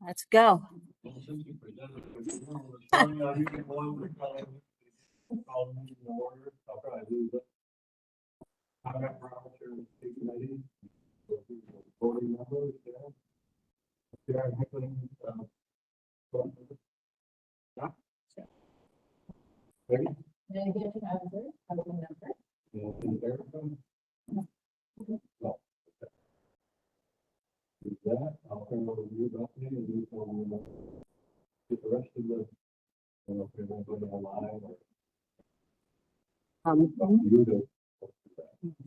Let's go. That, I'll turn over to you, Bethany, and you can get the rest of the, I don't know if you're going to put it online or you to.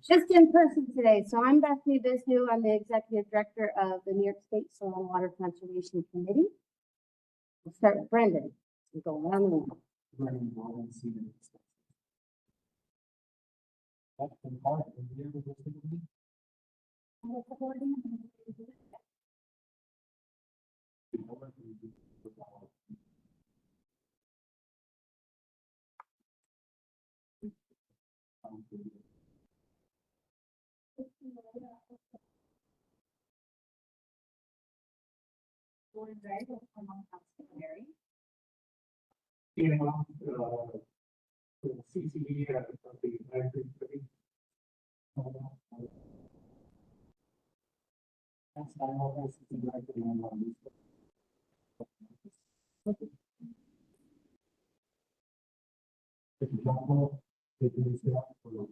Just in person today. So I'm Bethany Bisnu. I'm the Executive Director of the New York State Soil and Water Conservation Committee. We'll start with Brendan. We'll go around the room. That's the part of the year we're going to do. CCD at the United States. That's not all that's directly on these. If you don't know, they can use that for the.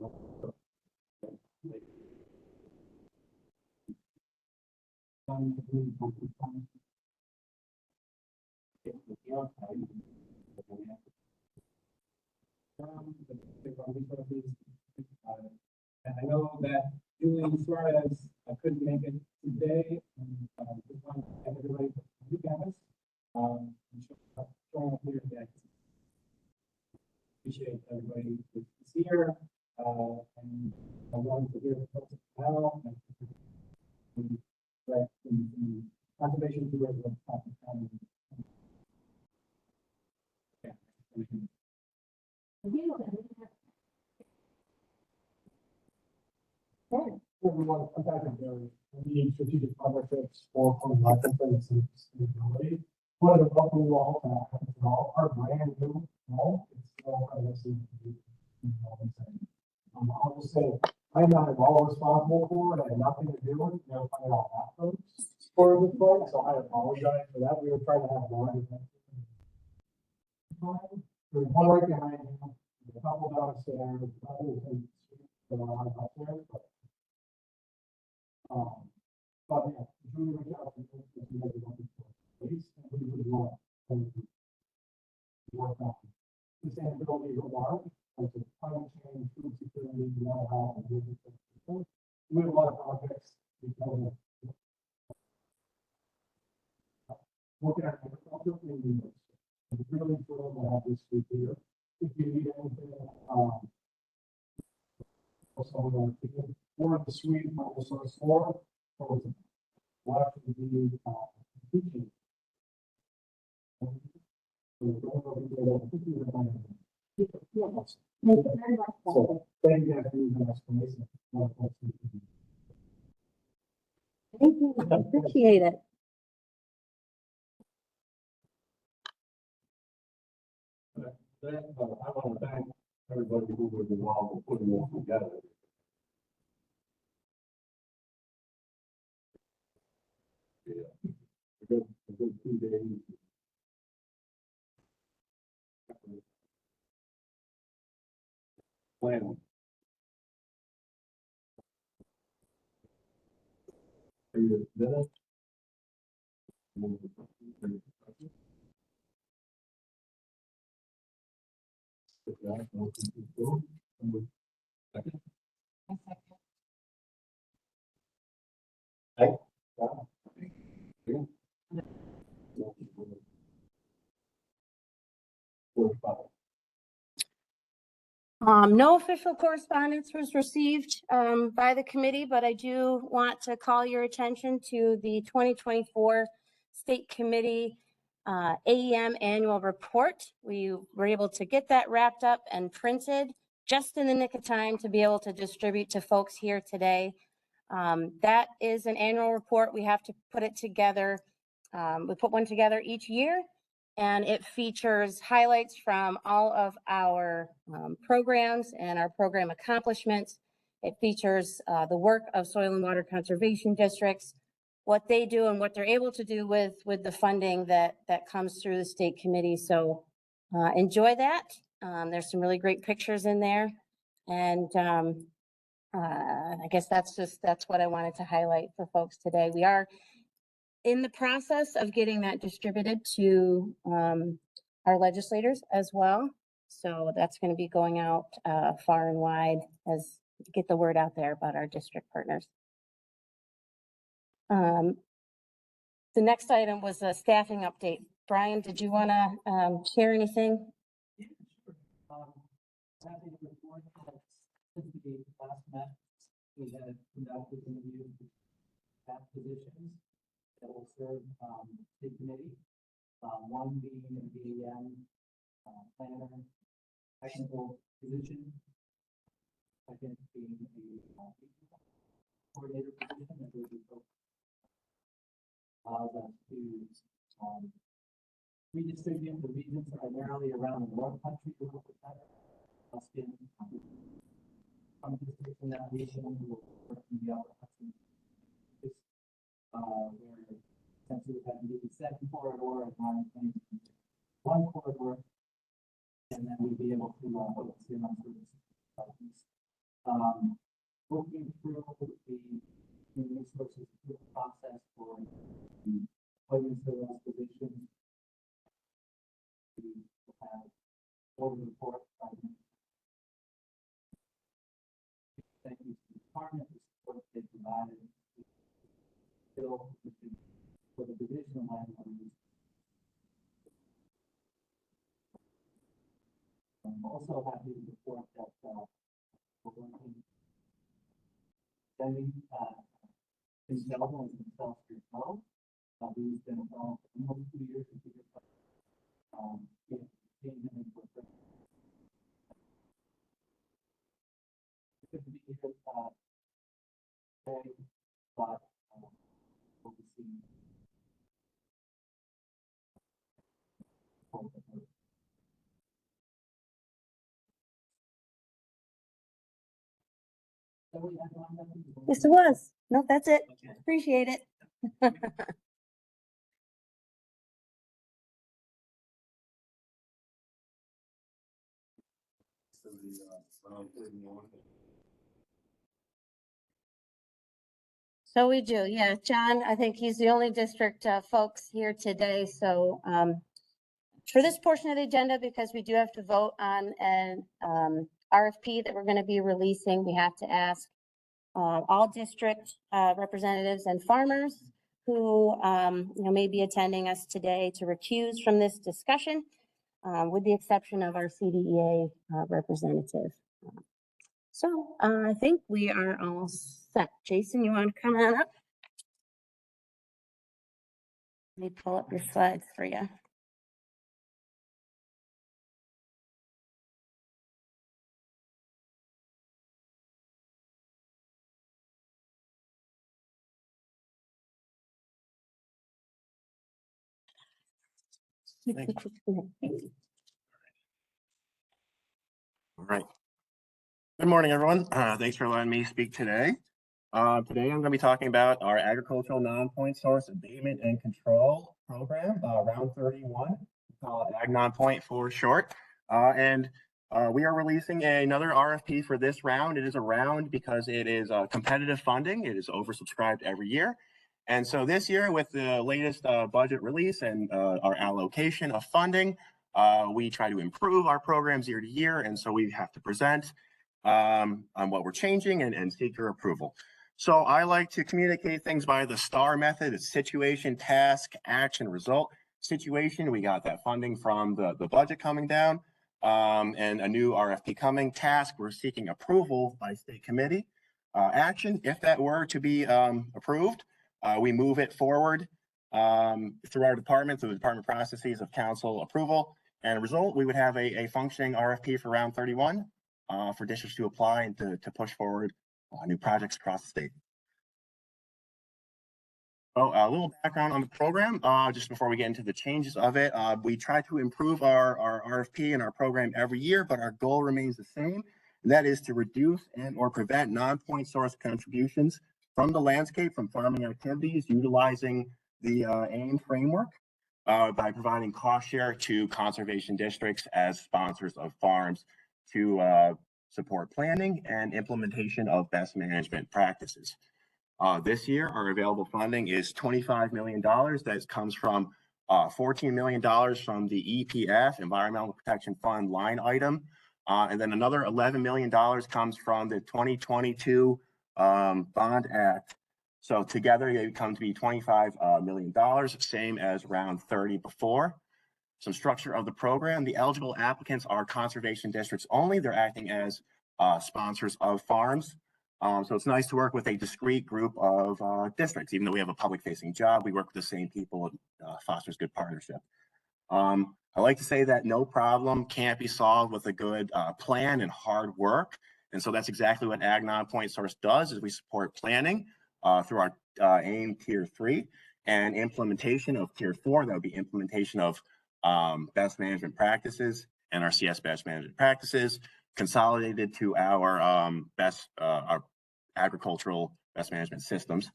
And I know that Julian Suarez couldn't make it today. Just want to thank everybody for you guys. Showing up here today. Appreciate everybody who's here. And I wanted to hear the folks now. But in conservation to everyone, we need strategic partnerships for licenses and sustainability. One of the company walls are brand new. No, it's still I'll just say I'm not at all responsible for it. I had nothing to do with it. Finding out afterwards for this point, so I apologize for that. We were trying to have one. There's one right behind you. There's a couple downstairs. Upstairs, but yeah, Julie reached out to me if you guys are looking for a place, and we would want to work on sustainability of water, like the climate change, food security, water health, and business. We have a lot of projects because working on agriculture in New York. I'm really thrilled to have this group here. If you need anything, also more of the suite, also a store, or what actually be teaching. So thank you guys for the explanation. Thank you. Appreciate it. I want to thank everybody who was involved in putting this together. Yeah, a good 2 days. Plan. Are you there? No official correspondence was received by the committee, but I do want to call your attention to the 2024 State Committee AEM Annual Report. We were able to get that wrapped up and printed just in the nick of time to be able to distribute to folks here today. That is an annual report. We have to put it together. We put one together each year, and it features highlights from all of our programs and our program accomplishments. It features the work of soil and water conservation districts, what they do and what they're able to do with the funding that comes through the state committee. So enjoy that. There's some really great pictures in there. And I guess that's what I wanted to highlight for folks today. We are in the process of getting that distributed to our legislators as well. So that's going to be going out far and wide as get the word out there about our district partners. The next item was a staffing update. Brian, did you want to share anything? Yeah, sure. Happy to report that since the last met, we have conducted interviews with staff positions that will serve the committee. One being an AEM planner, technical position. Second being a coordinator position that will be allows us to redistribute the regions primarily around the North Country a little bit better. Some districts in that region will work in the Upper Hudson. Where essentially we've had maybe 7 corridor and 1 corridor, and then we'd be able to focus in on services. Working through the human resources process for the appointments for those positions. We will have full report by the thank you to the department, the support they provided. For the division landowners. I'm also happy to report that we're working sending in Delaware and South Street who's been involved for almost 2 years in figure good to be here today, but overseeing Yes, it was. No, that's it. Okay. Appreciate it. So we do, yeah. John, I think he's the only district folks here today. So for this portion of the agenda, because we do have to vote on an RFP that we're going to be releasing, we have to ask all district representatives and farmers who may be attending us today to recuse from this discussion, with the exception of our CDEA representative. So I think we are all set. Jason, you want to come on up? Let me pull up your slides for you. All right. Good morning, everyone. Thanks for allowing me to speak today. Today, I'm going to be talking about our agricultural non-point source abatement and control program, round 31. We call it Ag Non-Point for short. We are releasing another RFP for this round. It is a round because it is competitive funding. It is oversubscribed every year. And so this year, with the latest budget release and our allocation of funding, we try to improve our programs year to year. And so we have to present on what we're changing and seek your approval. So I like to communicate things by the STAR method. It's situation, task, action, result. Situation, we got that funding from the budget coming down, and a new RFP coming. Task, we're seeking approval by state committee. Action, if that were to be approved, we move it forward through our department, through the department processes of council approval. And result, we would have a functioning RFP for round 31 for districts to apply and to push forward new projects across the state. So a little background on the program, just before we get into the changes of it. We try to improve our RFP and our program every year, but our goal remains the same. And that is to reduce and or prevent non-point source contributions from the landscape from farming activities, utilizing the AIM framework by providing cost share to conservation districts as sponsors of farms to support planning and implementation of best management practices. This year, our available funding is $25 million. That comes from $14 million from the EPF, Environmental Protection Fund line item. And then another $11 million comes from the 2022 Bond Act. So together they come to be $25 million, same as round 30 before. Some structure of the program. The eligible applicants are conservation districts only. They're acting as sponsors of farms. So it's nice to work with a discrete group of districts. Even though we have a public facing job, we work with the same people. Fosters good partnership. I like to say that no problem can't be solved with a good plan and hard work. And so that's exactly what Ag Non-Point Source does, is we support planning through our AIM Tier 3 and implementation of Tier 4. That would be implementation of best management practices and our CS best management practices consolidated to our our agricultural best management systems.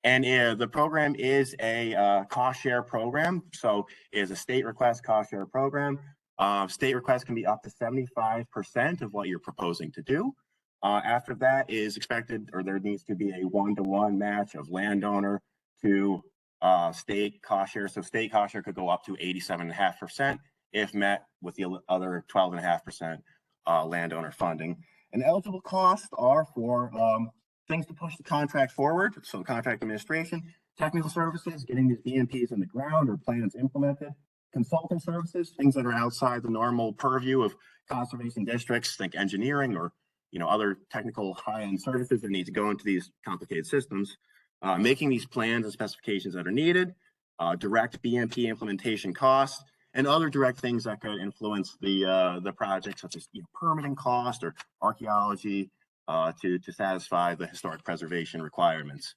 And the program is a cost share program. So it is a state request cost share program. State requests can be up to 75% of what you're proposing to do. After that is expected, or there needs to be a 1-to-1 match of landowner to state cost share. So state cost share could go up to 87.5% if met with the other 12.5% landowner funding. And eligible costs are for things to push the contract forward. So contract administration, technical services, getting these BMPs in the ground or plans implemented, consulting services, things that are outside the normal purview of conservation districts, think engineering or other technical high-end services that need to go into these complicated systems, making these plans and specifications that are needed, direct BMP implementation costs, and other direct things that could influence the project, such as permitting cost or archaeology to satisfy the historic preservation requirements.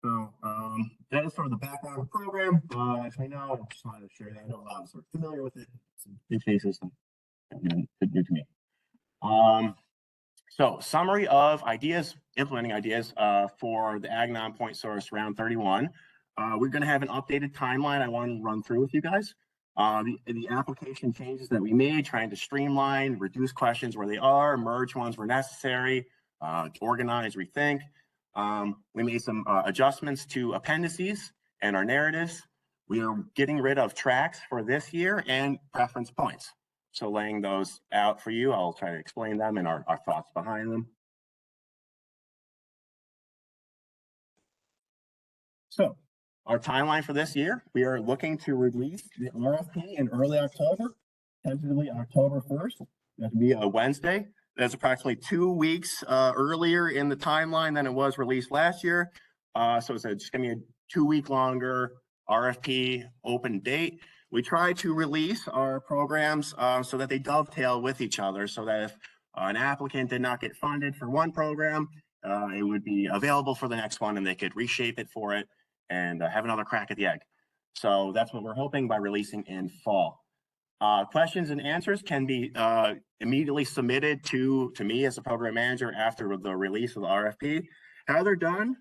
So that is sort of the background of the program. As we know, I just wanted to share that. I know a lot of us are familiar with it. Some new faces, new to me. So summary of ideas, implementing ideas for the Ag Non-Point Source round 31. We're going to have an updated timeline I want to run through with you guys. The application changes that we made, trying to streamline, reduce questions where they are, merge ones where necessary, organize, rethink. We made some adjustments to appendices and our narratives. We are getting rid of tracks for this year and preference points. So laying those out for you, I'll try to explain them and our thoughts behind them. So our timeline for this year, we are looking to release the RFP in early October, tentatively October 1st. That would be a Wednesday. That's approximately 2 weeks earlier in the timeline than it was released last year. So it's just going to be a 2-week longer RFP open date. We try to release our programs so that they dovetail with each other, so that if an applicant did not get funded for one program, it would be available for the next one and they could reshape it for it and have another crack at the egg. So that's what we're hoping by releasing in fall. Questions and answers can be immediately submitted to me as a program manager after the release of the RFP. How they're done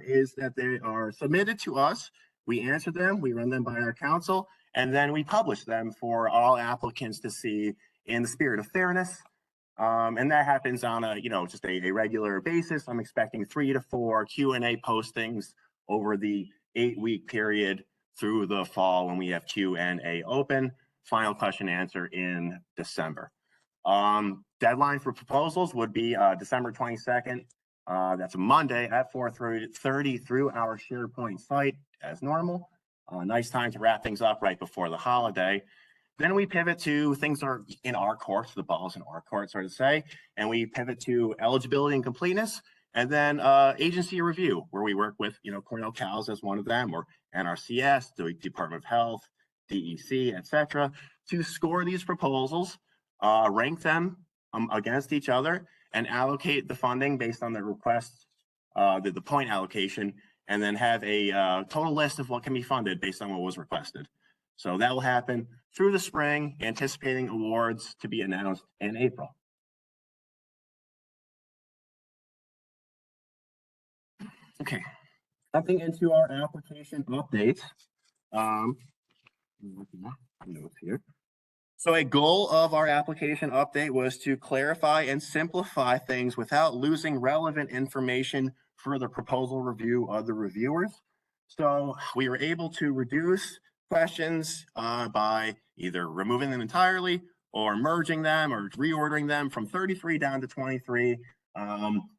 is that they are submitted to us. We answer them, we run them by our council, and then we publish them for all applicants to see in the spirit of fairness. And that happens on a, just a regular basis. I'm expecting 3 to 4 Q&A postings over the 8-week period through the fall when we have Q&A open. Final question answer in December. Deadline for proposals would be December 22nd. That's a Monday at 4:30 through our SharePoint site as normal. Nice time to wrap things up right before the holiday. Then we pivot to things that are in our court, the ball's in our court, so to say, and we pivot to eligibility and completeness, and then agency review, where we work with, Cornell Cows as one of them, or NRCS, the Department of Health, DEC, etc., to score these proposals, rank them against each other, and allocate the funding based on the request, the point allocation, and then have a total list of what can be funded based on what was requested. So that will happen through the spring, anticipating awards to be announced in April. Okay, jumping into our application updates. Notes here. So a goal of our application update was to clarify and simplify things without losing relevant information for the proposal review of the reviewers. So we were able to reduce questions by either removing them entirely or merging them or reordering them from 33 down to 23,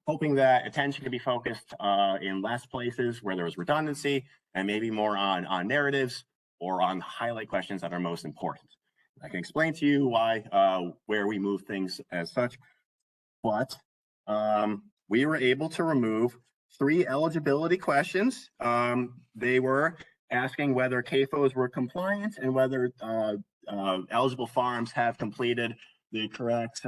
hoping that attention could be focused in less places where there was redundancy and maybe more on narratives or on highlight questions that are most important. I can explain to you why, where we move things as such, but we were able to remove 3 eligibility questions. They were asking whether CAFOs were compliant and whether eligible farms have completed the correct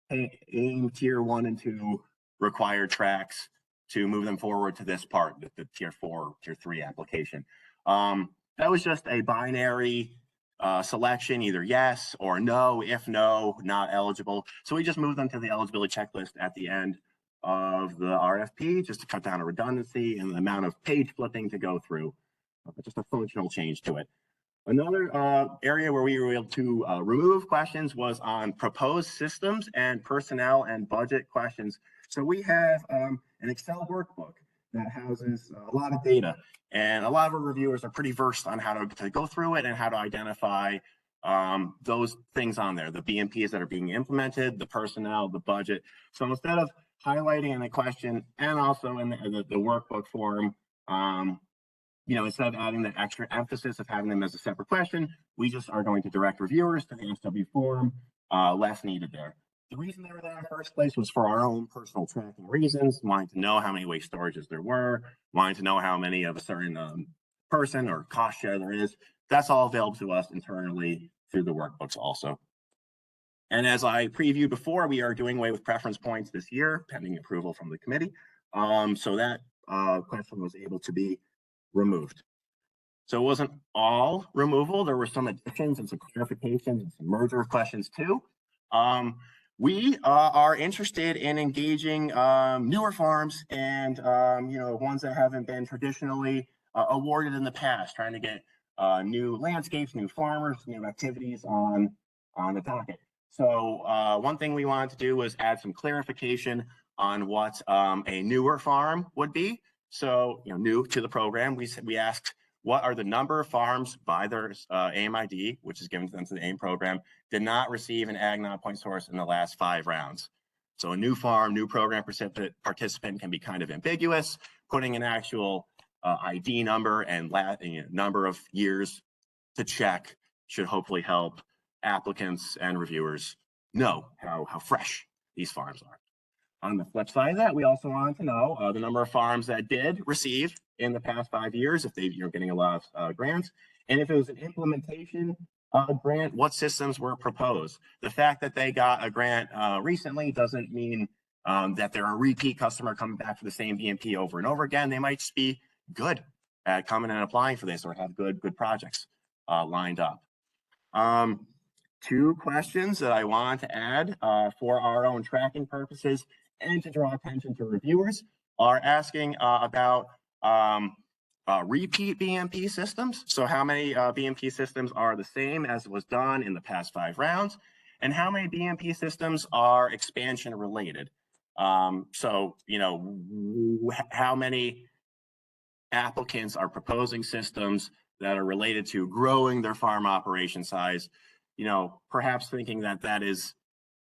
AIM tier 1 and 2 required tracks to move them forward to this part, the tier 4, tier 3 application. That was just a binary selection, either yes or no. If no, not eligible. So we just moved them to the eligibility checklist at the end of the RFP, just to cut down on redundancy and the amount of page flipping to go through. Just a functional change to it. Another area where we were able to remove questions was on proposed systems and personnel and budget questions. So we have an Excel workbook that houses a lot of data, and a lot of our reviewers are pretty versed on how to go through it and how to identify those things on there, the BMPs that are being implemented, the personnel, the budget. So instead of highlighting in the question and also in the workbook form, instead of adding that extra emphasis of having them as a separate question, we just are going to direct reviewers to the SW form, less needed there. The reason they were there in the first place was for our own personal tracking reasons, wanting to know how many waste storages there were, wanting to know how many of a certain person or cost share there is. That's all available to us internally through the workbooks also. And as I previewed before, we are doing away with preference points this year, pending approval from the committee. So that question was able to be removed. So it wasn't all removal. There were some additions and some clarifications and some merger of questions too. We are interested in engaging newer farms and ones that haven't been traditionally awarded in the past, trying to get new landscapes, new farmers, new activities on the docket. So one thing we wanted to do was add some clarification on what a newer farm would be. So, new to the program, we asked what are the number of farms by their AIM ID, which is given to them to the AIM program, did not receive an ag non-point source in the last 5 rounds. So a new farm, new program participant can be kind of ambiguous. Putting an actual ID number and number of years to check should hopefully help applicants and reviewers know how fresh these farms are. On the flip side of that, we also wanted to know the number of farms that did receive in the past 5 years, if they're getting a lot of grants, and if it was an implementation grant, what systems were proposed. The fact that they got a grant recently doesn't mean that they're a repeat customer coming back for the same BMP over and over again. They might just be good at coming and applying for this or have good projects lined up. 2 questions that I want to add for our own tracking purposes and to draw attention to reviewers are asking about repeat BMP systems. So how many BMP systems are the same as was done in the past 5 rounds, and how many BMP systems are expansion related? So, how many applicants are proposing systems that are related to growing their farm operation size, perhaps thinking that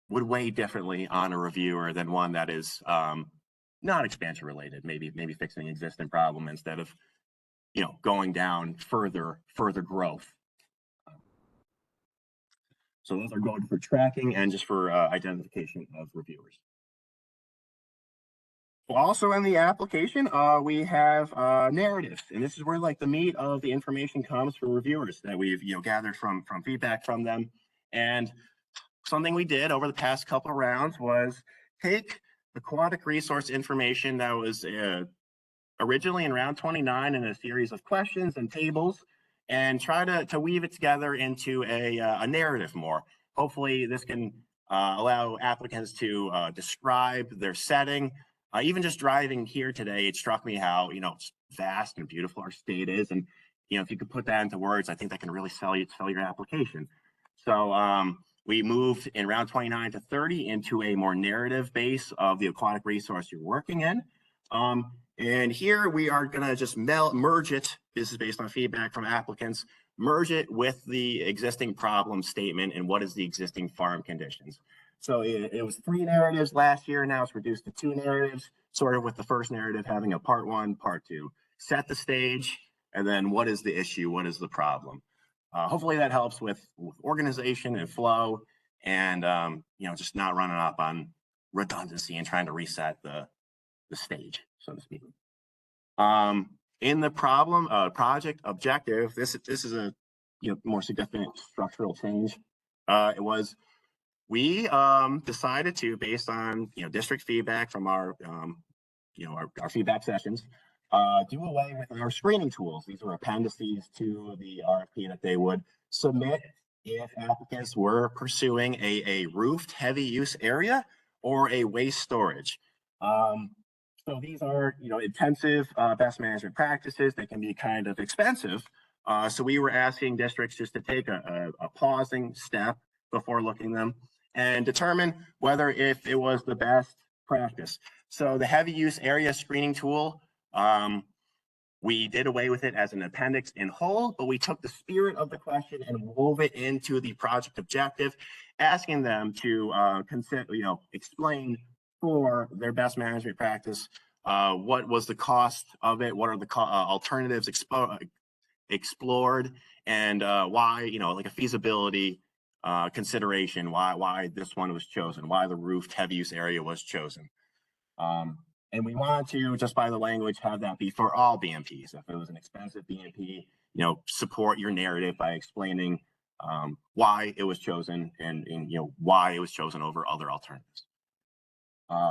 would weigh differently on a reviewer than one that is not expansion related, maybe fixing an existing problem instead of, going down further growth. So those are good for tracking and just for identification of reviewers. Also in the application, we have narratives, and this is where like the meat of the information comes for reviewers that we've gathered from feedback from them. And something we did over the past couple of rounds was take aquatic resource information that was originally in round 29 in a series of questions and tables, and try to weave it together into a narrative more. Hopefully this can allow applicants to describe their setting. Even just driving here today, it struck me how, it's vast and beautiful our state is. And, if you could put that into words, I think that can really sell your application. So we moved in round 29 to 30 into a more narrative base of the aquatic resource you're working in. And here we are going to just merge it. This is based on feedback from applicants. Merge it with the existing problem statement and what is the existing farm conditions. So it was 3 narratives last year. Now it's reduced to 2 narratives, sort of with the first narrative having a part 1, part 2. Set the stage, and then what is the issue? What is the problem? Hopefully that helps with organization and flow, and just not running up on redundancy and trying to reset the stage, so to speak. In the problem project objective, this is a more significant structural change. It was we decided to, based on district feedback from our feedback sessions, do away with our screening tools. These are appendices to the RFP that they would submit if applicants were pursuing a roofed heavy use area or a waste storage. So these are intensive best management practices. They can be kind of expensive. So we were asking districts just to take a pausing step before looking them and determine whether if it was the best practice. So the heavy use area screening tool, we did away with it as an appendix in whole, but we took the spirit of the question and wove it into the project objective, asking them to explain for their best management practice what was the cost of it, what are the alternatives explored, and why, like a feasibility consideration, why this one was chosen, why the roofed heavy use area was chosen. And we wanted to, just by the language, have that be for all BMPs. If it was an expensive BMP, support your narrative by explaining why it was chosen and why it was chosen over other alternatives.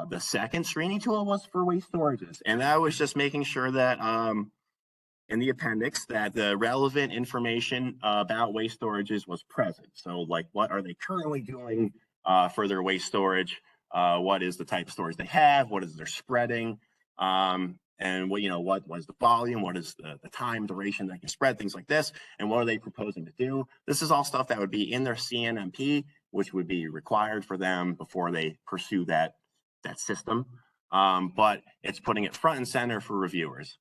The second screening tool was for waste storages, and that was just making sure that in the appendix that the relevant information about waste storages was present. So like, what are they currently doing for their waste storage? What is the type of storage they have? What is their spreading? And what was the volume? What is the time duration that can spread, things like this? And what are they proposing to do? This is all stuff that would be in their CNMP, which would be required for them before they pursue that system. But it's putting it front and center for reviewers.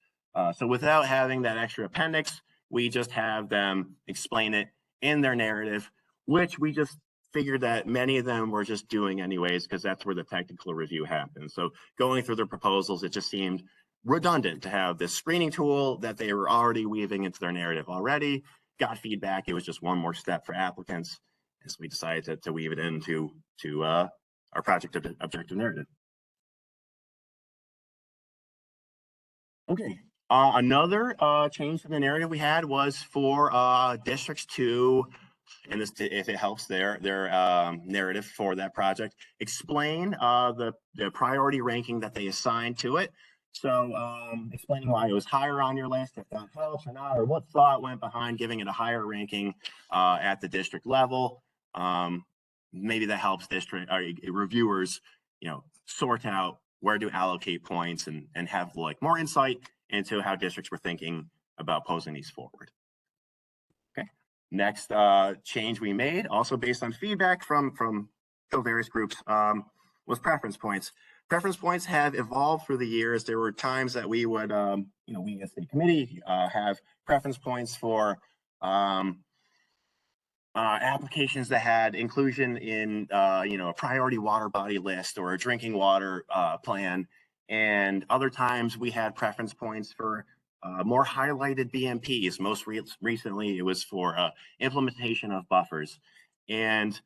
So without having that extra appendix, we just have them explain it in their narrative, which we just figured that many of them were just doing anyways, because that's where the technical review happens. So going through their proposals, it just seemed redundant to have this screening tool that they were already weaving into their narrative already. Got feedback. It was just one more step for applicants. And so we decided to weave it into our project objective narrative. Okay. Another change to the narrative we had was for districts to, and this, if it helps their narrative for that project, explain the priority ranking that they assigned to it. So explaining why it was higher on your list, if that helps or not, or what thought went behind giving it a higher ranking at the district level. Maybe that helps district reviewers, sort out where to allocate points and have like more insight into how districts were thinking about posing these forward. Okay. Next change we made, also based on feedback from various groups, was preference points. Preference points have evolved through the years. There were times that we would, we as the committee have preference points for applications that had inclusion in, a priority water body list or a drinking water plan. And other times we had preference points for more highlighted BMPs. Most recently, it was for implementation of buffers. And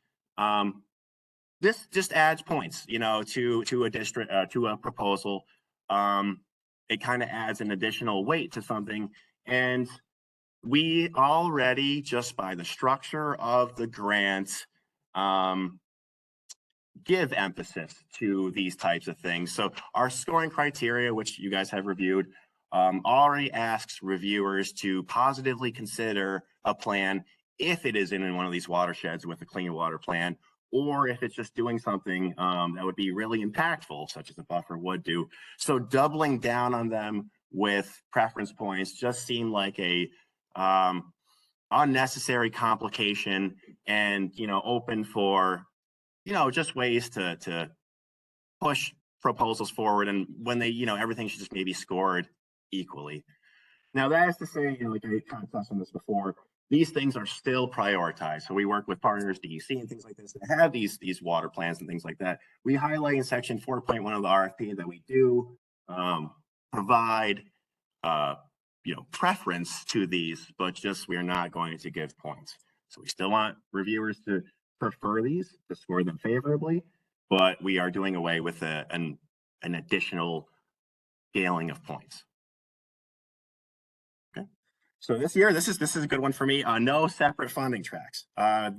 this just adds points, you know, to a district, to a proposal. It kind of adds an additional weight to something. And we already, just by the structure of the grant, give emphasis to these types of things. So our scoring criteria, which you guys have reviewed, already asks reviewers to positively consider a plan if it is in one of these watersheds with a clean water plan, or if it's just doing something that would be really impactful, such as a buffer would do. So doubling down on them with preference points just seemed like a unnecessary complication, and, you know, open for, you know, just ways to push proposals forward, and when they, you know, everything should just maybe scored equally. Now that is to say, you know, like I kind of touched on this before, these things are still prioritized. So we work with partners, DEC and things like this, that have these water plans and things like that. We highlight in section 4.1 of the RFP that we do provide you know, preference to these, but just we're not going to give points. So we still want reviewers to prefer these, to score them favorably, but we are doing away with an additional scaling of points. Okay. So this year, this is a good one for me. No separate funding tracks.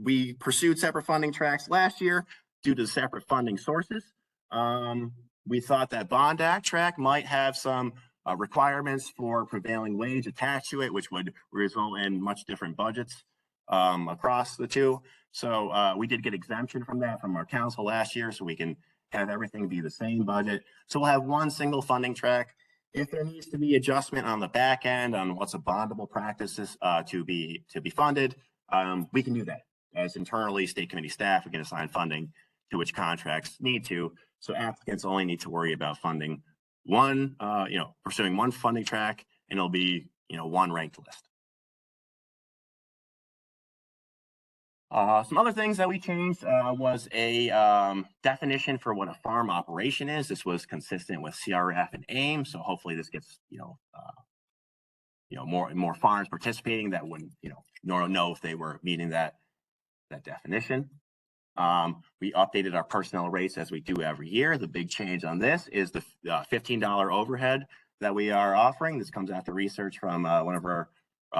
We pursued separate funding tracks last year due to separate funding sources. We thought that Bond Act track might have some requirements for prevailing wage attached to it, which would result in much different budgets across the two. So we did get exemption from that from our council last year, so we can have everything be the same budget. So we'll have one single funding track. If there needs to be adjustment on the back end on what's a bondable practices to be funded, we can do that. As internally, state committee staff, we can assign funding to which contracts need to. So applicants only need to worry about funding one, you know, pursuing one funding track, and it'll be, you know, one ranked list. Some other things that we changed was a definition for what a farm operation is. This was consistent with CRF and AIM, so hopefully this gets, you know, more farms participating that wouldn't, you know if they were meeting that definition. We updated our personnel rates as we do every year. The big change on this is the $15 overhead that we are offering. This comes after research from one of our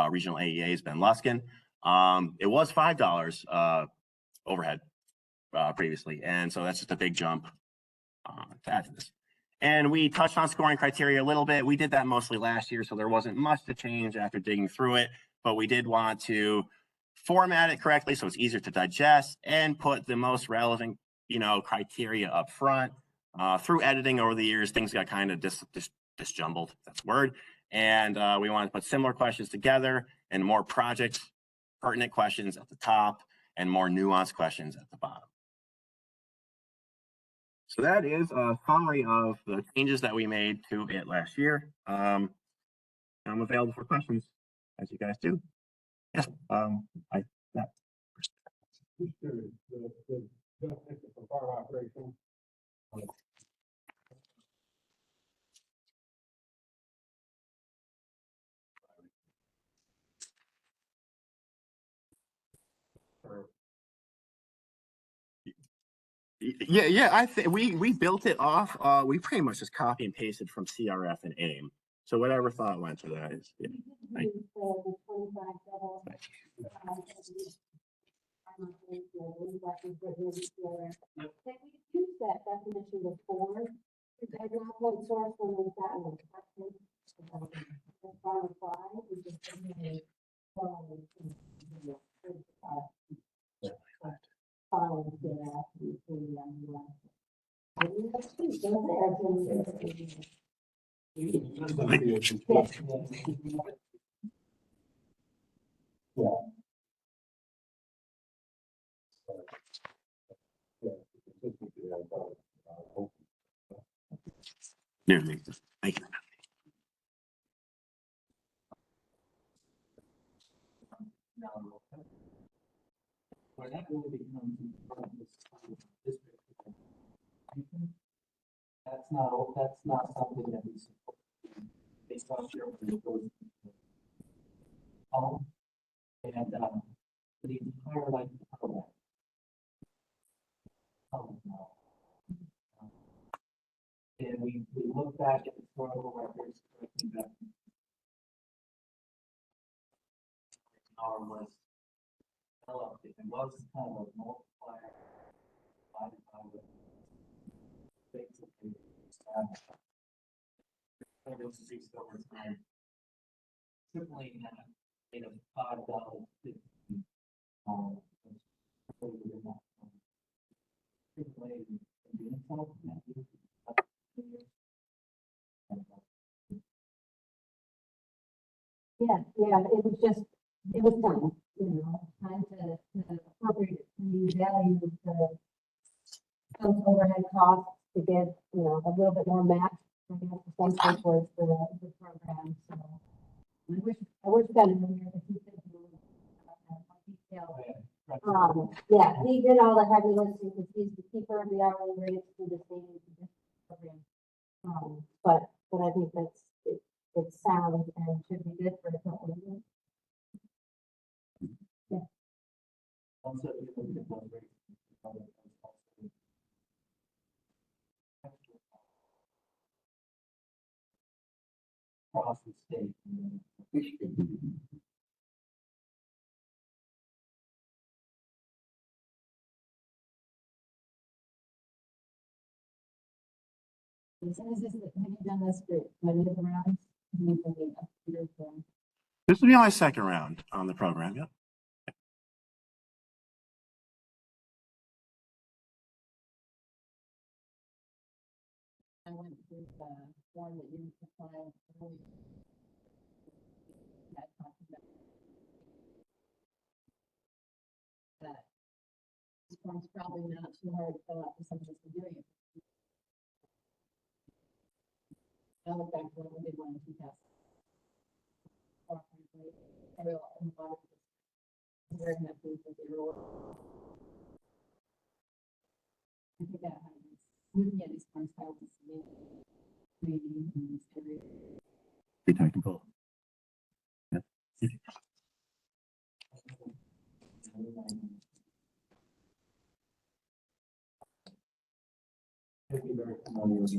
regional AEAs, Ben Luskin. It was $5 overhead previously, and so that's just a big jump to add to this. And we touched on scoring criteria a little bit. We did that mostly last year, so there wasn't much to change after digging through it, but we did want to format it correctly so it's easier to digest and put the most relevant, you know, criteria up front. Through editing over the years, things got kind of disjumbled, if that's a word. And we wanted to put similar questions together and more project pertinent questions at the top and more nuanced questions at the bottom. So that is a summary of the changes that we made to it last year. I'm available for questions, as you guys do. Yes, Just curious, the definition for farm operation. Yeah. I think we built it off. We pretty much just copy and pasted from CRF and AIM. So whatever thought went to that is, yeah. Right. Can we use that definition before? Because I don't know what source when we've gotten a question. Yeah, thank you. That's not something that we support. Based on shareholders. And, the entire life of the program. No. And we look back at historical records, correcting that. Our was developed, it was kind of a multiplier. Divided by the basically established. SWCC over time. Tripling that rate of $5.50. Yeah, it was just, it was done, time to appropriate the value of some overhead costs to get, a little bit more match, I guess, essentially towards the program, so. I wish that in here, if you could do more detail. Yeah, he did all the heavy lifting, because he's the keeper of the hourly rates through the state and program. But I think it's sound and should be good for a couple of years. Also, if you look at those rates, across the state. Have you done this for many of the rounds? This will be my second round on the program. Yep. I went through the form that you supplied earlier. That talked about that. This form's probably not too hard to fill out for someone who's been doing it. I look back to when we did one in 2000. Very happy with the role. I think that happens. Looking at these forms, how to submit. Maybe in this area. Be technical. Yep. Thank you very much.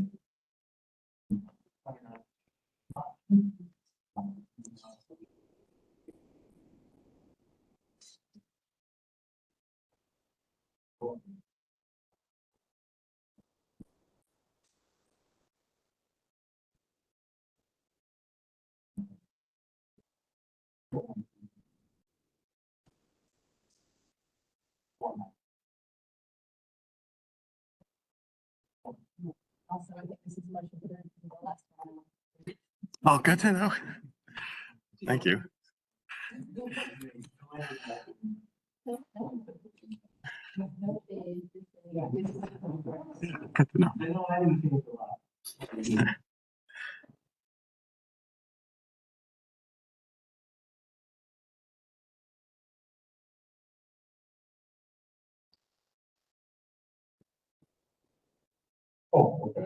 Also, I think this is much better than the last one. Oh, good to know. Thank you. Good to know. I know I didn't think a lot. Oh, okay. I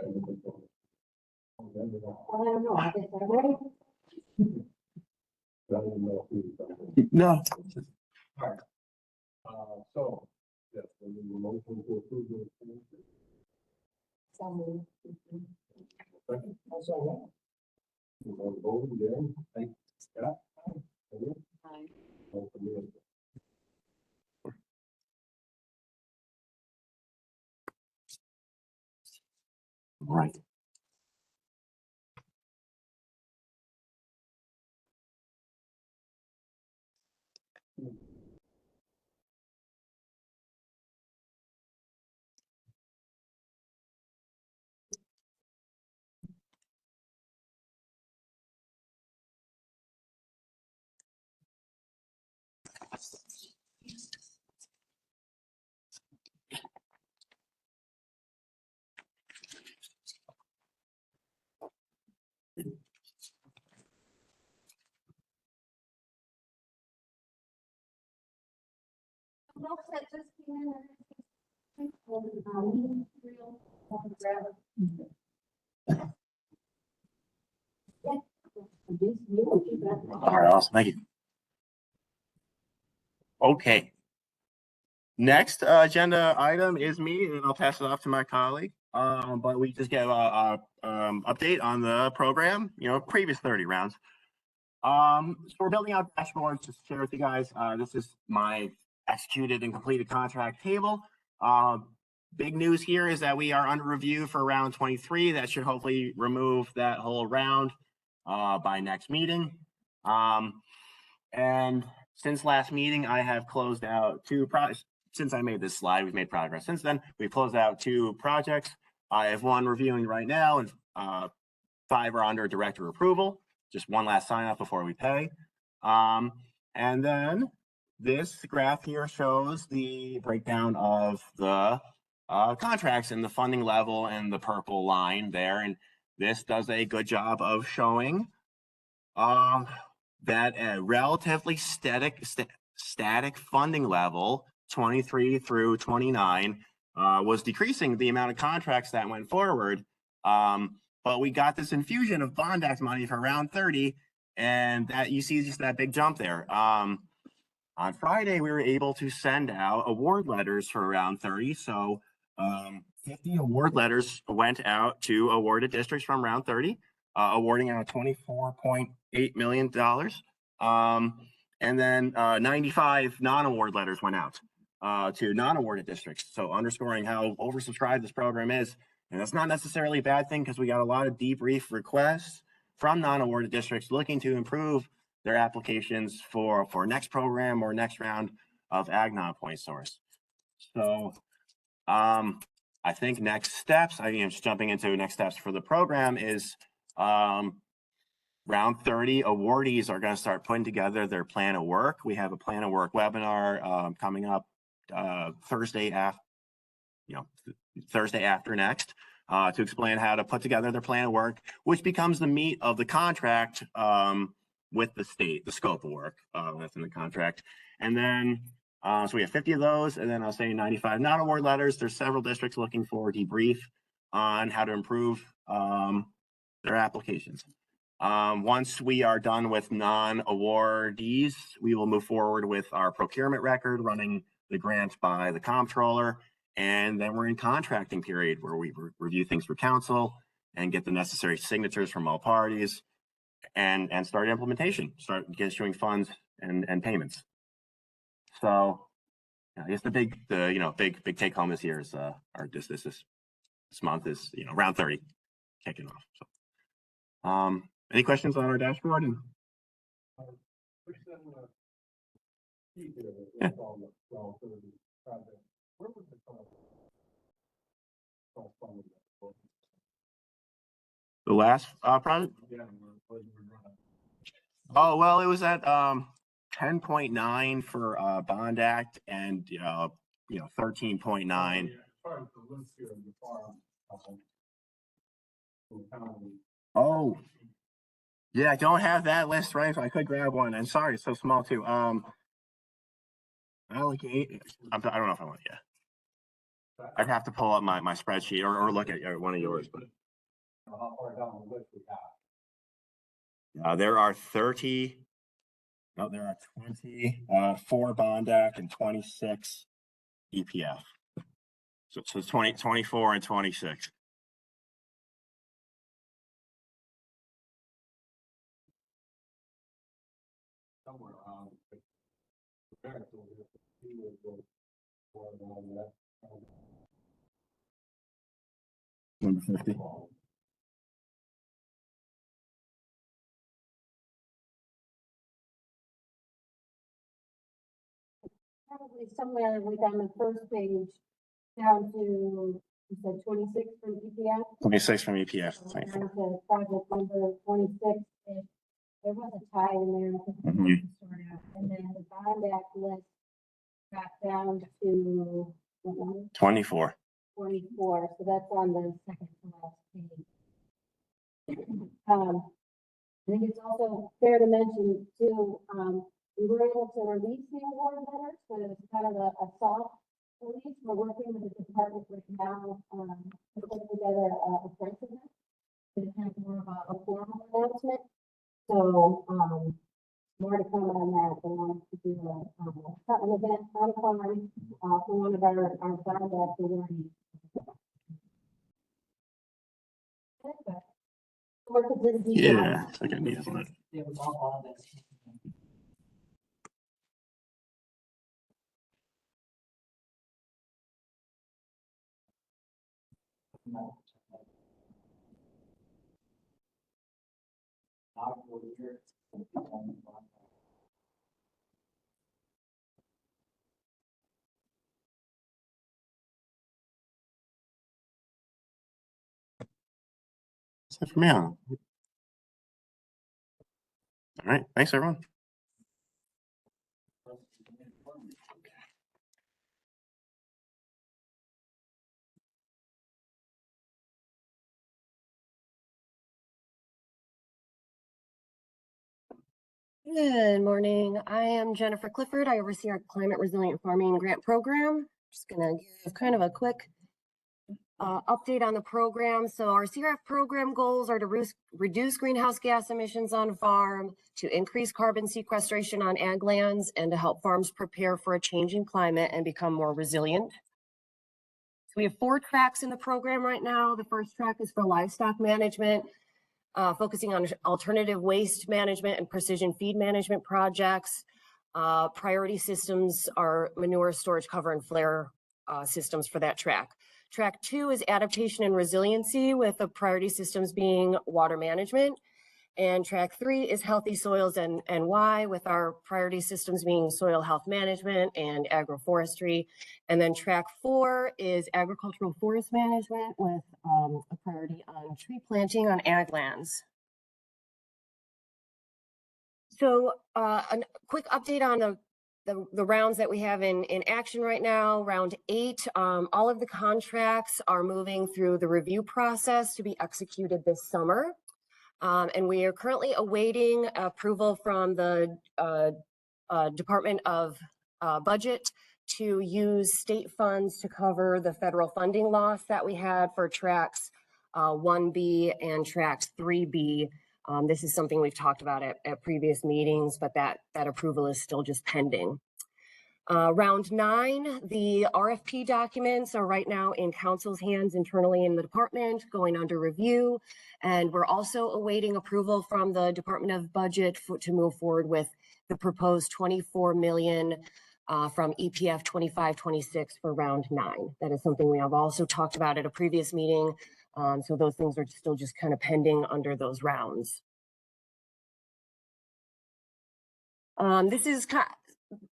don't know. I guess I'm ready. No. All right. So, yes, we need a motion to approve the. So moved. Second. Also, we're going to vote again. Thank you. Scott. Aye. Vote for me. Right. Folks that just came in and real grab. All right, awesome. Thank you. Okay. Next agenda item is me, and I'll pass it off to my colleague. But we just get a update on the program, previous 30 rounds. So we're building out dashboards to share with you guys. This is my executed and completed contract table. Big news here is that we are under review for round 23. That should hopefully remove that whole round by next meeting. And since last meeting, I have closed out two projects. Since I made this slide, we've made progress. Since then, we've closed out 2 projects. I have 1 reviewing right now, and 5 are under director approval. Just 1 last sign up before we pay. And then this graph here shows the breakdown of the contracts and the funding level and the purple line there. And this does a good job of showing that a relatively static funding level, 23 through 29, was decreasing the amount of contracts that went forward. But we got this infusion of Bond Act money for round 30, and that you see just that big jump there. On Friday, we were able to send out award letters for round 30. So 50 award letters went out to awarded districts from round 30, awarding out $24.8 million. And then 95 non-award letters went out to non-awarded districts. So underscoring how oversubscribed this program is. And that's not necessarily a bad thing because we got a lot of debrief requests from non-awarded districts looking to improve their applications for next program or next round of Ag non-point source. So I think next steps, I'm just jumping into next steps for the program is round 30 awardees are going to start putting together their plan of work. We have a plan of work webinar coming up Thursday after next to explain how to put together their plan of work, which becomes the meat of the contract with the state, the scope of work that's in the contract. And then, so we have 50 of those, and then I was saying 95 non-award letters. There's several districts looking for debrief on how to improve their applications. Once we are done with non-awardees, we will move forward with our procurement record, running the grant by the comptroller, and then we're in contracting period where we review things for council and get the necessary signatures from all parties and start implementation, start issuing funds and payments. So I guess the big take home this year is this month is round 30 kicking off. So any questions on our dashboard? And yeah. The last project? Oh, well, it was at 10.9 for Bond Act and 13.9. Oh, yeah, I don't have that list right, so I could grab one. And sorry, it's so small too. Allocate. I don't know if I want. Yeah, I'd have to pull up my spreadsheet or look at one of yours, but. How far down the list we got? There are 30. No, there are 24 Bond Act and 26 EPF. So it's 24 and 26. Somewhere around. Number 50. Probably somewhere like on the first page down to, you said 26 from EPF. 26 from EPF. Down to project number 26. There was a tie in there. Mhm. And then the Bond Act list got down to 24. 24. So that's on the second to last page. I think it's also fair to mention too, we were able to release the award letters, but it was kind of a soft release. We're working with the department right now to put together a precedent to have more of a formal announcement. So, more to come on that. They wanted to do an event on the farm, for one of our farm activities. Work with the details. Yeah, it's like I need one. It was all on this. That's it for me. All right, thanks everyone. Good morning. I am Jennifer Clifford. I oversee our climate resilient farming grant program. Just gonna give kind of a quick update on the program. So our CRF program goals are to reduce greenhouse gas emissions on farm, to increase carbon sequestration on ag lands, and to help farms prepare for a changing climate and become more resilient. So we have 4 tracks in the program right now. The first track is for livestock management, focusing on alternative waste management and precision feed management projects. Priority systems are manure storage, cover, and flare systems for that track. Track 2 is adaptation and resiliency, with the priority systems being water management. And track 3 is healthy soils and why, with our priority systems being soil health management and agroforestry. And then track 4 is agricultural forest management, with a priority on tree planting on ag lands. So a quick update on the rounds that we have in action right now. Round 8, all of the contracts are moving through the review process to be executed this summer. And we are currently awaiting approval from the Department of Budget to use state funds to cover the federal funding loss that we had for tracks 1B and tracks 3B. This is something we've talked about at previous meetings, but that approval is still just pending. Round 9, the RFP documents are right now in council's hands internally in the department, going under review. And we're also awaiting approval from the Department of Budget to move forward with the proposed $24 million from EPF 25-26 for round 9. That is something we have also talked about at a previous meeting. So those things are still just kind of pending under those rounds. This is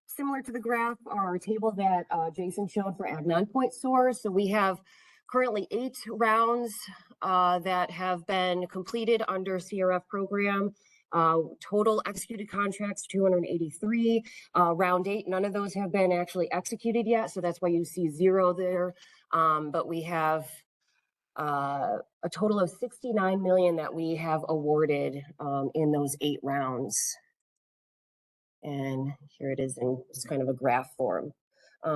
similar to the graph or table that Jason showed for Ag 9-point source. So we have currently 8 rounds that have been completed under CRF program. Total executed contracts, 283. Round 8, none of those have been actually executed yet. So that's why you see 0 there. But we have a total of $69 million that we have awarded in those 8 rounds. And here it is in just kind of a graph form.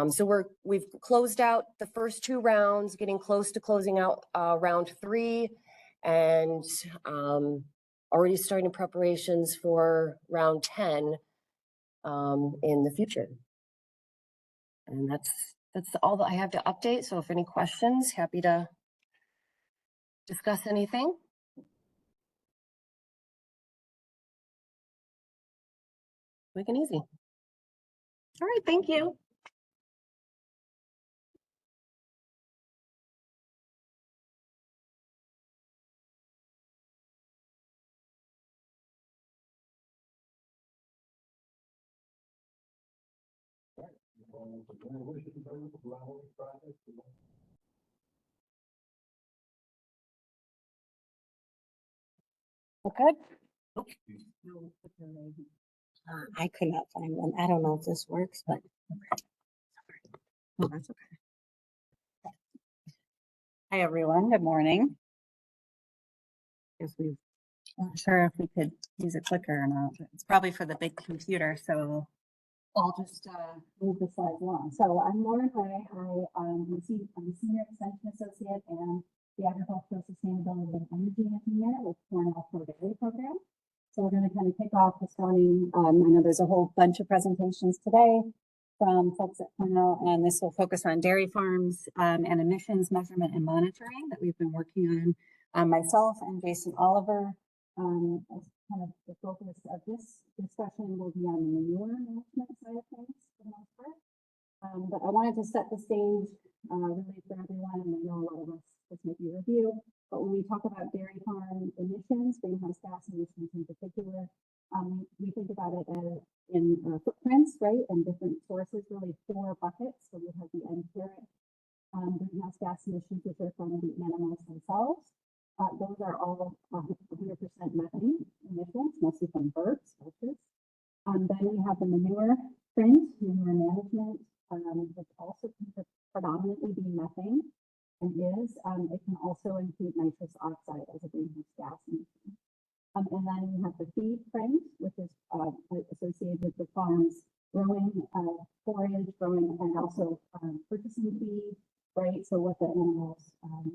So we've closed out the first 2 rounds, getting close to closing out round 3, and already starting preparations for round 10 in the future. And that's all that I have to update. So if any questions, happy to discuss anything. Quick and easy. All right, thank you. Okay. I could not find one. I don't know if this works, but. Oh, that's okay. Hi, everyone. Good morning. Guess we've Not sure if we could use a clicker or not. But it's probably for the big computer, so I'll just move the slides along. So I'm Lauren Ray. I'm a senior extension associate and the Agricultural Sustainability and Energy Engineer with Cornell Pro Dairy Program. So we're going to kind of kick off this morning. I know there's a whole bunch of presentations today from folks at Cornell, and this will focus on dairy farms and emissions measurement and monitoring that we've been working on. Myself and Jason Oliver, as kind of the focus of this discussion will be on the manure management side of things for the most part. But I wanted to set the stage really for everyone, and I know a lot of us this may be a review, but when we talk about dairy farm emissions, greenhouse gas emissions in particular, we think about it as in footprints, right, and different sources, really 4 buckets. So we have the enteric greenhouse gas emissions, which are from the animals themselves. Those are all 100% methane emissions, mostly from birds, horses. Then we have the manure print, manure management, which also can predominantly be methane, and it can also include nitrous oxide as a greenhouse gas emission. And then we have the feed print, which is associated with the farms growing forage, growing, and also purchasing feed, right? So what the animals are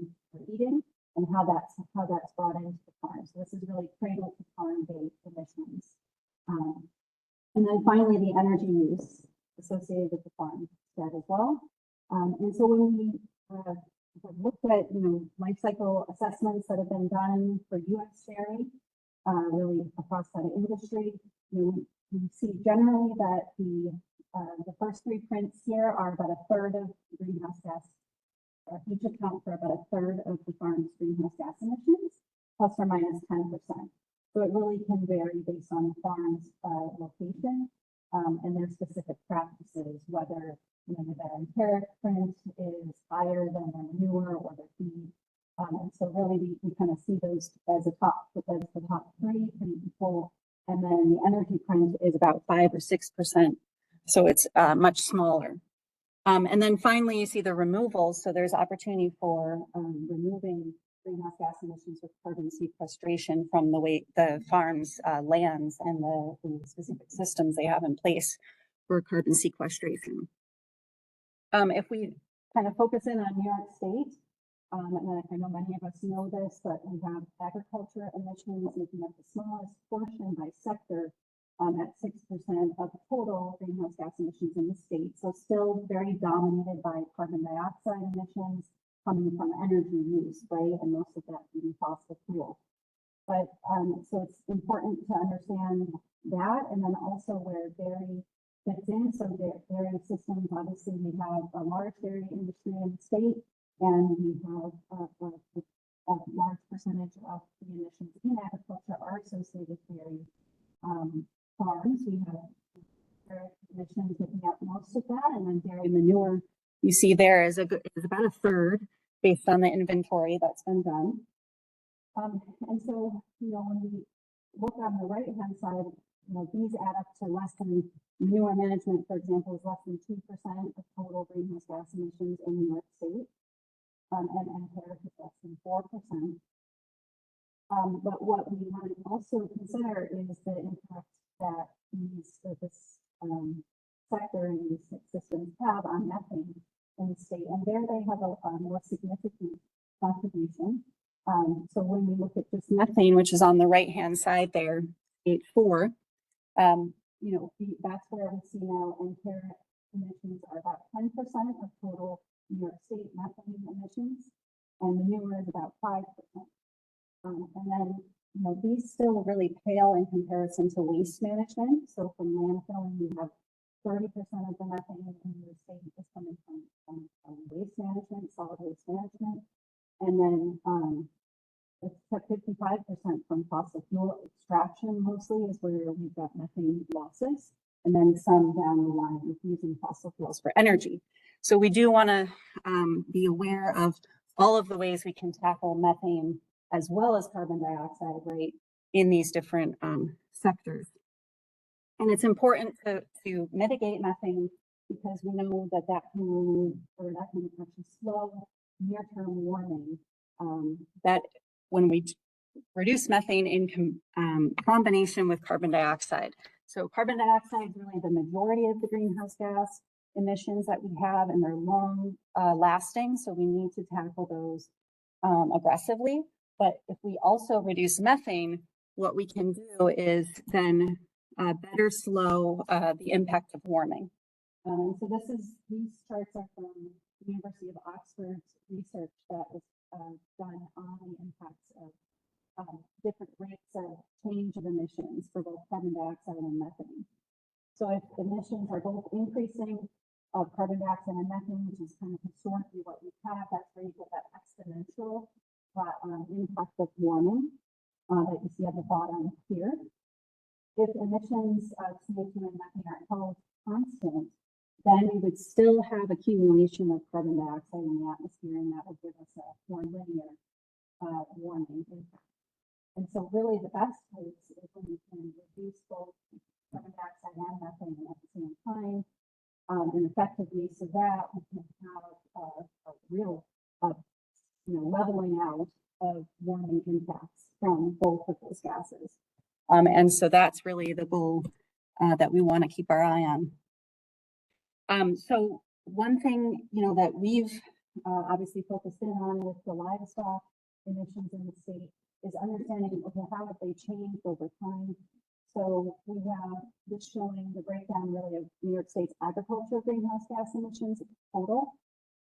eating and how that's brought into the farm. So this is really cradle to farm-based emissions. And then finally, the energy use associated with the farm stead as well. And so when we have looked at, life cycle assessments that have been done for U.S. dairy, really across that industry, we see generally that the first 3 prints here are about 1/3 of greenhouse gas, or each account for about 1/3 of the farm's greenhouse gas emissions, plus or minus 10%. So it really can vary based on the farm's location and their specific practices, whether the enteric print is higher than the manure or the feed. And so really we kind of see those as the top 3 pretty equal. And then the energy print is about 5 or 6%. So it's much smaller. And then finally, you see the removals. So there's opportunity for removing greenhouse gas emissions with carbon sequestration from the farm's lands and the specific systems they have in place for carbon sequestration. If we kind of focus in on New York State, and I know many of us know this, but we have agriculture emissions making up the smallest portion by sector at 6% of total greenhouse gas emissions in the state. So still very dominated by carbon dioxide emissions coming from energy use, right? And most of that being fossil fuel. But so it's important to understand that, and then also where dairy fits in. So dairy systems, obviously we have a large dairy industry in the state, and we have a large percentage of the emissions in agriculture are associated with dairy farms. We have dairy emissions making up most of that, and then dairy manure you see there is about 1/3 based on the inventory that's been done. And so, when we look on the right-hand side, these add up to less than, manure management, for example, is less than 2% of total greenhouse gas emissions in New York State, and enteric is less than 4%. But what we want to also consider is the impact that this sector and these systems have on methane in the state, and there they have a more significant contribution. So when we look at just methane, which is on the right-hand side there, 8.4, that's where we see now enteric emissions are about 10% of total New York State methane emissions, and manure is about 5%. And then, these still really pale in comparison to waste management. So from landfilling, we have 30% of the methane in the state is coming from waste management, solid waste management. And then it's 55% from fossil fuel extraction, mostly is where we've got methane losses. And then some down the line with using fossil fuels for energy. So we do want to be aware of all of the ways we can tackle methane as well as carbon dioxide, right, in these different sectors. And it's important to mitigate methane because we know that can actually slow near-term warming. That when we reduce methane in combination with carbon dioxide. So carbon dioxide is really the majority of the greenhouse gas emissions that we have, and they're long lasting. So we need to tackle those aggressively. But if we also reduce methane, what we can do is then better slow the impact of warming. So these charts are from the University of Oxford's research that was done on the impacts of different rates of change of emissions for both carbon dioxide and methane. So if emissions are both increasing of carbon dioxide and methane, which is kind of historically what we have, that's where you get that exponential impact of warming that you see at the bottom here. If emissions of CO2 and methane are held constant, then we would still have accumulation of carbon dioxide in the atmosphere, and that would give us a more linear warming impact. And so really the best case is when we can reduce both carbon dioxide and methane at the same time, and effectively, so that we can have a real leveling out of warming impacts from both of those gases. And so that's really the goal that we want to keep our eye on. So one thing, that we've obviously focused in on with the livestock emissions in the state is understanding, okay, how have they changed over time? So we have this showing the breakdown really of New York State's agricultural greenhouse gas emissions total.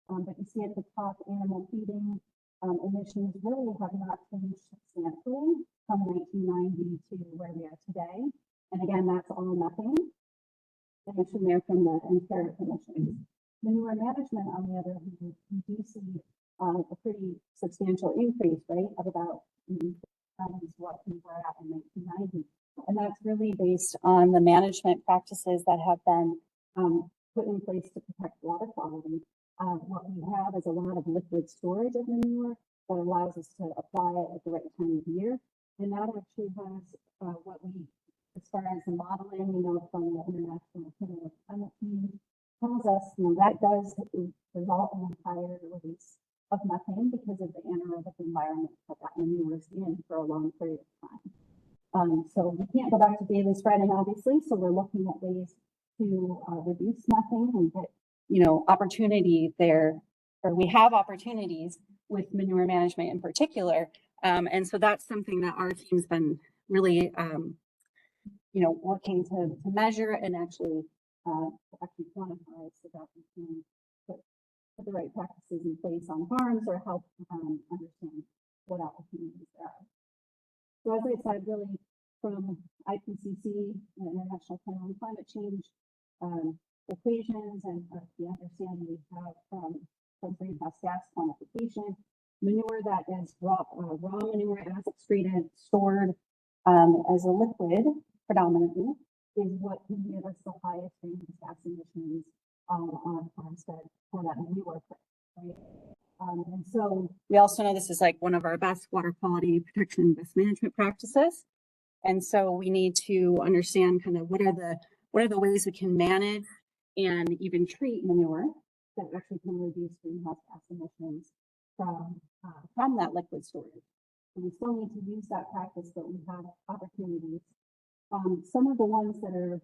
But you see at the top, animal feeding emissions really have not changed substantially from 1990 to where we are today. And again, that's all methane emission there from the enteric emissions. Manure management, on the other hand, we do see a pretty substantial increase, right, of about what we were at in 1990. And that's really based on the management practices that have been put in place to protect water quality. What we have is a lot of liquid storage of manure that allows us to apply it at the right time of year. And that actually has what we, as far as the modeling, from the International Center of Climate Change, tells us, that does result in a higher release of methane because of the anaerobic environment that manure is in for a long period of time. So we can't go back to daily spreading, obviously. So we're looking at ways to reduce methane and get, opportunity there, or we have opportunities with manure management in particular. And so that's something that our team's been really, working to measure and actually quantify so that we can put the right practices in place on farms or help understand what opportunities there are. So as I said, really from IPCC, International Center on Climate Change, equations and the understanding we have from greenhouse gas quantification, manure that is raw manure as excreted, stored as a liquid predominantly, is what can give us the highest greenhouse gas emissions on farmstead for that manure, right? And so we also know this is like one of our best water quality protection and best management practices. And so we need to understand kind of what are the ways we can manage and even treat manure that actually can reduce greenhouse gas emissions from that liquid storage. And we still need to use that practice, but we have opportunities. Some of the ones that are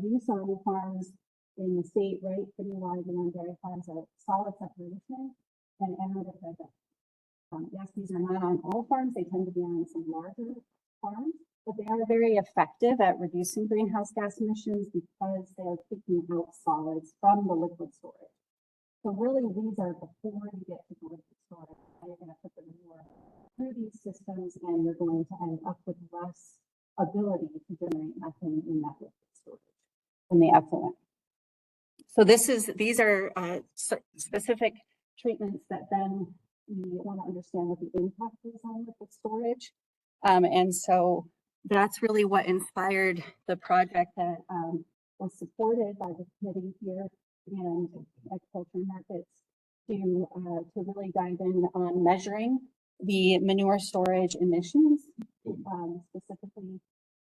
used on farms in the state, right, pretty widely on dairy farms, are solid separation and anaerobic digestion. Yes, these are not on all farms. They tend to be on some larger farms, but they are very effective at reducing greenhouse gas emissions because they are taking out solids from the liquid storage. So really, these are before you get to the liquid storage. You're going to put the manure through these systems, and you're going to end up with less ability to generate methane in that liquid storage in the effluent. So these are specific treatments that then we want to understand what the impact is on liquid storage. And so that's really what inspired the project that was supported by the committee here and Agriculture Markets to really dive in on measuring the manure storage emissions, specifically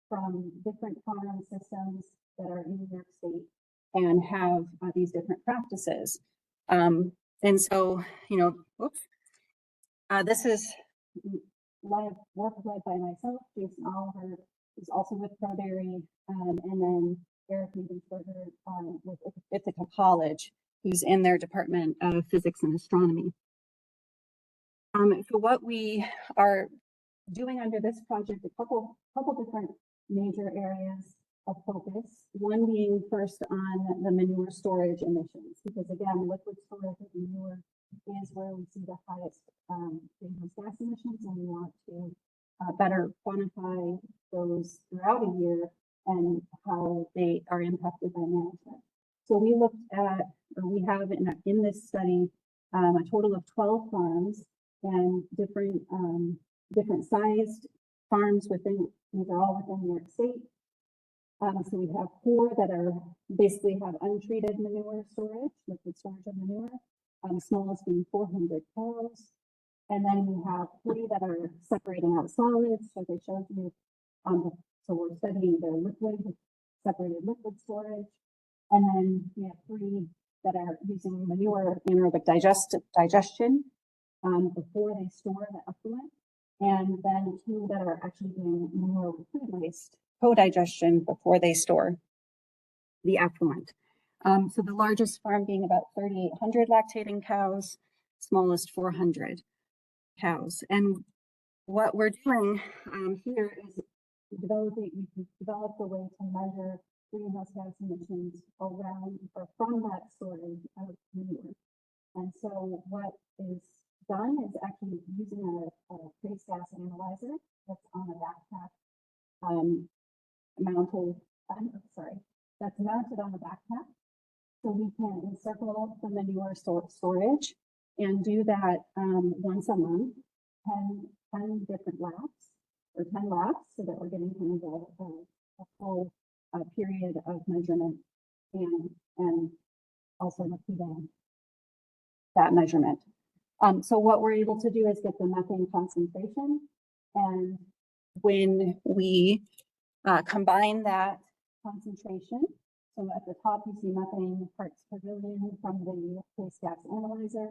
from different farm systems that are in New York State and have these different practices. And so, this is a lot of work led by myself, Jason Oliver, who's also with ProDairy, and then Eric Lebensberger with Ithaca College, who's in their Department of Physics and Astronomy. So what we are doing under this project, a couple different major areas of focus. One being first on the manure storage emissions, because again, liquid storage of manure is where we see the highest greenhouse gas emissions, and we want to better quantify those throughout a year and how they are impacted by management. So we looked at, or we have in this study, a total of 12 farms and different sized farms within, these are all within New York State. So we have 4 that are basically have untreated manure storage, liquid storage of manure, smallest being 400 cows. And then we have 3 that are separating out solids, like I showed you. So we're studying their separated liquid storage. And then we have 3 that are using manure anaerobic digestion before they store the effluent. And then 2 that are actually doing manure food waste co-digestion before they store the effluent. So the largest farm being about 3,800 lactating cows, smallest 400 cows. And what we're doing here is we've developed a way to measure greenhouse gas emissions around or from that storage of manure. And so what is done is actually using a trace gas analyzer that's on a backpack that's mounted on the backpack. So we can encircle the manure storage and do that once a month, 10 different laps or 10 laps, so that we're getting kind of a full period of measurement and also repeating that measurement. So what we're able to do is get the methane concentration, and when we combine that concentration, so at the top you see methane parts per billion from the trace gas analyzer.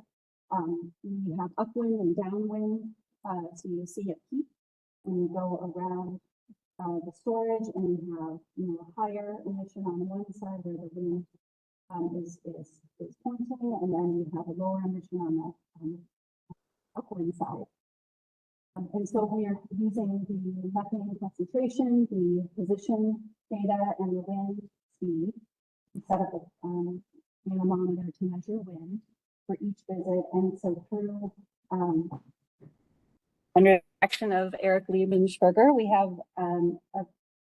We have upwind and downwind, so you see a peak when you go around the storage, and we have higher emission on one side where the wind is pointing, and then we have a lower emission on the upwind side. And so we are using the methane concentration, the position data, and the wind speed to set up a anemometer to measure wind for each visit. And so through under the action of Eric Liebensberger, we have a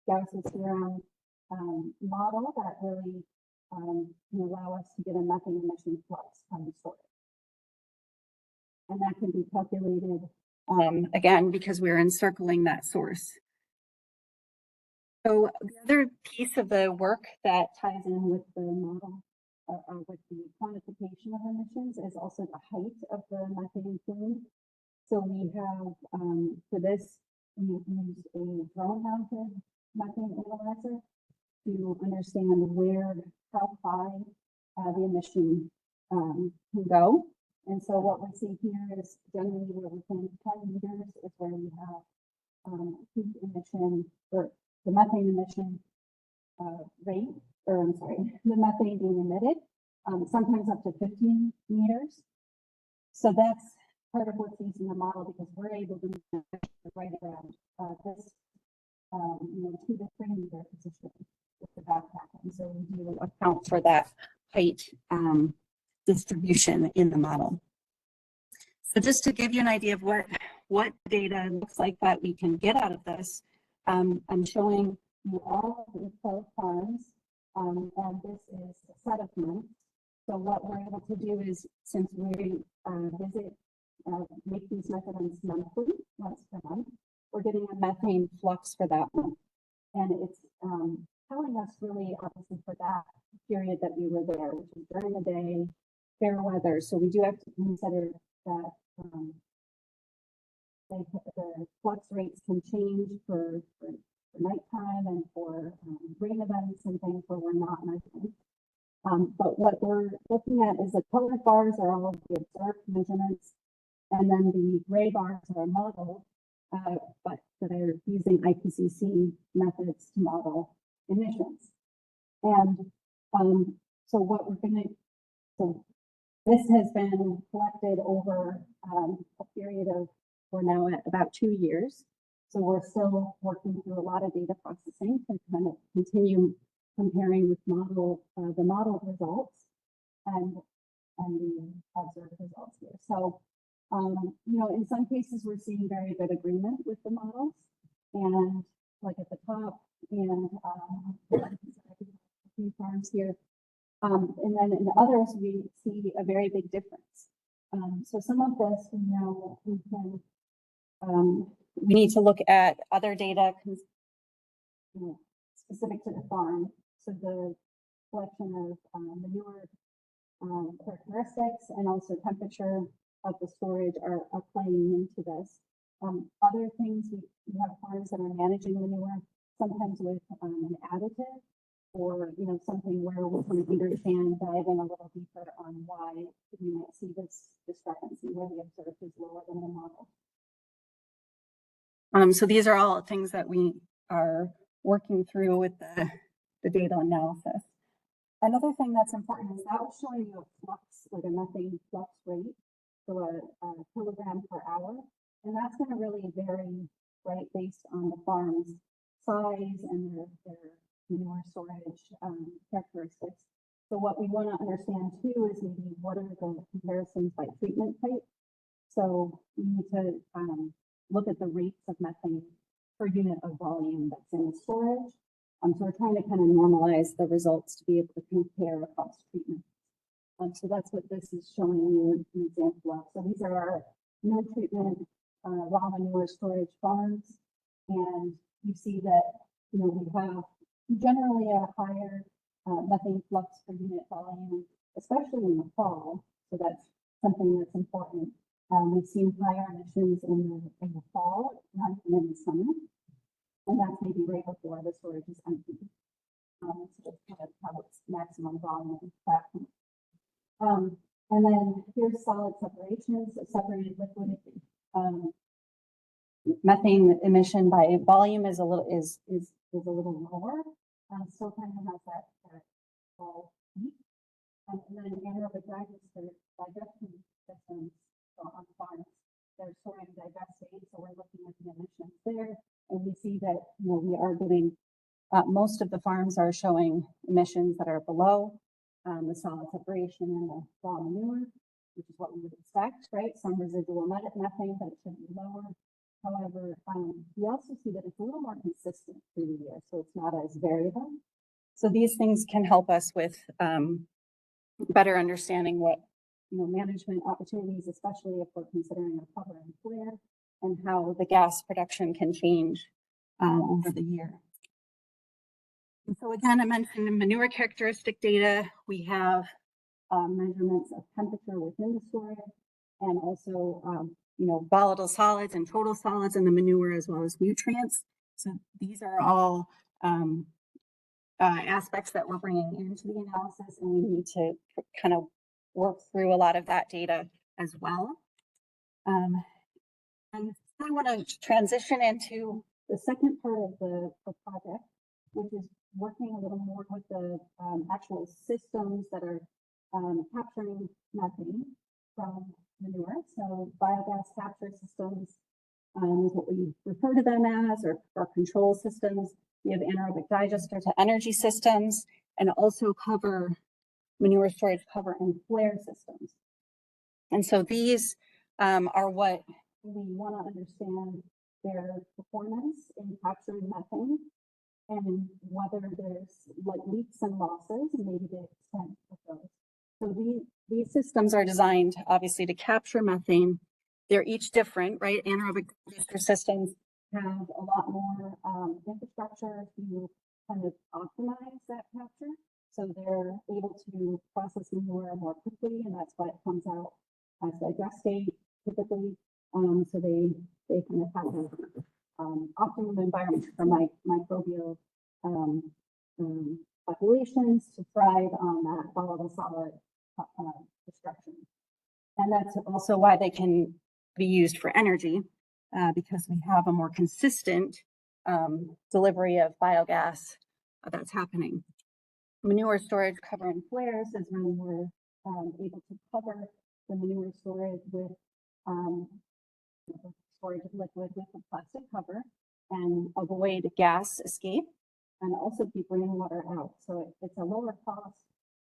Gauss's theorem model that really can allow us to get a methane emission flux from the storage. And that can be calculated again, because we're encircling that source. So the other piece of the work that ties in with the model, with the quantification of emissions, is also the height of the methane plume. So we have, for this, we used a drone-mounted methane analyzer to understand how high the emission can go. And so what we see here is generally we're within 10 meters is where we have peak emission, or the methane emission rate, or I'm sorry, the methane being emitted, sometimes up to 15 meters. So that's part of what's used in the model, because we're able to measure right around this 2 to 3 meter position with the backpack. And so we do account for that height distribution in the model. So just to give you an idea of what data looks like that we can get out of this, I'm showing you all of the 12 farms, and this is a set of months. So what we're able to do is, since we make these measurements monthly, once per month, we're getting a methane flux for that month. And it's telling us really, obviously, for that period that we were there, which is during the day, fair weather. So we do have to consider that the flux rates can change for nighttime and for rain events and things where we're not measuring. But what we're looking at is the colored bars are all of the observed measurements, and then the gray bars are modeled, but that are using IPCC methods to model emissions. And so what we're going to, so This has been collected over a period of, we're now at about 2 years. So we're still working through a lot of data processing to kind of continue comparing with the modeled results and the observed results here. So, in some cases, we're seeing very good agreement with the models, and like at the top, and a few farms here. And then in others, we see a very big difference. So some of this, we know we can, we need to look at other data specific to the farm. So the collection of manure characteristics and also temperature of the storage are playing into this. Other things, we have farms that are managing manure, sometimes with an additive, or something where we can understand, dive in a little deeper on why we might see this discrepancy where the observed is lower than the model. So these are all things that we are working through with the data analysis. Another thing that's important is that was showing you a flux, like a methane flux rate, so a kilogram per hour, and that's going to really vary, right, based on the farm's size and their manure storage characteristics. So what we want to understand too is maybe what are the comparisons by treatment type. So we need to look at the rates of methane per unit of volume that's in storage. So we're trying to kind of normalize the results to be able to compare across treatments. So that's what this is showing you an example of. So these are our no treatment raw manure storage farms, and you see that we have generally a higher methane flux per unit volume, especially in the fall. So that's something that's important. We've seen higher emissions in the fall, not even in the summer. And that's maybe right before the storage is empty. So that's kind of how it's maximum volume back. And then here's solid separations, separated liquid. Methane emission by volume is a little lower. Still kind of has that fall peak. And then anaerobic digestion systems on farms, they're storing digestate, so we're looking at the emissions there, and we see that we are getting most of the farms are showing emissions that are below the solid separation and the raw manure, which is what we would expect, right? Some residual methane, but it should be lower. However, we also see that it's a little more consistent through the year, so it's not as variable. So these things can help us with better understanding what management opportunities, especially if we're considering a cover and flare, and how the gas production can change over the year. And so again, I mentioned the manure characteristic data. We have measurements of temperature within the storage, and also volatile solids and total solids in the manure, as well as nutrients. So these are all aspects that we're bringing into the analysis, and we need to kind of work through a lot of that data as well. And I want to transition into the second part of the project, which is working a little more with the actual systems that are capturing methane from manure. So biogas capture systems is what we refer to them as, or control systems. We have anaerobic digester to energy systems, and also manure storage cover and flare systems. And so these are what we want to understand their performance in capturing methane, and whether there's like leaks and losses, and maybe the extent of those. So these systems are designed obviously to capture methane. They're each different, right? Anaerobic digester systems have a lot more infrastructure to kind of optimize that capture. So they're able to process manure more quickly, and that's why it comes out as digestate typically. So they kind of have an optimum environment for microbial populations to thrive on that volatile solid destruction. And that's also why they can be used for energy, because we have a more consistent delivery of biogas that's happening. Manure storage cover and flares is when we're able to cover the manure storage with storage of liquid with a plastic cover and avoid gas escape and also keep rainwater out. So it's a lower cost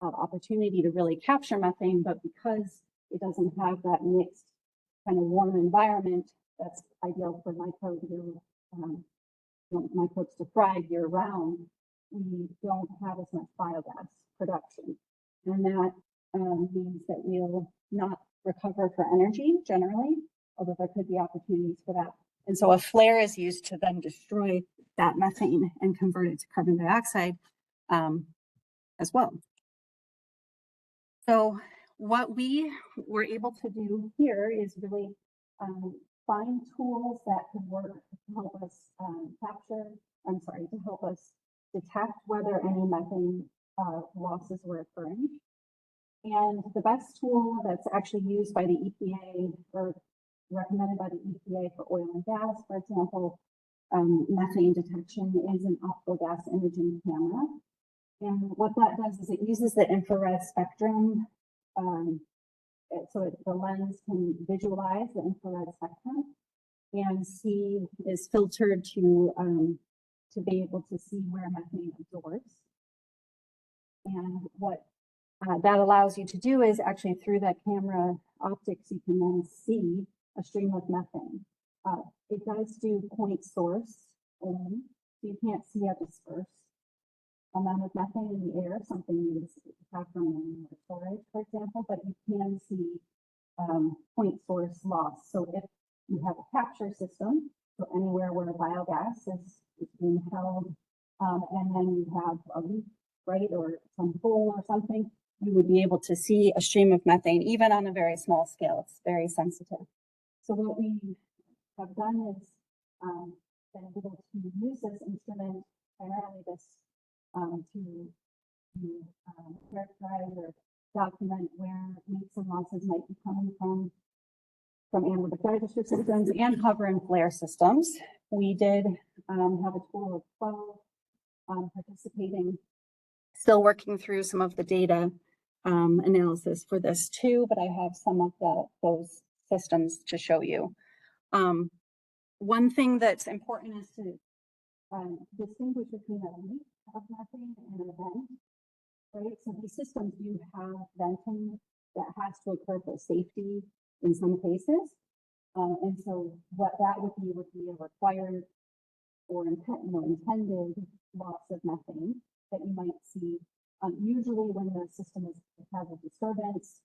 opportunity to really capture methane, but because it doesn't have that mixed kind of warm environment, that's ideal for microbes to thrive year round. We don't have as much biogas production, and that means that we'll not recover for energy generally, although there could be opportunities for that. And so a flare is used to then destroy that methane and convert it to carbon dioxide as well. So what we were able to do here is really find tools that could work to help us to help us detect whether any methane losses were occurring. And the best tool that's actually used by the EPA or recommended by the EPA for oil and gas, for example, methane detection is an optical gas imaging camera. And what that does is it uses the infrared spectrum. So the lens can visualize the infrared spectrum and is filtered to be able to see where methane absorbs. And what that allows you to do is actually through that camera optics, you can then see a stream of methane. It does do point source only, so you can't see a dispersed amount of methane in the air, something you would have from storage, for example, but you can see point source loss. So if you have a capture system, so anywhere where biogas is being held, and then you have a leak, right, or some hole or something, you would be able to see a stream of methane, even on a very small scale. It's very sensitive. So what we have done is been able to use this instrument, primarily this, to characterize or document where leaks and losses might be coming from anaerobic digester systems and hover and flare systems. We did have a total of 12 participating, still working through some of the data analysis for this too, but I have some of those systems to show you. One thing that's important is to distinguish between a leak of methane and an event, right? So these systems do have venting that has to occur for safety in some cases. And so what that would be a required or intended loss of methane that you might see. Usually when the system has a disturbance,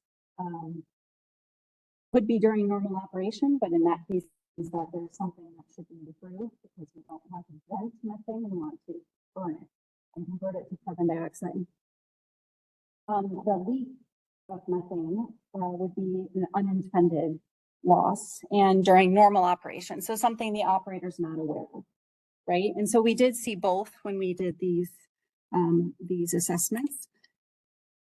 could be during normal operation, but in that case, is that there's something that should be improved because we don't want to vent methane, we want to burn it and convert it to carbon dioxide. The leak of methane would be an unintended loss and during normal operation. So something the operator's not aware of, right? And so we did see both when we did these assessments.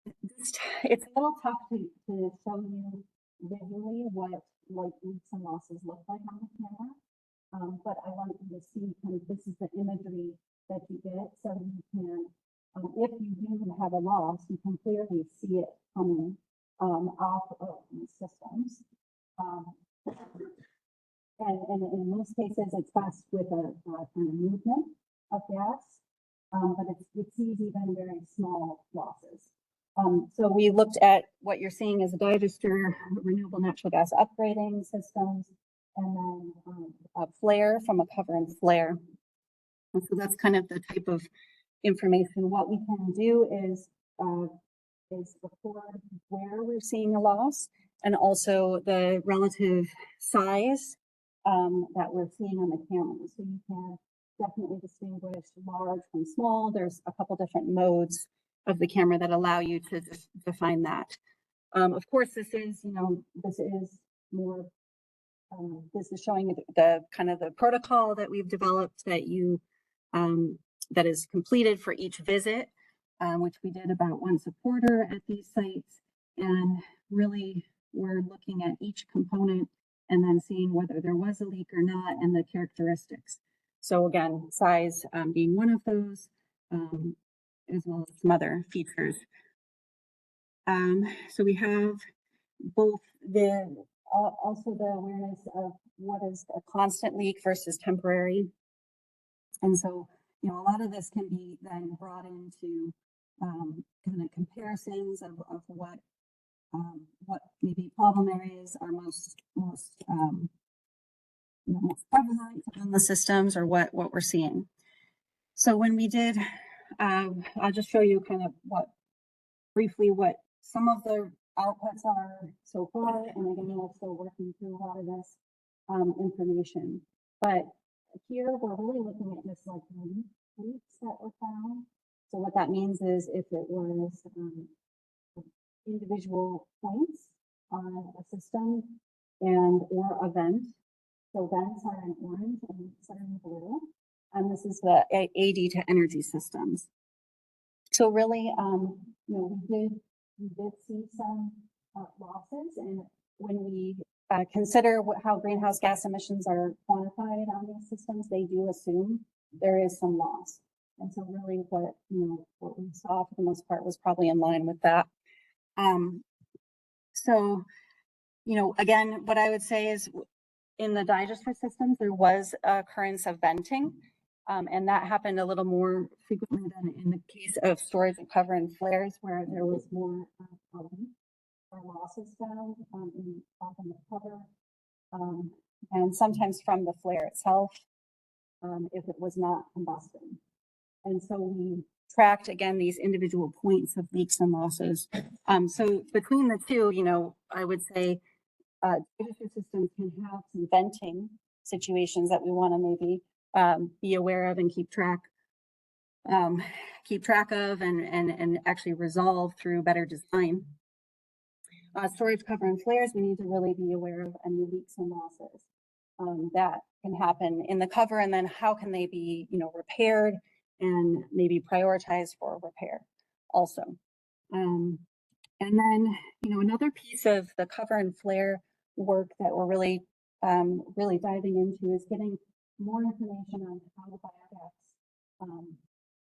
It's a little tough to show you visually what leaks and losses look like on the camera, but I want you to see kind of this is the imagery that you get, so you can, if you do have a loss, you can clearly see it coming off of these systems. And in most cases, it's best with a kind of movement of gas, but it sees even very small losses. So we looked at what you're seeing as a digester, renewable natural gas upgrading systems, and then a flare from a cover and flare. And so that's kind of the type of information. What we can do is record where we're seeing a loss and also the relative size that we're seeing on the camera. So you can definitely distinguish large from small. There's a couple different modes of the camera that allow you to define that. Of course, this is more, this is showing the kind of the protocol that we've developed that that is completed for each visit, which we did about once a quarter at these sites. And really, we're looking at each component and then seeing whether there was a leak or not and the characteristics. So again, size being one of those, as well as some other features. So we have both also the awareness of what is a constant leak versus temporary. And so, you know, a lot of this can be then brought into kind of comparisons of what maybe problem areas are most prevalent on the systems, or what we're seeing. So when we did, I'll just show you kind of briefly what some of the outputs are so far, and again, we're still working through a lot of this information. But here we're really looking at just like leaks that were found. So what that means is if it was individual points on a system and or a vent. So vents are in orange and leaks are in blue. And this is the AD to energy systems. So really, you know, we did see some losses, and when we consider how greenhouse gas emissions are quantified on these systems, they do assume there is some loss. And so really what we saw for the most part was probably in line with that. So, you know, again, what I would say is in the digester systems, there was a occurrence of venting. And that happened a little more frequently than in the case of storage and cover and flares, where there was more or losses found in the cover, and sometimes from the flare itself, if it was not combusting. And so we tracked again these individual points of leaks and losses. So between the two, you know, I would say digester systems can have some venting situations that we want to maybe be aware of and keep track of and actually resolve through better design. Storage cover and flares, we need to really be aware of any leaks and losses that can happen in the cover, and then how can they be, you know, repaired and maybe prioritized for repair also. And then, you know, another piece of the cover and flare work that we're really diving into is getting more information on how the biogas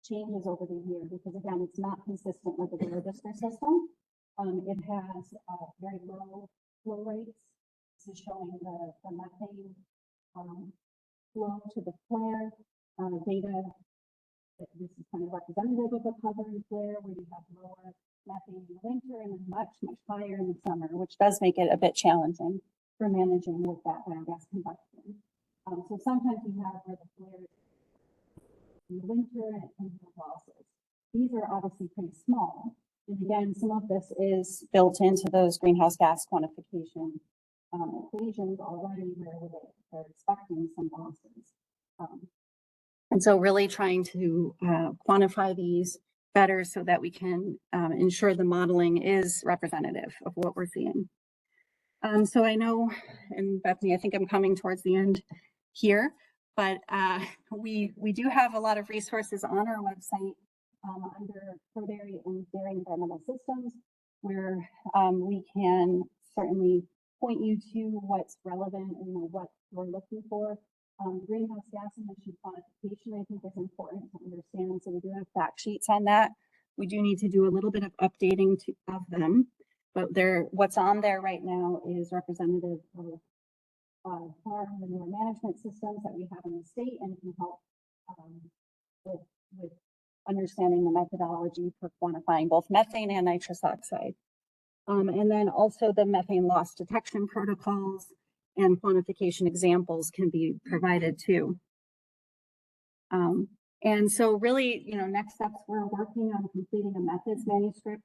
changes over the year, because again, it's not consistent with the register system. It has very low flow rates. This is showing the methane flow to the flare data. This is kind of representative of a cover and flare, where you have lower methane in the winter and then much higher in the summer, which does make it a bit challenging for managing with that biogas combustion. So sometimes you have where the flare in the winter and it can have losses. These are obviously pretty small. And again, some of this is built into those greenhouse gas quantification equations already, where they're expecting some losses. And so really trying to quantify these better so that we can ensure the modeling is representative of what we're seeing. So I know, and Bethany, I think I'm coming towards the end here, but we do have a lot of resources on our website under Pro-Dairy and Dairy Environmental Systems, where we can certainly point you to what's relevant and what we're looking for. Greenhouse gas emission quantification, I think, is important to understand. So we do have fact sheets on that. We do need to do a little bit of updating of them, but what's on there right now is representative of farm manure management systems that we have in the state, and can help with understanding the methodology for quantifying both methane and nitrous oxide. And then also the methane loss detection protocols and quantification examples can be provided too. And so really, you know, next steps, we're working on completing a methods manuscript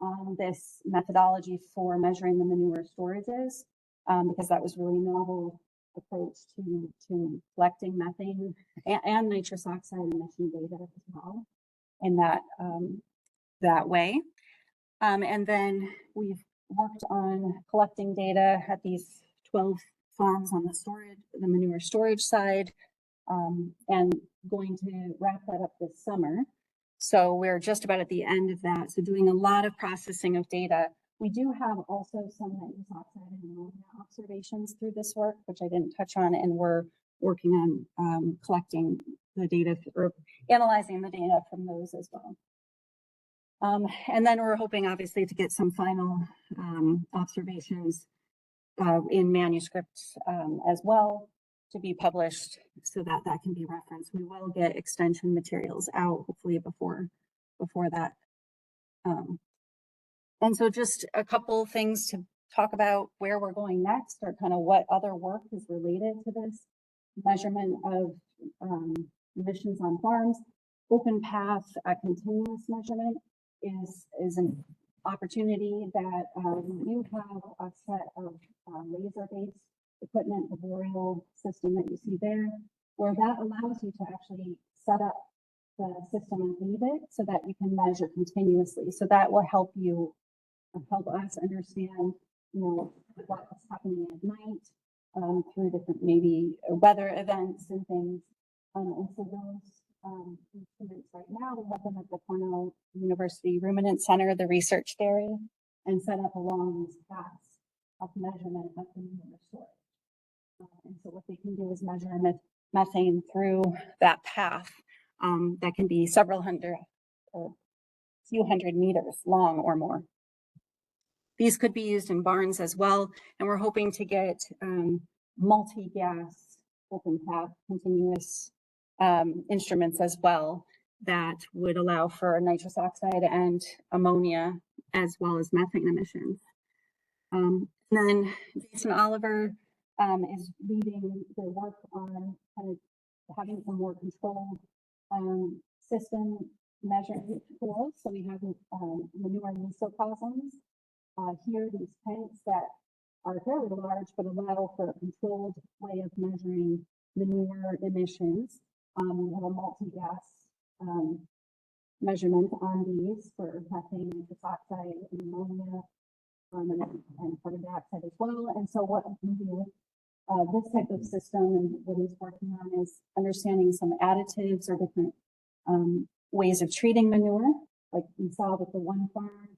on this methodology for measuring the manure storages, because that was really novel approach to collecting methane and nitrous oxide emission data as well in that way. And then we've worked on collecting data at these 12 farms on the manure storage side, and going to wrap that up this summer. So we're just about at the end of that. So doing a lot of processing of data. We do have also some nitrous oxide and ammonia observations through this work, which I didn't touch on, and we're working on collecting the data or analyzing the data from those as well. And then we're hoping obviously to get some final observations in manuscripts as well to be published so that that can be referenced. We will get extension materials out hopefully before that. And so just a couple things to talk about where we're going next, or kind of what other work is related to this measurement of emissions on farms. Open path continuous measurement is an opportunity that you have a set of laser-based equipment, the boreal system that you see there, where that allows you to actually set up the system and leave it so that you can measure continuously. So that will help you, help us understand, what's happening at night through different maybe weather events and things. And so those instruments right now, we have them at the Cornell University Ruminant Center, the research dairy, and set up along these paths of measurement of the manure storage. And so what they can do is measure methane through that path that can be several hundred or few hundred meters long or more. These could be used in barns as well, and we're hoping to get multi-gas open path continuous instruments as well that would allow for nitrous oxide and ammonia as well as methane emissions. And then Jason Oliver is leading the work on kind of having some more controlled system measuring tools. So we have manure mesocosms. Here, these tanks that are fairly large but allow for a controlled way of measuring manure emissions. We have a multi-gas measurement on these for methane, nitrous oxide, and ammonia, and carbon dioxide as well. And so what we can do with this type of system and what he's working on is understanding some additives or different ways of treating manure. Like we saw with the one farm,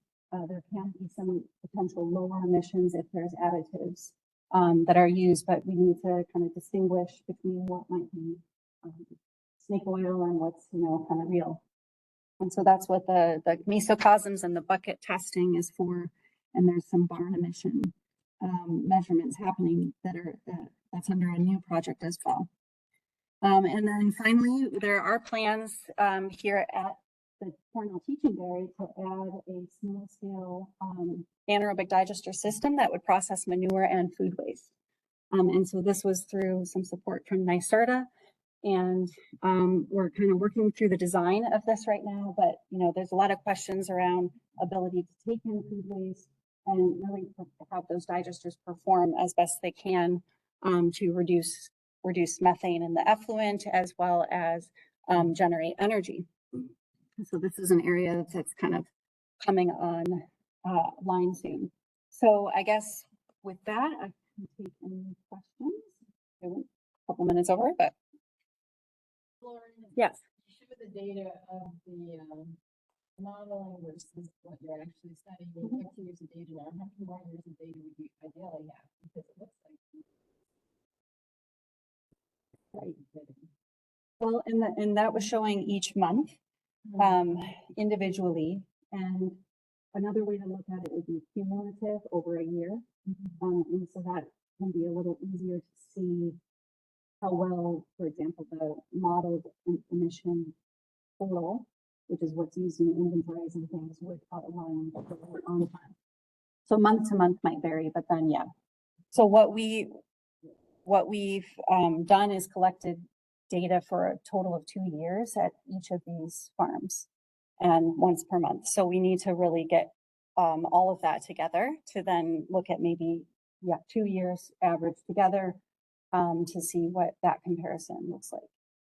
there can be some potential lower emissions if there's additives that are used, but we need to kind of distinguish between what might be snake oil and what's, kind of real. And so that's what the mesocosms and the bucket testing is for. And there's some barn emission measurements happening that's under a new project as well. And then finally, there are plans here at the Cornell Teaching Dairy to add a small scale anaerobic digester system that would process manure and food waste. And so this was through some support from NYSERDA. And we're kind of working through the design of this right now, but there's a lot of questions around ability to take in food waste and really have those digesters perform as best they can to reduce methane in the effluent as well as generate energy. So this is an area that's kind of coming on line soon. So I guess with that, I can take any questions. A couple minutes over, but Lauren, yes. you showed the data of the modeling versus what you're actually studying. You have 2 years of data now. How many more years of data would you ideally have? Because it looks like Right. Well, and that was showing each month individually. And another way to look at it would be cumulative over a year. And so that can be a little easier to see how well, for example, the modeled emission total, which is what's used in inventories and things, would align on time. So month to month might vary, but then yeah. So what we've done is collected data for a total of 2 years at each of these farms and once per month. So we need to really get all of that together to then look at maybe 2 years average together to see what that comparison looks like.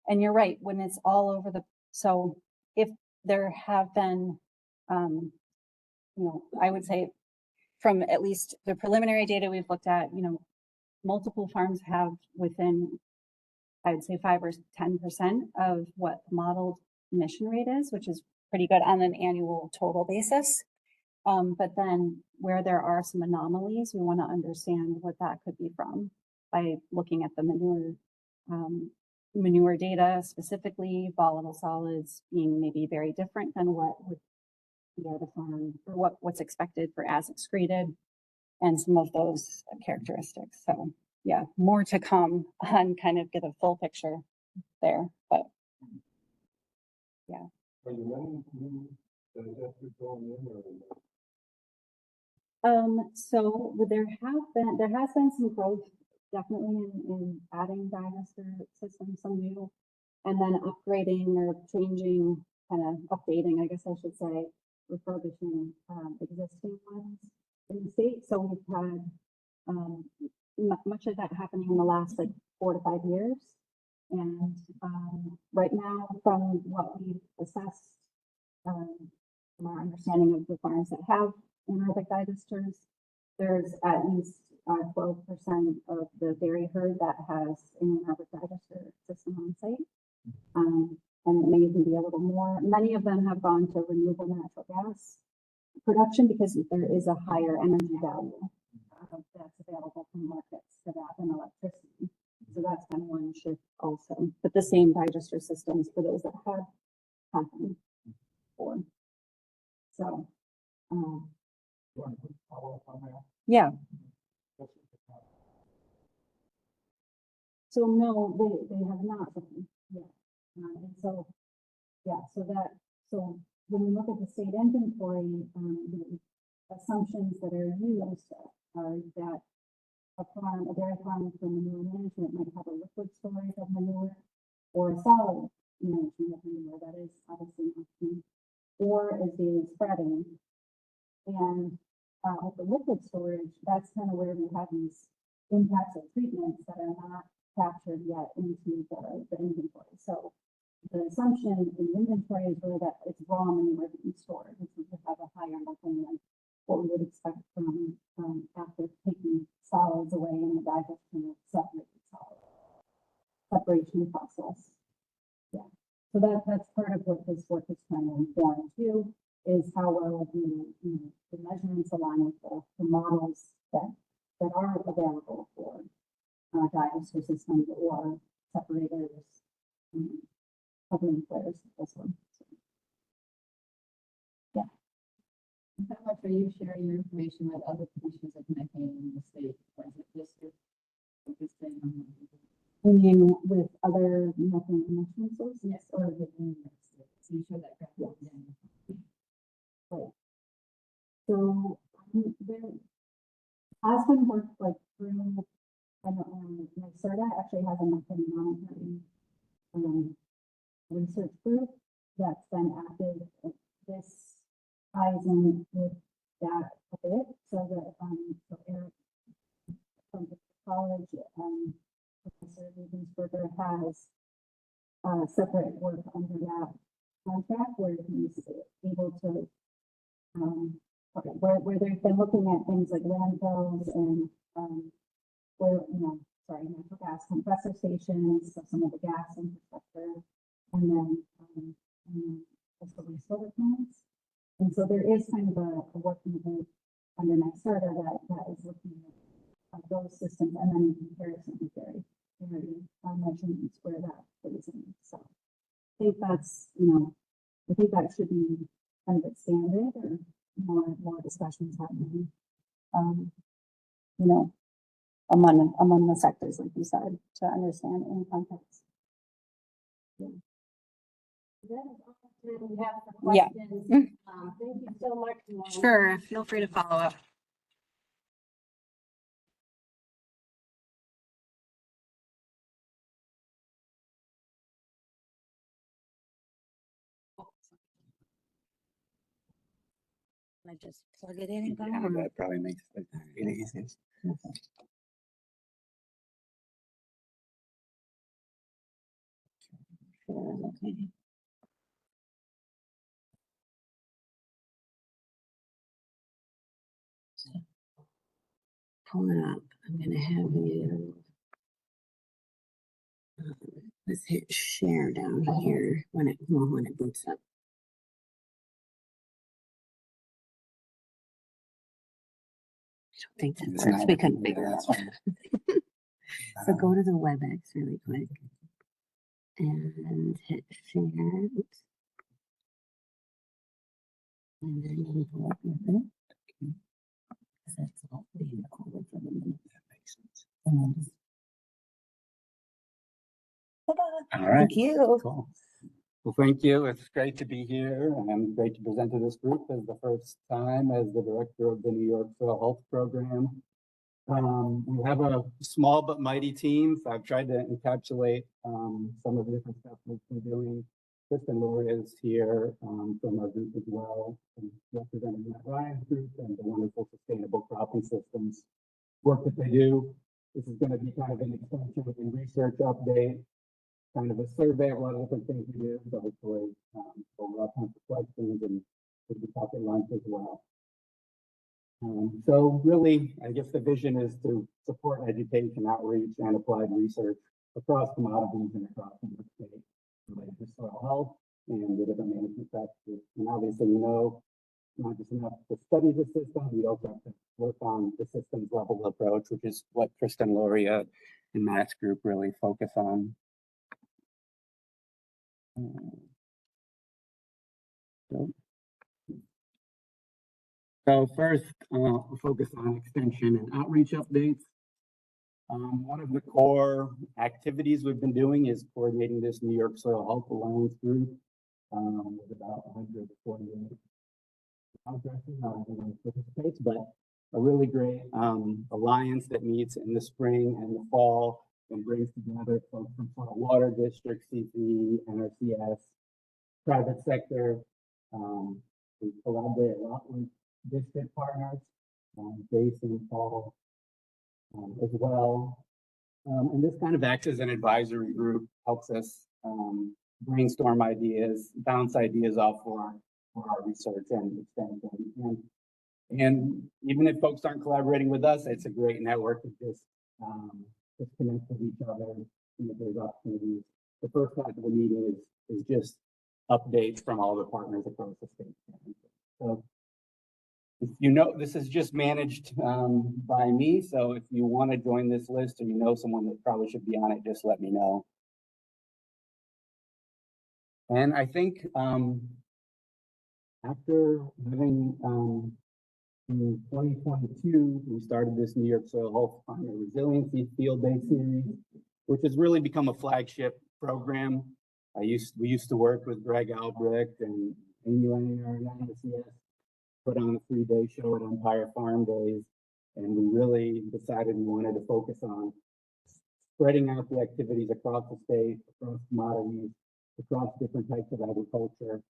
And you're right, when it's all over so if there have been, I would say from at least the preliminary data we've looked at, multiple farms have within, I would say 5 or 10% of what modeled emission rate is, which is pretty good on an annual total basis. But then where there are some anomalies, we want to understand what that could be from by looking at the manure data, specifically volatile solids being maybe very different than what would be via the farm, or what's expected for as excreted, and some of those characteristics. So yeah, more to come on kind of get a full picture there, but Are you running new digesters going in or? so there has been some growth definitely in adding digester systems, some new, and then upgrading or changing, kind of updating, I guess I should say, refurbishing existing ones in the state. So we've had much of that happening in the last like 4 to 5 years. And right now, from what we've assessed, from our understanding of the farms that have anaerobic digesters, there's at least 12% of the dairy herd that has an anaerobic digester system on site. And it may even be a little more. Many of them have gone to renewable natural gas production because there is a higher energy value that's available from markets for that than electricity. So that's kind of one shift also. But the same digester systems for those that have happened before. So, Follow up on that? yeah. So no, they have not been yet. And so, yeah, so when we look at the state inventory, the assumptions that are used are that a dairy farm for manure management might have a liquid storage of manure or a solid management of manure that is obviously not key, or is daily spreading. And with the liquid storage, that's kind of where we have these impacts of treatments that are not captured yet into the inventory. So the assumption in the inventory is really that it's raw manure being stored, which would have a higher level than what we would expect from after taking solids away in the digestion of separated solids. Separation process. Yeah. So that's part of what this work is trying to inform too, is how well the measurements align with the models that are available for digester systems or separators, coupling flares, this one. So, yeah. How much are you sharing your information with other commissions of methane in the state? Or is it just this thing? I mean, with other methane emission sources? Yes, or within the state. So you show that graph. Yes. Yeah. Right. So there has been work like through, NYSERDA actually has a methane monitoring research group that's been active. This ties in with that a bit, so that so Eric from the college Professor Regensberger has separate work under that contract where he's able to where they've been looking at things like landfills and natural gas compressor stations, so some of the gas infrastructure, and then also wastewater plants. And so there is kind of a working group under NYSERDA that is looking at those systems and then in comparison with dairy measurements where that plays in. So I think that's, I think that should be kind of expanded or more discussions happening, among the sectors, like you said, to understand in context. That is all the time we have for Yeah. questions. Thank you so much. Luann. Sure, feel free to follow up. I just plug it in and go. Yeah, that probably makes it easiest. Okay. Pull it up. I'm gonna have you. Let's hit share down here when it boots up. I don't think that works. We couldn't figure it out. So go to the WebEx really quick and hit share. Oops. And then you go up with it. Okay. 'Cause that's all being recorded for the minute. That makes sense. And then just. All right. Thank you. Cool. Well, thank you. It's great to be here and great to present to this group as the first time as the director of the New York Soil Health Program. We have a small but mighty team, so I've tried to encapsulate some of the different stuff we've been doing. Kristen Laurie is here from our group as well, and representing Matt Ryan's group and the wonderful sustainable cropping systems work that they do. This is going to be kind of an extension and research update, kind of a survey of a lot of different things we do. So hopefully, we'll have time for questions and we'll be talking lunch as well. So really, I guess the vision is to support education, outreach, and applied research across commodities and across the state related to soil health and the different management practices. And obviously, we know not just enough to study the system, we also have to work on the systems level approach, which is what Kristen Lauria and Matt's group really focus on. So first, we'll focus on extension and outreach updates. One of the core activities we've been doing is coordinating this New York Soil Health Alliance group with about 148 contractors, not everyone participates, but a really great alliance that meets in the spring and the fall and brings together folks from Soil Water District, CC, NRCS, private sector. We collaborate a lot with district partners, Jason, Paul, as well. And this kind of acts as an advisory group, helps us brainstorm ideas, bounce ideas off for our research and extension. And even if folks aren't collaborating with us, it's a great network to just connect with each other, see if there's opportunities. The first half of the meeting is just updates from all the partners across the state. So if you know, this is just managed by me. So if you want to join this list or you know someone that probably should be on it, just let me know. And I think after having in 2022, we started this New York Soil Health Climate Resiliency Field-Based Series, which has really become a flagship program. We used to work with Greg Albrecht and Amy Langer and NRCS, put on a 3-day show at Empire Farm Days, and we really decided we wanted to focus on spreading out the activities across the state, across commodities, across different types of agriculture.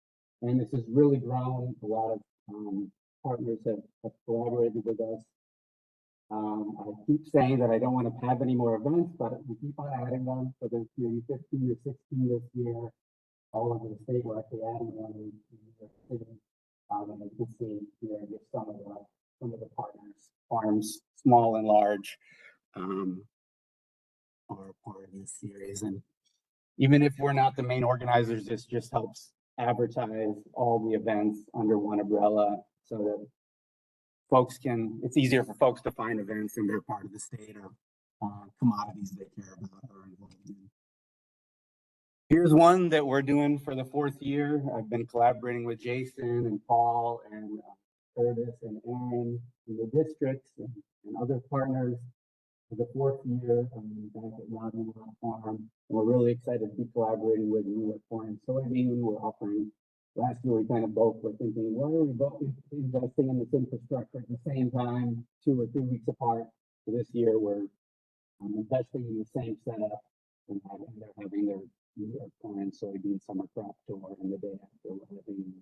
And this has really grown. A lot of partners have collaborated with us. I keep saying that I don't want to have any more events, but we keep on adding them. So there's maybe 15 or 16 this year, all over the state. We're actually adding one in New York City. And you can see here just some of the partners, farms, small and large, are part of this series. And even if we're not the main organizers, this just helps advertise all the events under one umbrella so that folks it's easier for folks to find events in their part of the state or commodities they care about or involved in. Here's one that we're doing for the 4th year. I've been collaborating with Jason and Paul and Curtis and Aaron in the districts and other partners for the 4th year back at Rodney Farm. And we're really excited to be collaborating with New York Corn and Soybean. We're offering, last year we kind of both were thinking, why are we both investing in this infrastructure at the same time, 2 or 3 weeks apart? So this year we're investing in the same setup and they're having their New York Corn and Soybean summer crop tour and the day after we're having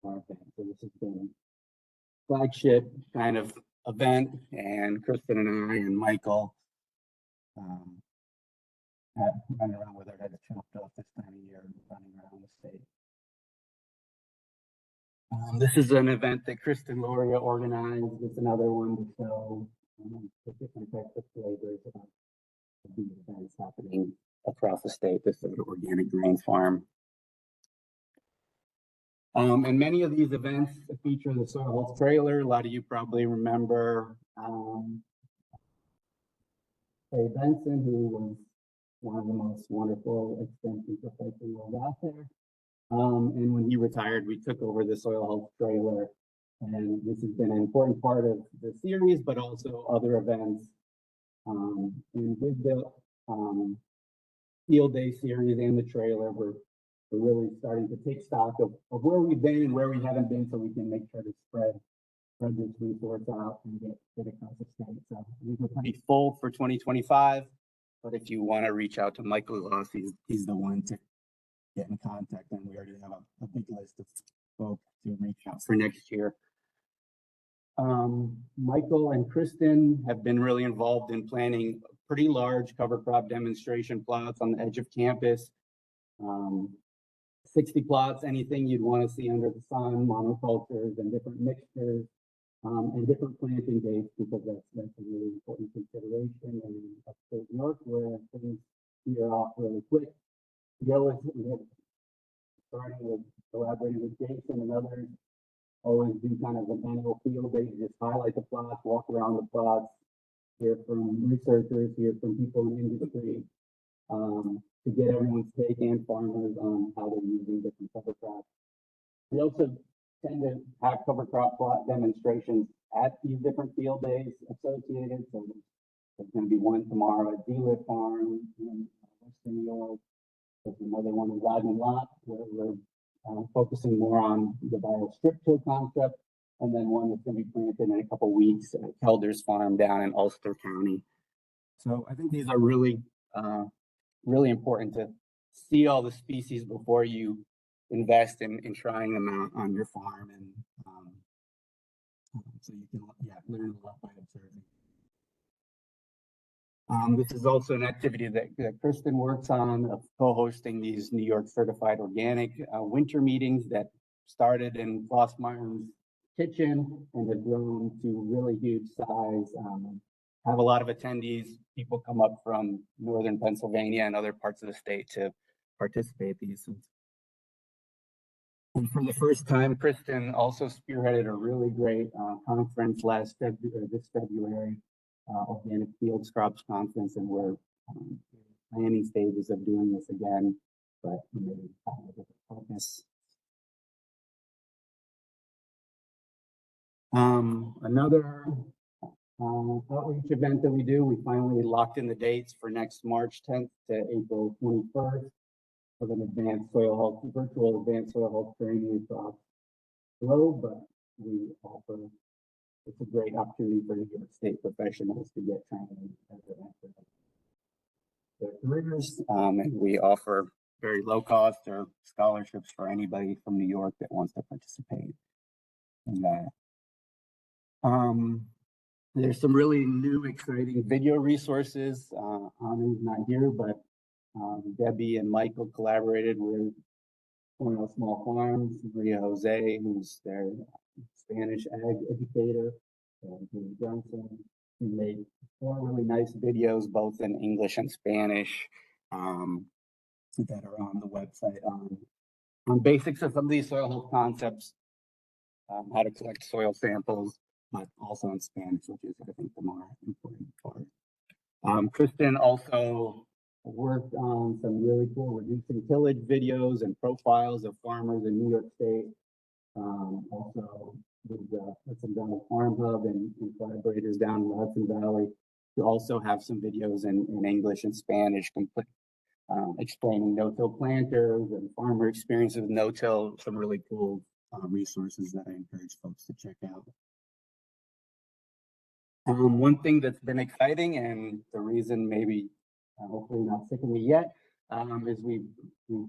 our event. So this has been a flagship kind of event, and Kristen and I and Michael running around with our heads chopped off this time of year, running around the state. This is an event that Kristen Lauria organized. It's another one to show the different types of flavors about the events happening across the state. This is an organic grain farm. And many of these events feature the Soil Health trailer. A lot of you probably remember Faye Benson, who was one of the most wonderful extension professionals out there. And when he retired, we took over the soil health trailer. And this has been an important part of the series, but also other events. And with the field day series and the trailer, we're really starting to take stock of where we've been and where we haven't been, so we can make sure to spread this resource out and get across the state. So we're pretty full for 2025, but if you want to reach out to Michael Loss, he's the one to get in contact, and we already have a big list of folks to reach out for next year. Michael and Kristen have been really involved in planning pretty large cover crop demonstration plots on the edge of campus. 60 plots, anything you'd want to see under the sun, monocultures and different mixtures, and different planting dates, because that's a really important consideration in upstate New York, where things veer off really quick. We have starting with collaborating with Jason and others, always do kind of an annual field day, just highlight the plots, walk around the plots, hear from researchers, hear from people in industry, to get everyone's take and farmers on how they're using different cover crops. We also tend to have cover crop plot demonstrations at these different field days associated. So there's going to be one tomorrow at D-Lift Farm in Western New York. There's another one in Rodman Lot, where we're focusing more on the bio-strip till concept, and then one that's going to be planted in a couple weeks at Kelder's Farm down in Ulster County. So I think these are really, really important to see all the species before you invest in trying them out on your farm, and so you can learn a lot by observing. This is also an activity that Kristen works on, of co-hosting these New York Certified Organic winter meetings that started in Floss Martin's kitchen and have grown to really huge size. Have a lot of attendees. People come up from northern Pennsylvania and other parts of the state to participate in these. And for the first time, Kristen also spearheaded a really great conference this February. Organic Field Crops Conference, and we're planning stages of doing this again, but maybe have a different focus. Another outreach event that we do, we finally locked in the dates for next March 10th to April 21st of an virtual advanced soil health training across the globe, but we offer. It's a great opportunity for New York State professionals to get training as their careers. And we offer very low cost or scholarships for anybody from New York that wants to participate in that. There's some really new, exciting video resources. Anu's not here, but Debbie and Michael collaborated with Cornell Small Farms, Maria Jose, who's their Spanish ag educator, and Julie Johnson. We made 4 really nice videos, both in English and Spanish, that are on the website on basics of some of these soil health concepts, how to collect soil samples, but also in Spanish, which is, I think, the more important part. Kristen also worked on some really cool reducing tillage videos and profiles of farmers in New York State. Also with some down at Farm Hub and collaborators down in the Hudson Valley to also have some videos in English and Spanish, explaining no-till planters and farmer experiences with no-till, some really cool resources that I encourage folks to check out. One thing that's been exciting, and the reason maybe hopefully not sick of me yet, is we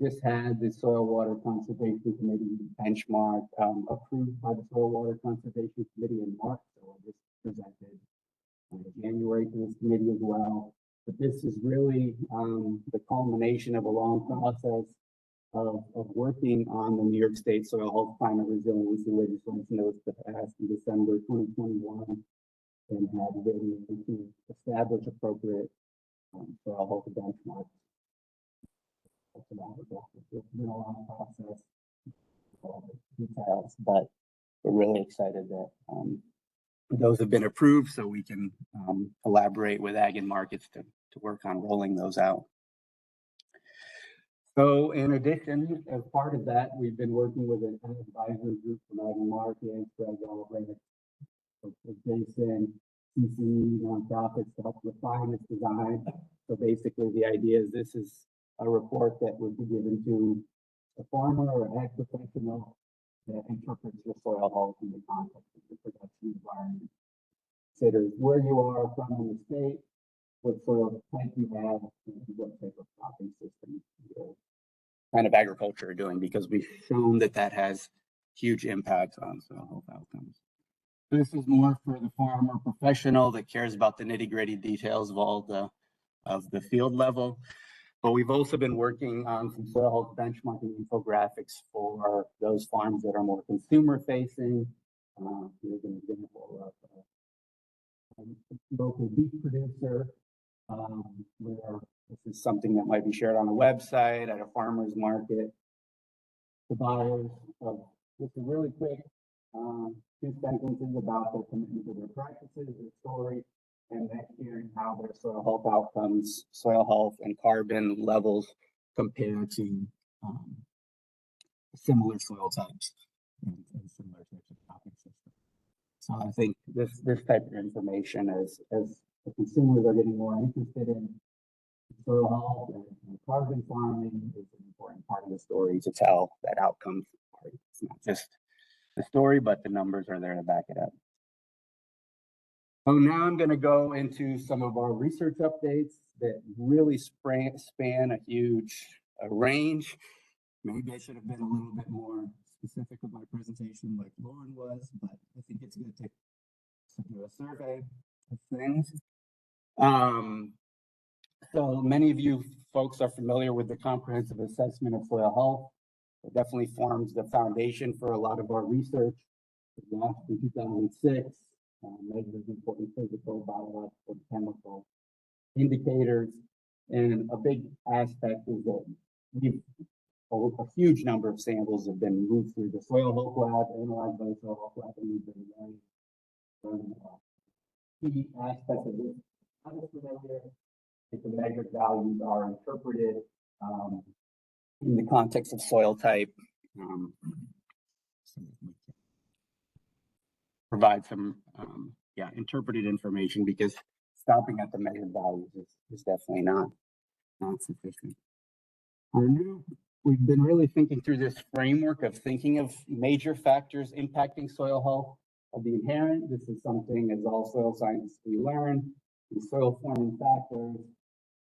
just had the Soil Water Conservation Committee benchmark approved by the Soil Water Conservation Committee in March. So this presented in January to this committee as well. But this is really the culmination of a long process of working on the New York State Soil Health Climate Resiliency legislation that was passed in December 2021 and had written to establish appropriate soil health benchmarks. It's been a long process, all the details, but we're really excited that those have been approved, so we can collaborate with Ag and Markets to work on rolling those out. So in addition, as part of that, we've been working with an advisory group from Ag and Markets, Greg Albright, Jason, CC nonprofits to help refine this design. So basically the idea is this is a report that would be given to a farmer or ag professional that interprets your soil health in the context of the production environment. Considers where you are from in the state, what soil type you have, and what type of cropping system you're kind of agriculture are doing, because we've shown that that has huge impacts on soil health outcomes. This is more for the farmer professional that cares about the nitty gritty details of all the field level. But we've also been working on some soil health benchmarking infographics for those farms that are more consumer facing. Here's an example of a local beef producer, where this is something that might be shared on a website, at a farmer's market. The buyers of just a really quick 2 sentences about their commitment to their practices, their story, and then hearing how their soil health outcomes, soil health and carbon levels compare to similar soil types and similar types of cropping systems. So I think this type of information, as the consumers are getting more interested in soil health and carbon farming, is an important part of the story to tell that outcomes. It's not just the story, but the numbers are there to back it up. So now I'm going to go into some of our research updates that really span a huge range. Maybe I should have been a little bit more specific with my presentation like Lauren was, but I think it's going to take do a survey of things. So many of you folks are familiar with the comprehensive assessment of soil health. It definitely forms the foundation for a lot of our research. It launched in 2006, measures important physical, biological, chemical indicators. And a big aspect is that a huge number of samples have been moved through the soil health lab, analyzed by the soil health lab, and we've been learning about key aspects of this. I'm just familiar if the measured values are interpreted in the context of soil type. Provide some interpreted information, because stopping at the measured values is definitely not sufficient. We've been really thinking through this framework of thinking of major factors impacting soil health of the inherent. This is something, as all soil scientists we learn, the soil forming factors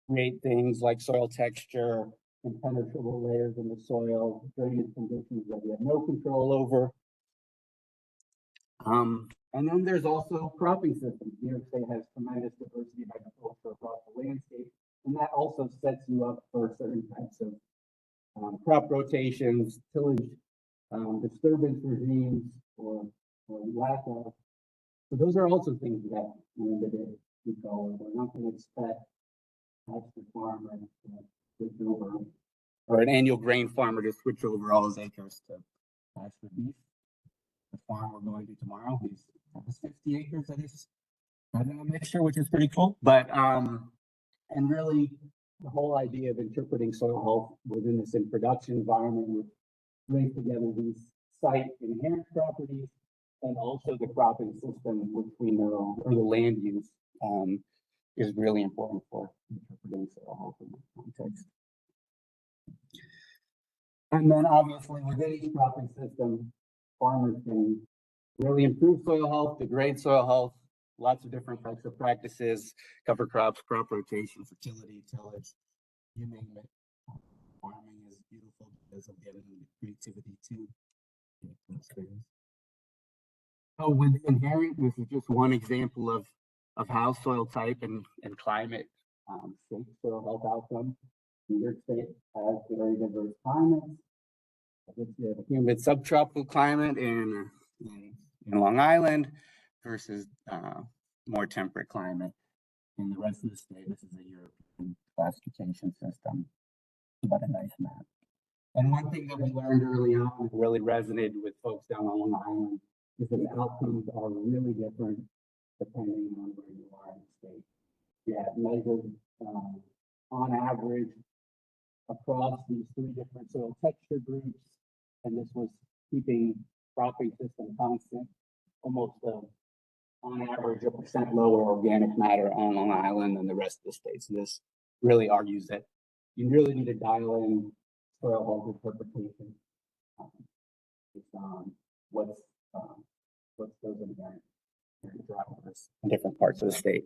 create things like soil texture, impenetrable layers in the soil, drainage conditions that we have no control over. And then there's also cropping systems. New York State has tremendous diversity of agriculture across the landscape, and that also sets you up for certain types of crop rotations, tillage, disturbance regimes, or lack of. So those are also things that we go. We're not going to expect the farmer to switch over, or an annual grain farmer to switch over all his acres to pasture beef. The farm we're going to tomorrow, he has 50 acres that he's having a mixture, which is pretty cool. But and really the whole idea of interpreting soil health within this in production environment, which brings together these site inherent properties and also the cropping system, which we know, or the land use, is really important for interpreting soil health in this context. And then obviously within each cropping system, farmers can really improve soil health, degrade soil health, lots of different types of practices, cover crops, crop rotation, fertility, tillage, you name it. Farming is beautiful because of the creativity too. So with inherent, this is just one example of how soil type and climate shape soil health outcomes. New York State has very diverse climates. You have a humid subtropical climate in Long Island versus more temperate climate in the rest of the state. This is a European classification system, but a nice map. And one thing that we learned early on that really resonated with folks down on Long Island is that the outcomes are really different depending on where you are in the state. You have measured on average across these three different soil texture groups. And this was keeping cropping system constant, almost on average, 1% lower organic matter on Long Island than the rest of the state. So this really argues that you really need to dial in soil health interpretation based on what's those inherent drivers in different parts of the state.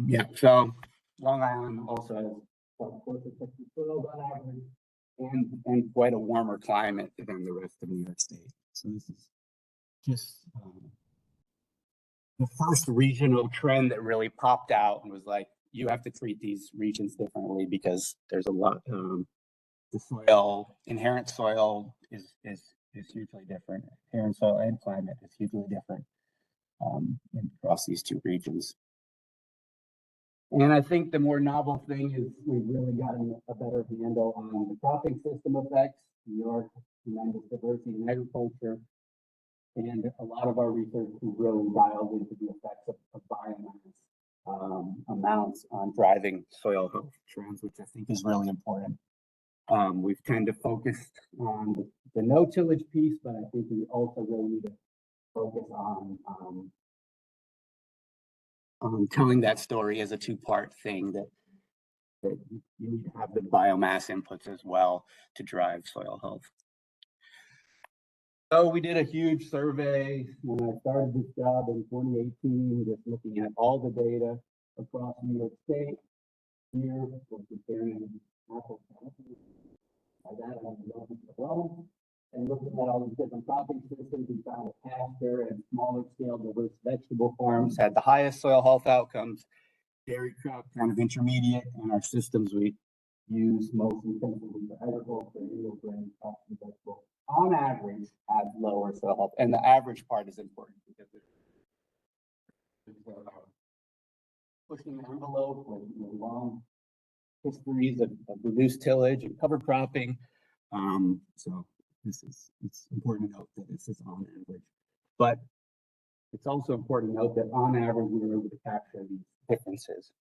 Yeah, so Long Island also has quite close to 60 soils on average and quite a warmer climate than the rest of New York State. So this is just the first regional trend that really popped out and was like, you have to treat these regions differently because there's a lot, the soil, inherent soil is hugely different. Inherent soil and climate is hugely different across these two regions. And I think the more novel thing is we've really gotten a better handle on the cropping system effects. New York, tremendous diversity in agriculture. And a lot of our research is really dialed into the effects of biomass amounts on driving soil health trends, which I think is really important. We've kind of focused on the no tillage piece, but I think we also really need to focus on telling that story as a two-part thing that you need to have the biomass inputs as well to drive soil health. So we did a huge survey when I started this job in 2018, just looking at all the data across New York State. Here, we're comparing apples to apples. By that, I'm looking alone and looking at all these different cropping systems. We found a pasture and smaller scale diverse vegetable farms had the highest soil health outcomes. Dairy crop kind of intermediate, and our systems we use most intensively for agriculture, annual grain, crops, and vegetables. On average, have lower soil health, and the average part is important because it's pushing the envelope with long histories of reduced tillage and cover cropping. So it's important to note that this is on average, but it's also important to note that on average we were able to capture these differences.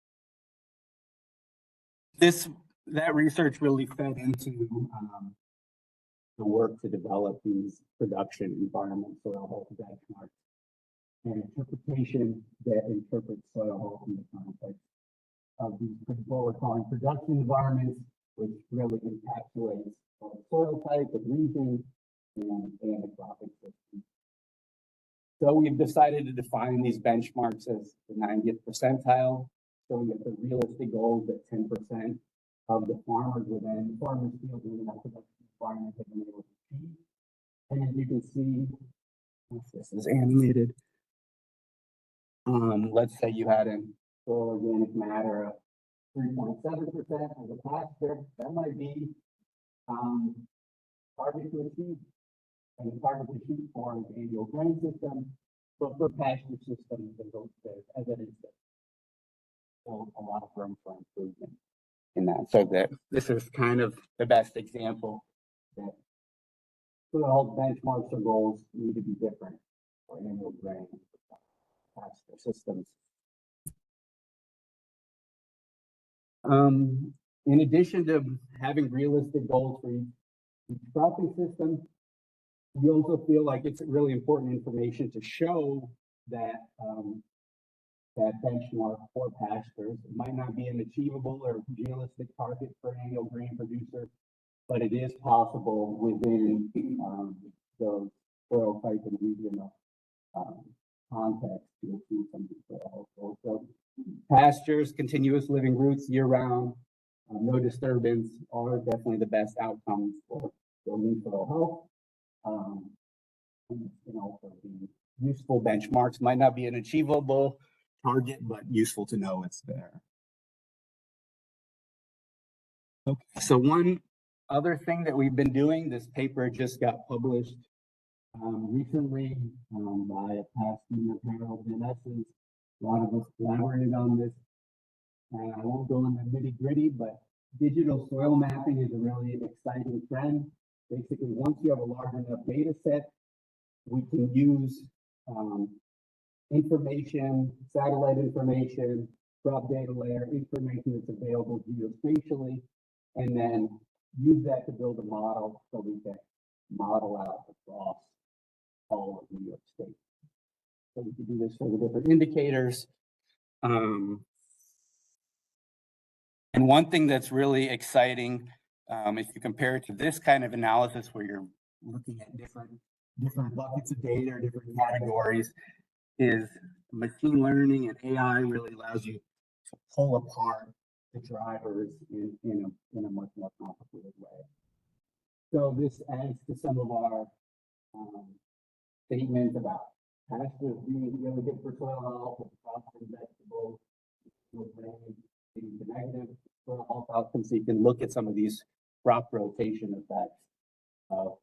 That research really fed into the work to develop these production environment soil health benchmarks and interpretation that interprets soil health in the context of these what we're calling production environments, which really encapsulates the soil type, the region, and the cropping system. So we've decided to define these benchmarks as the 90th percentile, showing that the realistic goal is that 10% of the farmers within farmers field within that production environment have been able to achieve. And as you can see, this is animated. Let's say you had an soil organic matter of 3.7% as a pasture. That might be target to achieve, and the target to shoot for is annual grain system. But for pasture systems, there's evidence that still a lot of room for improvement in that. So that this is kind of the best example that soil benchmarks or goals need to be different for annual grain pasture systems. In addition to having realistic goals for each cropping system, we also feel like it's really important information to show that that benchmark for pastures. It might not be an achievable or realistic target for an annual grain producer, but it is possible within those soil type and regional context to achieve some of these soil health goals. So pastures, continuous living roots year round, no disturbance are definitely the best outcomes for building soil health. And can also be useful benchmarks. Might not be an achievable target, but useful to know it's there. Okay, so one other thing that we've been doing, this paper just got published recently by a past senior panel of NSs. A lot of us collaborated on this. And I won't go into the nitty gritty, but digital soil mapping is a really exciting trend. Basically, once you have a large enough data set, we can use information, satellite information crop data layer, information that's available geospatially, and then use that to build a model so we can model out across all of New York State. So we can do this for the different indicators. And one thing that's really exciting, if you compare it to this kind of analysis where you're looking at different buckets of data or different categories, is machine learning and AI really allows you to pull apart the drivers in a much more complicated way. So this adds to some of our statements about pastures being really good for soil health, and crops and vegetables, being the negative soil health outcomes. So you can look at some of these crop rotation effects of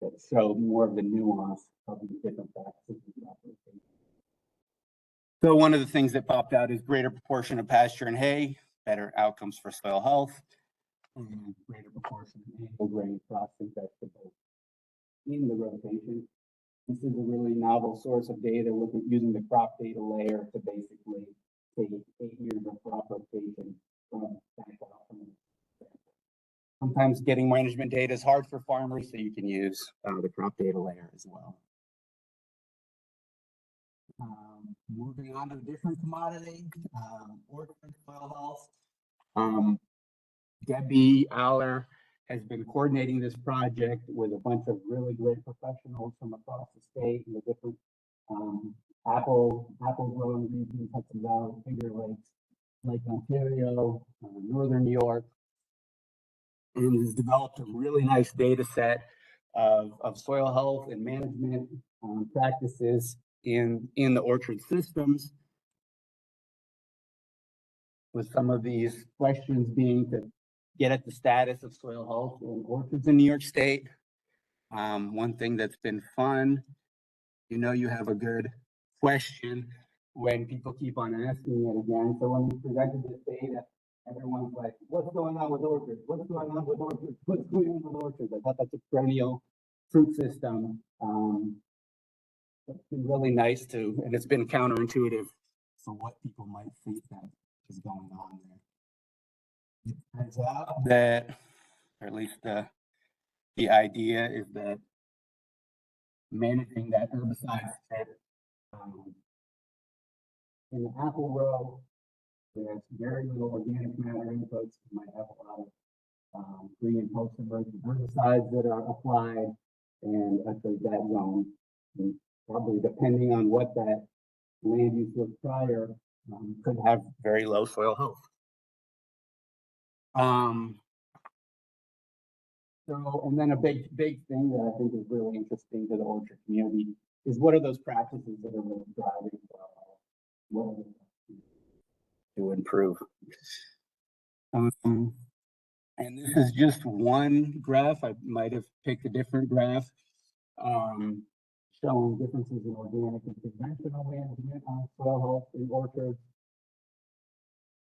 that show more of the nuance of the different practices in crop rotation. So one of the things that popped out is greater proportion of pasture and hay, better outcomes for soil health, and greater proportion of annual grain crops and vegetables in the rotation. This is a really novel source of data, looking using the crop data layer to basically take 8 years of crop rotation from back out from the. Sometimes getting management data is hard for farmers, so you can use the crop data layer as well. Moving on to a different commodity, orchard soil health. Debbie Aller has been coordinating this project with a bunch of really great professionals from across the state and the different apple growing regions, Hudson Valley, Finger Lakes, Lake Ontario, Northern New York, and has developed a really nice data set of soil health and management practices in the orchard systems, with some of these questions being to get at the status of soil health in orchards in New York State. One thing that's been fun, you have a good question when people keep on asking it again. So when we presented this data, everyone's like, what's going on with orchards? What's going on with orchards? What's going on with orchards? I thought that's a perennial fruit system. It's been really nice and it's been counterintuitive for what people might think that is going on there. It turns out that, or at least the idea is that managing that herbicide strip in the apple row, there's very little organic matter inputs. You might have a lot of pre and post emergent herbicides that are applied, and actually that zone, and probably depending on what that land use was prior, could have very low soil health. So, and then a big thing that I think is really interesting to the orchard community is what are those practices that are really driving soil health? What are they to improve? And this is just one graph. I might have picked a different graph showing differences in organic and conventional management on soil health in orchards.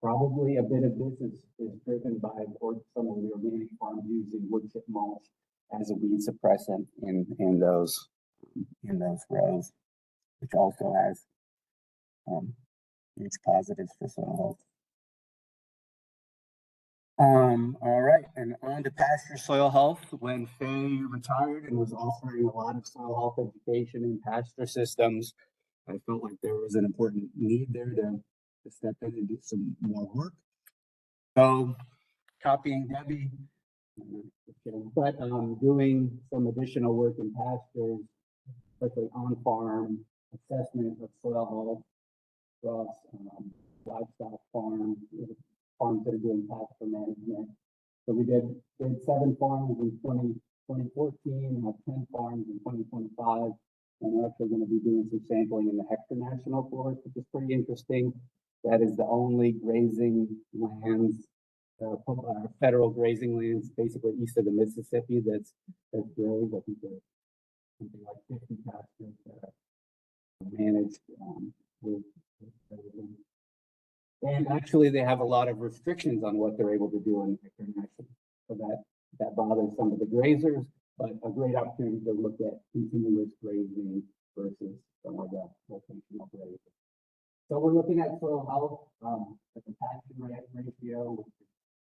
Probably a bit of this is driven by some of the organic farms using wood chip mulch as a weed suppressant in those rows, which also has huge positives for soil health. All right, and on to pasture soil health. When Faye retired and was offering a lot of soil health education in pasture systems, I felt like there was an important need there to step in and do some more work. So, copying Debbie, but doing some additional work in pastures, especially on-farm assessment of soil health across livestock farms that are doing pasture management. So we did 7 farms in 2014, have 10 farms in 2025, and we're actually going to be doing some sampling in the Hector National Forest, which is pretty interesting. That is the only grazing lands, federal grazing lands, basically east of the Mississippi. That's grazed. I think there's something like 50 pastures that are managed with grazing. And actually, they have a lot of restrictions on what they're able to do in Hector National, so that bothers some of the grazers. But a great opportunity to look at continuous grazing versus some of the rotational grazing. So we're looking at soil health, the compaction ratio, which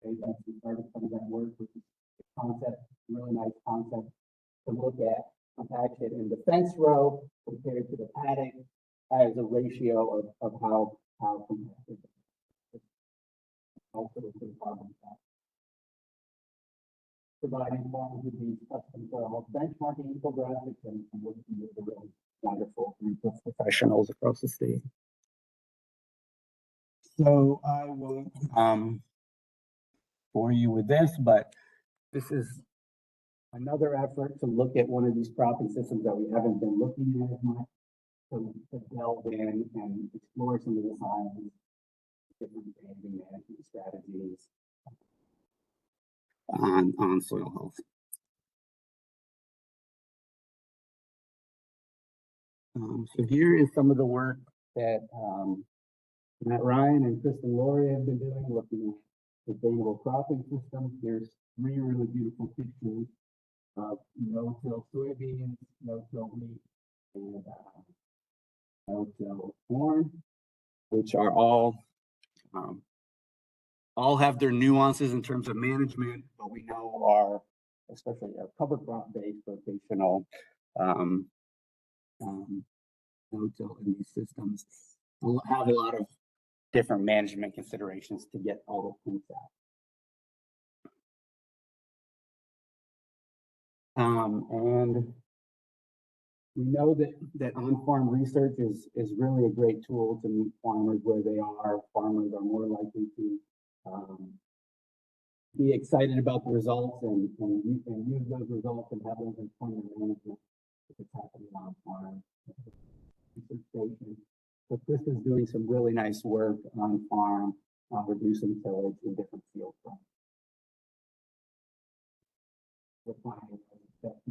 is basically started some of that work, which is a concept, really nice concept to look at compaction. And the fence row compared to the paddock as a ratio of how compacted. Also, it's a carbon tax. Providing farmers with these custom soil health benchmarking infographics and working with a really wonderful group of professionals across the state. So I will bore you with this, but this is another effort to look at one of these cropping systems that we haven't been looking at as much, to delve in and explore some of the science, different planting management strategies on soil health. So here is some of the work that Matt Ryan and Kristen Laurie have been doing, looking at sustainable cropping systems. There's 3 really beautiful pictures of no-till soybeans, no-till wheat, and no-till corn, which are all have their nuances in terms of management, but we know are, especially our cover crop-based rotational no-till in these systems, will have a lot of different management considerations to get all the fruits out. And we know that on-farm research is really a great tool to meet farmers where they are. Farmers are more likely to be excited about the results and use those results and have those inform their management if it's happening on farm. Research station. So Chris is doing some really nice work on farm, reducing tillage in different field fronts. We're finding best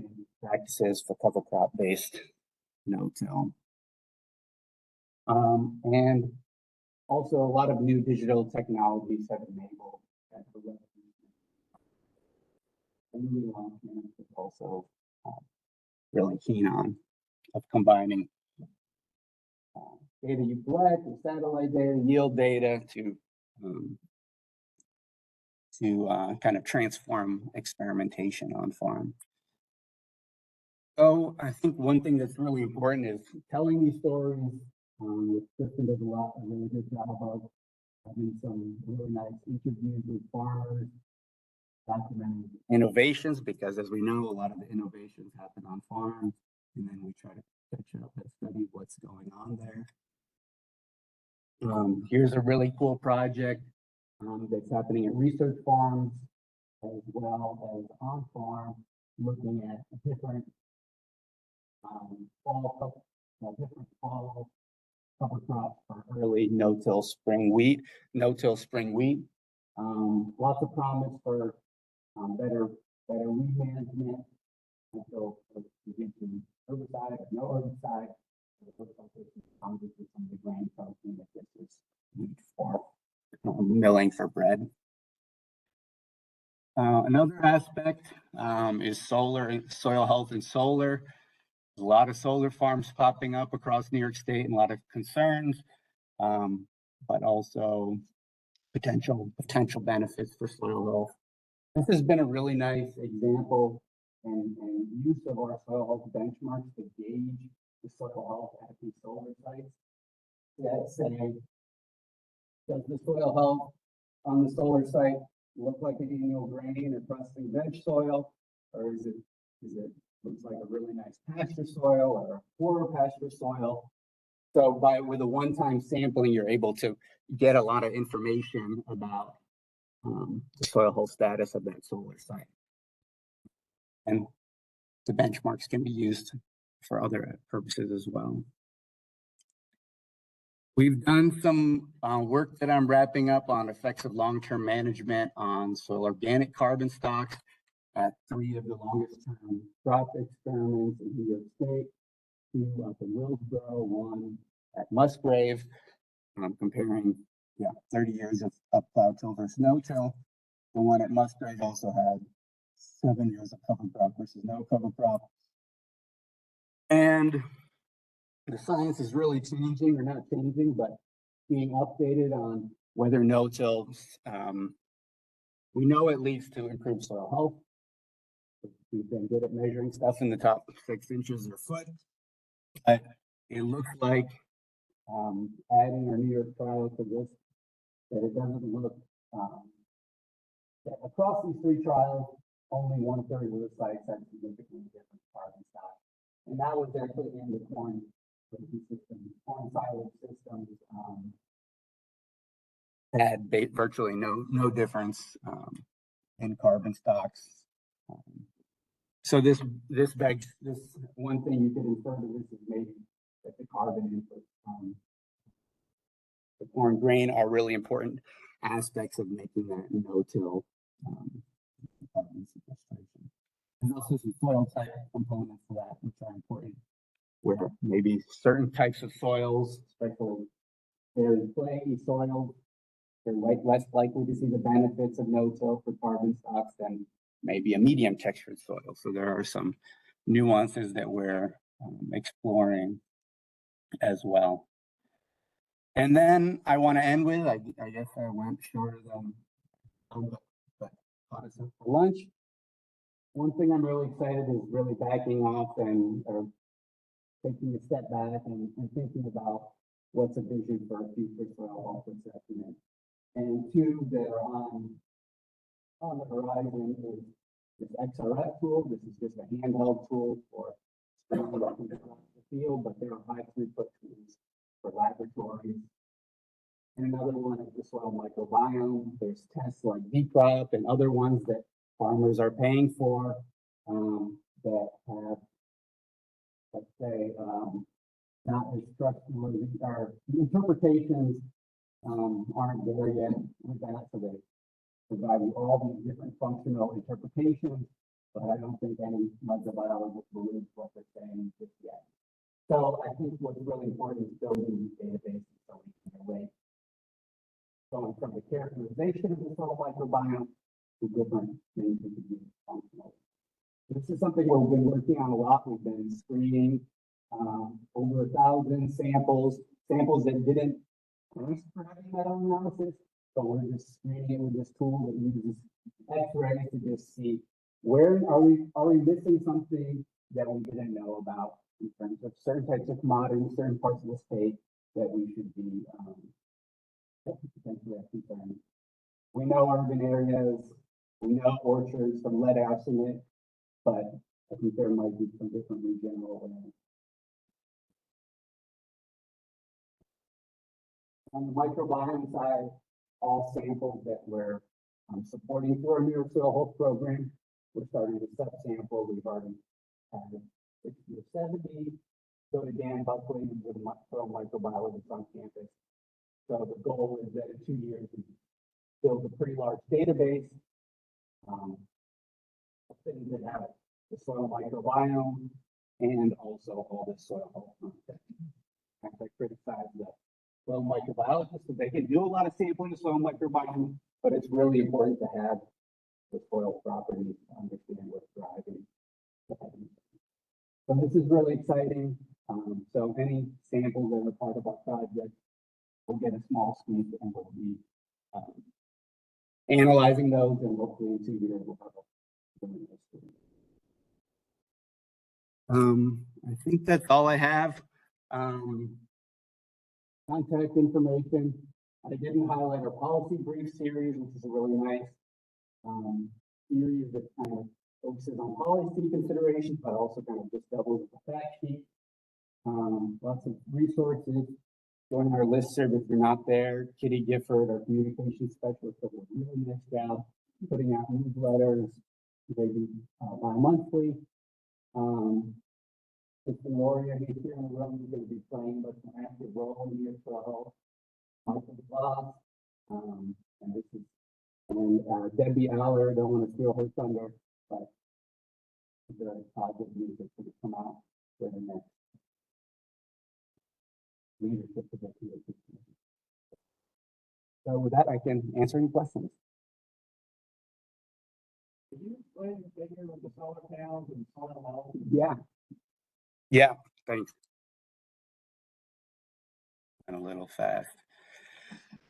practices for cover crop based no-till. And also a lot of new digital technologies have enabled that. Is also really keen on of combining data you collect, the satellite data, yield data to kind of transform experimentation on farm. So I think one thing that's really important is telling these stories. Kristen does a really good job of having some really nice interviews with farmers, documenting innovations, because as we know, a lot of the innovations happen on farms, and then we try to catch up and study what's going on there. Here's a really cool project that's happening at research farms as well as on farm, looking at different fall cover crops for early no-till spring wheat. Lots of promise for better weed management. And so reducing herbicide or no herbicide. Some of the grain protein that this is used for milling for bread. Another aspect is soil health and solar. There's a lot of solar farms popping up across New York State and a lot of concerns, but also potential benefits for soil health. This has been a really nice example and use of our soil health benchmarks to gauge the soil health at these solar sites. That say, does the soil health on the solar site look like an annual grain or crusting veg soil, or is it looks like a really nice pasture soil or a poorer pasture soil? So with a one-time sampling, you're able to get a lot of information about the soil health status of that solar site. And the benchmarks can be used for other purposes as well. We've done some work that I'm wrapping up on effects of long-term management on soil organic carbon stocks at 3 of the longest term crop experiments in New York State, 2 up in Willsboro, 1 at Musgrave, comparing 30 years of plow till versus no-till. The one at Musgrave also had 7 years of cover crop versus no cover crop. And the science is really changing, or not changing, but being updated on whether no-till, we know it leads to improved soil health. We've been good at measuring stuff in the top 6 inches or foot. But it looks like adding our New York trial to this, that it doesn't look, that across these 3 trials, only 1/3 of the sites had significantly different carbon stock. And that was actually in the corn system, corn silage systems, had virtually no difference in carbon stocks. So this begs, this one thing you could infer to this is maybe that the carbon input, the corn grain are really important aspects of making that no-till carbon sequestration. There's also some soil type components to that which are important, where maybe certain types of soils, especially very clayey soils, they're less likely to see the benefits of no-till for carbon stocks than maybe a medium textured soil. So there are some nuances that we're exploring as well. And then I want to end with, I guess I went shorter than, but caught us up for lunch. One thing I'm really excited is really backing off and taking a step back and thinking about what's a vision for our future soil health assessment. And 2 that are on the horizon is this XRF tool. This is just a handheld tool for the field, but there are high throughput tools for laboratories. And another one is the soil microbiome. There's tests like DCROP and other ones that farmers are paying for that have, let's say, not as trustworthy, or interpretations aren't there yet with that, so they provide you all these different functional interpretations, but I don't think any microbiologist believes what they're saying just yet. So I think what's really important is building these databases so we can relate going from the characterization of the soil microbiome to different things that could be functional. This is something we've been working on a lot. We've been screening over 1,000 samples that didn't pass for heavy metal analysis, but we're just screening it with this tool that uses X-rays to just see where are we missing something that we didn't know about in terms of certain types of commodities, certain parts of the state that we should be potentially concerned. We know urban areas, we know orchards, some lead arsenic, but I think there might be some different regional awareness. On the microbiome side, all samples that we're supporting through our New York Soil Health program, we're starting to subsample. We've already had 60 or 70. So to Dan Buckley, with a soil microbiologist on campus. So the goal is that in 2 years, we build a pretty large database of things that have the soil microbiome and also all the soil health content. I criticize the soil microbiologists, so they can do a lot of sampling of soil microbiome, but it's really important to have the soil properties to understand what's driving. So this is really exciting. So any samples that are part of our project will get a small scoop, and we'll be analyzing those, and hopefully in 2 years we'll have I think that's all I have. Contact information. I didn't highlight our policy brief series, which is a really nice series that kind of focuses on policy considerations, but also kind of just doubles as a fact sheet. Lots of resources. Join our listserv if you're not there. Kitty Gifford, our communications specialist, does a really nice job putting out newsletters, maybe bi-monthly. Kristen Loria, he's here in the room, he's going to be playing with an active role in the Soil Michael Boss, and this is, and Debbie Aller, don't want to steal her thunder, but the positive music to come out for the next leadership position. So with that, I can answer any questions. Did you explain the figure of the solar panels and soil health? Yeah. Yeah, thanks. And a little fast.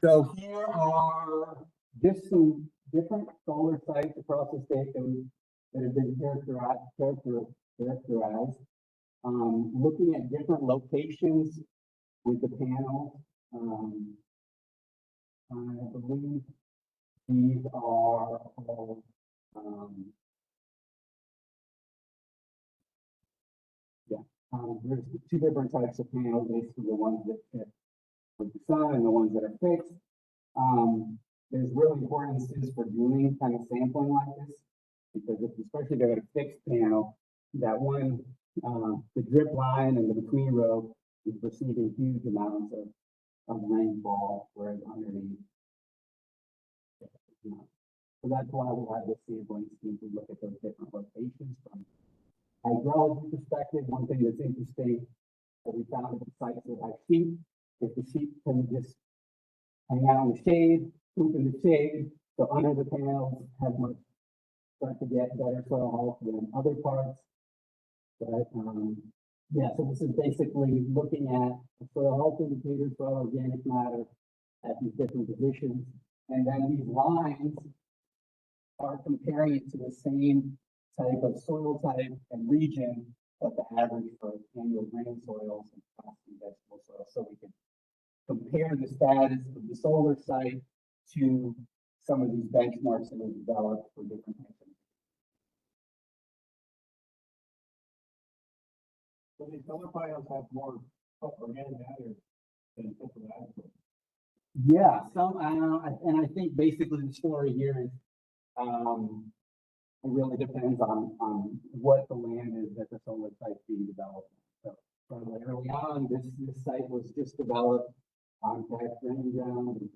So here are just some different solar sites across the state that have been characterized. Looking at different locations with the panels. I believe these are all, there's two different types of panels, basically the ones that fit with the sun and the ones that are fixed. There's really importances for doing kind of sampling like this, because if, especially if you have a fixed panel, that one, the drip line and the between row is receiving huge amounts of rainfall, whereas underneath. So that's why we have this sampling scheme to look at those different locations from hydrology perspective. One thing that's interesting that we found at the sites that have sheep, if the sheep can just hang out in the shade, poop in the shade, so under the panels have much start to get better soil health than other parts. But yeah, so this is basically looking at the soil health indicators for organic matter at these different positions, and then these lines are comparing it to the same type of soil type and region, but the average for annual grain soils and costly vegetable soils, so we can compare the status of the solar site to some of these benchmarks that were developed for different types of. So these solar panels have more organic matter than typical agriculture. Yeah, some, and I think basically the story here is, it really depends on what the land is that the solar site's being developed. So from early on, this site was just developed on tax training ground,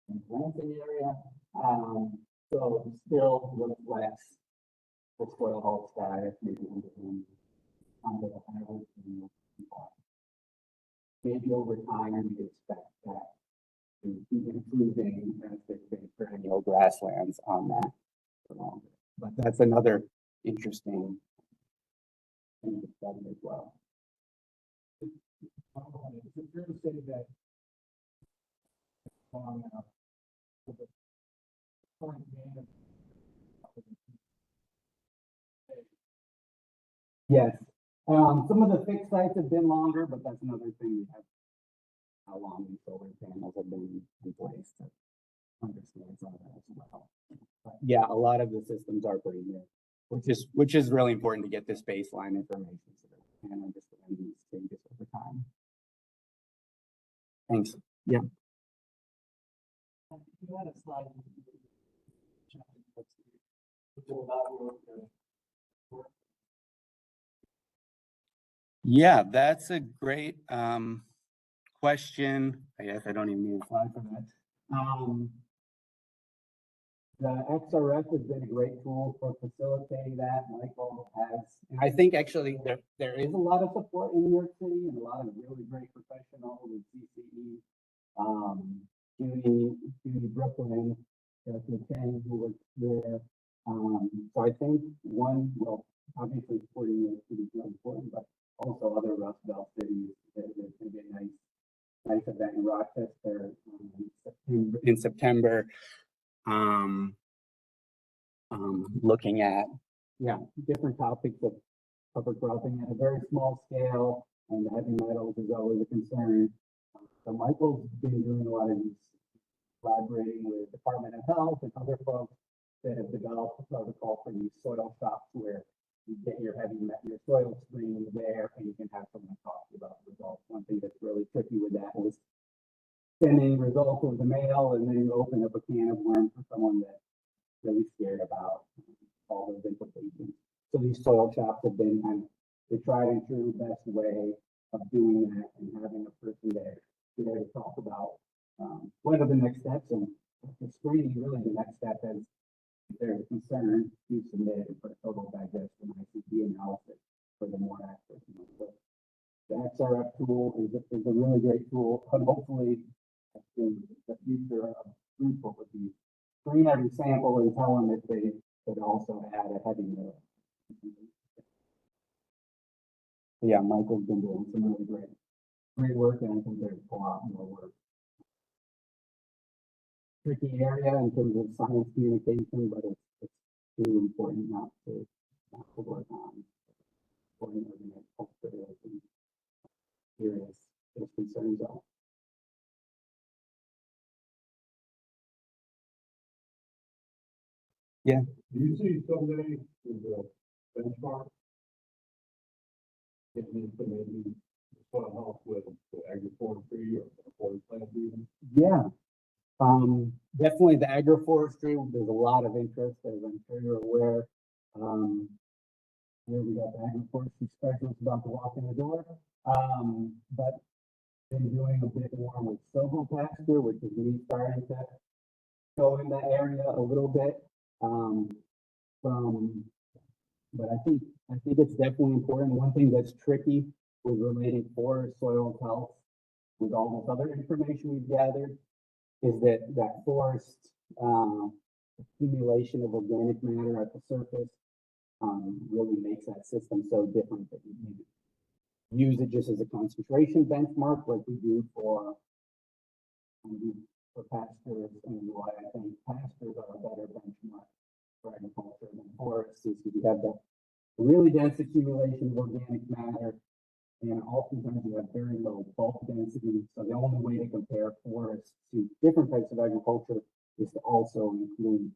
and planting area. So it still reflects the soil health status, maybe under the average. Maybe over time, we expect that to keep improving as there's been perennial grasslands on that for longer. But that's another interesting thing to study as well. Is it fair to say that with the current demand Yes. Some of the fixed sites have been longer, but that's another thing we have, how long these solar panels have been in place to understand some of that as well. But yeah, a lot of the systems are pretty new, which is really important to get this baseline information so that we can understand these changes over time. Thanks. Yeah. you had a slide. Yeah, that's a great question. I guess I don't even need a slide for that. The XRF has been a great tool for facilitating that. Michael has, and I think actually there is a lot of support in New York City and a lot of really great professionals in CCE, Judy Brooklyn, Chang, who was there. So I think one, well, obviously supporting New York City is really important, but also other Rust Belt cities. There's going to be a nice event in Rochester in September. Looking at, different topics of cover cropping at a very small scale, and the heavy metals is always a concern. So Michael's been doing a lot of these, collaborating with Department of Health and other folks that have developed a protocol for these soil shops where you get your soil screening there, and you can have someone talk about the results. One thing that's really tricky with that is sending results over the mail, and then you open up a can of worms for someone that's really scared about all those implications. So these soil shops have been kind of the tried and true best way of doing that, and having a person there to talk about what are the next steps, and the screening really the next step is, if there's a concern, you submit it for a total digestion ICP analysis for the more accurate. So the XRF tool is a really great tool, and hopefully in the future of throughput would be screen every sample and tell them if they could also add a heavy metal. Yeah, Michael's been doing some really great work, and I think there's a lot more work tricky area in terms of science communication, but it's really important not to work on organic culture and serious concerns are. Do you see someday as a benchmark? Getting into maybe soil health with agroforestry or forest plant breeding? Yeah, definitely the agroforestry, there's a lot of interest, as I'm sure you're aware. Here we got the agroforestry specialist about to walk in the door. But been doing a bit more with silvopasture, which is me starting to go in that area a little bit. But I think it's definitely important. One thing that's tricky with relating forest soil health with all this other information we've gathered is that forest accumulation of organic matter at the surface really makes that system so different that you need to use it just as a concentration benchmark like we do for pastures, and why I think pastures are a better benchmark for agriculture than forests is because you have the really dense accumulation of organic matter, and oftentimes you have very low bulk density. So the only way to compare forests to different types of agriculture is to also include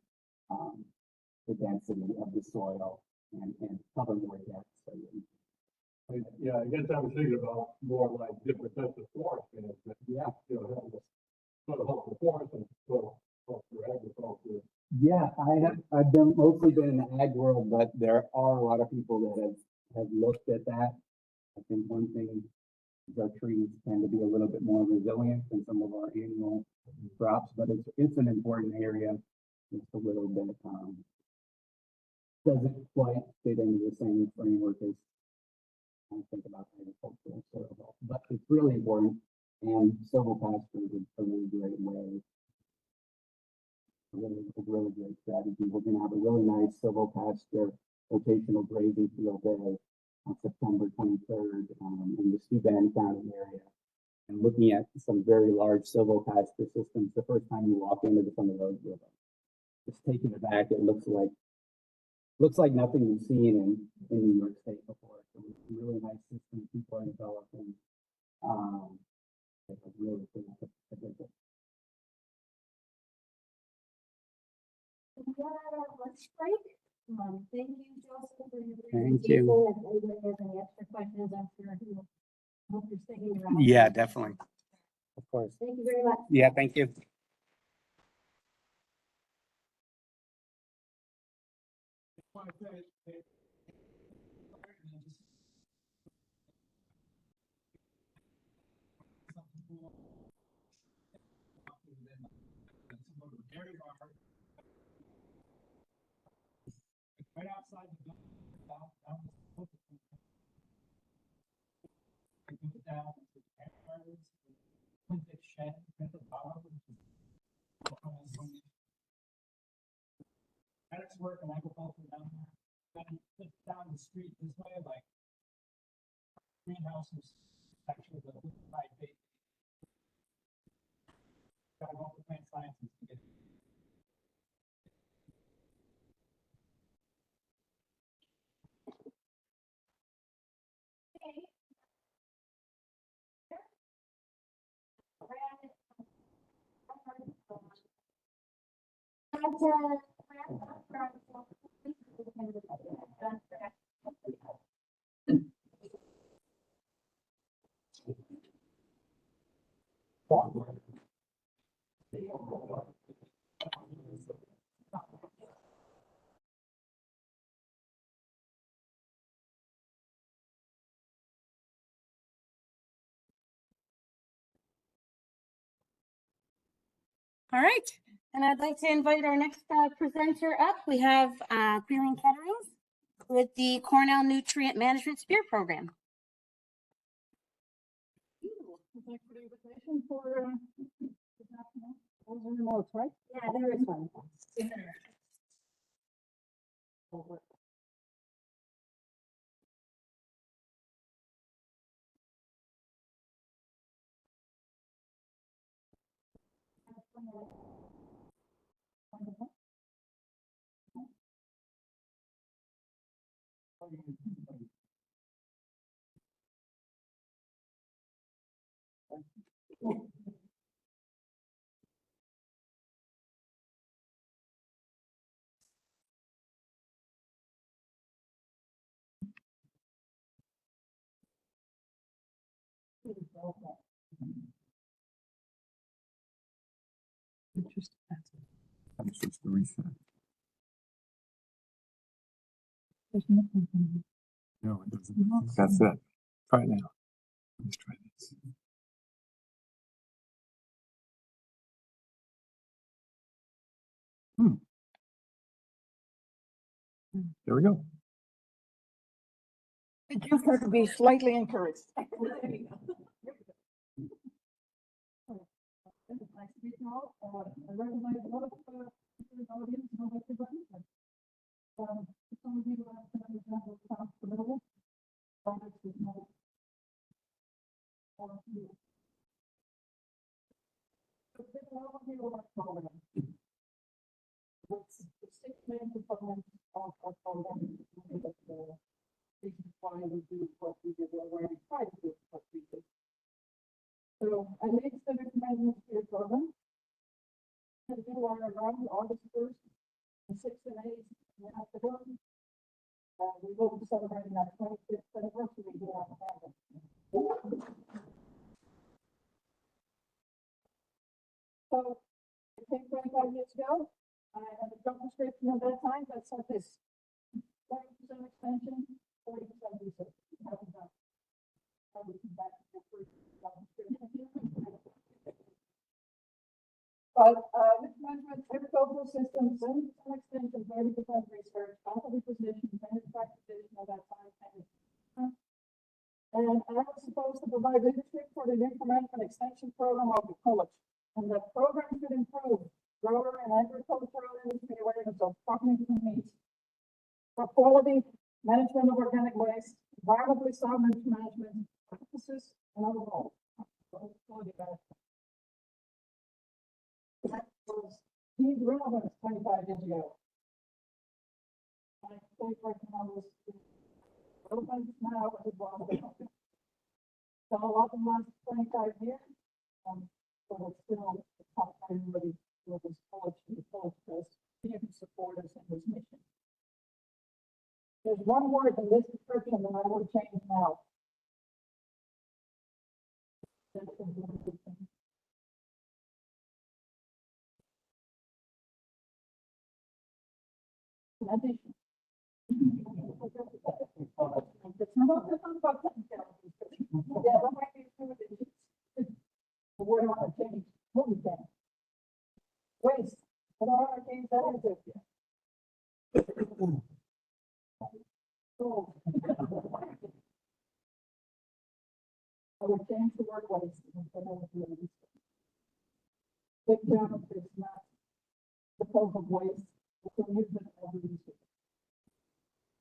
the density of the soil and cover more depth. So Yeah, I guess I was thinking about more like different types of forest management. yeah. You know, having a sort of help for forest and sort of help for agriculture. Yeah, I've mostly been in the ag world, but there are a lot of people that have looked at that. I think one thing is our trees tend to be a little bit more resilient than some of our annual crops, but it's an important area. It's a little bit doesn't quite fit into the same framework as I think about agricultural soil health, but it's really important. And silvopasture is a really great way. A really great strategy. We're going to have a really nice silvopasture rotational grazing field day on September 23rd in the Steuben County area. And looking at some very large silvopasture systems, the first time you walk into some of those, just taking it back, it looks like nothing you've seen in New York State before. So it's a really nice system people are developing. It's really cool. Let's break. Thank you, Joseph, for your Thank presentation. you. If anybody has any extra questions, I'm sure he will hope you're sticking around. Yeah, definitely. Of course. Thank you very much. Yeah, thank you. Right outside the building, down the down to the campfires, the shed at the bottom. That's work and agriculture down there. Then just down the street this way, like greenhouses, actually the side bait. Gotta go to plant sciences to get. All right, and I'd like to invite our next presenter up. We have Breland Ketterings with the Cornell Nutrient Management Spear Program. Thanks for the invitation for, those are the notes, right? Yeah, there is one. It's just the reset. No, it doesn't. That's it. Try it now. Let's try this. There we go. I just have to be slightly encouraged. Nice to meet you all. I recognize a lot of the audience, know what you're doing. Some of you have to understand what sounds familiar. Others is not. So a bit overview of our program. What's the 6 main components of our program? Reasons why we do what we do, or why we try to do what we do. So I lead civic management for your program. And do our around August 1st, and 6th and 8th in the afternoon. We will be celebrating our 25th anniversary here on campus. So it came 25 years ago. I had a job description at that time that said this: 40% extension, 40% research. How was that? How we come back to the first job description. But risk management, agricultural systems, 70% extension, 30% research, faculty positions, and practice at that time. And I was supposed to provide leadership for the information and extension program of the college. And the program should improve grower and agricultural industry awareness of cognitive needs for quality, management of organic waste, environmentally sound management practices, and overall quality management. That was deemed relevant 25 years ago. I think right now is relevant now as well. So a lot in the last 25 years, but it's still a top priority for this college and the college trust to support us in this mission. There's one word in this description that I would change now. Addition. It's not about technicalities. Yeah, that might be true. The word on the change. What was that? Waste. What are our things that is it? Oh. I would change the word waste. Big job is not the bulk of waste. It's a movement of research.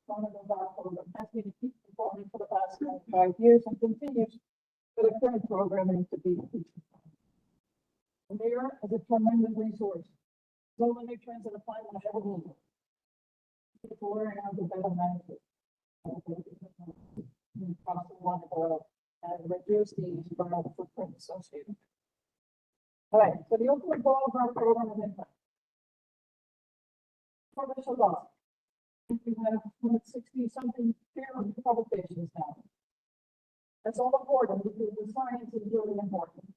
One of our program has been a key component for the past 5 years and continues for the current programming to be. The mirror is a tremendous resource. All the nutrients and the plant will ever need. People learn how to better manage it. Across the one and reduce the environmental footprint associated. All right, so the ultimate goal of our program is impact. Commercial law. We have 60-something peer-reviewed publications now. That's all important because the science is really important.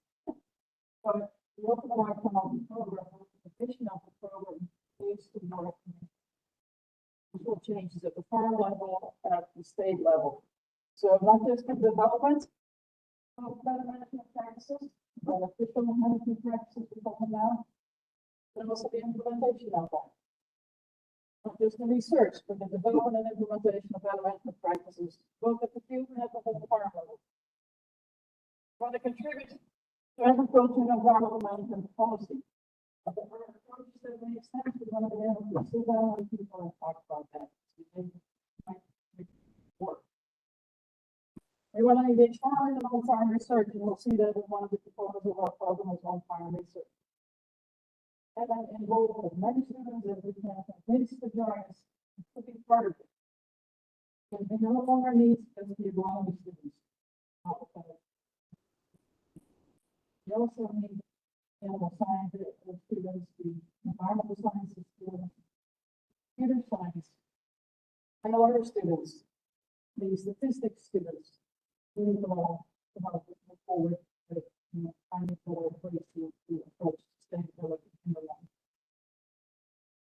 But the ultimate outcome of the program, the vision of the program, is to work visual changes at the farm level, at the state level. So not just the development of better management practices, but official management practices we call them now, and also the implementation of that. Not just the research, but the development and implementation of better management practices, both at the field and at the whole farm level. Want to contribute to agriculture and environmental management policy. The approaches that make sense, we want to be able to sit down with people and talk about that. Work. We want to engage farmers and on-farm research, and we'll see that as one of the components of our program is on-farm research. and then involve as many students as we can, convince the journalists to be part of it. Because we no longer need just the agronomy students. We also need animal science students, the environmental sciences students, computer science, and other students, the statistics students. We need them all to help us move forward with, finding better ways to approach sustainability in the long.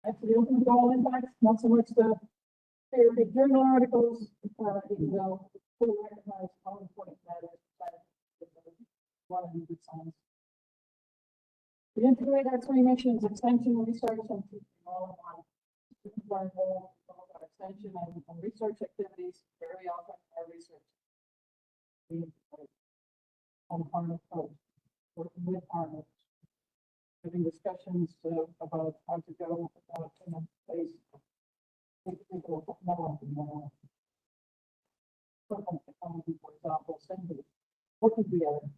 Actually, open to all impacts, not so much the peer-reviewed journal articles, even though fully recognize how important that is. One of the good science. We integrate our three missions, extension, research, and teaching all in one. This is our goal, both our extension and research activities. Very often our research we integrate on a partner approach, working with partners, having discussions about how to go about in a place. For example, assembly, working together.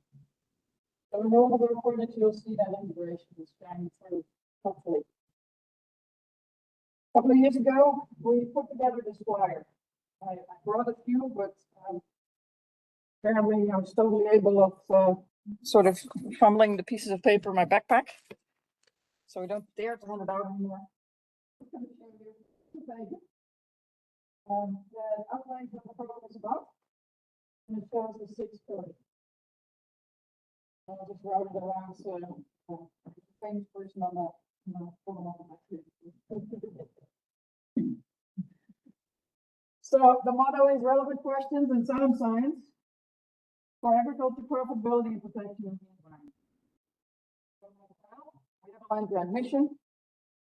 So in all of the reports, you'll see that integration is shining through, hopefully. A couple of years ago, we put together this flyer. I brought a few, but apparently I was totally able of sort of fumbling the pieces of paper in my backpack. So we don't dare to hand it out anymore. The outline of the program is about, and it shows the 6 pillars. I just wrote it around, so famous person on that. So the motto is relevant questions and sound science for agriculture profitability and protection of the environment. We have a land grant mission.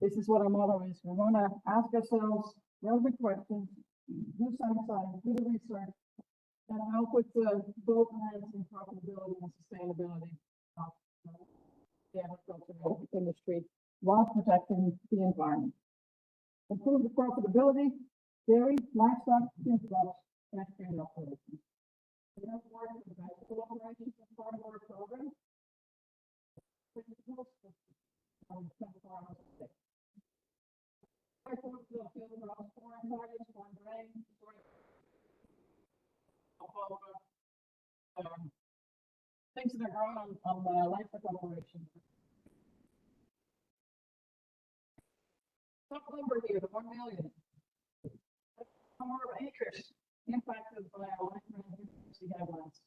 This is what our motto is. We want to ask ourselves relevant questions, do sound science, do the research, and help with both enhancing profitability and sustainability of the agricultural industry while protecting the environment. Improve the profitability, dairy, livestock, food crops, and grain operations. We have worked with vegetable operations as part of our program. Principles on 24 hours a day. I worked with field crops, corn, barley, corn grain, things that are grown on livestock operations. Top number here, the 1 million. Number of acres impacted by our land grant efficiency guidelines.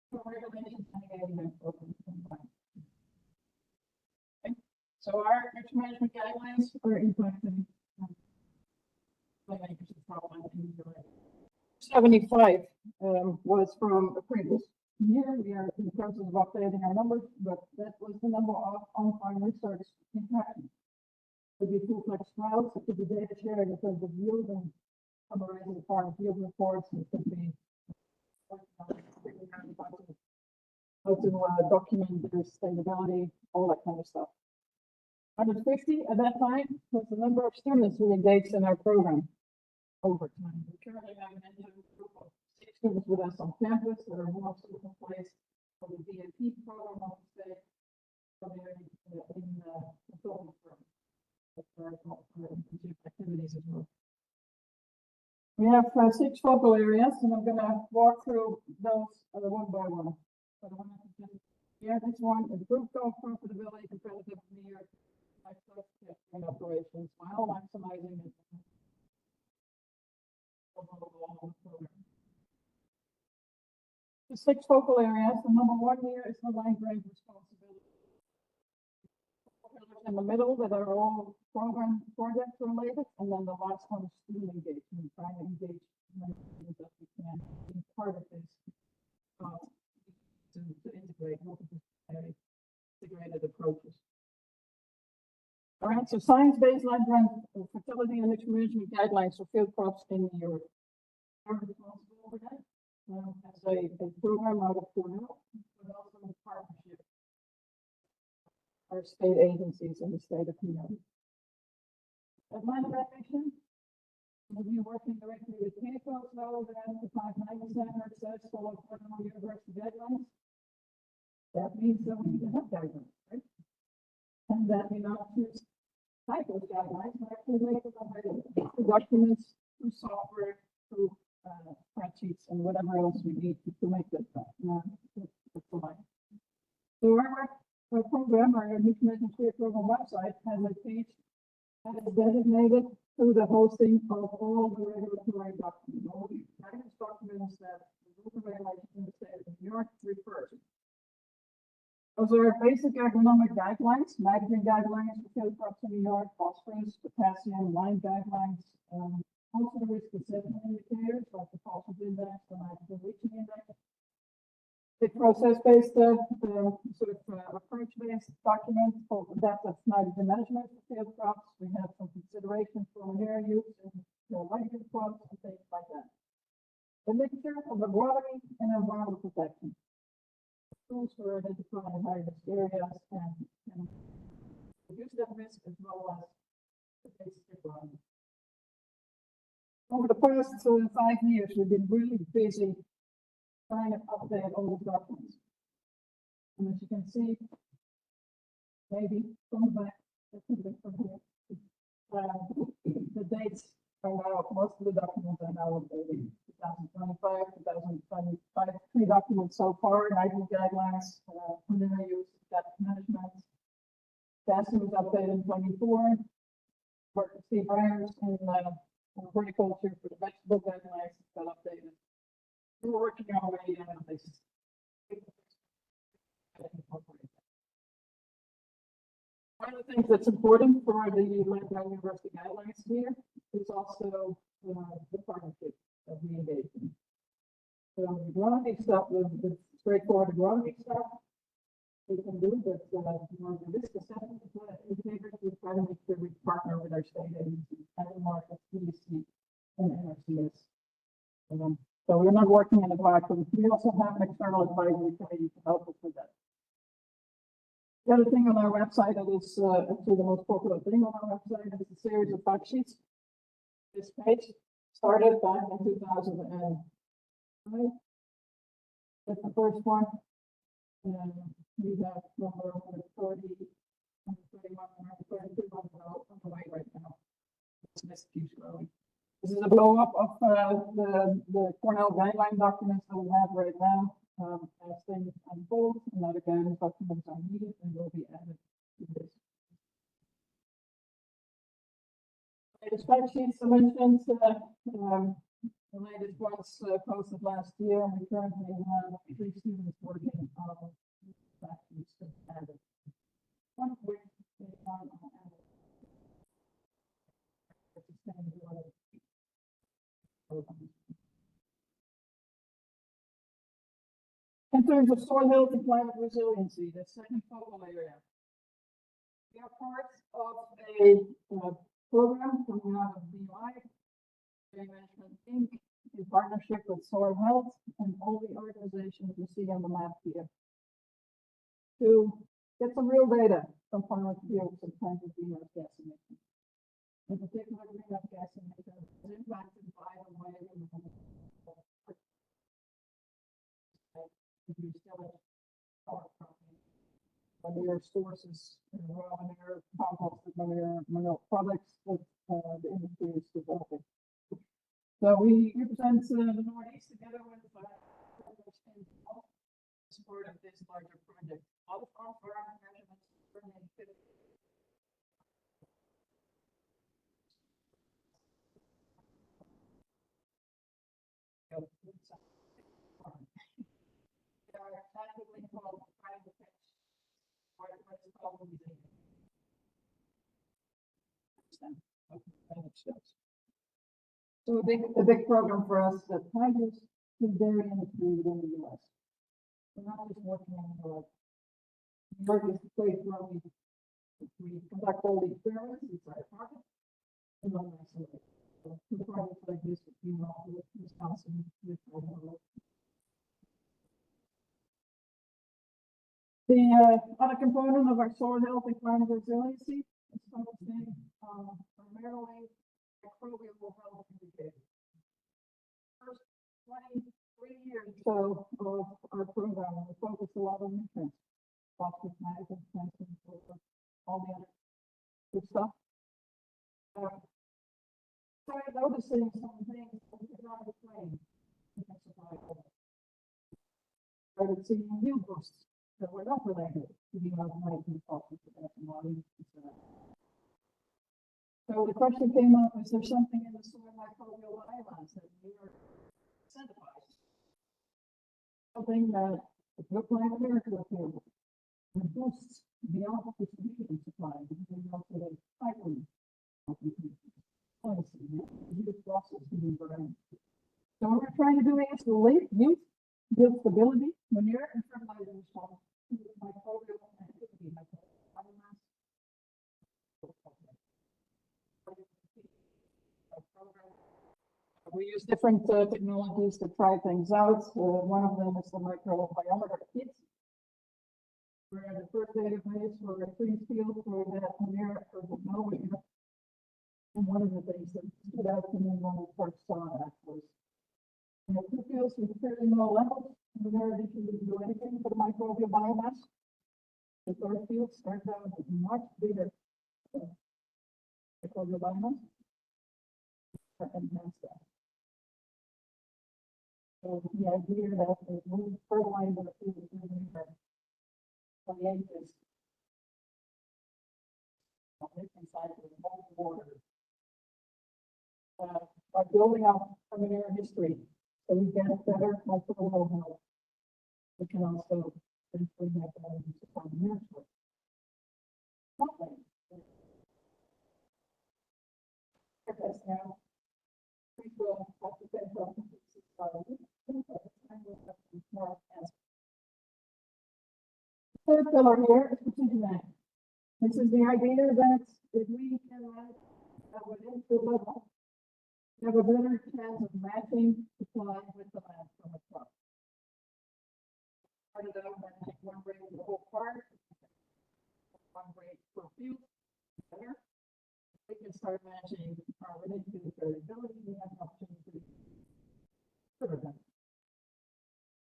So regulations and okay. So our rich management guidelines are impacting acres of cropland in the area. 75 was from a previous year. We are in the process of updating our numbers, but that was the number of on-farm research impacted. Could be full-fledged trials, it could be data sharing in terms of yield and summarizing farm field reports, it could be how to document their sustainability, all that kind of stuff. 150 at that time was the number of students who engaged in our program over time. We currently have an intern group of 6 students with us on campus that are more in place for the DAP program on the state, so they're in the consulting firm. Activities as well. We have 6 focal areas, and I'm going to walk through those one by one. So I want to just, this one is group goal profitability, competitive near and operations, while maximizing the overall program. The 6 focal areas. The number 1 here is the land grant responsibility. In the middle that are all program project related, and then the last one is student engagement, trying to engage that we can be part of this to integrate multiple integrated approaches. All right, so science-based land grant fertility and nutrient management guidelines for field crops in Europe. We're responsible for that as a program out of Cornell, but also in partnership. Our state agencies in the state of New York. Atlanta mission, we'll be working directly with K-12 so that the 590 center says follow Cornell University guidelines. That means that we need to have guidelines, right? and that we not choose type of guidelines, but actually make them available through documents, through software, through spreadsheets and whatever else we need to make that provide. So our program, our information sharing program website has a page that is designated to the hosting of all the regulatory documents, all the guidance documents that the rules and regulations in the state of New York refers to. Those are basic agronomic guidelines, nitrogen guidelines for field crops in New York, phosphorus, potassium, lime guidelines, also the risk assessment indicators like the phosphorus index, the nitrogen leaching index. The process-based, approach-based document for adaptive nitrogen management for field crops. We have some considerations for manure use and nitrogen crops and things like that. The mixture of agronomy and environmental protection. Tools for identifying high-risk areas and reduce that risk as well as the basic agronomy. Over the past 5 years, we've been really busy trying to update all the documents. And as you can see, maybe from the back, the dates are now, most of the documents are now updated. 2025, 2025, 3 documents so far, nitrogen guidelines, manure use, adaptive management. Potassium was updated in 24. Work with Steve Ryers in horticulture for the vegetable guidelines got updated. We're working our way down this. One of the things that's important for the Lansing University guidelines here is also the partnership that we engage in. So the agronomy stuff, the straightforward agronomy stuff, we can do, but the risk assessment indicators, we try to make sure we partner with our state agencies, Market, CDC, and NRCS. So we're not working in a vacuum. We also have an external advisory committee to help us with that. The other thing on our website that is actually the most popular thing on our website is a series of fact sheets. This page started back in 2005. That's the first one. We have number 130, 131, 132 on the way right now. This keeps growing. This is a blow up of the Cornell guideline documents that we have right now. As things unfold, and that again, documents are needed and will be added to this. The spreadsheet solutions, the latest ones posted last year, and we currently have 3 students working on spreadsheets to add it. One of which is on sustainability. In terms of soil health and climate resiliency, the second focal area. We are part of a program coming out of BI, Management Inc., in partnership with Soil Health and all the organizations you see on the map here, to get some real data from farmers' fields and kinds of greenhouse gas emissions. In particular, greenhouse gas emissions is impacted by the way we still manure sources, raw manure, composted manure products that the industry is developing. So we represent the Northeast together with support of this larger project. All the farm measurements remain fit. So a big program for us that ties the dairy industry within the U.S. We're not just working in New York. New York is the place where we conduct all the experiments inside a market and then isolate. So projects like this with Wisconsin, with Ohio. The other component of our soil health and climate resiliency is focusing primarily microbial health indicators. First 23 years or so of our program, we focus a lot on nutrients, phosphorus, nitrogen, potassium, sulfur, all the other good stuff. Started noticing some things that we could not explain. Started seeing yield boosts that were not related to the automatic consultants that the modern. So the question came up, is there something in the soil microbial biomass that we are incentivized? Something that if you're playing America appeal, it boosts beyond distribution supply, because we also have cycling. Policy, youth process being burned. So what we're trying to do is relate youth, yield stability, manure and fertilizer response to the microbial activity, biomass. We use different technologies to try things out. One of them is the microbiometer kit, where the first database for a freeze field for that manure for the knowing. And one of the things that stood out to me when we first saw that was, two fields with fairly low levels, manure didn't do anything for the microbial biomass. The third field starts out with much bigger microbial biomass. And that's that. So the idea that if we fertilize the field with manure from the acres, inside the whole water. By building up a manure history, so we get better microbial health. We can also eventually have better support manure source. Something. That's now. We will have to think about third pillar here is precision ag. This is the idea that if we can manage within the level, we have a better chance of matching supply with demand from a crop. Started out by one rate for the whole part, one rate per field, better. We can start matching our related variability. We have an opportunity to further that.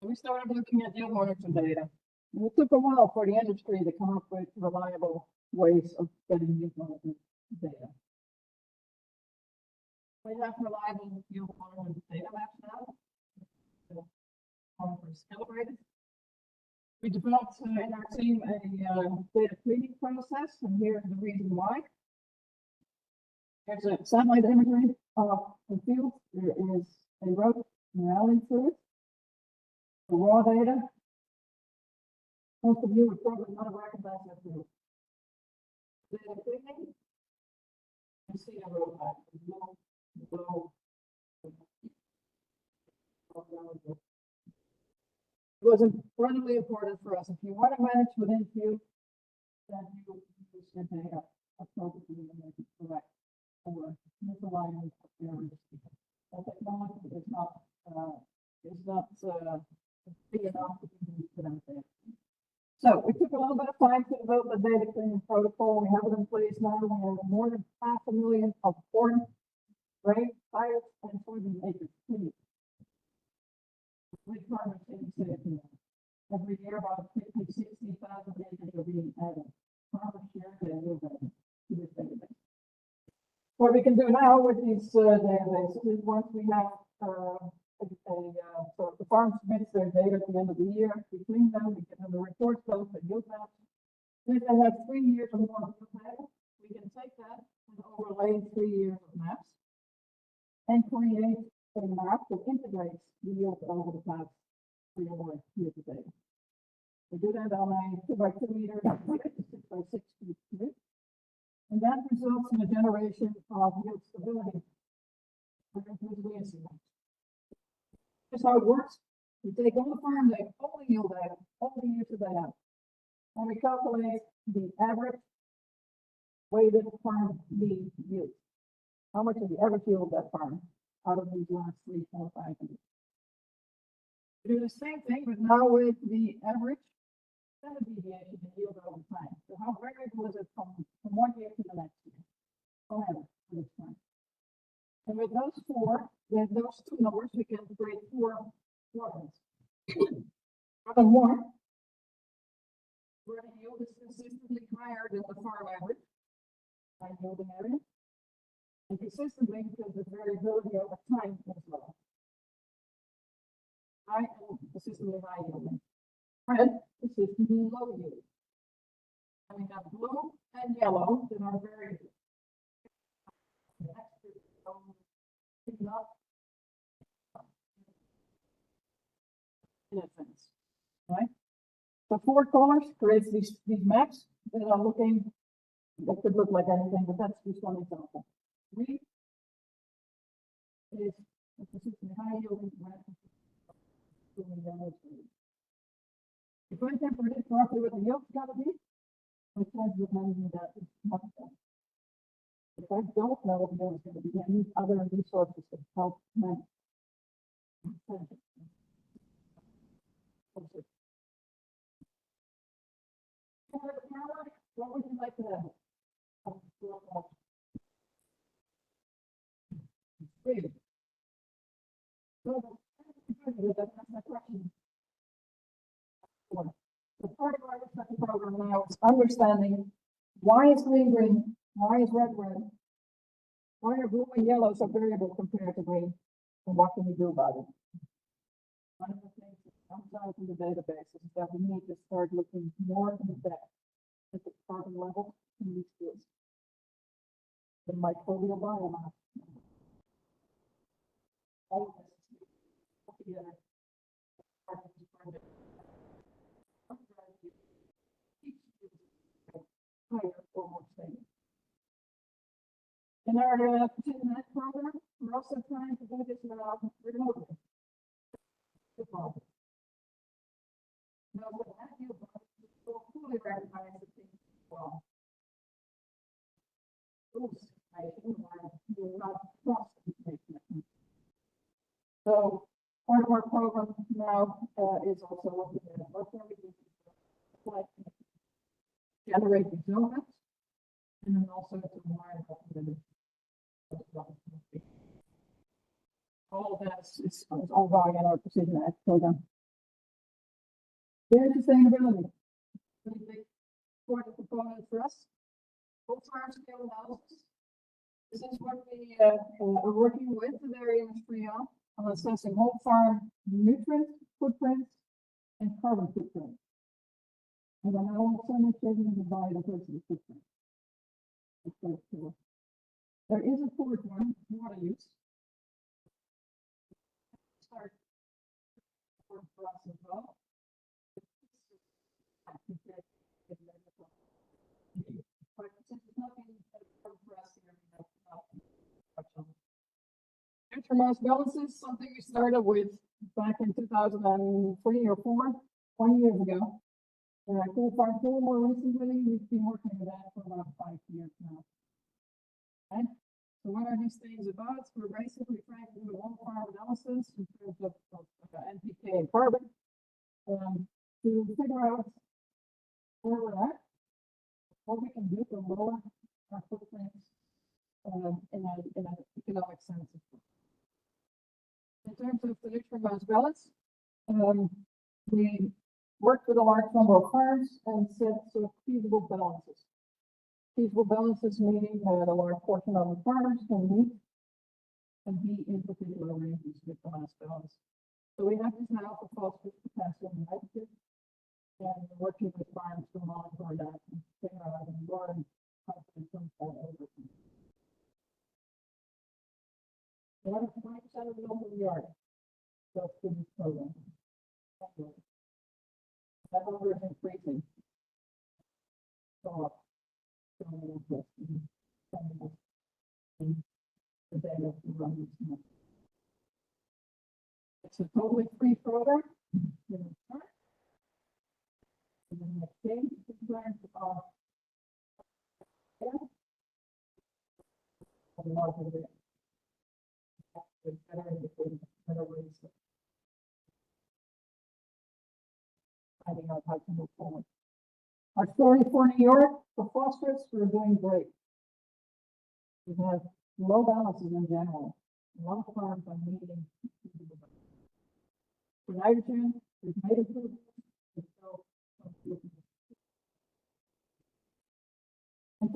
We started looking at yield monitoring data. And it took a while for the industry to come up with reliable ways of getting yield monitoring data. We have reliable yield monitoring data maps now. The monitors calibrated. We developed in our team a data cleaning process, and here's the reason why. There's a satellite imagery of the field. There is a road rally through it. The raw data. Most of you would probably not recognize that field. Data cleaning. You see the road map. It was incredibly important for us. If you want to manage within field, then you use your data appropriately and make it correct. Or misalignment of errors. That technology is not big enough to be put out there. So we took a little bit of time to develop the data cleaning protocol. We have it in place now. We have more than 500,000 of corn, grain, fires, and soybean acres cleaned. With farmers taking safety. Every year, about 50,000 to 60,000 acres are being added. Farmers share their yield data to this database. What we can do now with these databases is once we have so the farm submits their data at the end of the year, we clean them, we get them the report code for yield maps. And if they have 3 years or more of yield data, we can take that and overlay 3 years of maps and create a map that integrates the yield over the past 3 or more years of data. We do that on a 2x2 meter, 6x6 grid. And that results in a generation of yield stability. Here's how it works. We take all the farm data, all the yield data, all the years of data, and we calculate the average weighted farm B yield. How much is the average yield of that farm out of these last 3, 4, 5 years? We do the same thing, but now with the average standard deviation in yield over time. So how variable is it from 1 year to the next year? On average for this time. And with those two numbers, we can create 4 quadrants. Problem 1, where the yield yield is consistently higher than the farm average, high yielding area. And consistently because the variability over time is low. High and consistently high yielding. Red, consistently low yield. And we have blue and yellow that are very in a sense, right? The four colors creates these maps that are looking, that could look like anything, but that's just one example. Green is a consistently high yielding red. If I can predict roughly what the yield's gotta be, my chances of managing that is much better. If I don't know what the yield is gonna be, I need other resources to help manage. What would you like to have? Great. So, that's my question. The part of our research program now is understanding why is green green, why is red red, why are blue and yellow so variable compared to green, and what can we do about it? One of the things that comes out in the database is that we need to start looking more in depth at the carbon level in these fields. The microbial biomass. All of this is put together. Higher or more stable. In our precision ag program, we're also trying to do this remotely. Now, what I do will fully recognize the things well. Oops, I do not trust information. So part of our program now is also looking at what can we do to generate these elements, and then also to learn about the all of that is ongoing in our precision ag program. There's sustainability. Really big important component for us. Whole farm scale analysis. This is what we are working with the dairy industry on assessing whole farm nutrient footprint and carbon footprint. And then also measuring the biodiversity footprint. There is a fourth one, water use. Start for us as well. But since it's not being for us here, we have to touch on. Intermass balances, something we started with back in 2003 or 4, 20 years ago. Cool Farm Pool more recently, we've been working with that for about 5 years now. Okay? So what are these things about? We're basically trying to do a whole farm analysis in terms of NPK and carbon to figure out where we're at, what we can do to lower our footprints in an economic sense. In terms of the nutrient mass balance, we worked with a large number of farms and set sort of feasible balances. Feasible balances meaning that a large portion of the farmers can meet and be in particular ranges with the mass balance. So we have this now for phosphorus, potassium, and nitrogen, and we're working with farms to monitor that and figure out and learn how to improve that over time. More than 20% of the local yard goes to this program. That number is increasing. So, it's a totally free program. And then the change is going to finding out how to move forward. Our story for New York, for phosphorus, we're doing great. We have low balances in general. A lot of farms are meeting. For nitrogen, we've made improvements.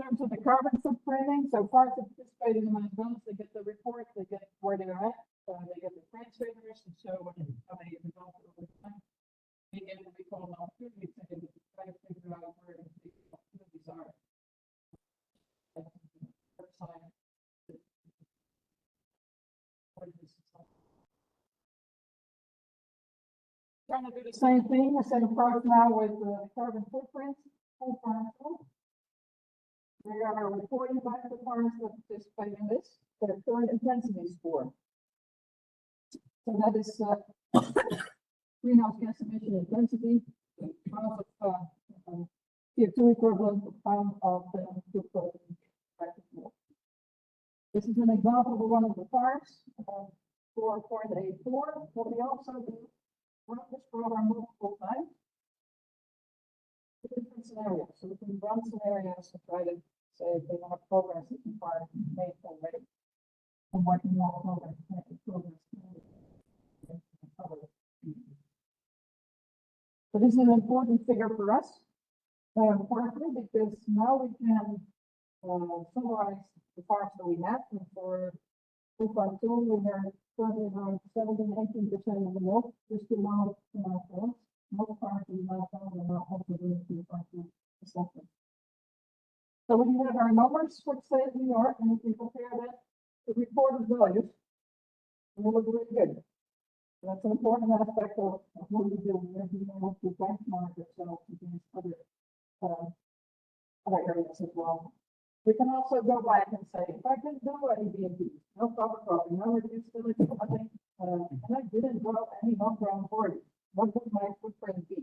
terms of the carbon footprinting, so far to participate in the Amazons, they get the report, they get where they're at, they get the translators to show how they have developed over time. They get what we call an opportunity to try to figure out where the opportunities are. Trying to do the same thing, the same approach now with the carbon footprint. We are reporting back to farmers that participate in this, their current intensity score. So that is greenhouse gas emission intensity, pounds of CO2 equivalent per pound of food protein. This is an example of one of the farms, 4.84. What we also do, run this program multiple times. Different scenarios, so we can run scenarios to try to say if they want to progress that the farm made already. And what more progress, So this is an important figure for us, partly because now we can summarize the farms that we have. And for 2.2, we are currently around 17–18% of the milk, just below our farms. Most farms in the last are not also doing 2.2%. So when you have our numbers for the state of New York, and you can compare that to reported values, they look really good. That's an important aspect of what we do. We're being able to benchmark ourselves against other areas as well. We can also go back and say, if I didn't do any B&B, no cover cropping, no reduced tillage, nothing, and I didn't grow any non-ground forage, what would my footprint be?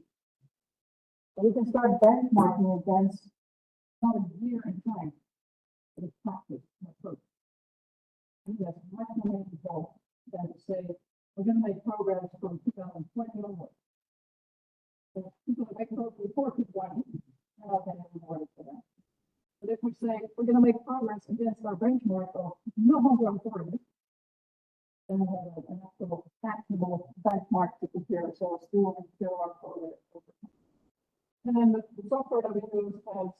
So we can start benchmarking against not a year in time, but a practice approach. And that's much more meaningful than to say, we're going to make programs from 2020 onward. So people make programs before 2020, and I'll get rewarded for that. But if we say we're going to make progress against our benchmark of no non-ground forage, then we have an actual actionable benchmark to compare ourselves to and fill our progress over time. And then the software that we use has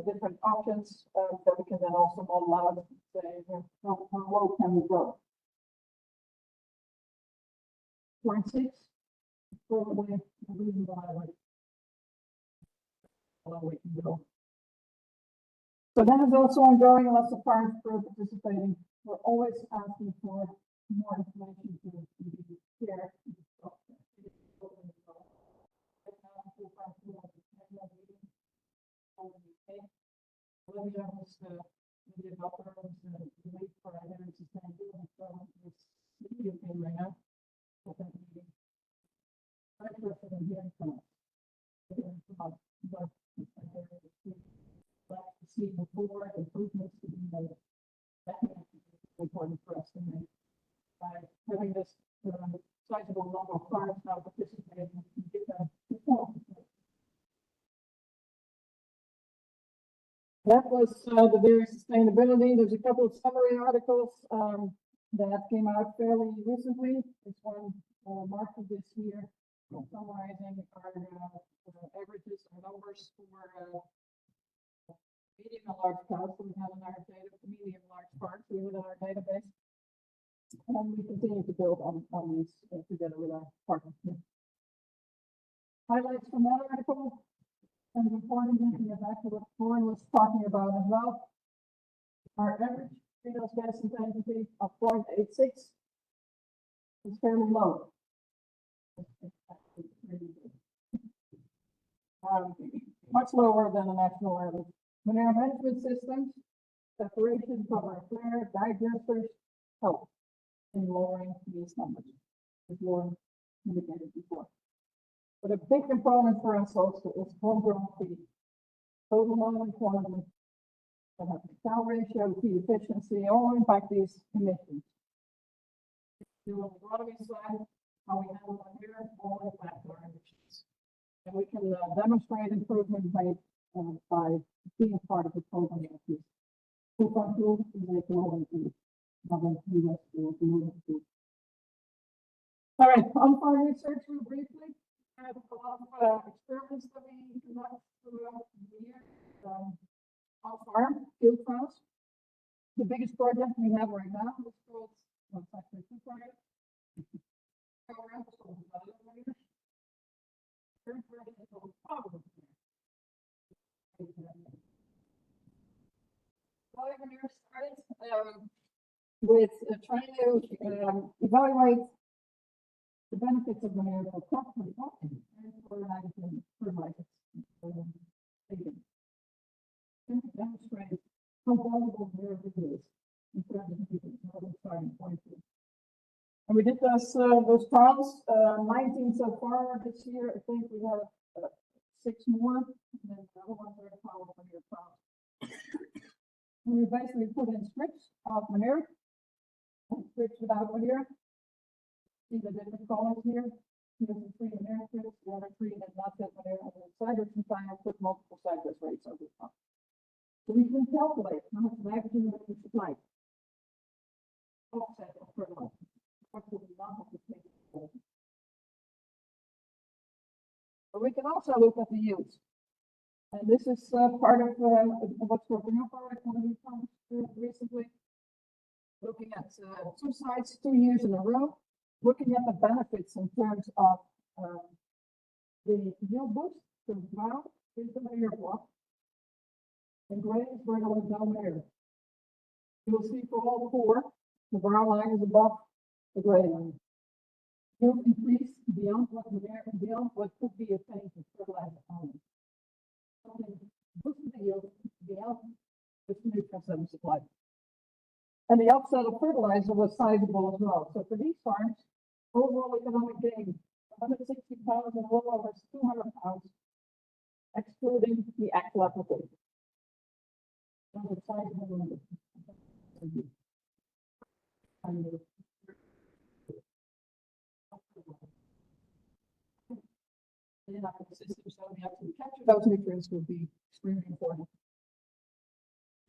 different options that we can then also model out and say how low can we go. 0.6 probably a reasonable average. How low we can go. So that is also ongoing. Lots of farms are participating. We're always asking for more information to be shared. See before improvements to be made. That's important for us to make. By having this sizable number of farms now participating, we can get that before. That was the very sustainability. There's a couple of summary articles that came out fairly recently. This one, March of this year, summarizing our averages, our numbers for medium and large cows that we have in our data, medium and large farms we have in our database. And we continue to build on these together with our partners. Highlights from that article, and important to get back to what Lauren was talking about as well. Our average greenhouse gas intensity of 0.86 is fairly low. Much lower than the national average. Manure management systems, separation from our flare, digesters help in lowering these numbers, as Lauren indicated before. But a big component for us also is homegrown feed. Total amount and quantity, cow ratio, feed efficiency, all impact these emissions. Do on the agronomy side, how we handle manure, all impact our emissions. And we can demonstrate improvement made by being part of the program like this. 2.2 is a global thing. All right, on farm research real briefly. I have a lot of experiments that we conduct throughout the year. farm field trials. The biggest project we have right now is called, well, it's actually two projects. Program is called Evaluators. Third project is called Power. Evaluators started with trying to evaluate the benefits of manure for crop production and for nitrogen fertilizers. To demonstrate how valuable manure is in terms of the starting point. And we did those trials, 19 so far this year. I think we have 6 more, and then the other ones are the power manure trials. And we basically put in strips of manure, and strips without manure. See the different colors here. Here's the 3 manure strips, the other 3 that not that manure, and then citrus and final put multiple citrus rates over the top. So we can calculate how much nitrogen we supply. Offset of fertilizer. What would we not have to take? But we can also look at the yields. And this is part of what's called the new product that we published recently. Looking at 2 sites, 2 years in a row, looking at the benefits in terms of the yield boost. So brown is the manure block, and gray is where there was no manure. You will see for all 4, the brown line is above the gray line. Yield increase beyond what manure, beyond what could be attained with fertilizer only. Something boosting the yield beyond the nutrients that we supplied. And the upside of fertilizer was sizable as well. So for these farms, overall economic gain, 160 pounds and a little over 200 pounds, excluding the actual application. Those are sizable numbers. System, so we have to capture those nutrients will be extremely important.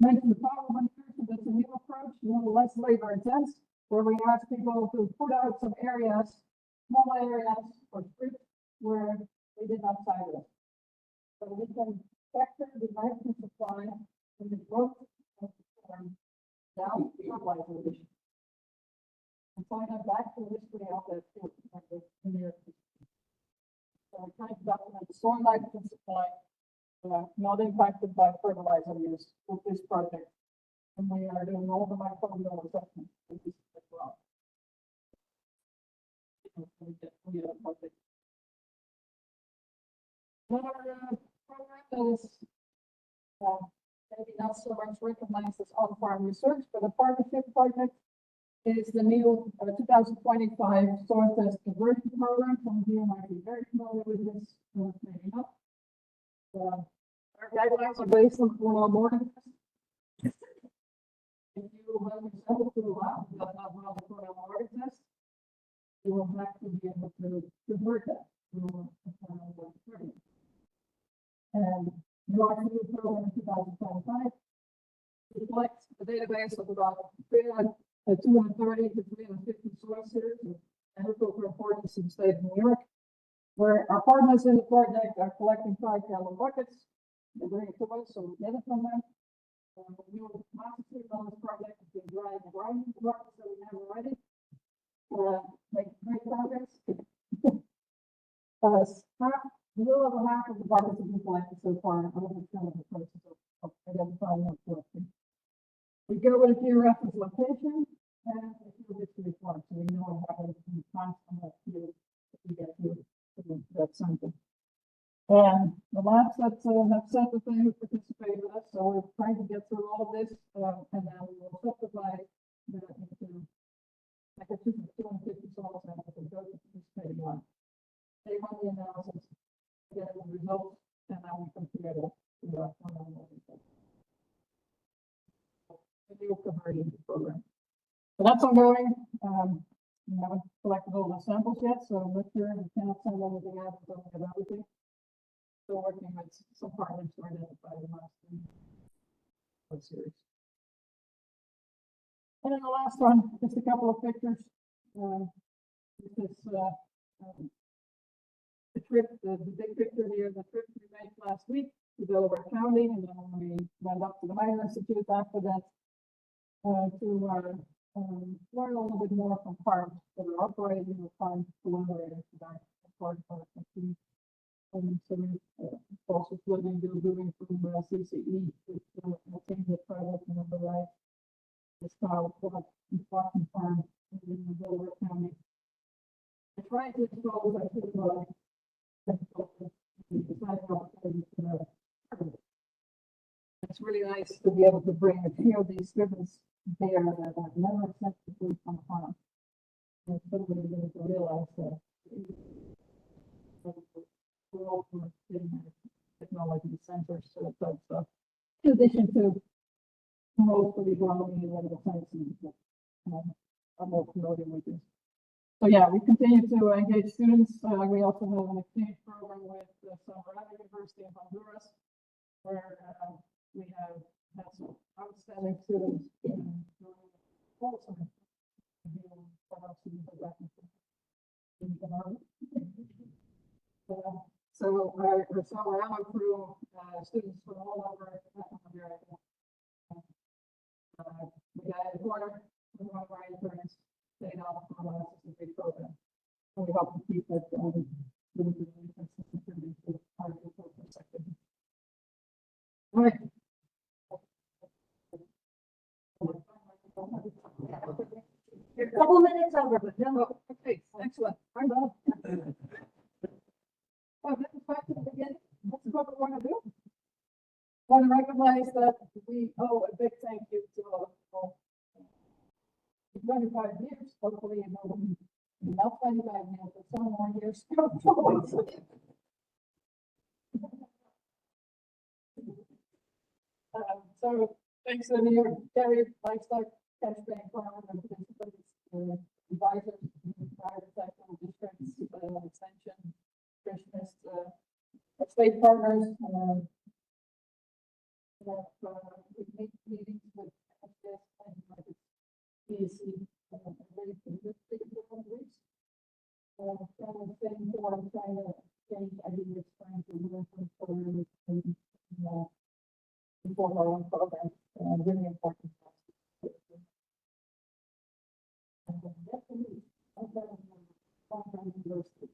Mention the power manure, so that's a new approach, a little less labor intense, where we ask people to put out some areas, small areas or strips where they did not silo. So we can capture the nitrogen supply from the growth of the farm down to fertilizer addition. And find out back to the history of that field. So we're trying to document the soil nitrogen supply, not impacted by fertilizer use with this project. And we are doing all the microbial assessment with this as well. Another program that is maybe not so much recognized as on-farm research, but a partnership project is the new 2025 soil test conversion program. Some of you might be very familiar with this, maybe not. Our guidelines are based on cornell morning test. If you have a sample to the lab that does not have the cornell morning test, you will have to be able to convert that to a cornell morning program. And the large new program in 2025 reflects a database of about 230 to 350 soil series of agricultural importance in the state of New York, where our partners in the project are collecting 5-gallon buckets. They bring it to us, so we get it from them. We will concentrate on this project to dry and grinding the buckets that we have already. Make great progress. A little over half of the buckets have been collected so far. I'm going to show the process of identifying and collecting. We go with a geographic location and a field history plot, so we know what happens in the past on that field if we get to that sample. And the labs that have said that they would participate with us, so we're trying to get through all of this, and then we will subdivide that into like a 250 soil samples that go to participating one. They run the analysis, get the results, and then we compare that to the new converting program. So that's ongoing. We haven't collected all the samples yet, so this year we cannot send everything out until we have everything. Still working with some partners to identify the last series. And then the last one, just a couple of pictures. This is the trip, the big picture here, the trip we made last week. to Delaware County, and then we went up to the Minor Institute after that to learn a little bit more from farms that are operating or farm collaborators that are part of our team. So we also splitting the doing from CCE, which I think the product number right. It's called Farm Farm in Delaware County. I tried to control that it's really nice to be able to bring a few of these students there that have never sent the food from farm. And it's really good to realize that we're all getting technology centers to that type of stuff. In addition to mostly growing and medical science that I'm more familiar with this. So yeah, we continue to engage students. We also have an exchange program with Sonora University in Honduras, where we have had some outstanding students also so our Sonora crew, students from all over Latin America. We got a quarter from one of our interns stayed off from our SWCC program. And we hope to keep that really contributing to our cultural sector. All right. You're a couple minutes over, but no. Okay, excellent. I'm done. Well, this is back to the beginning. This is what we want to do. Want to recognize that we owe a big thank you to all 25 years, hopefully, not 25 years, but some more years. So thanks to the Gary Livestock Cash Bank Farm and participants, advisors, private sector districts, extension, Christmas, state partners, we make meetings with PSC, very good weeks. Trying to stay informed, trying to change ideas, trying to learn from programs and inform our own programs. Really important. University.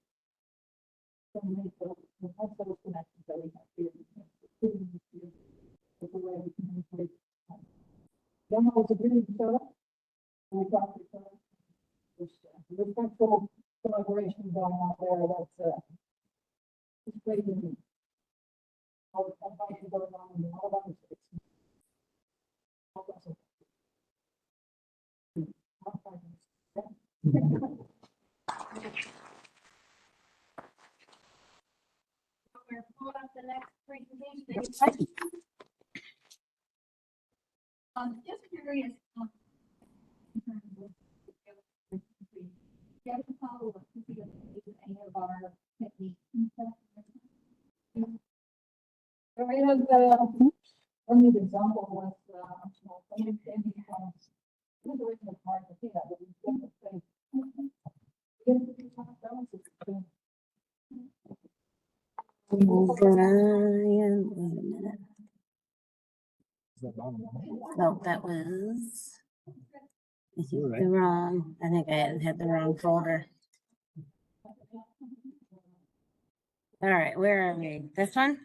So make those connections that we have here. The way we communicate. Then I was agreeing to show up. And we talked to each other. There's respectful collaboration going on there. That's it's great to me. All the advice going on in all of our mistakes. We're pulling up the next presentation. Just curious. In terms of you have to follow up to see if any of our techniques and stuff. So we had one of the example was hard to see that, but we didn't say. Brian, wait a minute. No, that was. I think the wrong, I think I had the wrong folder. All right, where are we? This one?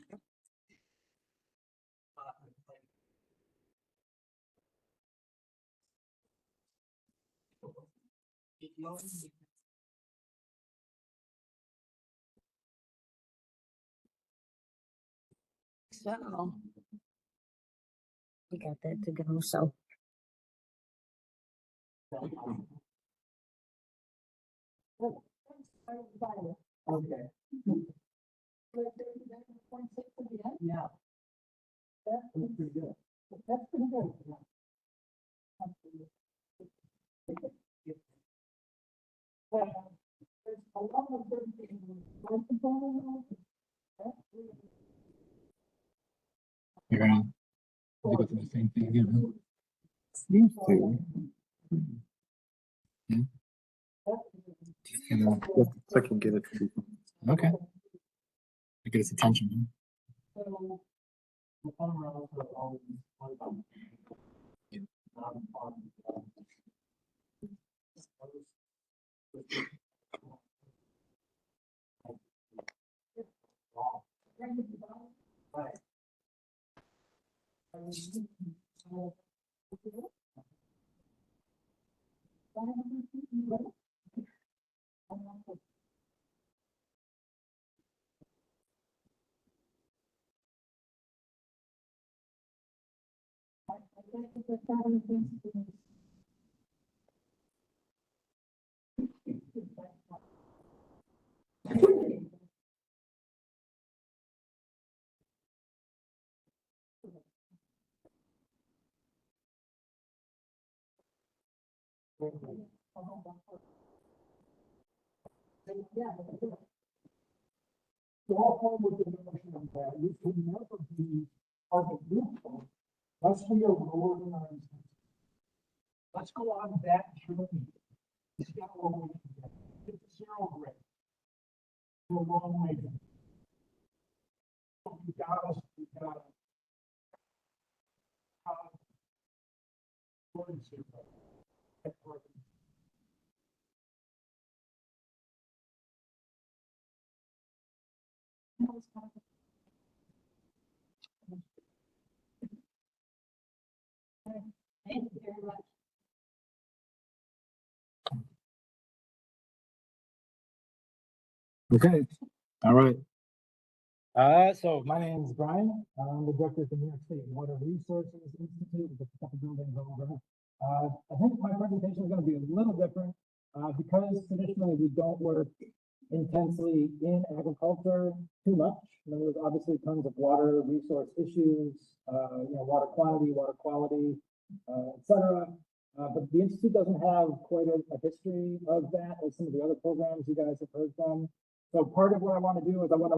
So. We got that to go, so. Okay. Yeah. That's pretty good. That's pretty good. There's a lot of good things. You're gonna go to the same thing again, huh? Seems to. Yeah. And I can get it. okay. I get his attention. So the fundamentals are always on. Right. So all form with the notion of that, we can never be of a group. Let's be a organized. Let's go on that journey. It's got a long way to get. It's zero grade. A long way to go. We got us. Thank you very much. Okay, all right. So my name is Brian. I'm the director of the New York State Water Resources Institute with a couple buildings over. I think my presentation is going to be a little different because traditionally we don't work intensely in agriculture too much. There's obviously tons of water resource issues, water quality, etc. But the Institute doesn't have quite a history of that as some of the other programs you guys have heard from. So part of what I want to do is I want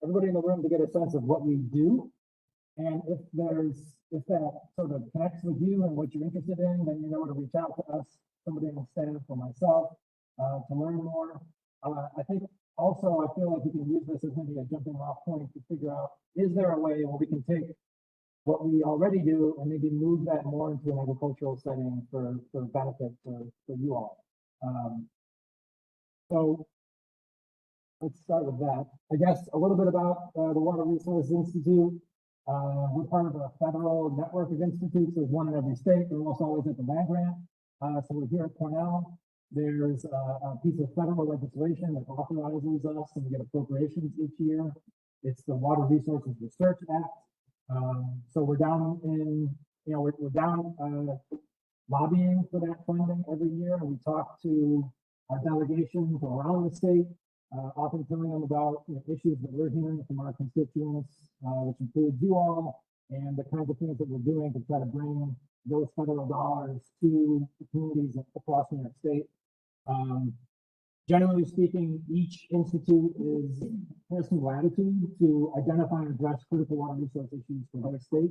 everybody in the room to get a sense of what we do. And if that sort of connects with you and what you're interested in, then you know to reach out to us, somebody on staff or myself, to learn more. I think also I feel like we can use this as maybe a jumping off point to figure out, is there a way where we can take what we already do and maybe move that more into an agricultural setting for benefit for you all. So let's start with that. I guess a little bit about the Water Resources Institute. We're part of a federal network of institutes. There's one in every state. They're almost always at the land grant. So we're here at Cornell. There's a piece of federal legislation that authorizes us and we get appropriations each year. It's the Water Resources Research Act. So we're down in, we're down lobbying for that funding every year. And we talk to our delegations around the state, often telling them about issues that we're hearing from our constituents, which includes you all, and the kinds of things that we're doing to try to bring those federal dollars to the communities across New York State. Generally speaking, each institute has some latitude to identify and address critical water resource issues for their state.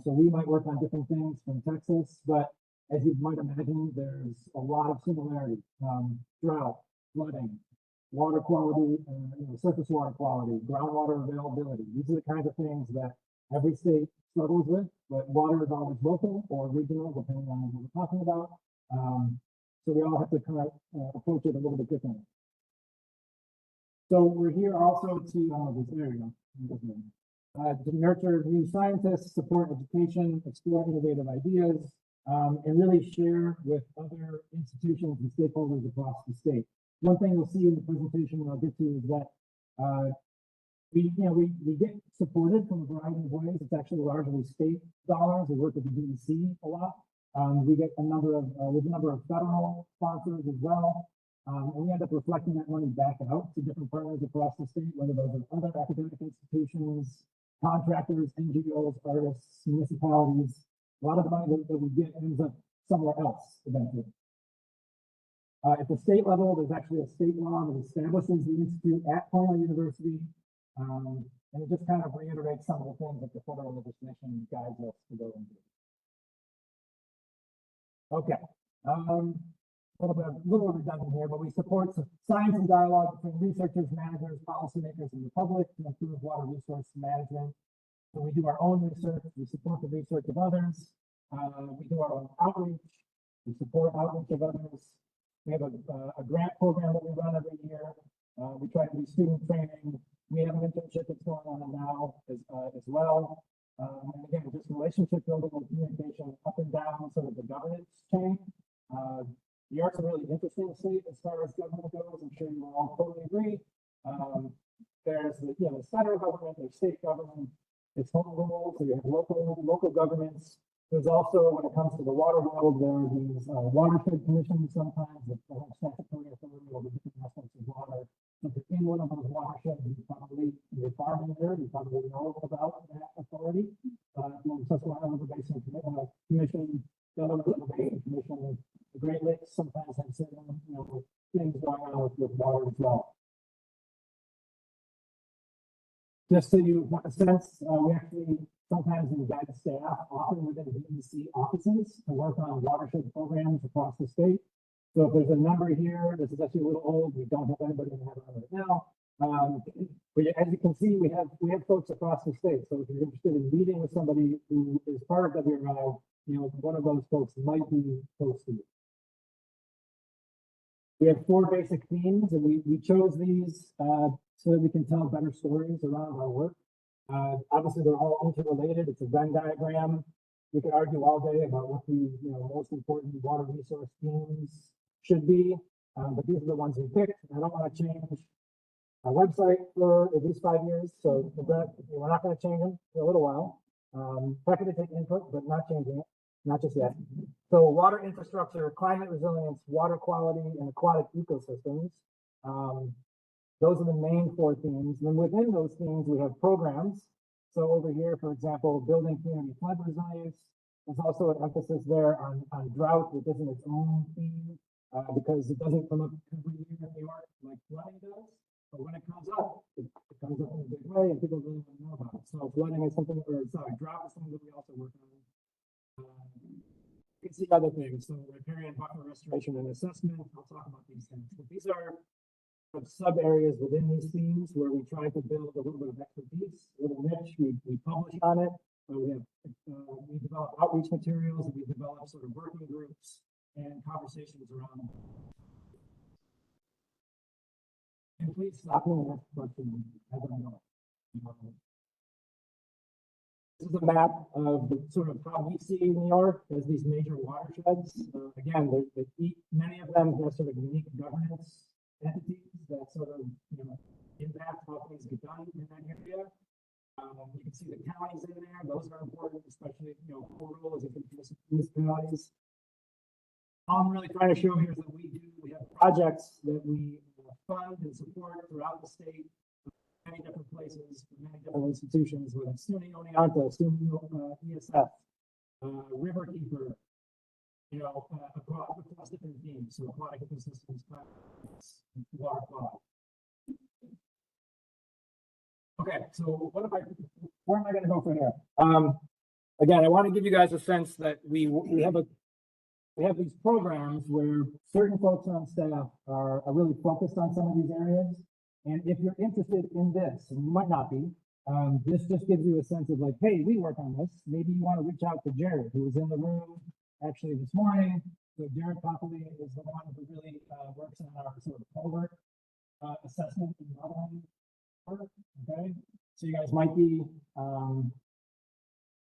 So we might work on different things from Texas, but as you might imagine, there's a lot of similarity. Drought, flooding, water quality, surface water quality, groundwater availability. These are the kinds of things that every state struggles with, but water is always local or regional, depending on what we're talking about. So we all have to kind of approach it a little bit differently. So we're here also to, there we go, to nurture new scientists, support education, explore innovative ideas, and really share with other institutions and stakeholders across the state. One thing you'll see in the presentation that I'll get to is that we get supported from a variety of ways. It's actually largely state dollars. We work with the DEC a lot. We get a number of federal sponsors as well. And we end up reflecting that money back out to different partners across the state, whether those are other academic institutions, contractors, NGOs, artists, municipalities. A lot of the money that we get ends up somewhere else eventually. At the state level, there's actually a state law that establishes the Institute at Cornell University. And it just kind of reiterates some of the things that the federal legislation guides us to go into. Okay. A little redundant here, but we support science and dialogue between researchers, managers, policymakers, and the public to improve water resource management. So we do our own research, we support the research of others, we do our own outreach, we support outreach of others. We have a grant program that we run every year. We try to do student training. We have an internship that's going on now as well. And again, just relationship building and communication up and down sort of the governance chain. New York's a really interesting state as far as government goes. I'm sure you will all totally agree. There's the, the federal government, there's state government, it's home rule, so you have local governments. There's also, when it comes to the water world, there are these watershed commissions sometimes that have statutory authority over different aspects of water. So if you're in one of those watersheds, you're farming there, you probably know about that authority. The Susquehanna River Basin Commission, the other River Basin Commission, the Great Lakes sometimes have certain, things going on with water as well. Just so you want a sense, we actually sometimes embed staff, often within DEC offices, to work on watershed programs across the state. So if there's a number here, this is actually a little old, we don't have anybody in that right now. But as you can see, we have folks across the state. So if you're interested in meeting with somebody who is part of WRI, one of those folks might be close to you. We have 4 basic themes, and we chose these so that we can tell better stories around our work. Obviously, they're all interrelated. It's a Venn diagram. We could argue all day about what the most important water resource themes should be, but these are the ones we picked. I don't want to change our website for at least 5 years, so we're not going to change them for a little while. Happy to take input, but not changing it, not just yet. So water infrastructure, climate resilience, water quality, and aquatic ecosystems. Those are the main 4 themes. And then within those themes, we have programs. So over here, for example, building community flood resilience. There's also an emphasis there on drought, which isn't its own theme, because it doesn't come up every year in New York like flooding does. But when it comes up, it comes up in a big way, and people really want to know about it. So flooding is something, drought is something that we also work on. You can see other things. So riparian buffer restoration and assessment. I'll talk about these things. But these are sub areas within these themes where we try to build a little bit of expertise, a little niche. We publish on it. We develop outreach materials, and we develop sort of working groups and conversations around them. And please stop me and ask a question as I go. This is a map of the sort of how we see New York as these major watersheds. Again, many of them have sort of unique governance entities that sort of impact how things get done in that area. You can see the counties in there; those are important, especially core roles in municipalities. All I'm really trying to show here is that we have projects that we fund and support throughout the state, many different places, many different institutions, whether it's SUNY Oneonta, SUNY ESF, Riverkeeper. Across different themes, so aquatic ecosystems, water quality. Okay, so where am I going to go from here? Again, I want to give you guys a sense that we have these programs where certain folks on staff are really focused on some of these areas. And if you're interested in this, and you might not be, this just gives you a sense of like, hey, we work on this. Maybe you want to reach out to Jared, who was in the room actually this morning. So Jared Copley is the one who really works on our sort of culvert assessment and modeling work. Okay, so you guys might be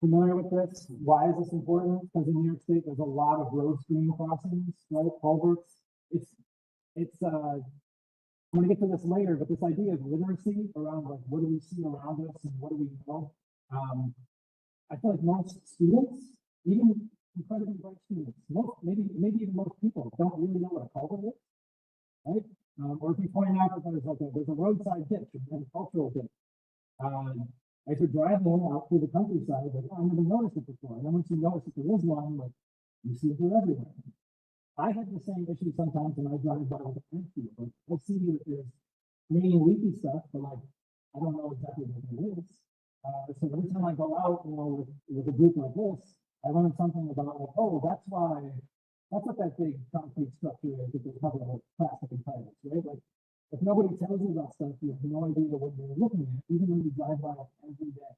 familiar with this. Why is this important? Because in New York State, there's a lot of road stream crossings, right? Culverts. I'm going to get to this later, but this idea of literacy around like what do we see around us and what do we know? I feel like most students, even incredibly bright students, maybe even most people don't really know what a culvert is, right? Or if you point out that there's a roadside ditch, an agricultural ditch. As you're driving out through the countryside, like, oh, I never noticed it before. And then once you notice that there is one, like you see it everywhere. I have the same issue sometimes when I drive by with a fence field. Like, I see that there's green leafy stuff, but like I don't know exactly what it is. So every time I go out, with a group like this, I learn something about like, oh, that's what that big concrete structure is that they're covered with plastic and tires, right? Like if nobody tells you about stuff, you have no idea what you're looking at, even when you drive by it every day.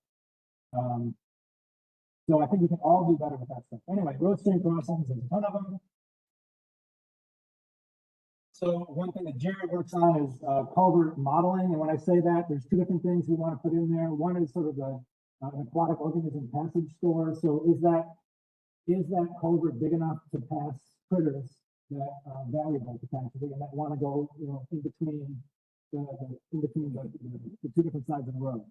So I think we can all do better with that stuff. Anyway, road stream crossings, there's a ton of them. So one thing that Jared works on is culvert modeling, and when I say that, there's two different things we want to put in there. One is sort of the an aquatic organism passage store. So is that culvert big enough to pass critters that are valuable potentially and that want to go, you know, in between the two different sides of the road?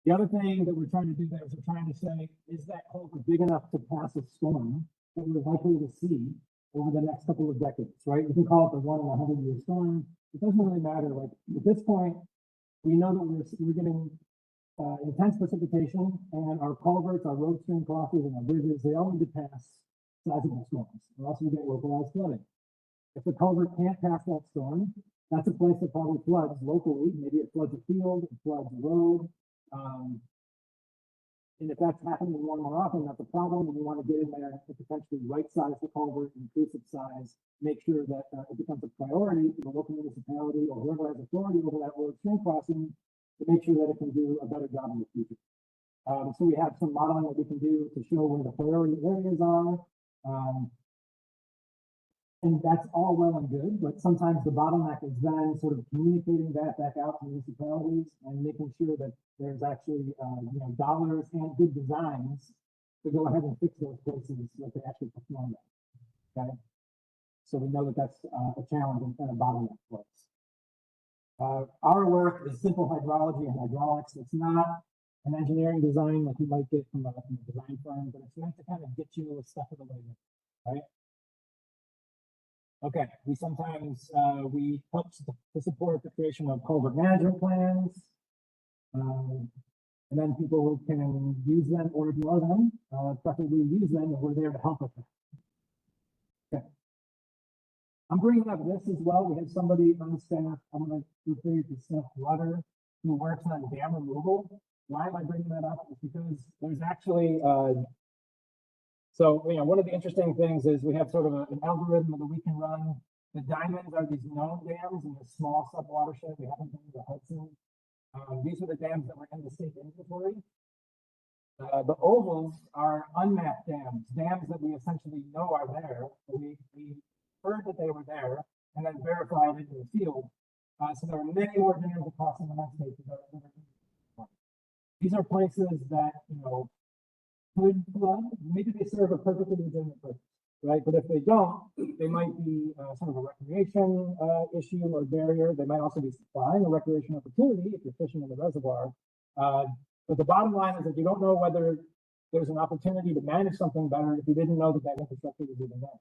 The other thing that we're trying to do there is we're trying to say, is that culvert big enough to pass a storm that we're likely to see over the next couple of decades, right? You can call it the 1 in a 100-year storm. It doesn't really matter. Like at this point, we know that we're getting intense precipitation, and our culverts, our road stream crossings, and our bridges, they all need to pass sizable storms, or else we get localized flooding. If the culvert can't pass that storm, that's a place that probably floods locally. Maybe it floods a field, it floods a road. And if that's happening more and more often, that's a problem. And you want to get in there and potentially right-size the culvert, increase its size, make sure that it becomes a priority for the local municipality or whoever has authority over that road stream crossing to make sure that it can do a better job in the future. So we have some modeling that we can do to show where the priority areas are. And that's all well and good, but sometimes the bottleneck is then sort of communicating that back out to municipalities and making sure that there's actually, you know, dollars and good designs to go ahead and fix those places that they actually perform that. Okay, so we know that that's a challenge and a bottleneck for us. Our work is simple hydrology and hydraulics. It's not an engineering design like you might get from a design firm, but it's meant to kind of get you a step of the way, right? Okay, we sometimes we help to support the creation of culvert management plans, and then people can use them or ignore them. Preferably use them if we're there to help with them. Okay, I'm bringing up this as well. We have somebody on staff. I'm going to refer you to Seth Rutter, who works on dam removal. Why am I bringing that up? It's because there's actually so, you know, one of the interesting things is we have sort of an algorithm that we can run. The diamonds are these known dams in the small sub-watershed. We haven't done the Hudson. These are the dams that were in the state inventory. The ovals are unmapped dams, dams that we essentially know are there. We heard that they were there and then verified it in the field. So there are many more dams across the United States that are. These are places that, you know, could flood. Maybe they serve a perfectly legitimate purpose, right? But if they don't, they might be sort of a recreation issue or barrier. They might also be supplying a recreation opportunity if you're fishing in the reservoir. But the bottom line is that you don't know whether there's an opportunity to manage something better if you didn't know that that infrastructure was even there.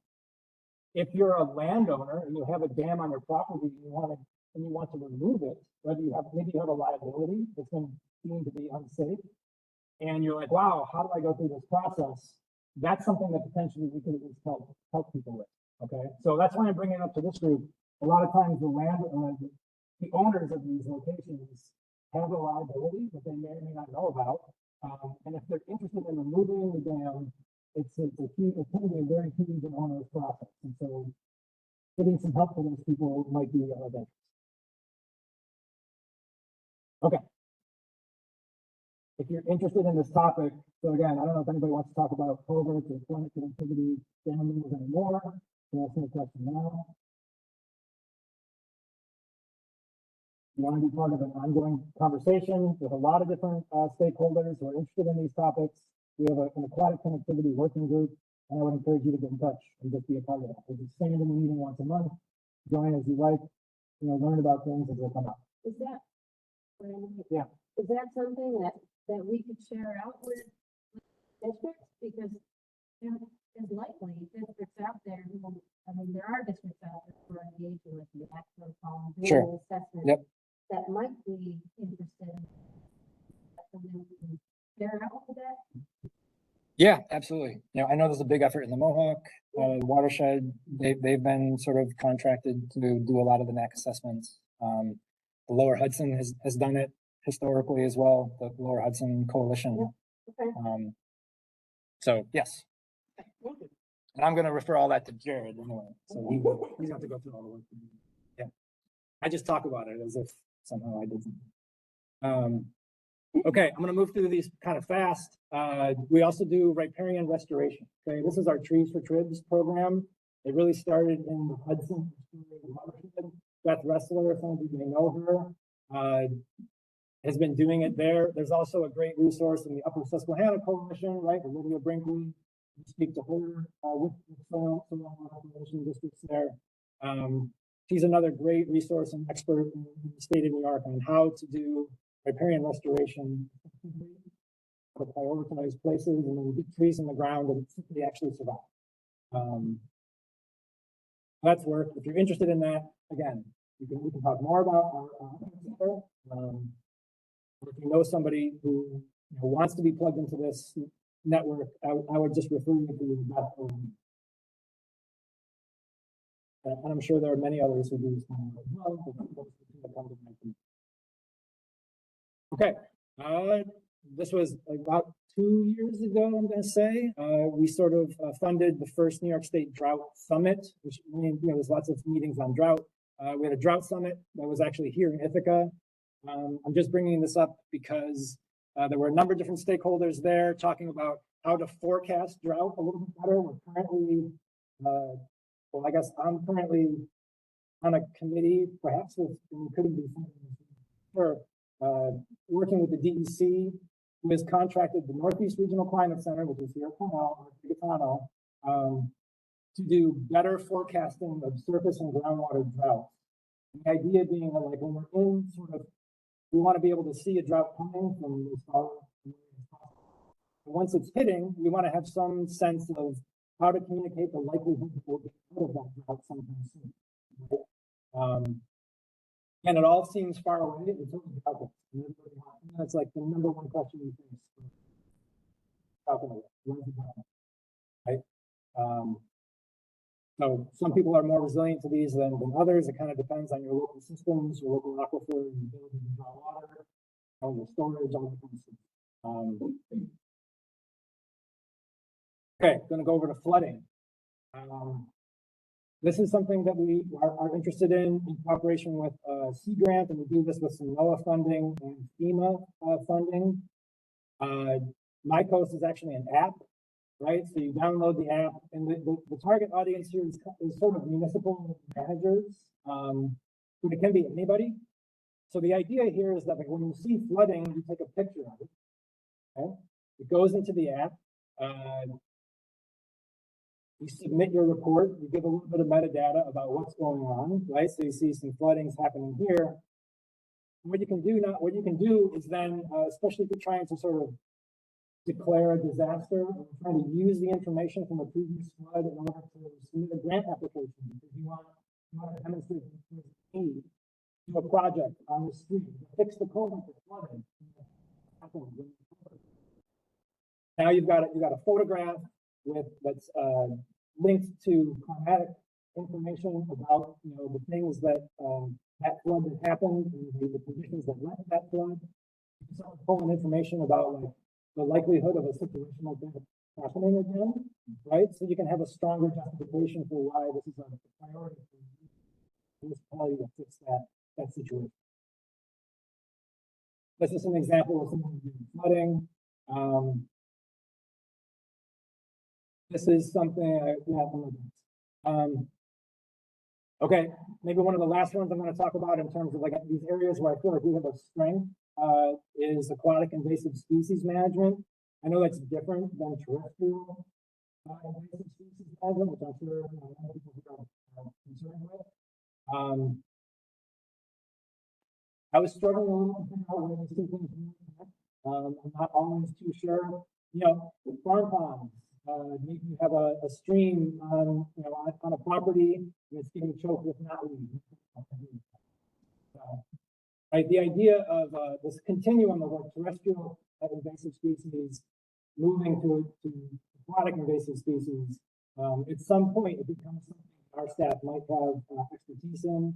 If you're a landowner and you have a dam on your property and you want to remove it, whether you have maybe you have a liability that's been deemed to be unsafe, and you're like, wow, how do I go through this process? That's something that potentially we could at least help people with. Okay, so that's why I'm bringing it up to this group. A lot of times the owners of these locations have a liability that they may or may not know about, and if they're interested in removing the dam, it's can be a very huge and onerous process. And so, getting some help for those people might be of interest. Okay. If you're interested in this topic, so again, I don't know if anybody wants to talk about culverts or climate connectivity dams anymore. So that's no question now. You want to be part of an ongoing conversation with a lot of different stakeholders who are interested in these topics. We have an aquatic connectivity working group, and I would encourage you to get in touch and just be a part of that. We'll be staying in the meeting once a month. Join as you like, you know, learn about things as they come up. Is that, Yeah. Is that something that we could share out with districts? Because there is likely districts out there who, I mean, there are districts out there who are engaging with the actual column Sure. assessment. Yep. That might be interested in something we can share out with that. Yeah, absolutely. You know, I know there's a big effort in the Mohawk watershed. They've been sort of contracted to do a lot of the NAC assessments. The Lower Hudson has done it historically as well, the Lower Hudson Coalition. Okay. So yes. Thank you. And I'm going to refer all that to Jared anyway. So he's got to go through all the work. Yeah. I just talk about it as if somehow I didn't. Okay, I'm gonna move through these kind of fast. We also do riparian restoration. Okay, this is our Trees for Tribs program. It really started in the Hudson. Beth Ressler, some of you may know her, has been doing it there. There's also a great resource in the Upper Susquehanna Coalition, right? Olivia Brinkley, you speak to her with soil coalition districts there. She's another great resource and expert in the state of New York on how to do riparian restoration to prioritize places and then get trees in the ground and they actually survive. That's work. If you're interested in that, again, we can talk more about our or if you know somebody who wants to be plugged into this network, I would just refer you to that. And I'm sure there are many others who do this kind of as well. Okay, this was about 2 years ago, I'm going to say. We sort of funded the first New York State Drought Summit, which there's lots of meetings on drought. We had a drought summit that was actually here in Ithaca. I'm just bringing this up because there were a number of different stakeholders there talking about how to forecast drought a little bit better. We're currently, well, I guess I'm currently on a committee, perhaps with, could be for working with the DEC, who has contracted the Northeast Regional Climate Center, which is here at Cornell, to do better forecasting of surface and groundwater drought. The idea being that, like, when we're in sort of, we want to be able to see a drought coming from as far as once it's hitting, we want to have some sense of how to communicate the likelihood that we'll get out of that drought sometime soon. And it all seems far away until it's out there. And that's like the #1 question we face. Right? So some people are more resilient to these than others. It kind of depends on your local systems, your local aquifer, your ability to draw water, all your storage, all the kind of stuff. Okay, going to go over to flooding. This is something that we are interested in cooperation with Sea Grant, and we do this with some NOAA funding and FEMA funding. MyCoast is actually an app, right? So you download the app, and the target audience here is sort of municipal managers, but it can be anybody. So the idea here is that, like, when you see flooding, you take a picture of it. Okay, it goes into the app. You submit your report, you give a little bit of metadata about what's going on, right? So you see some floodings happening here. What you can do is then, especially if you're trying to sort of declare a disaster, or trying to use the information from a previous flood in order to submit a grant application, because you want to demonstrate need to a project on the street, fix the culvert that's flooding. Now you've got a photograph that's linked to climatic information about the things that that flood that happened and the conditions that led to that flood. You can start pulling information about, like, the likelihood of a situation like that happening again, right? So you can have a stronger justification for why this is a priority for the municipality to fix that situation. This is an example of someone doing flooding. This is something okay, maybe one of the last ones I'm going to talk about in terms of, like, these areas where I feel like we have a strength is aquatic invasive species management. I know that's different than terrestrial invasive species management, which I'm sure many people are concerned with. I was struggling a little to figure out where these two things connect. I'm not always too sure. Farm ponds. Maybe you have a stream on a property and it's getting choked with knotweed. Right, the idea of this continuum of, like, terrestrial invasive species moving to aquatic invasive species, at some point it becomes something our staff might have expertise in.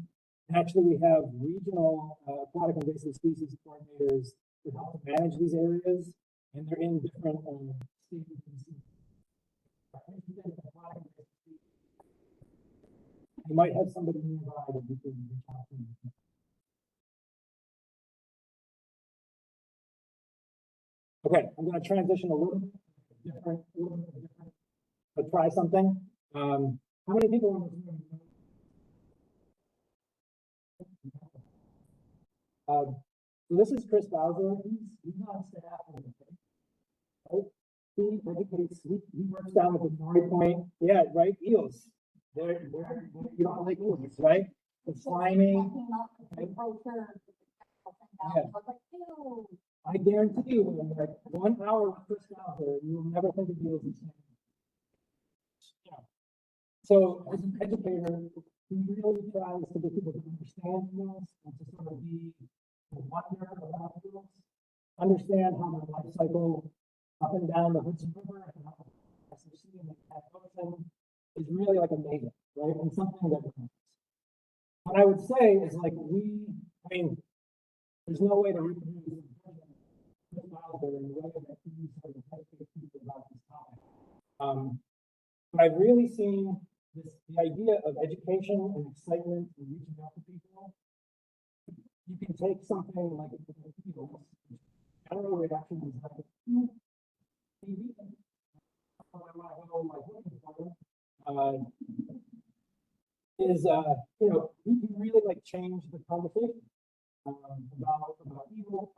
And actually, we have regional aquatic invasive species coordinators to help to manage these areas, and they're in different stages. You might have somebody nearby that you can reach out to. Okay, I'm gonna transition a little bit different, but try something. How many people in this room? So this is Chris Bowser. He's on staff. Right? He educates, he works down at the Story Point. Yeah, right, eels. They're you don't like eels, right? The slimy. Okay? Yeah. I guarantee you, in like 1 hour with Chris Bowser, you'll never think of eels the same. Yeah. So as an educator, he really tries to get people to understand eels and to sort of be wonder about eels, understand how their life cycle up and down the Hudson River and how the SWCC and the Ocean is really like amazing, right? And something that what I would say is like I mean, there's no way to reproduce this Bowser in the way that he sort of educates people about this topic. But I've really seen the idea of education and excitement and reaching out to people. You can take something like general reaction is like TV. Is you know, you can really like change the conversation about evil,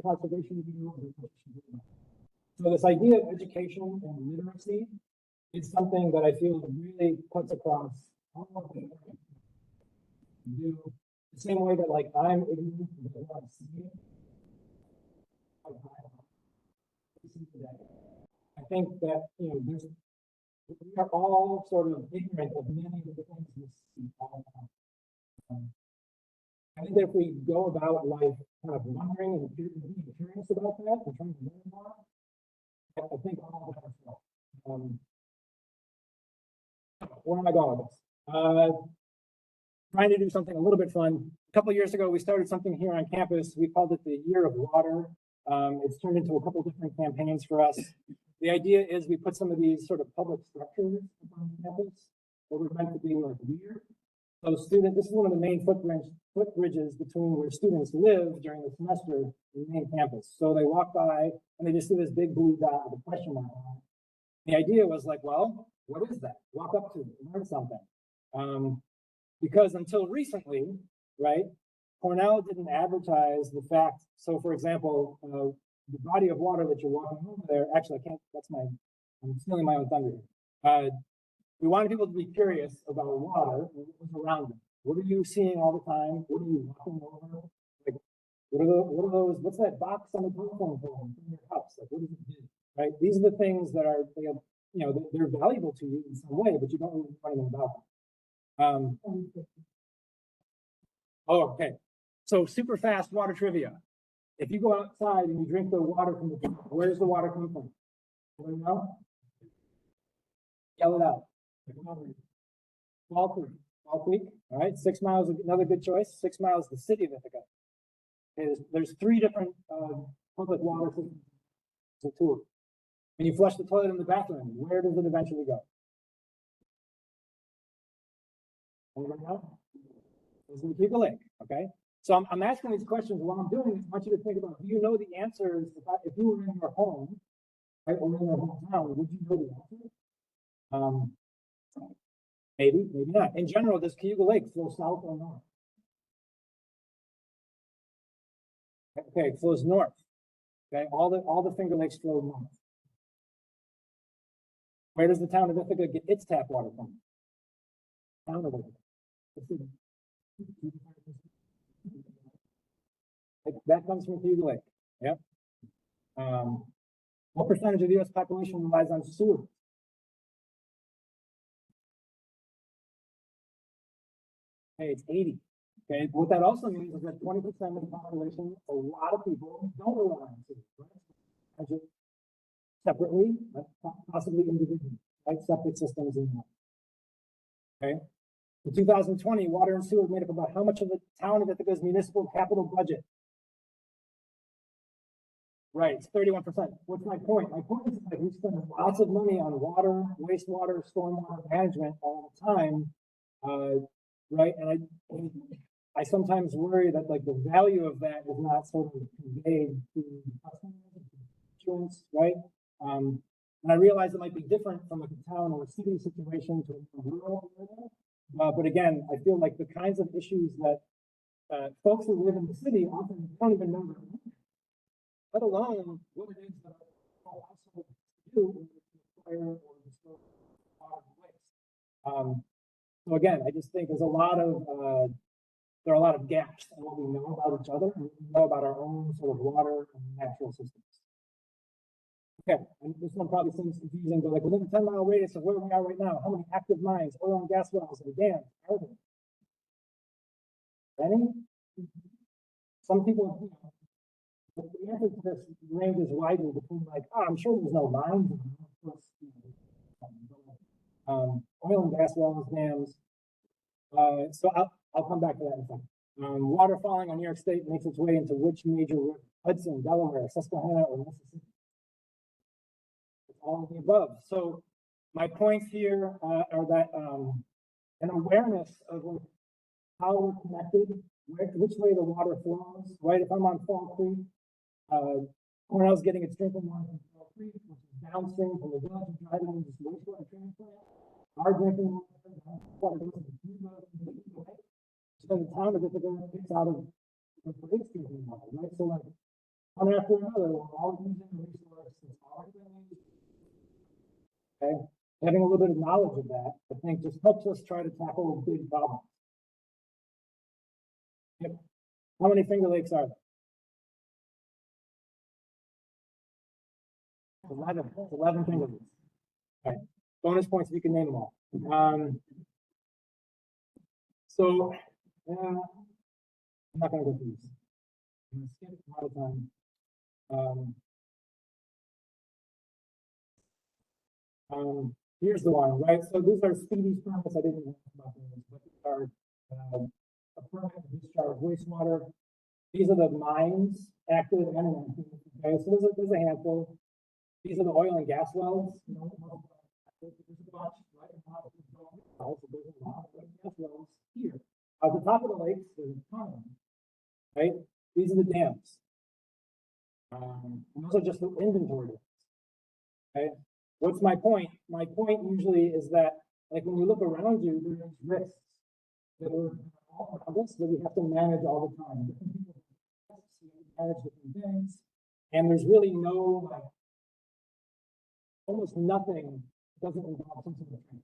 conservation of evil. So this idea of education and literacy is something that I feel really puts across all of the do the same way that like I'm ignorant of what I see. I think that we are all sort of ignorant of many of the things we see all the time. I think that if we go about life kind of wondering and being curious about that and trying to learn more, I think all of that is well. Where am I going with this? Trying to do something a little bit fun. A couple of years ago, we started something here on campus. We called it the Year of Water. It's turned into a couple of different campaigns for us. The idea is we put some of these sort of public structures on campus that were meant to be like weird. So this is one of the main footbridges between where students live during the semester in the main campus. So they walk by and they just see this big blue dot with a question mark on it. The idea was like, well, what is that? Walk up to it, learn something. Because until recently, right, Cornell didn't advertise the fact. So for example, the body of water that you're walking over there, actually I can't, I'm stealing my own thunder. We wanted people to be curious about water and what was around them. What are you seeing all the time? What are you walking over? Like, what are those, what's that box on the telephone pole in your house? Like, what does it do? Right? These are the things that are, they're valuable to you in some way, but you don't really know anything about them. Okay. So super fast water trivia. If you go outside and you drink the water from the tap, where's the water coming from? Anybody know? Yell it out. Fall Creek. All right. 6 miles, another good choice. 6 miles, the city of Ithaca. There's 3 different public water systems. So 2. When you flush the toilet in the bathroom, where does it eventually go? Anybody know? It's in Cuba Lake. Okay. So I'm asking these questions. While I'm doing this, I want you to think about, do you know the answers? If you were in your home, right, or in your hometown, would you know the answer? Maybe, maybe not. In general, does Cayuga Lake flow south or north? Okay, it flows north. Okay, all the Finger Lakes flow north. Where does the town of Ithaca get its tap water from? Town of Ithaca. That comes from Cayuga Lake. Yep. What percentage of the U.S. population relies on sewer? Okay, it's 80. Okay, what that also means is that 20% of the population, a lot of people, don't rely on sewer, right? Separately, possibly individually, right? Septic systems and that. Okay. In 2020, water and sewer made up about how much of the town of Ithaca's municipal capital budget? Right, it's 31%. What's my point? My point is that we spend lots of money on water, wastewater, stormwater management all the time, right? And I sometimes worry that like the value of that is not sort of conveyed to customers, constituents, right? And I realize it might be different from like a town or a city situation to a rural area. But again, I feel like the kinds of issues that folks who live in the city often don't even know they're living, let alone what it is that our households do when they acquire or dispose of water and waste. So again, I just think there's a lot of there are a lot of gaps in what we know about each other and what we know about our own sort of water and natural systems. Okay, and this one probably seems confusing, but like within a 10-mile radius of where we are right now, how many active mines, oil and gas wells, and dams are there? Any? Some people, you know, the answer to this ranges widely between like, oh, I'm sure there's no mines. Oil and gas wells, dams. So I'll come back to that in a second. Water falling on New York State makes its way into which major river? Hudson, Delaware, Susquehanna, or Mississippi? It's all of the above. So my points here are that an awareness of how we're connected, which way the water flows, right? If I'm on Fall Creek, Cornell's getting its drinking water from Fall Creek, which is downstream from the village of driving into this wastewater treatment plant. Our drinking water goes into the so then the town of Ithaca takes out of for its drinking water, right? So like one after another, we're all using the resource that's already been used. Okay, having a little bit of knowledge of that, I think, just helps us try to tackle big problems. Yep. How many Finger Lakes are there? 11 Finger Lakes. All right. Bonus points if you can name them all. So I'm not going to go through these. I'm going to skip a lot of time. Here's the one, right? So these are speedies permits. I didn't even talk about these, but these are a permit to discharge wastewater. These are the mines, active and inactive. Okay, so there's a handful. These are the oil and gas wells. You know, there's a bunch, right? There's a lot of gas wells here. At the top of the lakes, there's a ton of them, right? These are the dams. And those are just the inventory. Okay. What's my point? My point usually is that, like, when you look around you, there's risks that are all around us that we have to manage all the time. Different people manage different things, and there's really no, like, almost nothing doesn't involve some sort of training.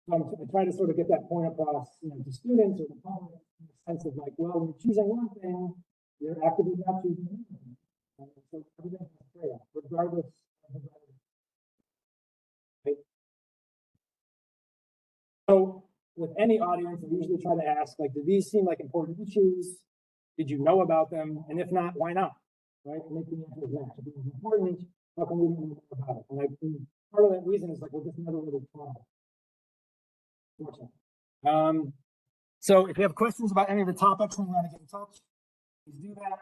So I try to sort of get that point across, you know, to students or the public in the sense of like, well, when you're choosing one thing, you're actively not choosing anything. So everything has a trade-off, regardless of the right? So with any audience, I usually try to ask, like, do these seem like important issues? Did you know about them? And if not, why not? Right? Make the answer match. If it was important, how can we know about it? And I think part of that reason is like we're just never really taught. So if you have questions about any of the topics and you want to get in touch, please do that.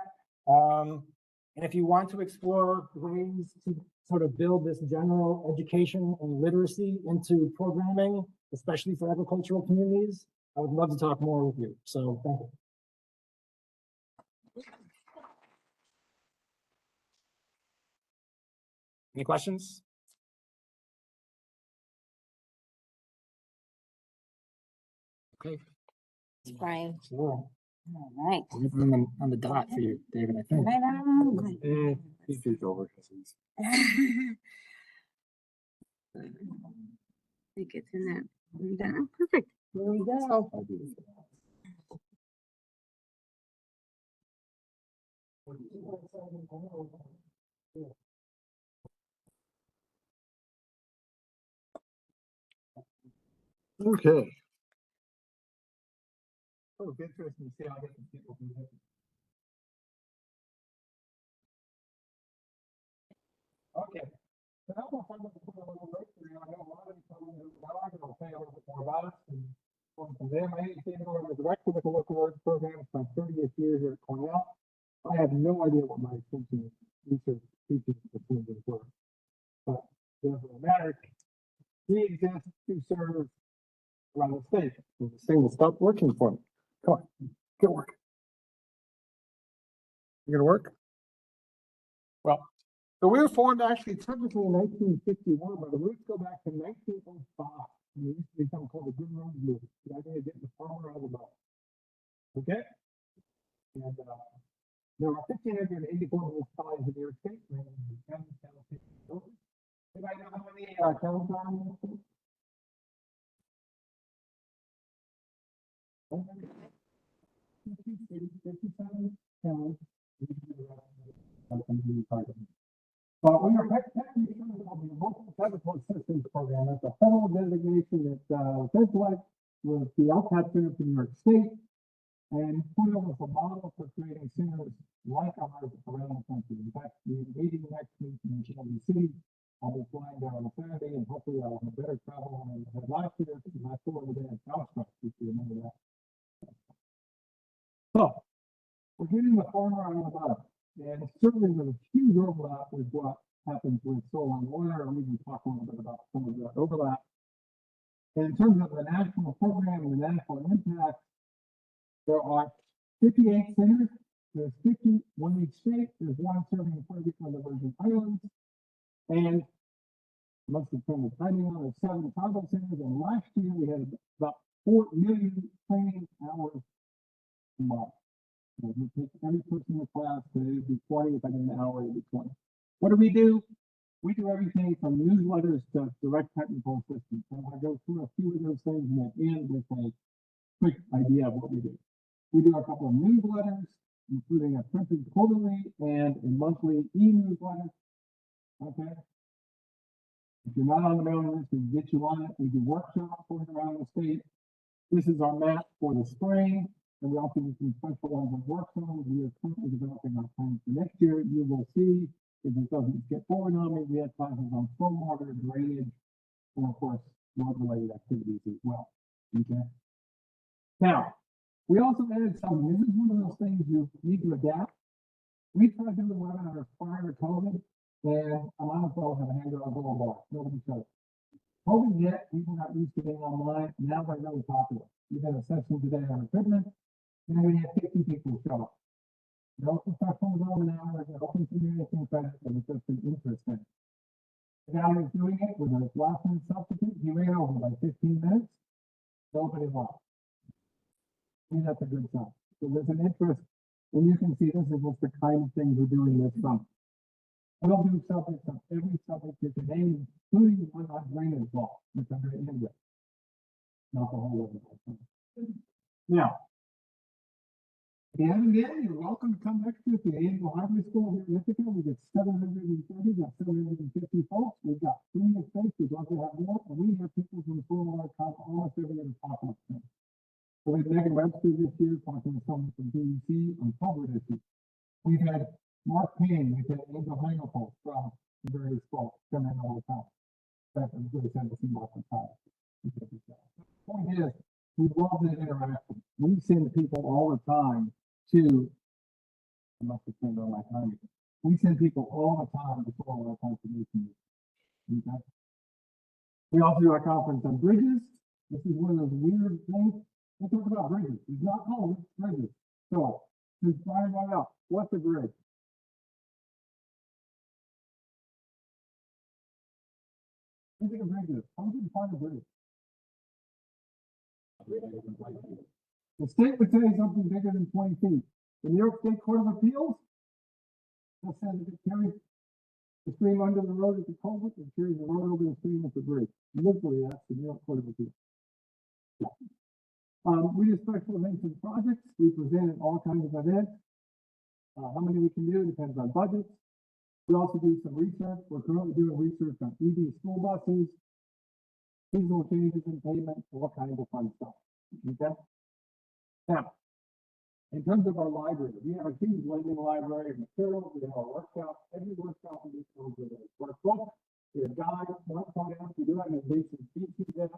And if you want to explore ways to sort of build this general education and literacy into programming, especially for agricultural communities, I would love to talk more with you. So thank you. Any questions? Okay. Brian. Sure. All right. On the dot for you, David, I think. Right on. He took over. I think it's in that. Perfect. Here we go. Okay. Oh, it's interesting to see how different people do it. Okay. So now we'll find out a little breakthrough. I know a lot of you probably know the dog, and I'll say a little bit more about it. And from there, my name is David, I'm the director with the local arts program. It's my 30th year here at Cornell. I have no idea what my thinking research teaching opportunities were. But it doesn't matter. We exist to serve around the state. And this thing will stop working for me. Come on, get work. You gonna work? So we were formed actually technically in 1951, but the roots go back to 1905. And there used to be something called the Good Road Movement. The idea of getting the farmer out of the mud. Okay? And there are 1,584 municipalities in New York State. Anybody know how many towns are in New York State? 57 towns. But we are technically called the Local Technical Assistance Program. That's a federal designation that centralized with the LCAT Center for New York State and put it as a model for creating centers like ours around the country. In fact, we're meeting next week in Kansas City. I'll be flying down on Saturday and hopefully I'll have better travel than I had last year because I flew over there in Palestine, if you remember that. So, we're getting the farmer out of the bottom. And certainly there's a huge overlap with what happens with solar and water, and we can talk a little bit about some of that overlap. And in terms of the national program and the national impact, there are 58 centers. There's 51 in each state. There's one serving Puerto Rico and the Virgin Islands. And must have turned the timing on, there's 7 tribal centers. And last year we had about 4 million training hours a month. So we take every person in the class, today it'd be 20, if I get an hour, it'd be 20. What do? We do everything from newsletters to direct technical assistance. So I go through a few of those things and then end with a quick idea of what we do. We do a couple of newsletters, including a printed quarterly and a monthly e-newsletter. Okay. If you're not on the mailing list, we can get you on it. We do workshops around the state. This is our map for the spring. And we also do some special ones on work zones. We are currently developing our plans for next year. You will see if it doesn't get forward on me, we have classes on stormwater, drainage, and of course, road-related activities as well. Okay. Now, we also added something. This is one of those things you need to adapt. We tried doing webinars prior to COVID, and I might as well have a hanger on a gold bar. Nobody showed. COVID yet, people got used to being online. Now they're really popular. We had a session today on equipment. And we had 50 people show up. No professionals over an hour, no continuation credit, it was just an interest thing. The guy who was doing it with a last minute substitute, he ran over by 15 minutes. Nobody lost. I mean, that's a good sign. So there's an interest, and you can see this is just the kind of things we're doing this summer. We'll do subjects on every subject you can name, including one on drainage law, which I'm going to end with. Not the whole of it. Now, if you haven't been, you're welcome to come next year to the annual highway school here in Ithaca. We get 730, got 750 folks. We've got plenty of space. We'd love to have more. And we have people from Florida come almost every other pop-up thing. So we had Megan Webster this year talking to someone from DEC on COVID issues. We've had Mark Payne, we've had Angel Hangelfolk from the various folks come in all the time. That's a good sense to see Mark and Kyle. The point is, we love that interaction. We send people all the time to, I must have turned on my time. We send people all the time to follow our contribution. Okay. We also do our conference on bridges. This is one of those weird things. We'll talk about bridges. It's not called bridges. So, just find one out. What's a bridge? What do you think a bridge is? How would you define a bridge? The state would say something bigger than 20 feet. The New York State Court of Appeals just says if it carries the stream under the road at the culvert, it carries the road over the stream at the bridge. Literally, that's the New York Court of Appeals. Yeah. We do special events and projects. We present at all kinds of events. How many we can do depends on budgets. We also do some research. We're currently doing research on EV school buses, seasonal changes in payment, all kinds of fun stuff. Okay. Now, in terms of our library, we have a huge lending library of materials. We have our workshops. Every workshop in this comes with a workbook. We have guides, one programs. We do have an invasive species there.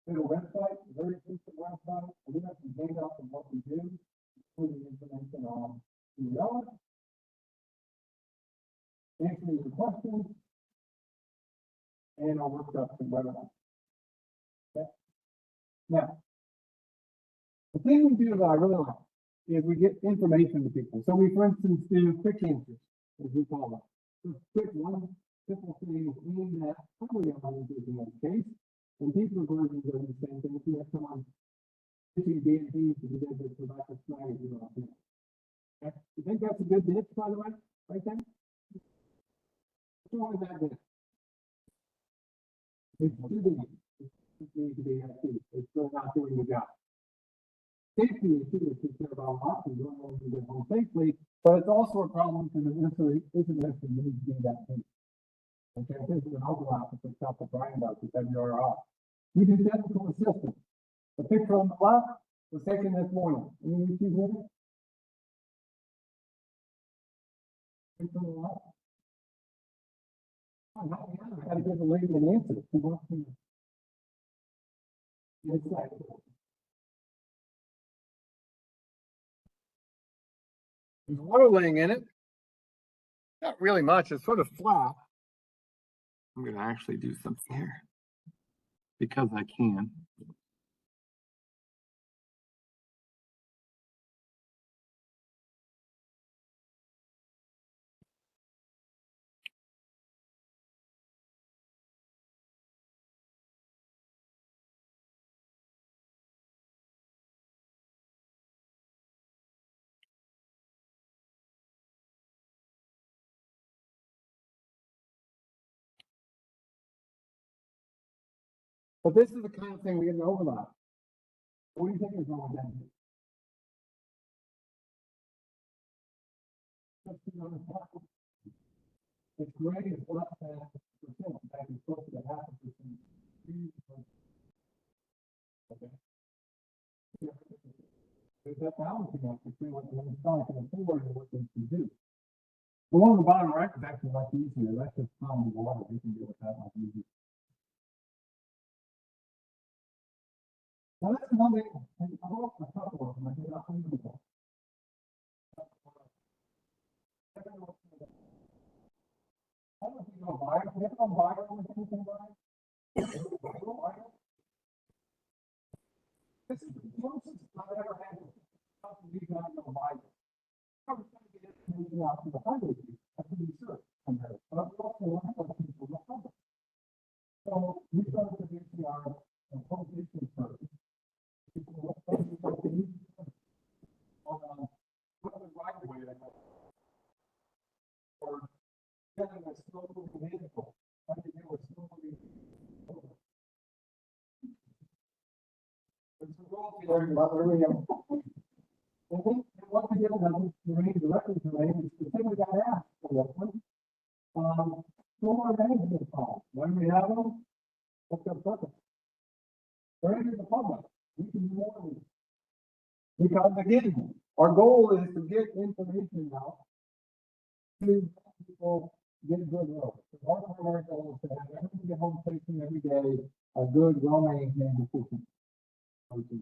We have a website, a very simple website. We have some handouts on what we do, including information on who we are, answering your questions, and our workshops and webinars. Okay. Now, the thing we do that I really like, is we get information to people. So we, for instance, do quick answers, as we call them. Just quick one simple thing aimed at probably everyone in that case. And people are going to do the same thing. If you have someone pitching BNP to do this tobacco flag, you know. You think that's a good niche, by the way, right there? What's wrong with that niche? It's shooting it. It needs to be happy. It's still not doing the job. Safety is too, to care about lots and going over to get home safely, but it's also a problem because it necessarily isn't necessarily needs to be that case. Okay, this is an overlap with the stuff that Brian does with WRR. We do technical assistance. The picture on the left was taken this morning. Any issues with it? Picture on the left. Oh, not the other. I gotta give the lady an answer. She wants to. Yes, there's water laying in it. Not really much. It's sort of flat. I'm going to actually do something here because I can. But this is the kind of thing we get an overlap. What do you think is wrong with that? It's great, it's less than percent, in fact, it's closer to 0.5%. Okay. There's that balancing act between what the installer can afford and what they can do. The one on the bottom right is actually much easier. That's just common water. We can deal with that much easier. Now that's another, and I've also a couple of them. I did not believe them. I don't know if you go viral. Have you ever gone viral with anything, Brian? This is the closest I've ever had to something you got to go viral. I was trying to get information out to the public. I couldn't be sure. But I also want to people to the public. So we started the VCR and publication first. People on what the right way to go. Or getting a slow vehicle. How do you deal with slow vehicle? It's a role here, but where we go. And what we did was terrain directly terrain is the thing we got asked for this one. Solar management calls. When we have them, what's their purpose? They're into the public. We can do more than because again, our goal is to get information out to people get good roads. Our primary goal is to have everyone get home safely every day, a good, well-maintained, efficient. Okay.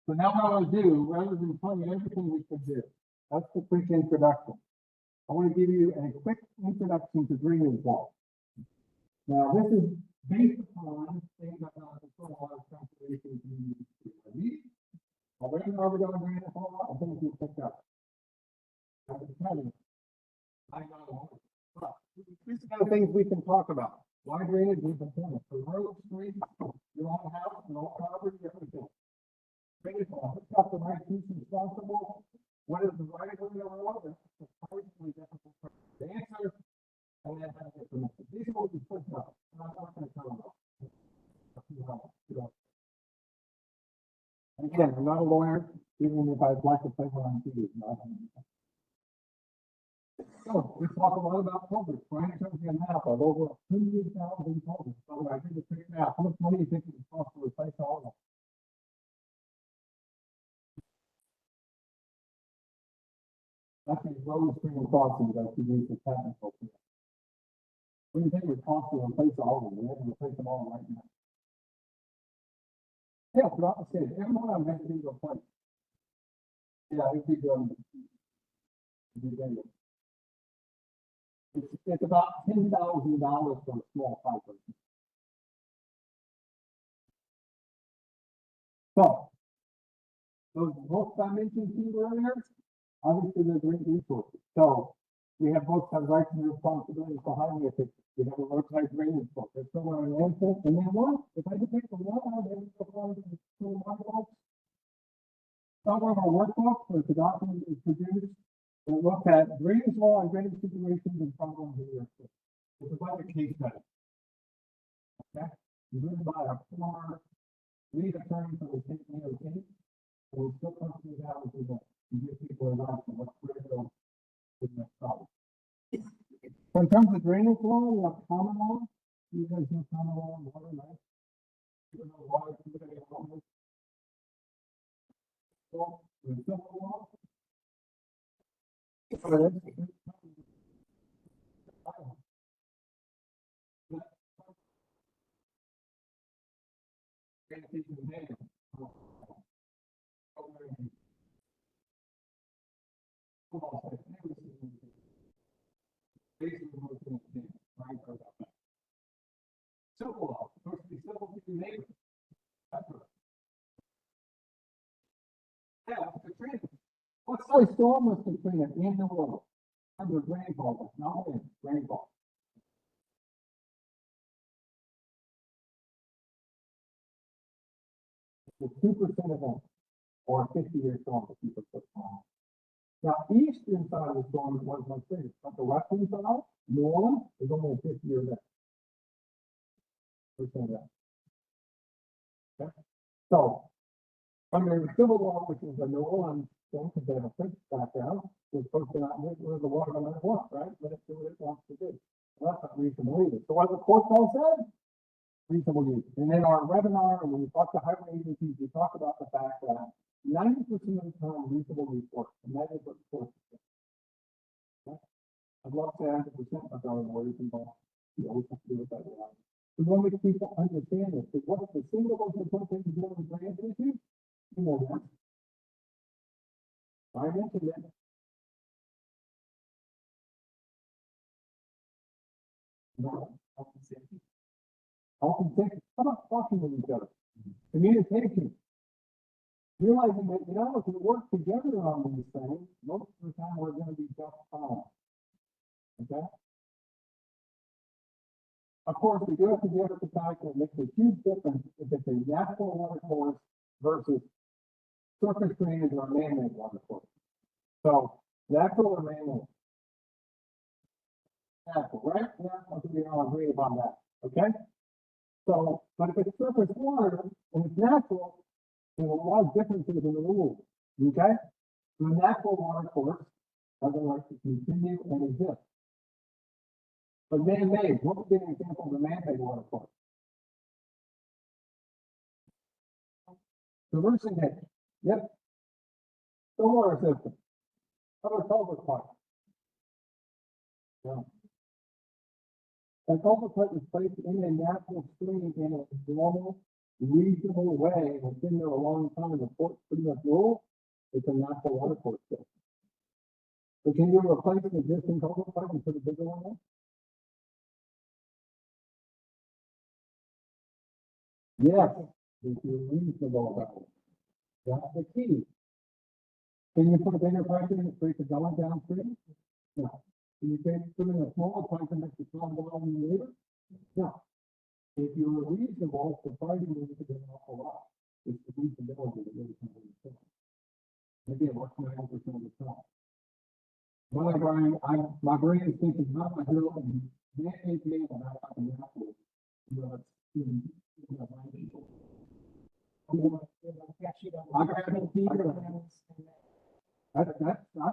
So now what I want to do, rather than telling you everything we can do, that's the quick introduction. I want to give you a quick introduction to drainage walls. Now, this is based upon things that are control water conservation community. Already are we going to drain a whole lot? I think you'll pick up. I know. But these are the things we can talk about. Why drainage is important for road, streets, your own house, your own property, everything. Drainage law, who's got the right piece responsible? What is the right way to road? It's surprisingly difficult to answer. And then how to get permission. These are what we put up. And I'm not going to tell them about. And again, I'm not a lawyer, even if I'd like to play one on TV. So we talk a lot about public. Brian showed me a map of over 100,000 public. So I did a quick map. How much money do you think it would cost to replace all of them? That's a road stream crossing that we use for technical. What do you think it would cost to replace all of them? We have to replace them all right now. Yeah, throughout the state, every one of them has to be replaced. Yeah, it'd be good. It's about $10,000 for a small pipe. So, those both dimensions you earlier, obviously they're great resources. So, we have both have rights and responsibilities for highway officials. We have a roadside drainage book. There's someone on landfill, and then what? If I could take the one out, then it's the one that's the one box. Some of our workbooks, where the document is produced, that look at drainage law and drainage situations and problems in your state. It's like a case study. Okay? It's written by a former lead attorney for the state DOT. And we still come to the out with that. You give people advice on what's critical with that problem. So in terms of drainage law, we have common law. You guys know common law and water, right? You know water, everybody has water. So, the civil law. Civil law, supposed to be civil to your neighbor. That's right. Yeah, Katrina. What size storm was Katrina in the world? Under rainfall, not wind, rainfall. It's a 2% event, or a 50-year storm, if you put on. Now, eastern side of the storm is 1.6, but the western side, New Orleans, is only a 50-year event. Percent event. Okay? So, under civil law, which is a New Orleans thing, because they have a French background, we're supposed to not move where the water no matter what, right? Let it do what it wants to do. Well, that's not reasonable either. So what the court all said? Reasonable use. And in our webinar, and when we talk to highway agencies, we talk about the fact that 90% of the time reasonable use works, and that is what the court says. Okay? I'd love to say 100%, but there are lawyers involved. You always have to do it that way. We want to make people understand this, because what is the single most important thing to do with grant issues? You know that. I mentioned it. No, health and safety. Health and safety. How about talking with each other? Communication. Realizing that, you know, if we work together on these things, most of the time we're going to be just fine. Okay? Of course, we do have to give it the fact that it makes a huge difference if it's a natural water course versus surface drainage or a man-made water course. So, natural or man-made? Natural, right? Yeah, I think we all agree upon that. Okay? So, but if it's surface water and it's natural, there's a lot of differences in the rules. Okay? So the natural water course has a right to continue and exist. But man-made, what would be an example of a man-made water course? Reversing it. Yep. Stormwater system. How about culvert pipe? Yeah. A culvert pipe is placed in a natural stream in a normal, reasonable way. It's been there a long time. The court pretty much rule. It's a natural water course system. So can you replace an existing culvert pipe and put a bigger one in? Yes, if you're reasonable about it. That's the key. Can you put a bigger pipe in and create a going downstream? No. Can you put in a smaller pipe and make the storm go on the neighbor? No. If you're reasonable, the party needs to be an awful lot. It's the reasonability that really comes into play. Again, what's 90% of the time? Well, Brian, my brain is thinking, not my girl, and man-made me, and I can have to. You know, I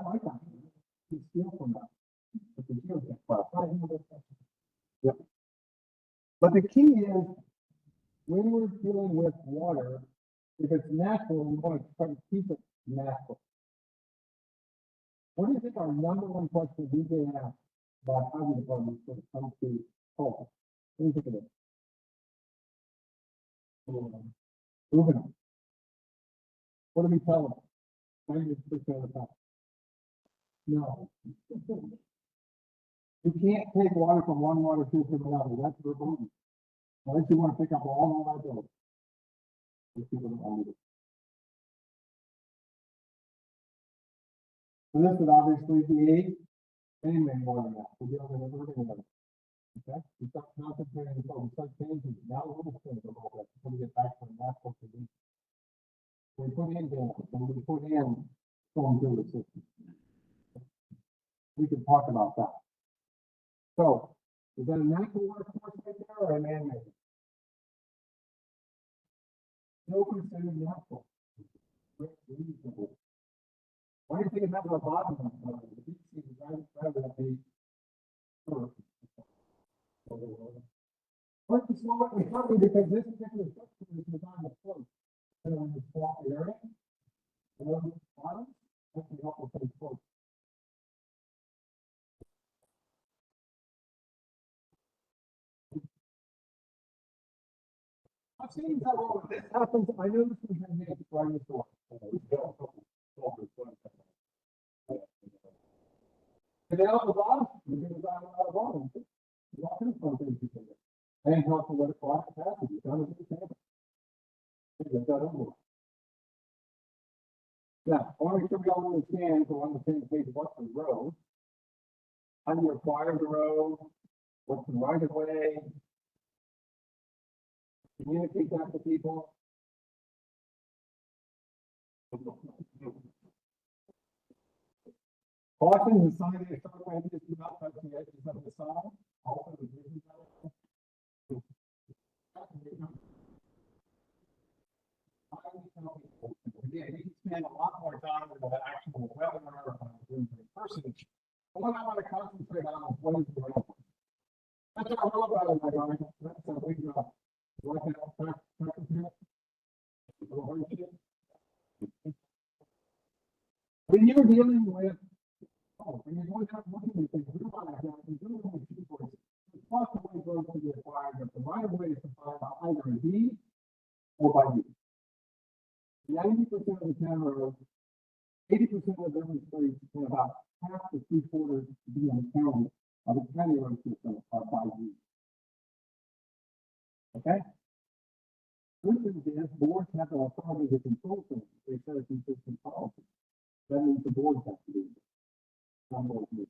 like that. You steal from that. But the deal is that. Yep. But the key is, when we're dealing with water, if it's natural, we want to try to keep it natural. What do you think our number one question we get asked about highway departments when it comes to culvert? What do you think of it? Moving on. What do we tell them? 90% of the time. No. You can't take water from one water system to another. That's verboten. Unless you want to pick up all that bill. So this would obviously be anyway more than that. We're dealing with everything else. Okay, we start concentrating, so we start changing, now we're going to a little bit, before we get back to the natural condition. We put in dams, and we put in storm sewer systems. We can talk about that. So, is that a natural water source right there or a man-made? No considered natural. Reasonable. Why do you think it's not the bottom of the deep sea rather than the earth? What's the slow recovery because this particular structure is designed to float. So in the swampy area, below the bottom, that's the helpful thing float. I've seen that all this happens. I know this was made right before. And then on the bottom, you can design a lot of volume. There's all kinds of fun things you can do. And help with the water capacity. It's on the table. Now, I want to make sure we all understand, so on the same page, what's the road? How do you acquire the road? What's the right of way? Communicate that to people. Caution, the sign of the start line is not touch the edges of the sign. Also, the vision. Again, you can spend a lot more time with the actual webinar in person. But what I want to concentrate on is what is the road. That's what I love about it, my darling. That's a big job. Like that, when you're dealing with, when you're going out looking at things, you want to have, you're doing with people, it's possibly going to be acquired, but the right way is to find out either a deed or by deed. 90% of the town roads, 80% of every street, and about half to 3/4 be in the county of the county road system are by deed. Okay? First thing is, boards have the authority to control things. They set a consistent policy. That means the boards have to do it. Not boards do.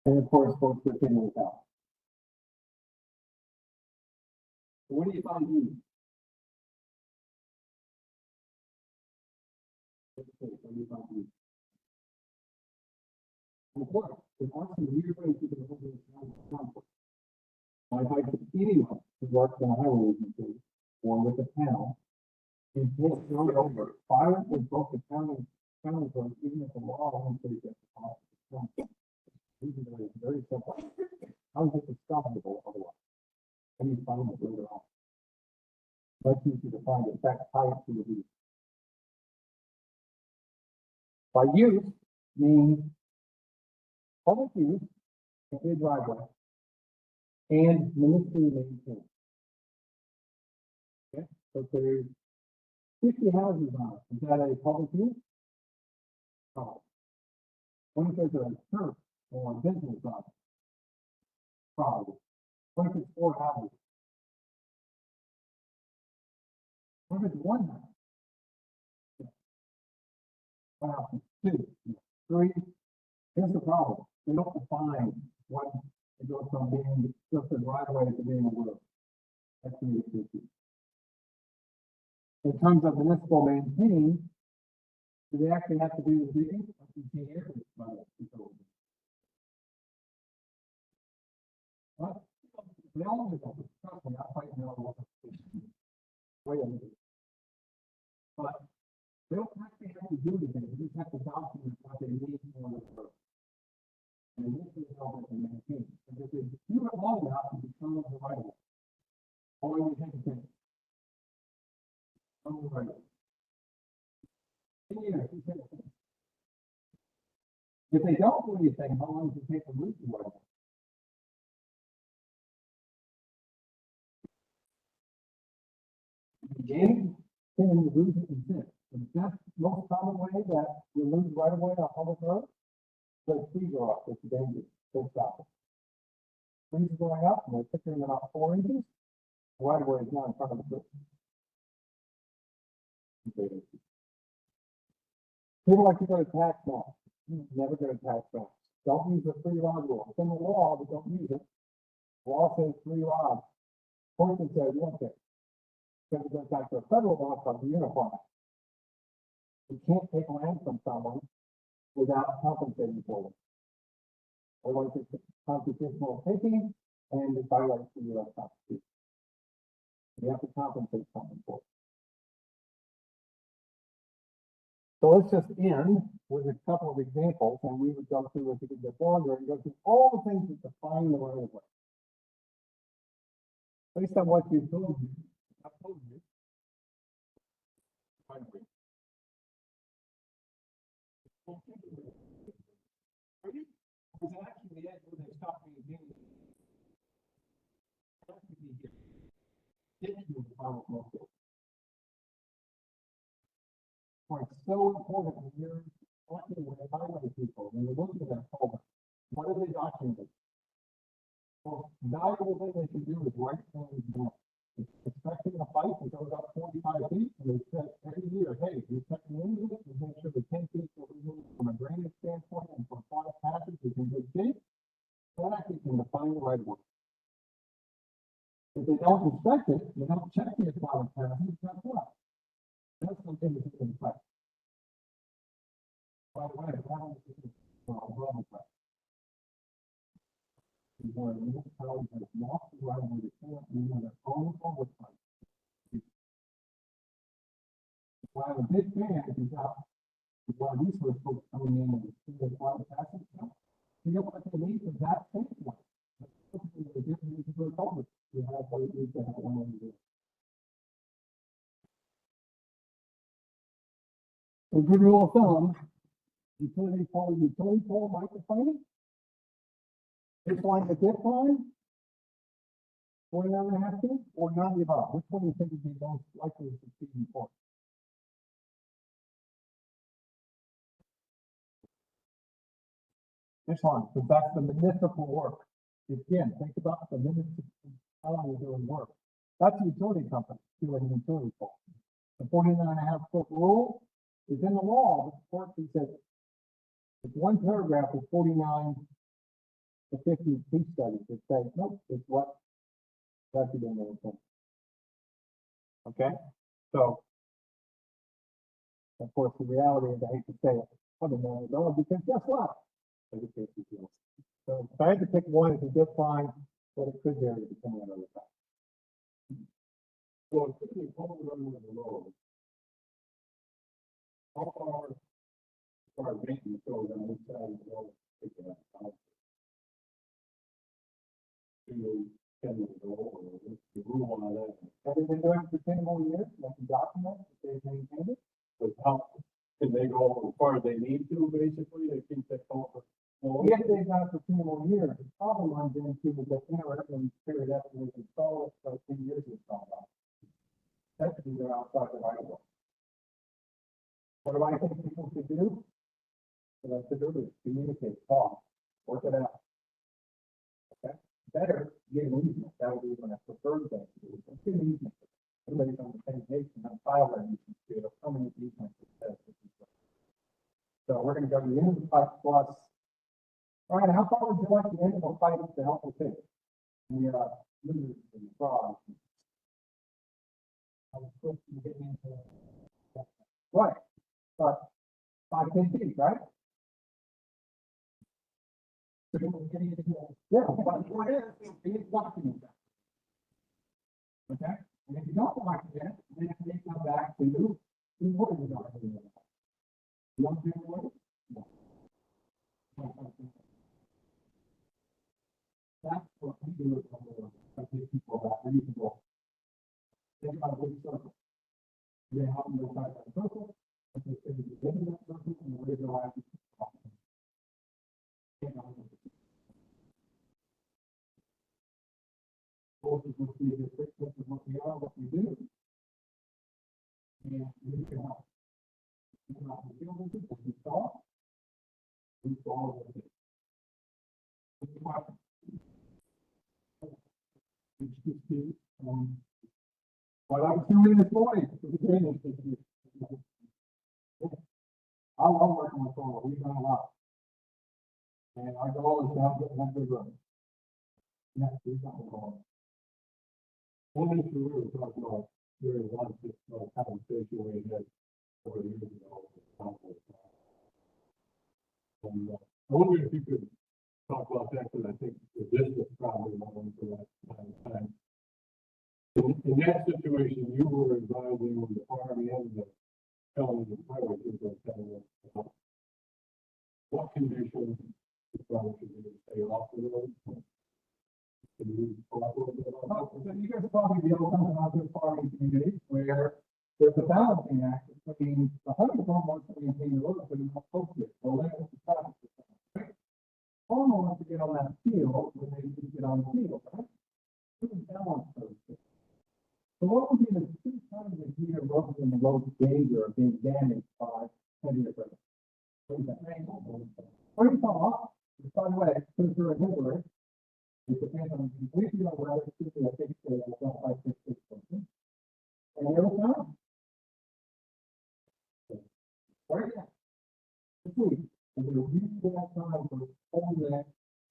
And of course, folks are figuring it out. So what do you find deeds? Of course, there are some weird ways you can hold this conflict. Like I could anyone who works in a highway agency or with the town and just throw it over. Fire with both the county code, even if the law only says that the cost is very simple. How is it stoppable otherwise? Can you find it later on? Let's use you to find it. In fact, tie it to the deed. By use means public use of the driveway and municipally maintained. Okay, so there's 50 houses on it. Is that a public use? No. What if there's a church or a business on it? Probably. What if it's 4 houses? What if it's 1 house? 1 house, 2, 3. Here's the problem. They don't define what it goes from being just a driveway to being a road. That's the issue. In terms of municipal maintained, do they actually have to do the digging? What? They all do that. Trust me, I fight now. Wait a minute. But they don't actually have to do anything. They just have to document what they need for the road. And this is how they can maintain. And if you have long enough to become the right of way, how long do you think it takes? On the right of way. 10 years, you take it. If they don't do anything, how long does it take to move the right of way? Beginning, then you lose it in this. The best, most common way that you lose right of way on public road, the trees are up, it's dangerous, don't stop it. Trees are going up, and they're picking them about 4 inches, right of way is not in front of the tree. People like to go to tax maps. Never go to tax maps. Don't use the free log rule. It's in the law, but don't use it. Law says free log. Person says, okay. Then it goes back to a federal law called the Uniform Act. You can't take land from someone without compensating for it. Otherwise, it's constitutional taking and it violates the U.S. Constitution. You have to compensate someone for it. So let's just end with a couple of examples, and we would go through, if we could get longer, and go through all the things that define the right of way. Based on what you told me, I told you. Finally. Was actually the edge where they stopped me again. It's so important when you're talking with highway people, when you're looking at that culvert, what are they documenting? Well, valuable thing they can do is write things down. Expecting a fight that goes up 45 feet, and they said every year, hey, we check the end of it, we make sure the 10 feet are removed from a drainage standpoint and for water passage is in good shape. That actually can define the right of way. If they don't inspect it, they don't check the aquatic passage, guess what? That's something that's in place. By the way, that was a problem. Where municipalities have lost the right of way to clear up their own oversight. While I'm a big fan, if you've got a lot of resource folks coming in and see the aquatic passage stuff, you know what they need is that standpoint. That's something that different to go public. You have what it needs to have one of them. A good rule of thumb, utility pole microplaning. This line, the dip line, 49.5 feet, or none of the above. Which one do you think would be most likely to succeed in court? This line, because that's the municipal work. Again, think about the municipal, how long you're doing work. That's a utility company doing a utility pole. The 49.5 foot rule is in the law, but the court says it's one paragraph with 49 to 50 feet studies that say, nope, it's what that's in there. Okay, so of course the reality is, I hate to say it, other than it all, because guess what? So if I had to pick one, it's a dip line, but it could vary depending on other factors. So it's typically all running with the road. How far maintenance goes on each side of the road, pick it up. To 10 years old, or the rule on that. Have they been doing it for 10 more years? Like a document, if they've maintained it? But how can they go as far as they need to, basically, they keep that over? Well, if they've done it for 10 more years, the problem runs into the intermittent period after they install it, so 10 years is gone by. That's when they're outside the right of way. What do I think people should do? So that's to do is communicate, talk, work it out. Okay? Better get an easement. That would be one of the preferred things to do. Let's get an easement. Everybody's on the same page and have file that easement to a permanent easement. So we're going to go to the end of the pipe plus. All right, how far would you like the end of the pipe to help with it? The lizards and the frogs. I was supposed to get into right, but 5 10 feet, right? Yeah, but what is document that? Okay, and if you don't like it, then they come back to you. What are you doing? You want to do it? No. That's what we do with people that many people. Think about a big circle. They help them inside that circle. If they say you get in that circle and the way they're acting. This is what we are, what we do. And we can help. We can help the children, we saw. We saw what it is. What I was doing this morning. I love working with solar, we've done a lot. And our goal is to have a good road. Yeah, we've got a goal. One issue we were talking about during one conversation we had 4 years ago. And I wonder if you could talk about that, because I think the district probably won't for that time. In that situation, you were advising the farm and the county the highway superintendent about what conditions the farm should be to stay off the road. Can you talk a little bit about that? You guys probably be able to come out to a farming community where there's a balancing act between the hundred farmers to maintain the road, but it's not supposed to. Well, then it's a traffic. Farmer wants to get on that field when they need to get on the field, right? Balance those things. So what would be the two times a year roads in the road danger of being damaged by heavy equipment? What is that? Rainfall off. By the way, since we're a history, it depends on completely on whether it's just a fixed day, I don't like this person. And every time. Right now. This week, and we're using that time for holding that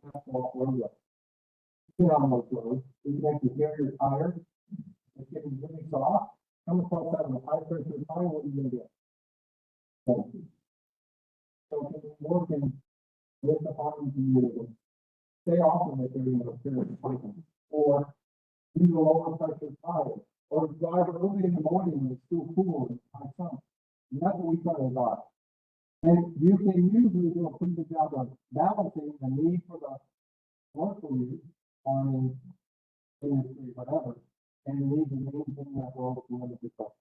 asphalt roadway. Sit on those roads, we make the barrier higher. It's getting really soft. Come across that with high pressure fire, what are you gonna do? So working with the farming community, stay off of it during the period of time, or use a lower pressure tire, or drive early in the morning when it's still cool and high sun. And that's what we try to advise. And you can usually do a pretty good job of balancing the need for the local use, farming, industry, whatever, and you need to maintain that road to limit the cost.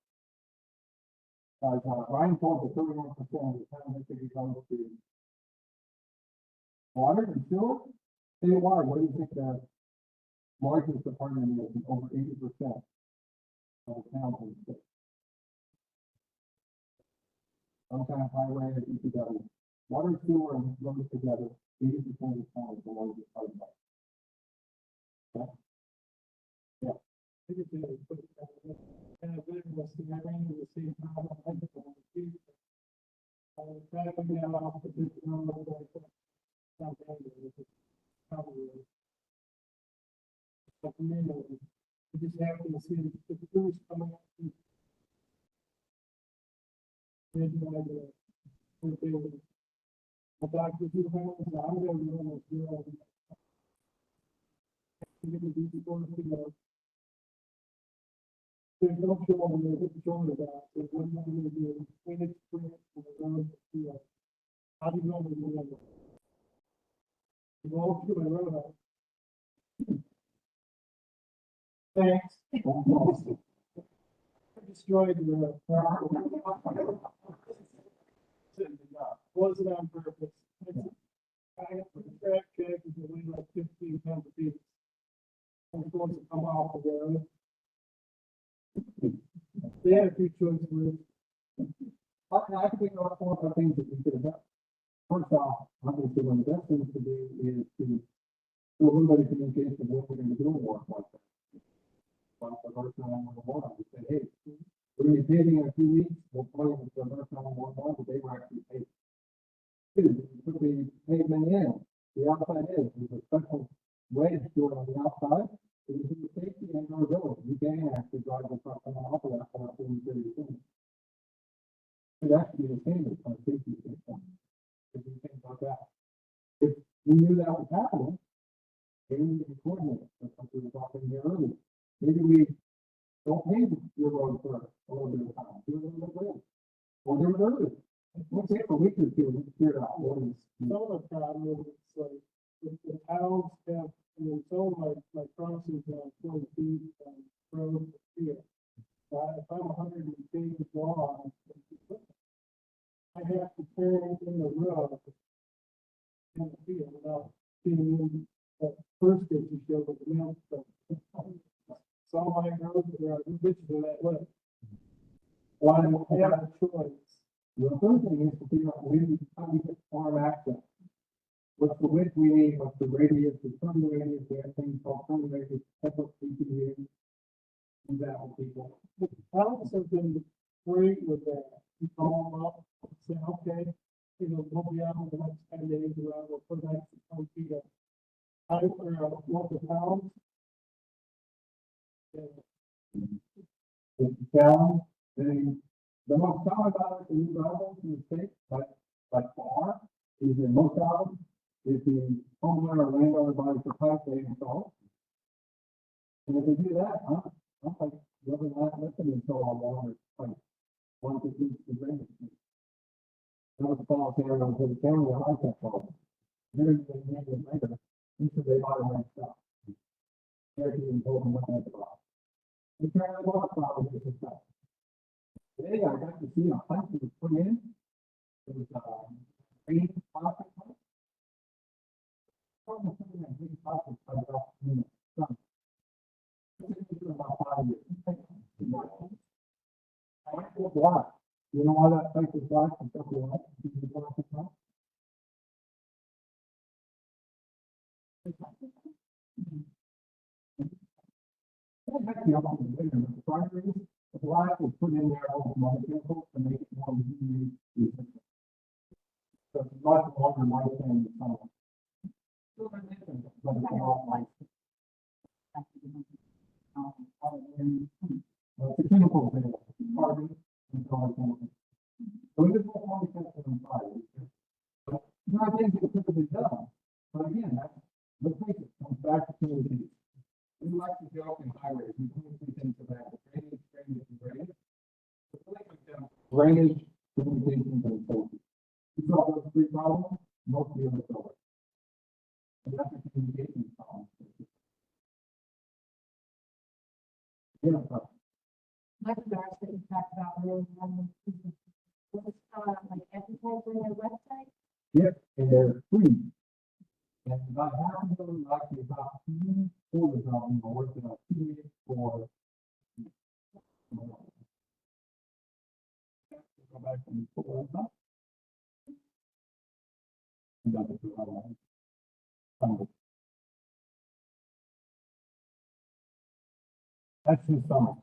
Ryan told the 31% of the time that they goes to water and sewer. Statewide, what do you think the largest department is? Over 80% of the towns in the state. Some kind of highway or EPW. Water, sewer, and roads together, 80% of the town is the largest part of that. Yeah. Yeah. I think it's kind of interesting. I ran into the same problem. I think on the street. Trafficking down off the big road, like something that is probably. But you just happen to see the crews coming up. A doctor who has an ongoing zero. There's no show when they hit the shoulder back. There's one thing to do. When it's spring, when the road is clear. How do you know when you're going to? You go through the road. Thanks. Destroyed the wasn't on purpose. I got the track check is only like 15 pounds of feet. I'm supposed to come off the road. They had a few choices. I think there are 4 other things that we could have done. First off, obviously, one of the best things to do is to do a little bit of communication of what we're going to do in work like that. Like the first time on the one, we said, hey, we're going to be paving in a few weeks. We'll play with the first time on one, but they were actually paving. Two, put the pavement in. The outside is, there's a special way to do it on the outside. It is the safety and durability. You can actually drive the truck on off of that for a 30 seconds. It actually be the same as on safety standpoint. If you think about that. If we knew that was happening, maybe we could coordinate, that's what we were talking here earlier. Maybe we don't pave your road for a little bit of time, do it a little bit later. Or do it early. We'll take a week or two to figure it out. Some of the problem is it's like the towns have, I mean, some of my crossings are 40 feet from road to field. If I'm 100 feet long, I have to turn in the road in the field without being in that first stage you showed with the mail stuff. So my roads are bitches are that way. Why I don't we have have a choice. the third thing is to figure out how we get farm access. What's the width we need, what's the radius, the turn radius, we have things called turn radius, that's what we can use. Do that with people. The towns have been great with that. You call them up, Say, okay, we'll be out the next 10 days, we'll put that on the pipe for local towns. It's a challenge, the most common about the new drivers in the state, by far, is that most of them, if the homeowner or landowner buys the pipe, they install. And if they do that, I'm like, never not listening until I'm water pipe. Once it reaches the drainage. That was a fall down onto the county, I like that fall. Years later, each of they bought a nice stuff. They're even told them what that's about. They carry the water problem with this stuff. Today, I got to see a pipe that was put in. It was, green plastic pipe. Almost something like green plastic pipe off in the sun. It's been about 5 years. I went to black. You know why that pipe is black and stuff like that? Because it's black and black. That might be up on the later, but the primary is the black was put in there over my chemicals to make it more easy to use. So it's much longer lifespan than some. But it's a lot like. It's a chemical thing, carbon and chemical. So it is all chemical inside. But not things that typically done. But again, that's, let's face it, comes back to communication. We like to joke in highways, we do things about drainage, drainage. Drainage, communications, and safety. You solve those three problems, most of them are solved. And that's a communication problem. Yeah, Like the dark that you talked about earlier, what's like advertising on their website? yes, and they're free. And about half of them, actually about 3/4 of them are working on period for. Go back and pull that up. And that's what I want. That's his song.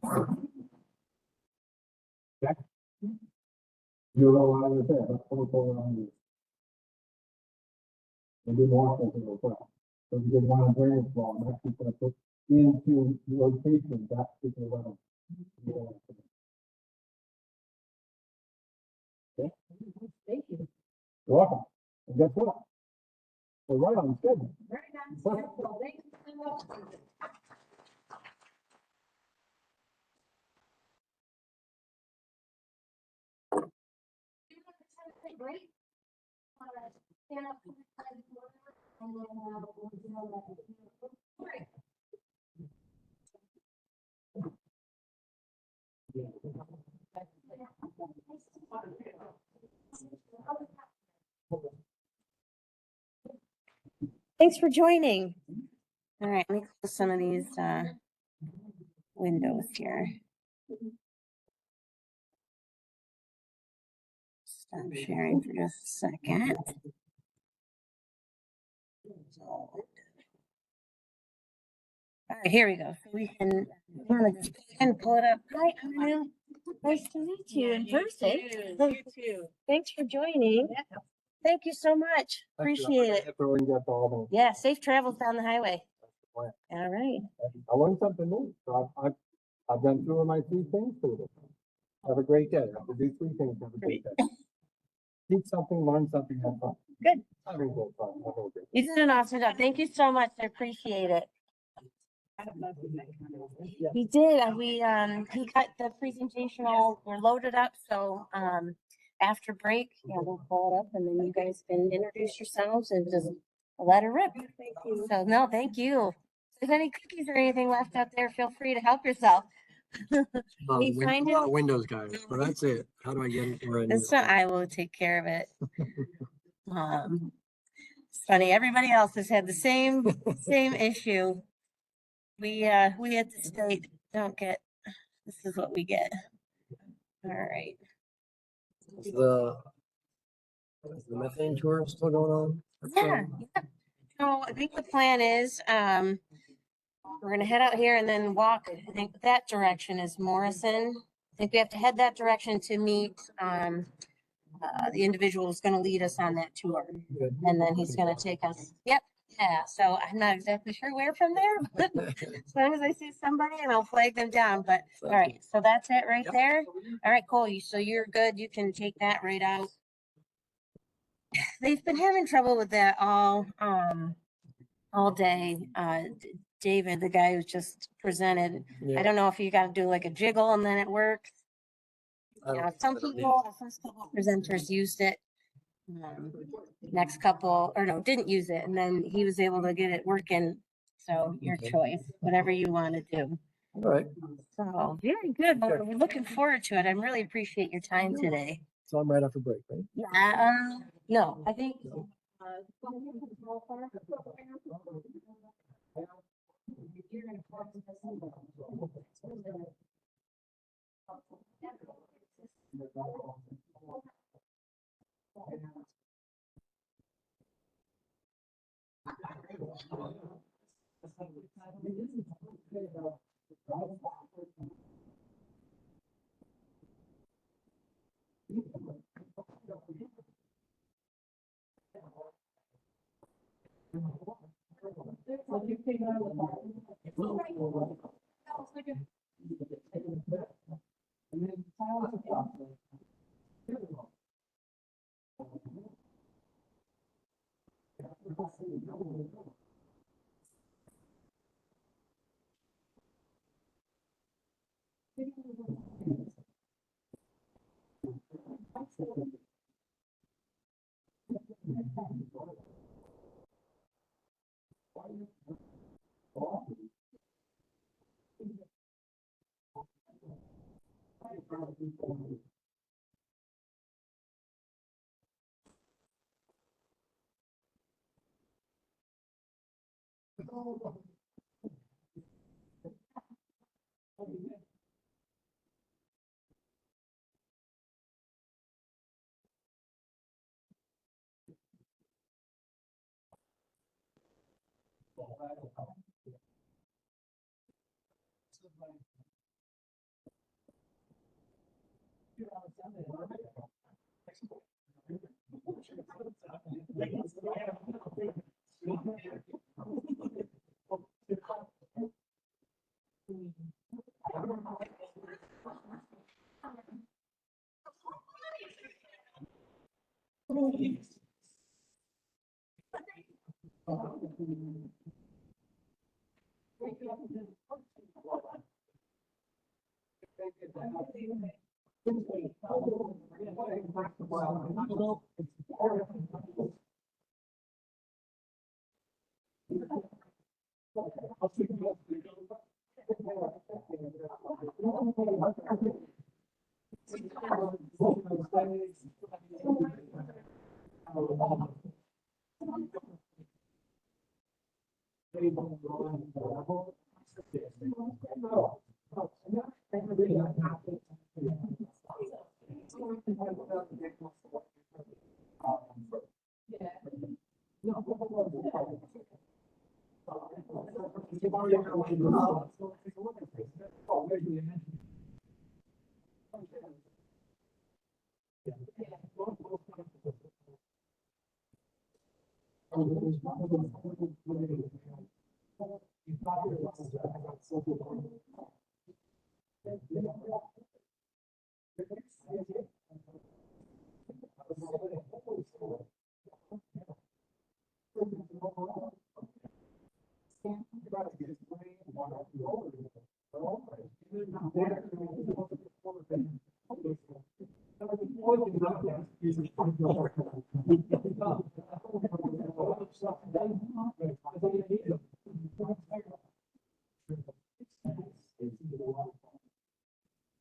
Okay? You know what I was there, that's what we're on here. And do more things as well. So if you get one drainage wall, I'm actually gonna put into rotation that particular level. Okay? Thank you. You're welcome. And guess what? We're right on schedule. Very nice. Wonderful. Thank you so much. Break. Stand up to the side of the border, and then we'll do that. Great. Thanks for joining. All right, let me close some of these windows here. Stop sharing for just a second. All right, here we go. So we can pull it up. Hi, Anu. Nice to meet you in person. You too. Thanks for joining. Thank you so much. Appreciate it. Yeah, safe travels down the highway. All right. I learned something new. So I've done 2 of my 3 things for you. Have a great day. I have to do 3 things. Have a great day. Teach something, learn something, have fun. Good. Having a good fun. Have a good day. You did an awesome job. Thank you so much. I appreciate it. He did. He got the presentation all, we're loaded up. So after break, yeah, we'll pull it up and then you guys can introduce yourselves and just let her rip. Thank you. So no, thank you. If there's any cookies or anything left out there, feel free to help yourself. We find it. Windows guy, but that's it. How do I get it? It's not, I will take care of it. It's funny. Everybody else has had the same issue. We at the state don't get. This is what we get. All right. Is the methane tour still going on? Yeah. So I think the plan is we're gonna head out here and then walk. I think that direction is Morrison. I think we have to head that direction to meet the individual is going to lead us on that tour. Good. And then he's going to take us. Yep. Yeah. So I'm not exactly sure where from there, but as long as I see somebody and I'll flag them down. But all right. So that's it right Yep. there. All right, cool. So you're good. You can take that right out. They've been having trouble with that all day. David, the guy who just presented, I Yeah. don't know if you got to do like a jiggle and then it works. I Yeah, don't- some I don't- people, the first couple of presenters used it. Next couple, or no, didn't use it, and then he was able to get it working. So your Okay. choice, whatever you want to do. All right. So very good. Well, we're looking forward to it. I really appreciate your time today. So I'm right after break, right? Yeah. No, I think.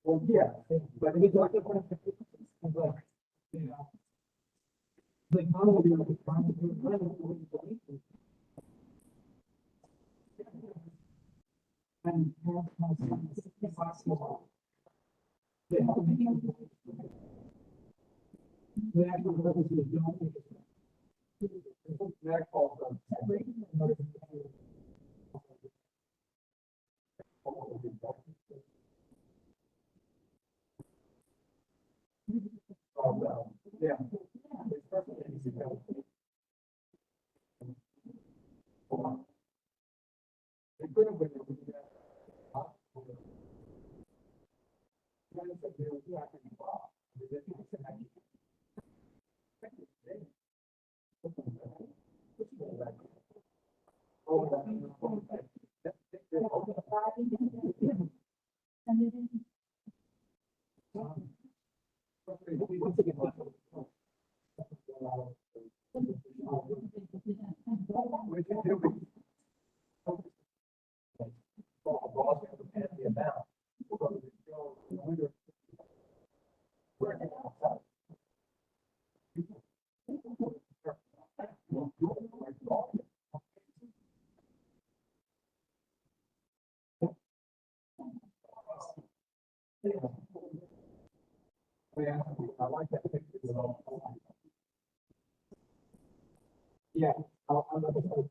Well, yeah, but we got the point. Like, how do we find and have my son. The actual purposes don't make it. That also. Yeah. It's perfect. Easy go. They could have been able to do that. I like that picture. Yeah, I'm not going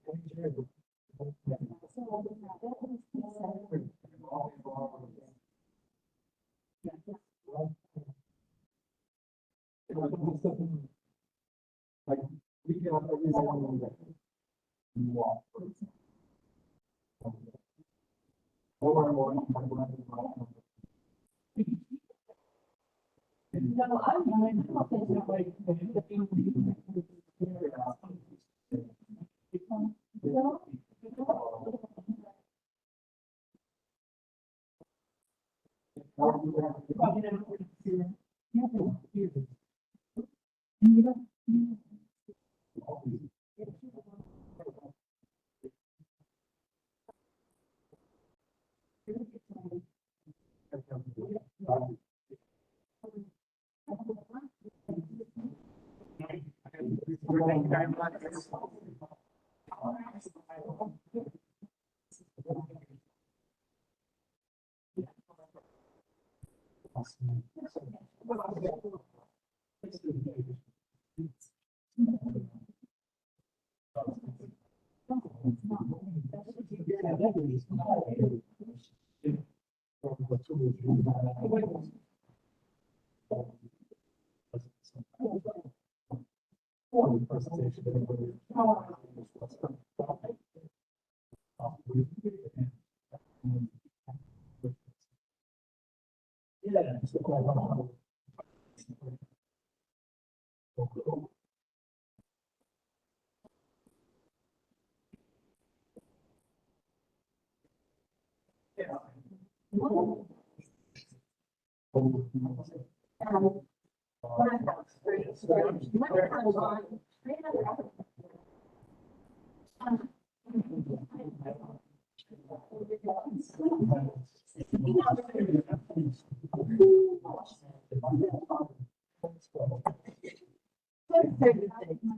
to like we got everyone that you walk. More and more. No, I'm Thank you very much.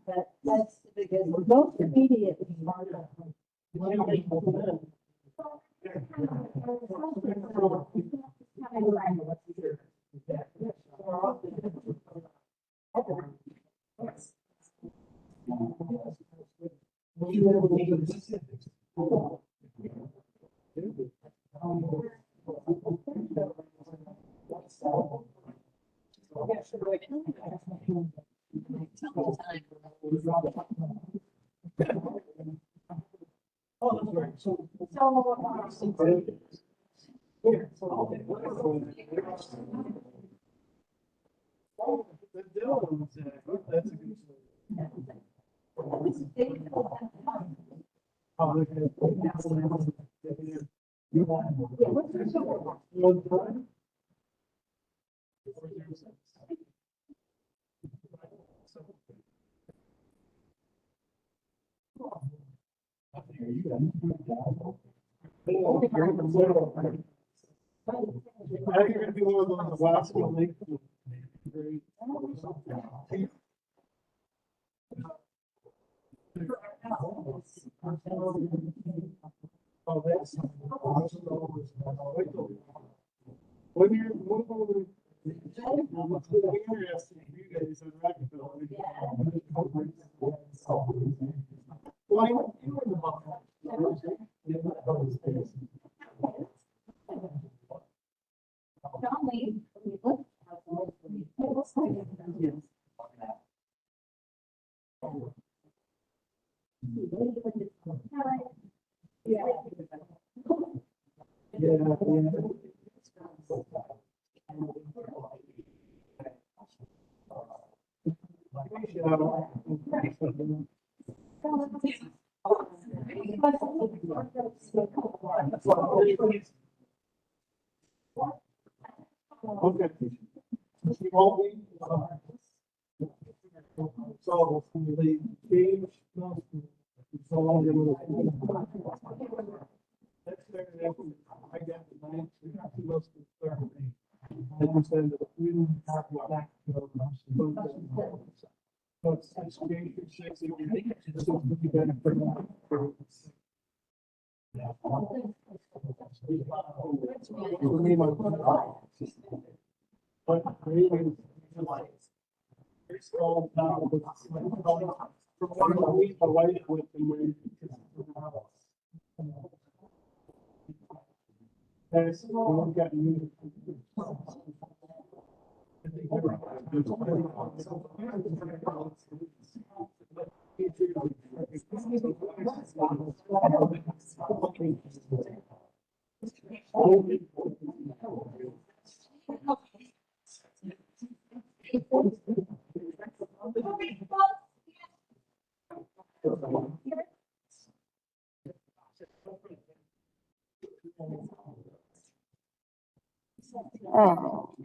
But that's because most immediate. I think you're gonna be one of those last one. Oh, that's. When you're moving. Interesting, you guys are right. Well, you were the buffer. Okay. So the change. So I got the nine, most of the third. And you said that we didn't have that. So it's created six, you better put it on. But creating it's called now, but it's from one week away with the. There's, we've got you. Oh.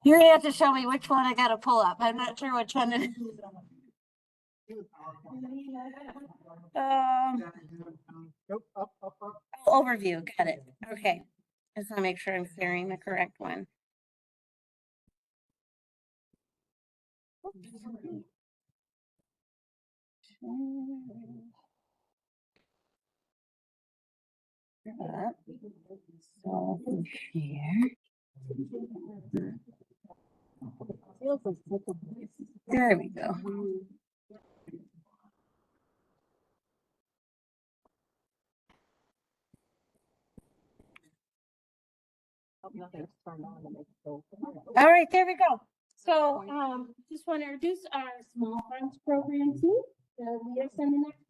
You're gonna have to show me which one I gotta pull up. I'm not sure which one it is. Overview, got it. Okay. Just wanna make sure I'm sharing the correct one. So here. There we go. All right, there we go. So, just want to introduce our small farms program team. Lead us on the next.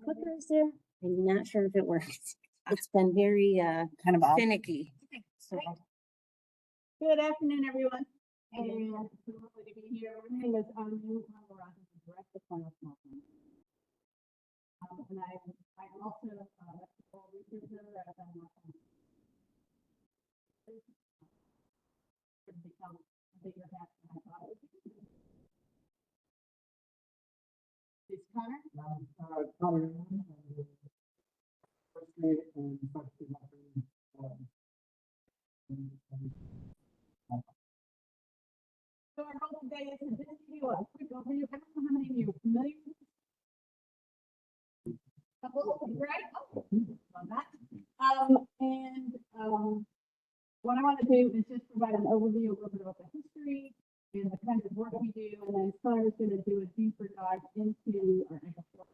Clicker is there. I'm not sure if it works. It's been very, kind of finicky. So. Good afternoon, everyone. And we're lovely to be here. My name is Anu. I'm the director of Small Farms. And I'm also a researcher at become a bigger hat than I thought it would be. It's Connor. Connor. So our goal today is to just give you a quick overview. I don't know how many of you are familiar with this. Right? On that. What I want to do is just provide an overview, a little bit about the history and the kinds of work we do, and then Connor's going to do a deeper dive into our agriculture.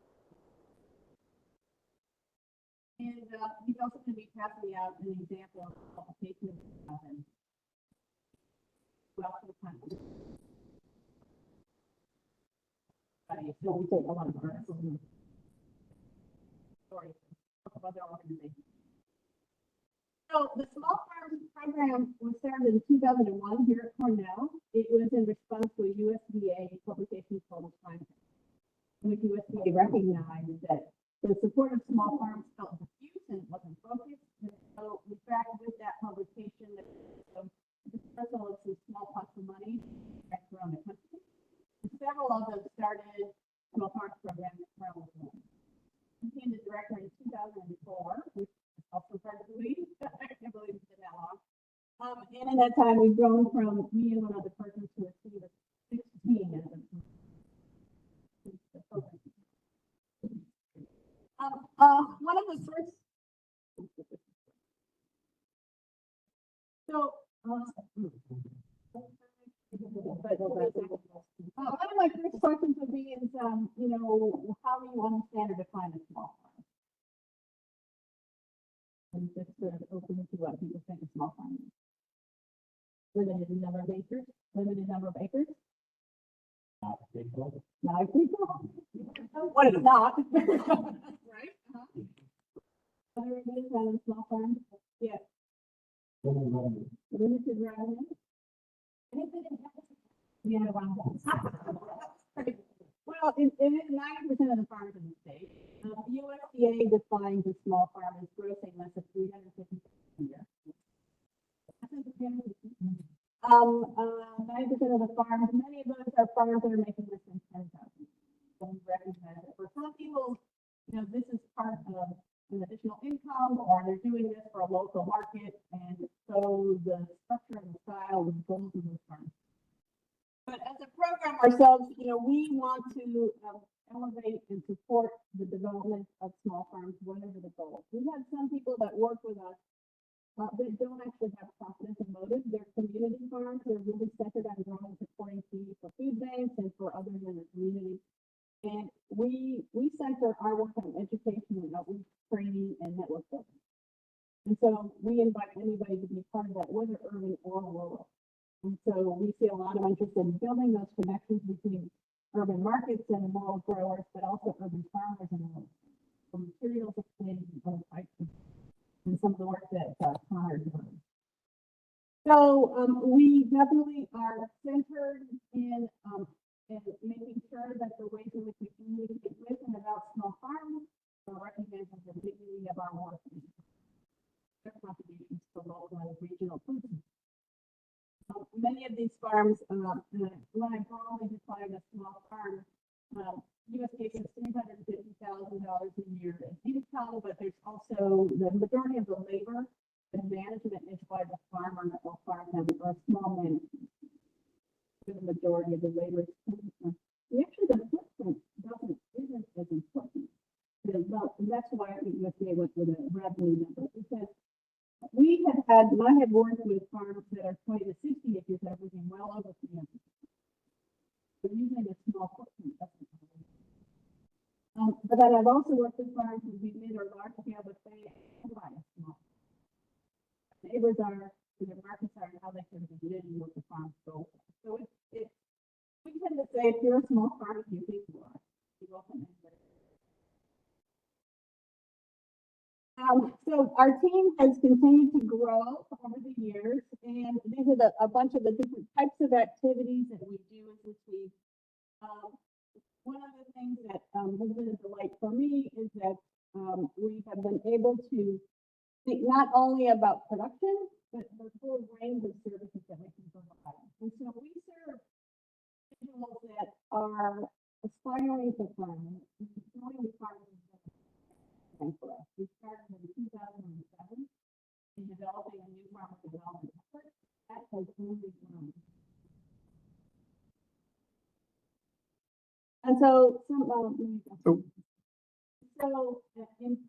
And he's also going to be passing out an example of application of well, for the country. So we take a lot of articles and stories of other organizations. So the Small Farms Program was started in 2001 here at Cornell. It was in response to a USDA publication called Climate, in which USDA recognized that the support of small farms felt diffuse and wasn't focused. And so we tracked with that publication that dispersal of some small pots of money around the country. And several of them started Small Farms Program around the world. I became the director in 2004, which is also part of the lead. I can't believe it's been that long. And in that time, we've grown from me and one other person to a team of 16 as a program. One of the first. So, one of my first questions would be is, you know, how do you understand or define a small farm? And just sort of open to what people think a small farm is. Limited number of acres, limited number of acres. Not people. What it's not. Right? of the small farms? Yes, limited revenue. Yeah, well. Well, it is 90% of the farms in the state. USDA defines a small farm as grossing less than 350 a year. 90% of the farms, many of those are farms that are making less than 10,000. So we recognize that for some people, this is part of an additional income, or they're doing this for a local market, and so the structure and the style and goals of those farms. But as a program ourselves, we want to elevate and support the development of small farms, whatever the goal. We have some people that work with us that don't actually have confidence and motive. They're community farms. They're really centered on growing, supporting feed for food banks and for others in the community. And we center our work on education and outreach, training, and network building. And so we invite anybody to be part of that, whether urban or rural. And so we see a lot of interest in building those connections between urban markets and rural growers, but also urban farmers and rural materials exchange and other types of, and some of the work that Connor is doing. So we definitely are centered in making sure that the ways in which we communicate with and about small farms are recognized as the dignity of our work and their contributions to local and regional food. Many of these farms, when I broadly define a small farm, USDA says $350,000 a year in income, but there's also the majority of the labor and management is by the farmer or farm or small management. The majority of the labor is actually the footprint isn't as important. And that's why I think USDA went with a revenue number, because I have worked with farms that are 20 to 60 acres averaging well over 300. But using a small footprint doesn't matter. But then I've also worked with farms who be mid or large scale, but they buy a small. Neighbors are, who their markets are, and how they can begin with the farm's goals. So we tend to say if you're a small farm, you think you are. You're welcome. So our team has continued to grow over the years, and these are a bunch of the different types of activities that we do as a team. One of the things that has been a delight for me is that we have been able to think not only about production, but the full range of services that we can provide. And so we serve individuals that are aspiring to farm, and growing the farm for us. We started in 2007 in developing a new farmer development effort. That has only grown. And so in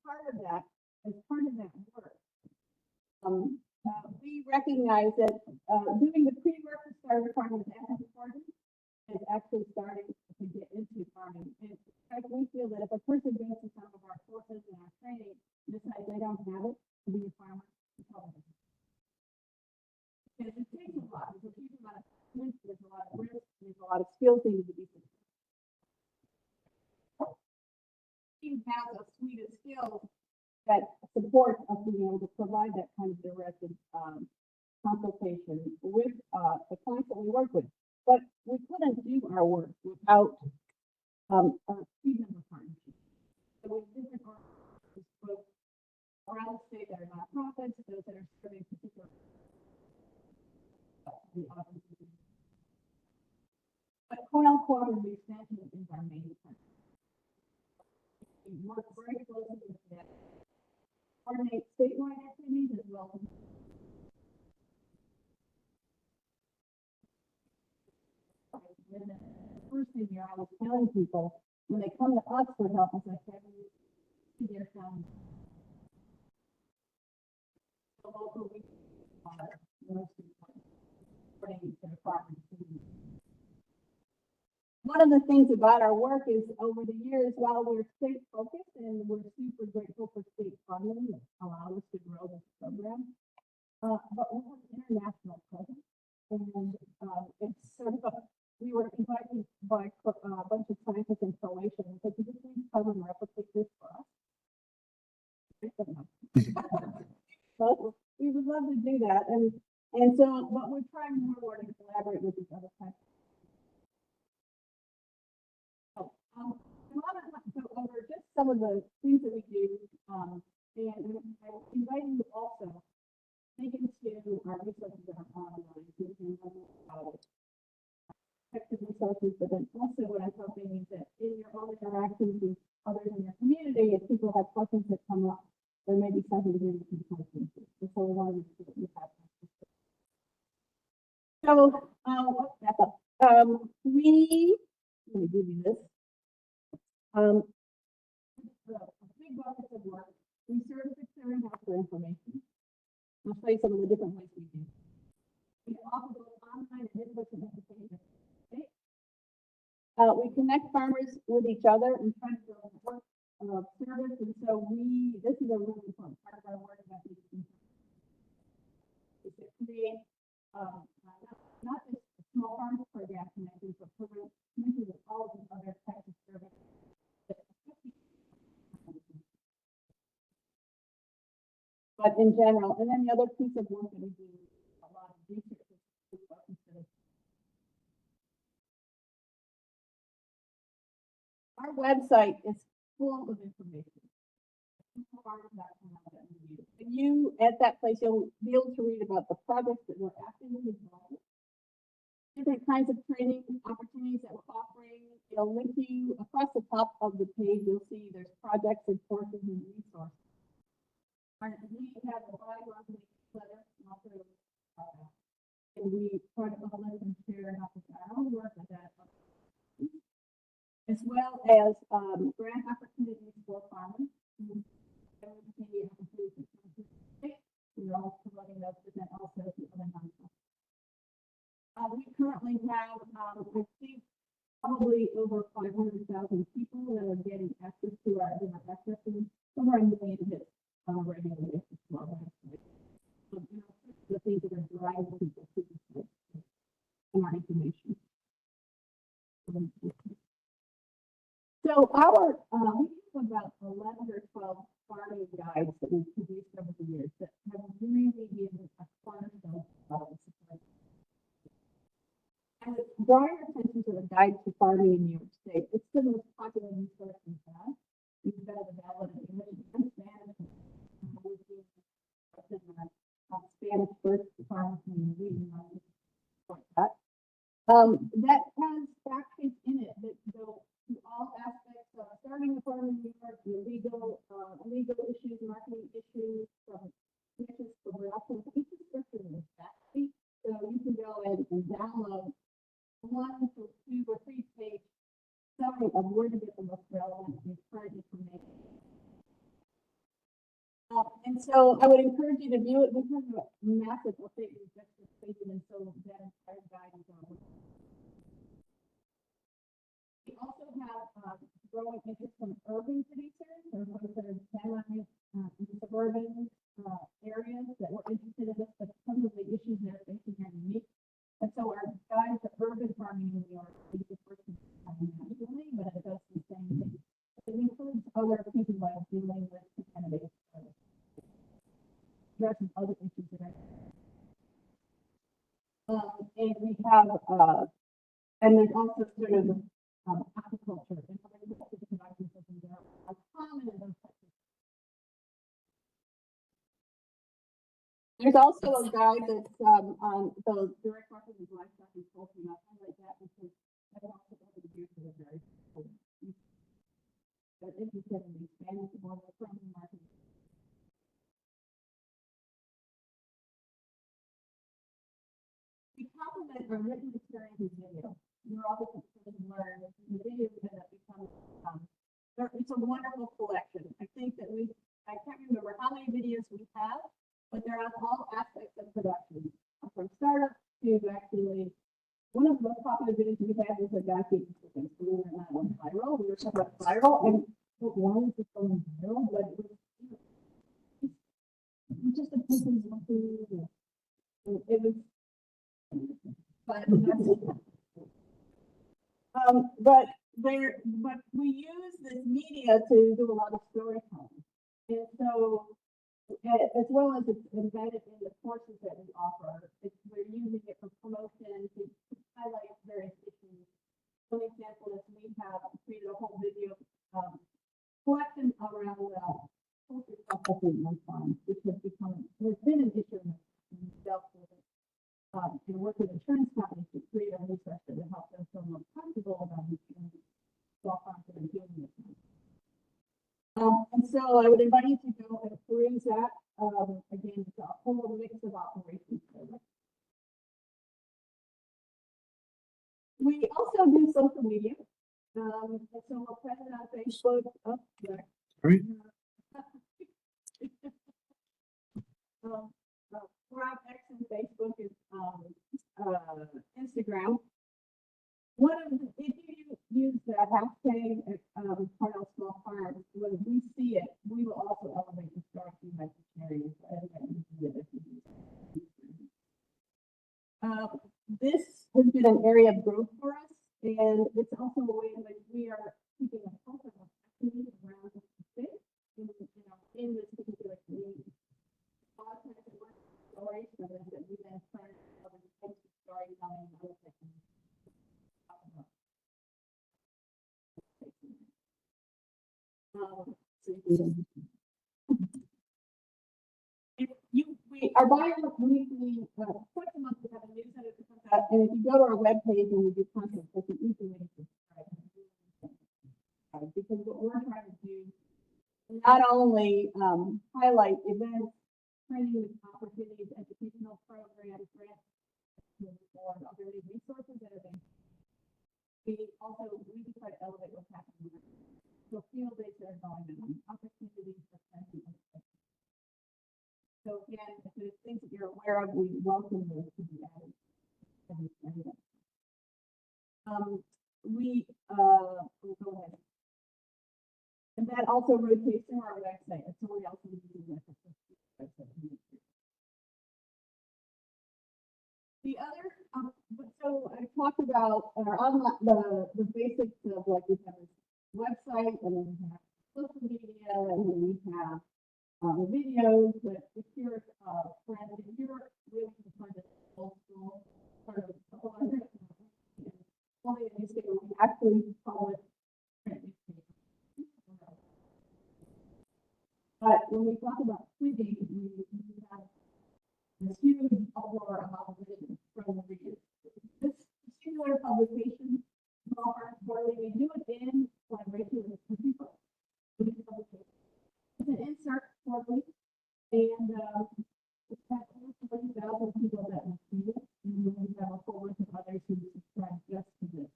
part of that, as part of that work, we recognize that doing the pre-work to start a farm is as important as actually starting to get into farming. And we feel that if a person goes to some of our courses and our training, decides they don't have it to be a farmer, it's hard. Because it takes a lot. There's a huge amount of commitment, there's a lot of risk, there's a lot of skills needed to be successful. Team has a suite of skills that support us being able to provide that kind of directed consultation with the clients that we work with. But we couldn't do our work without our feed number partnerships. So we have different organizations both around the state that are nonprofits, those that are serving particular audiences. But Cornell Cooperative Extension is our main partner. We work very closely with them, coordinate statewide activities as well as the first thing you're always telling people when they come to us for help is like having to their family. The local are most important. One of the things about our work is over the years, while we're state focused and we're super grateful for state funding that allow us to grow this program, but we have an international presence, and it's sort of we were invited by a bunch of scientists in Croatia and said, could you please come and replicate this for us? love to do that. And so, but we're trying more to collaborate with these other types. So, a lot of, so over just some of the things that we do, and I invite you also dig into our resources that are online, so you can learn about effective resources, but then also what I'm hoping is that in your own interactions with others in your community, if people have questions that come up, there may be something here you can talk into. So we want to make sure that you have access to. So, let's back up. Let me give you this. A big bucket of work. We serve as a clearinghouse for information. I'll show you some of the different ways we do. We offer both online and in-person education. We connect farmers with each other and try to build a network of service. And so this is a really important part of our work about these things. Is to create not just a small farmers program connections, but programs connected with all of the other types of services. But in general, and then the other piece of work that we do a lot of research is our website is full of information. And you, at that place, you'll be able to read about the projects that we're actively involved in, different kinds of training opportunities that we're offering. It'll link you across the top of the page. You'll see there's projects and courses and resources. We have a wide variety of newsletter, and we try to uplift and share how to our own work with that, as well as grant opportunities for farmers. We're all promoting those, but then also the other nonprofits. We currently have, I think, probably over 500,000 people that are getting access to our accessing over a million hits on a regular basis to our website. So, the things that are driving people to the site and our information. So our we have about 11 or 12 farming guides that we've produced over the years that have really been a cornerstone of the support. I would draw your attention to the Guide to Farming in New York State. It's the most popular resource we have. We've got it available in English and Spanish. Spanish first farm community like that. That has fact sheets in it that go to all aspects of starting a farm in New York, the legal issues, marketing issues, from issues for production. Each description is fact sheet, so you can go in and download 1 to 2 or 3 page summary of where to get the most relevant and current information. And so I would encourage you to view it. We have a massive update with extra pages, and so that entire guide is on. We also have growing interest from urban producers or those that are in suburban areas that were interested in this, but some of the issues they're facing are unique. And so our guide to urban farming in New York is the first nationally, but it does the same thing. It includes other pieces like dealing with cannabis. There are some other issues that and we have and there's also sort of agriculture and other production systems that are common in those types of. There's also a guide that's on the direct market of livestock and poultry. I highlight that because I've also over the years that are very important. They're interested in the Spanish or the French market. We complement our written experience in video. You're also going to learn the video is going to become it's a wonderful collection. I think that I can't remember how many videos we have, but they're on all aspects of production, from startup to actually. One of the most popular videos we had was a guy feeding chickens. Believe it or not, on viral. We were talking about viral, and why is it going viral? But it was just a piece of food. It was. But we use this media to do a lot of storytelling, and so as well as it's embedded in the courses that we offer. We're using it for promotion to highlight various issues. One example is we have created a whole video collection around poultry processing on farms, which has been an issue in dealt with it. And work with insurance companies to create a resource that will help them feel more comfortable about insurance while farms that are doing this. And so I would invite you to go and peruse that. Again, it's a whole mix of operations. We also do social media. And so we're present on Facebook. Oh, there. Great. We're on X and Facebook and Instagram. One of the, if you use the hashtag Cornell Small Farms, when we see it, we will also elevate the story to vegetarians. This has been an area of growth for us, and it's also a way in which we are keeping a pulse of activity around the state in this particular community. A lot of times it works stories for them that we then turn other types of storytelling and other techniques. If we are bi-weekly, twice a month we have a newsletter that comes out, and if you go to our webpage and we do content, that's an easy way to subscribe. Because what we're trying to do is not only highlight events, training opportunities, educational programs, grants, or other resources that are there. We try to elevate what's happening. So field days that are going on, opportunities for training. So again, if there's things that you're aware of, we welcome those to be added. We'll go ahead. And that also rotates through our website. It's somebody else who's using that. The other, so I talked about the basics of like we have this website, and then we have social media, and then we have videos. But if you're friends, if you're really concerned with old school, sort of only a newspaper, we actually call it print newspaper. But when we talk about tweeting, we have this huge uproar about the from the readers. This singular publication, Small Farms Quarterly, we do it in collaboration with the people. It's an insert quarterly, and it's got over 40,000 people that receive it, and then we have a whole bunch of others who subscribe just to this.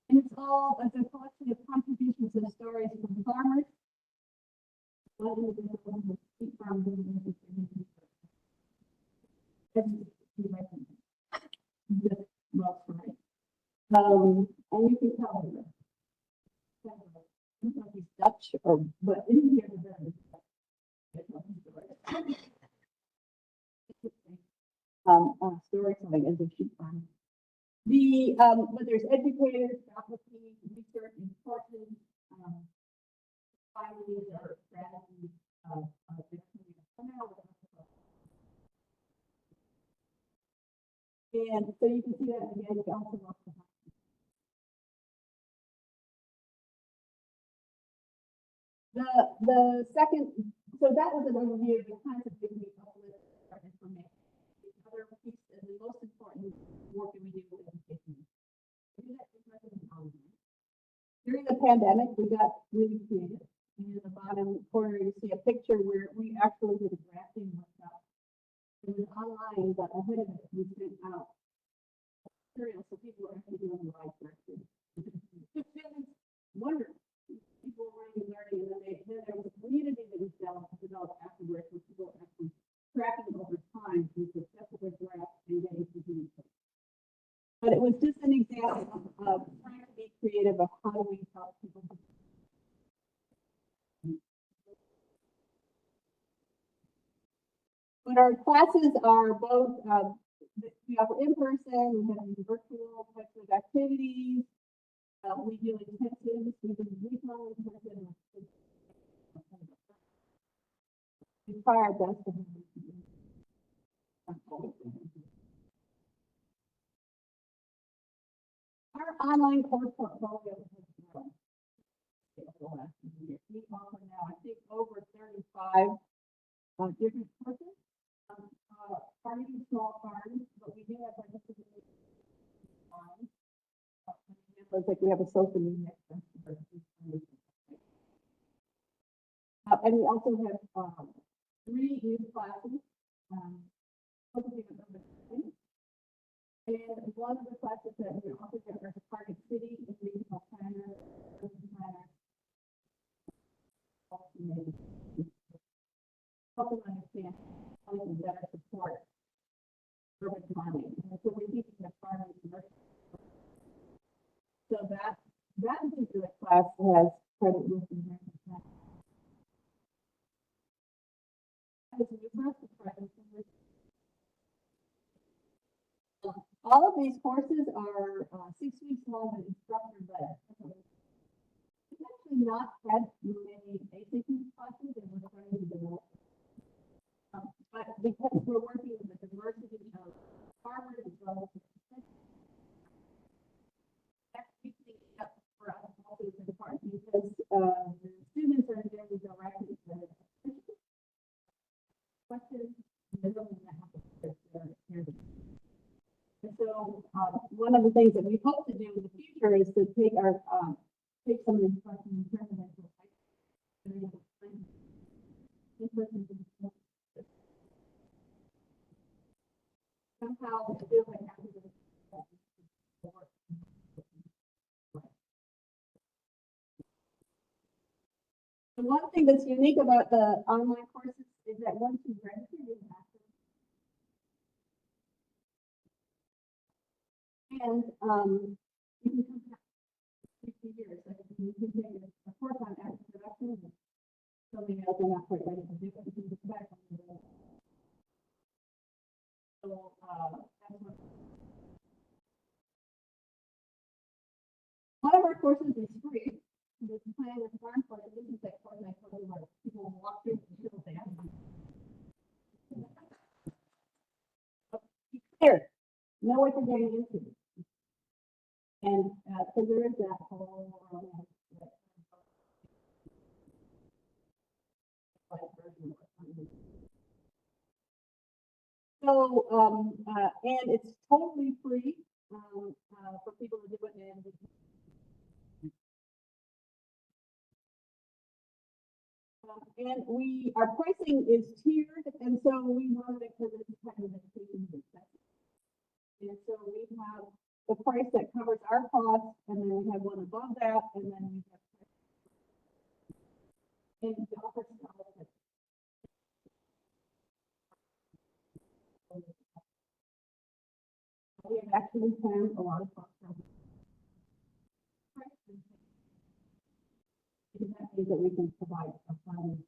And it's all a collection of contributions and stories from farmers. And you can tell them. He's Dutch, but in here, storytelling as a sheep farm. But there's educators, faculty, research, and courses, findings or strategies of and so you can see that again, we also look behind. The second, so that was an overview of the kinds of things we uplift our information. The other piece and the most important work that we do with education. During the pandemic, we got really creative. And in the bottom corner, you see a picture where we actually did a drafting workshop. It was online, but ahead of it, we sent out material so people were actually doing live drafting. It was wonderful. People were really learning, and then there was a community that was developed afterwards, where people were actually tracking over time the success of their draft and getting continued. But it was just an example of trying to be creative of how do we help people. But our classes are both, we offer in person, we have virtual types of activities. We do intensives, we do week-long intensive. try our best to. Our online course portfolio has grown. over the last few years. We offer now, I think, over 35 different courses. Targeting small farms, but we do have participants farms. It's like we have a social media. And we also have 3 youth classes. Focusing on urban planning. And one of the classes that we also get are the Target City and Regional Planner, Urban Planner. Help them understand how they can better support urban farming. And so we're teaching the farming commercial. So that particular class has credit with the American Plan. All of these courses are 6 weeks long and instructor led. We've actually not had many basic classes, and we're trying to develop. But because we're working with the diversity of farmers as well as for us also to the part because the students are very directed to questions and so one of the things that we hope to do in the future is to take our take some of these questions and turn them into somehow feel like the one thing that's unique about the online courses is that once you register, you have to. And you can come back 50 years. Like you can take a course on active production and something else you're not quite ready to do, but you can get back on the road. So that's one of our courses is free. There's a plan with farm course. This is that course I told you where people walk through the field. They have to be clear, know what you're getting into. And so there is that whole so and it's totally free for people to do it and our pricing is tiered, and so we wanted it because it's kind of education business. And so we have the price that covers our costs, and then we have one above that, and then we have and the offer scholarships. We have actually planned a lot of costs. Because that means that we can provide a funding.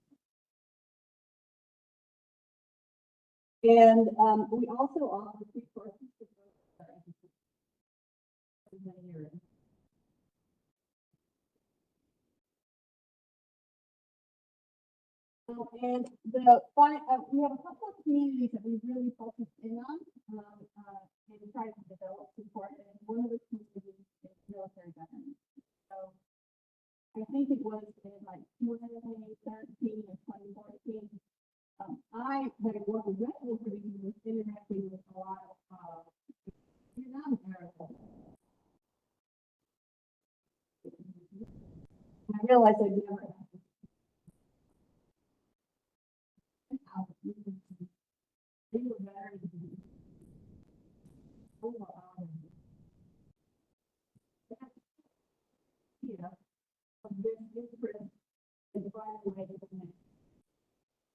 And we also offer free courses for those that are interested. And we have a couple of communities that we've really focused in on and trying to develop support. And one of the communities is military veterans. So I think it was in like 2013 and 2014. I had worked with medical producers interacting with a lot of Vietnam era. And I realized I'd never had this. They were very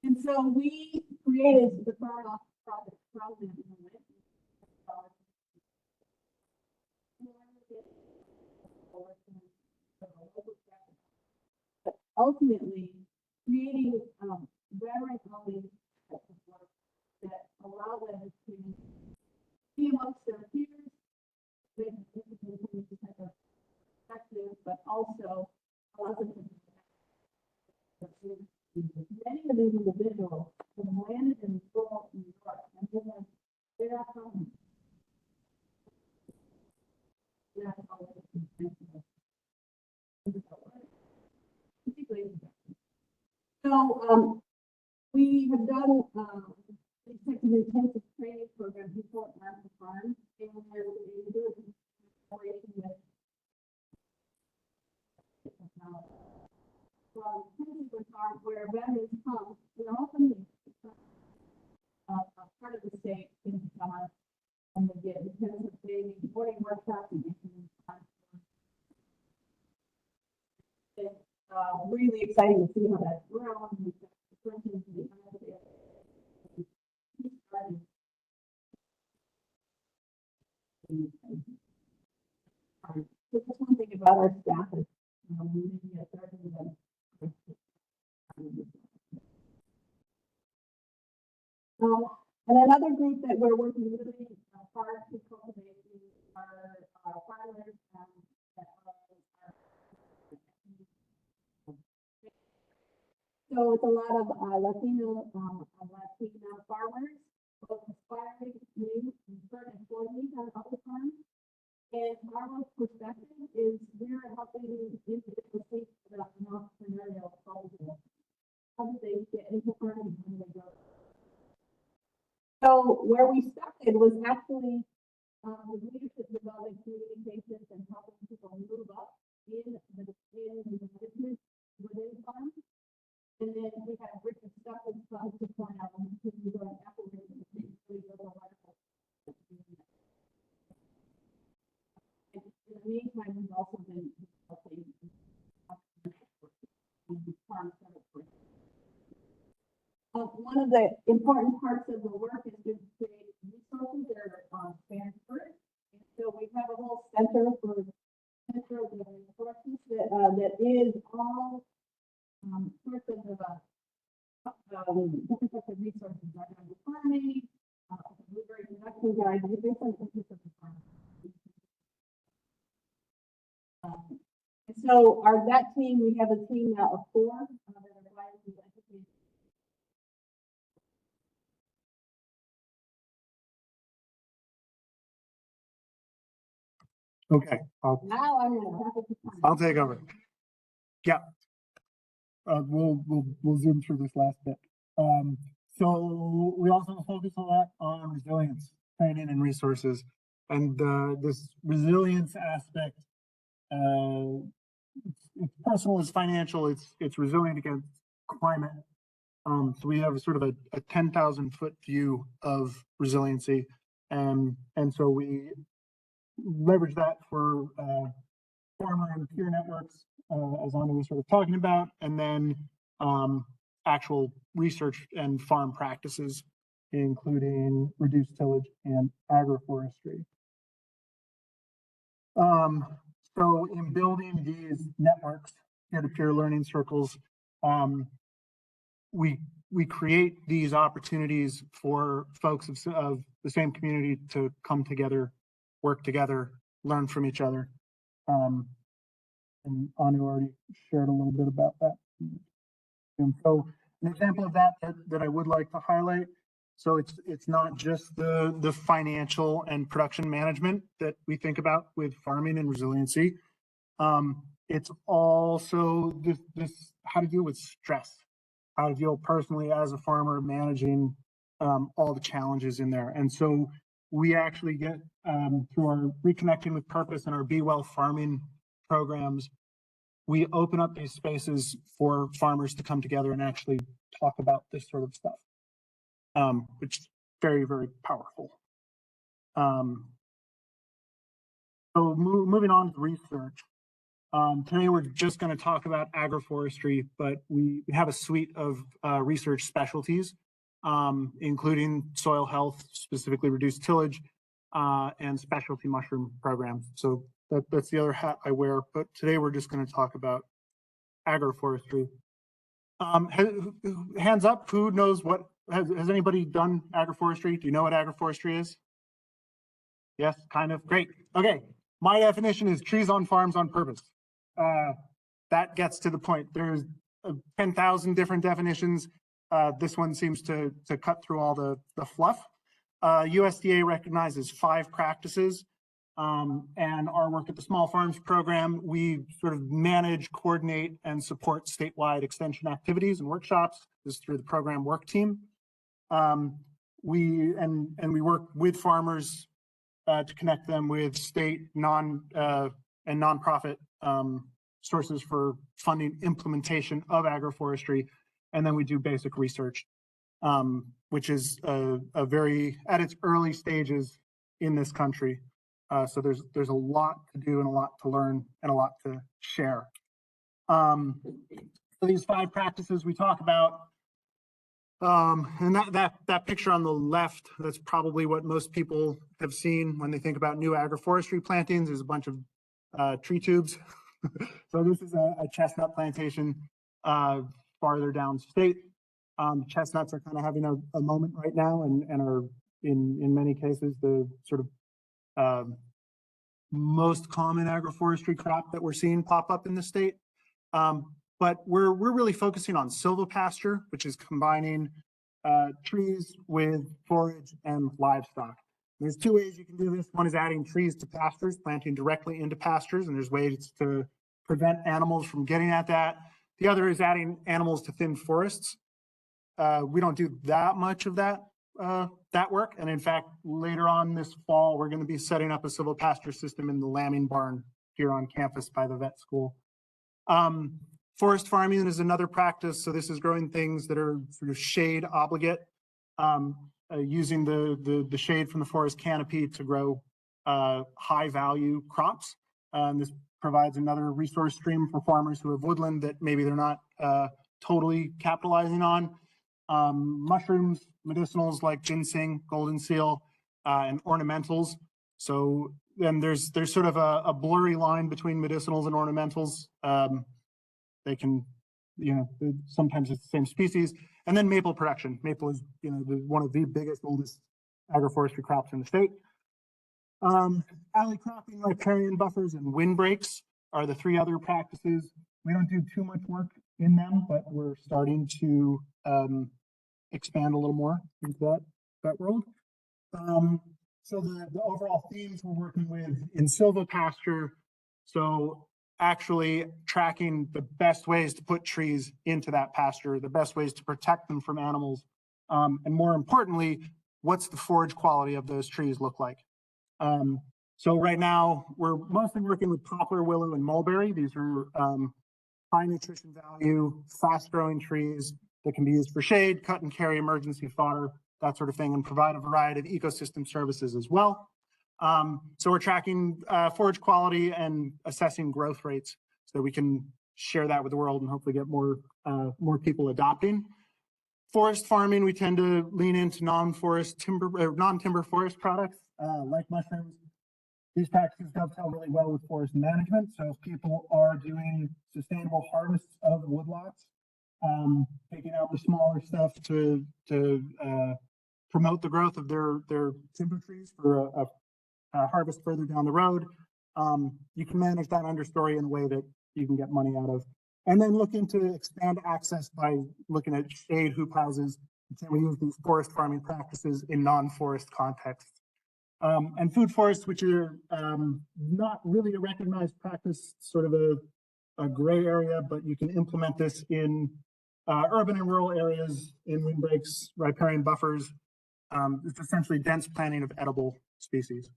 and so we created the burn off project from them. But ultimately, creating veteran-only work that allow them to be amongst their peers, with type of perspective, but also allows them to Many of these individuals have landed in rural New York and they're not home. That's all it is. So, we have done, these types of intensive training programs before at the farm, and we're doing collaboration with farm where veterans come, we're often part of the state in the summer, and we get intensive training, morning workshops, and it's really exciting to see how that's grown. So just one thing about our staff is, we need to get started with them. And another group that we're working really hard to cultivate are farmers that so it's a lot of Latino farmers, both aspiring new and current employees on the farm. And our perspective is we're helping individuals think about an entrepreneurial culture. How do they get into farming when they go? So where we started was actually with leadership development communications and helping people move up in the management within farms. And then we have Richard Stuckman's from to point out when we go afterwards and really go to wonderful. In the meantime, we've also been helping farm center. One of the important parts of the work is to create resources that are transferred. And so we have a whole center of the resources that is all sorts of different types of resources, like farming, blueberry production guide, different types of farming. And so that team, we have a team now of 4 that are advising education. Okay, Now I'm gonna have to. I'll take over. Yeah. We'll zoom through this last bit. So we also focus a lot on resilience training and resources, and this resilience aspect, it's personal, it's financial, it's resilient against climate. So we have sort of a 10,000 foot view of resiliency, and so we leverage that for farmer and peer networks, as Anna was sort of talking about, and then actual research and farm practices, including reduced tillage and agroforestry. So in building these networks, peer-to-peer learning circles, we create these opportunities for folks of the same community to come together, work together, learn from each other. And Anu already shared a little bit about that. And so an example of that I would like to highlight. So it's not just the financial and production management that we think about with farming and resiliency. It's also this how to deal with stress, how to deal personally as a farmer managing all the challenges in there. And so we actually get through our Reconnecting with Purpose and our Be Well Farming programs, we open up these spaces for farmers to come together and actually talk about this sort of stuff, which is very, very powerful. So moving on to research. Today we're just going to talk about agroforestry, but we have a suite of research specialties, including soil health, specifically reduced tillage, and specialty mushroom programs. So that's the other hat I wear, but today we're just going to talk about agroforestry. Hands up, who knows what, has anybody done agroforestry? Do you know what agroforestry is? Yes, kind of, great. Okay, my definition is trees on farms on purpose. That gets to the point. 10,000 different definitions. This one seems to cut through all the fluff. USDA recognizes 5 practices, and our work at the Small Farms Program, we sort of manage, coordinate, and support statewide extension activities and workshops. This is through the program work team. We work with farmers to connect them with state and nonprofit sources for funding implementation of agroforestry. And then we do basic research, which is a very, at its early stages in this country. So there's a lot to do and a lot to learn and a lot to share. So these 5 practices we talk about, and that picture on the left, that's probably what most people have seen when they think about new agroforestry plantings, is a bunch of tree tubes. So this is a chestnut plantation farther downstate. Chestnuts are kind of having a moment right now, and are in many cases the sort of most common agroforestry crop that we're seeing pop up in the state. But we're really focusing on silvopasture, which is combining trees with forage and livestock. There's 2 ways you can do this. One is adding trees to pastures, planting directly into pastures, and there's ways to prevent animals from getting at that. The other is adding animals to thin forests. We don't do that much of that work. And in fact, later on this fall, we're going to be setting up a silvopasture system in the lambing barn here on campus by the vet school. Forest farming is another practice. So this is growing things that are sort of shade obligate, using the shade from the forest canopy to grow high value crops. This provides another resource stream for farmers who have woodland that maybe they're not totally capitalizing on. Mushrooms, medicinals like ginseng, golden seal, and ornamentals. So then there's sort of a blurry line between medicinals and ornamentals. They can, sometimes it's the same species. And then maple production. Maple is, one of the biggest, oldest agroforestry crops in the state. Alley cropping, riparian buffers, and windbreaks are the 3 other practices. We don't do too much work in them, but we're starting to expand a little more into that world. So the overall themes we're working with in silvopasture, so actually tracking the best ways to put trees into that pasture, the best ways to protect them from animals, and more importantly, what's the forage quality of those trees look like? So right now, we're mostly working with poplar, willow, and mulberry. These are high nutrition value, fast-growing trees that can be used for shade, cut and carry, emergency fodder, that sort of thing, and provide a variety of ecosystem services as well. So we're tracking forage quality and assessing growth rates so that we can share that with the world and hopefully get more people adopting. Forest farming, we tend to lean into non-timber forest products like mushrooms. These practices dovetail really well with forest management. So if people are doing sustainable harvests of woodlots, taking out the smaller stuff to promote the growth of their timber trees for a harvest further down the road, you can manage that understory in a way that you can get money out of. And then looking to expand access by looking at shade hoop houses. Can we use these forest farming practices in non-forest contexts? And food forests, which are not really a recognized practice, sort of a gray area, but you can implement this in urban and rural areas, in windbreaks, riparian buffers. It's essentially dense planting of edible species.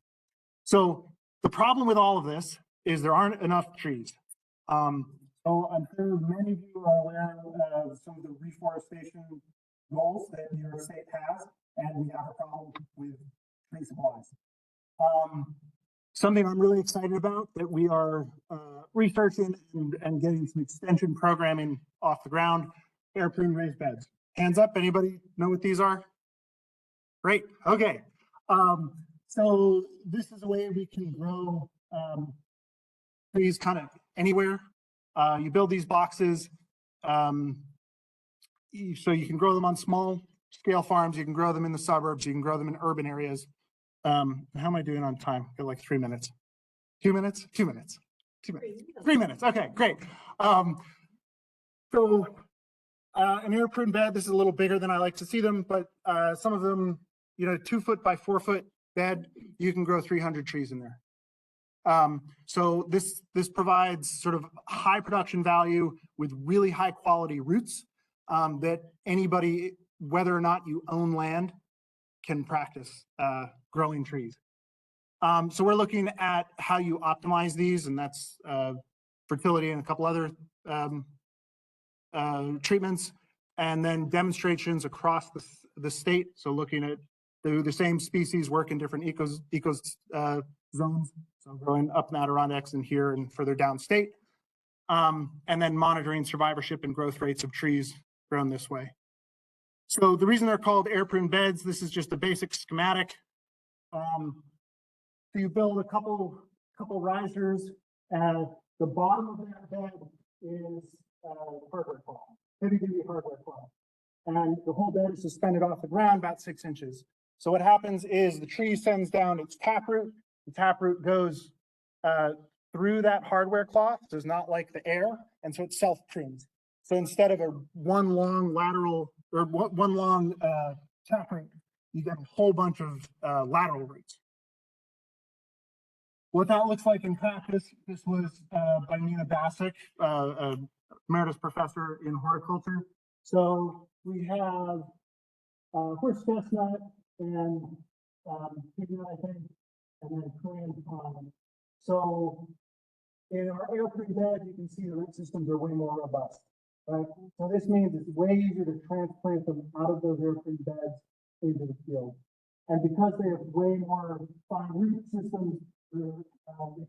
So the problem with all of this is there aren't enough trees. So I'm sure many of you are aware of some of the reforestation goals that New York State has, and we have a problem with tree supplies. Something I'm really excited about that we are researching and getting some extension programming off the ground, airplane raised beds. Hands up, anybody know what these are? Great, okay. So this is a way we can grow trees kind of anywhere. You build these boxes, so you can grow them on small scale farms, you can grow them in the suburbs, you can grow them in urban areas. How am I doing on time? Got like 3 minutes. 2 minutes? 2 minutes. 2 minutes. 3 minutes. Okay, great. So an air prune bed, this is a little bigger than I like to see them, but some of them, 2 foot by 4 foot bed, you can grow 300 trees in there. So this provides sort of high production value with really high quality roots that anybody, whether or not you own land, can practice growing trees. So we're looking at how you optimize these, and that's fertility and a couple other treatments, and then demonstrations across the state. So looking at the same species work in different zones. So growing up in Adirondacks and here and further downstate. And then monitoring survivorship and growth rates of trees grown this way. So the reason they're called air prune beds, this is just a basic schematic. So you build a couple risers. The bottom of that bed is hardware cloth, heavy duty hardware cloth. And the whole bed is suspended off the ground about 6 inches. So what happens is the tree sends down its taproot. The taproot goes through that hardware cloth, does not like the air, and so it self-prunes. So instead of one long lateral or one long taproot, you get a whole bunch of lateral roots. What that looks like in practice, this was by Nina Bassick, emeritus professor in horticulture. So we have horse chestnut and pigment, I think, and then Korean pine. So in our air prune bed, you can see the root systems are way more robust, right? So this means it's way easier to transplant them out of those air prune beds into the field. And because they have way more fine root systems, they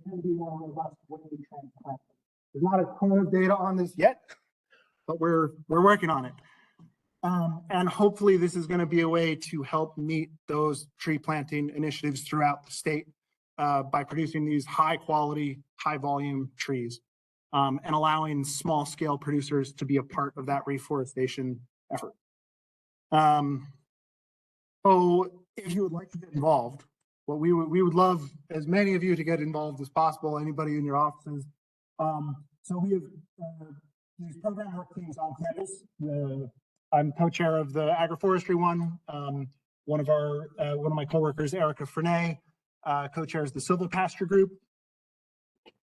can be more robust when we transplant them. There's not a ton of data on this yet, but we're working on it. And hopefully this is going to be a way to help meet those tree planting initiatives throughout the state by producing these high quality, high volume trees and allowing small scale producers to be a part of that reforestation effort. So if you would like to get involved, what we would love as many of you to get involved as possible, anybody in your offices. So we have these program work teams on campus. I'm co-chair of the agroforestry one. One of my coworkers, Erica Frenay, co-chairs the silvopasture group.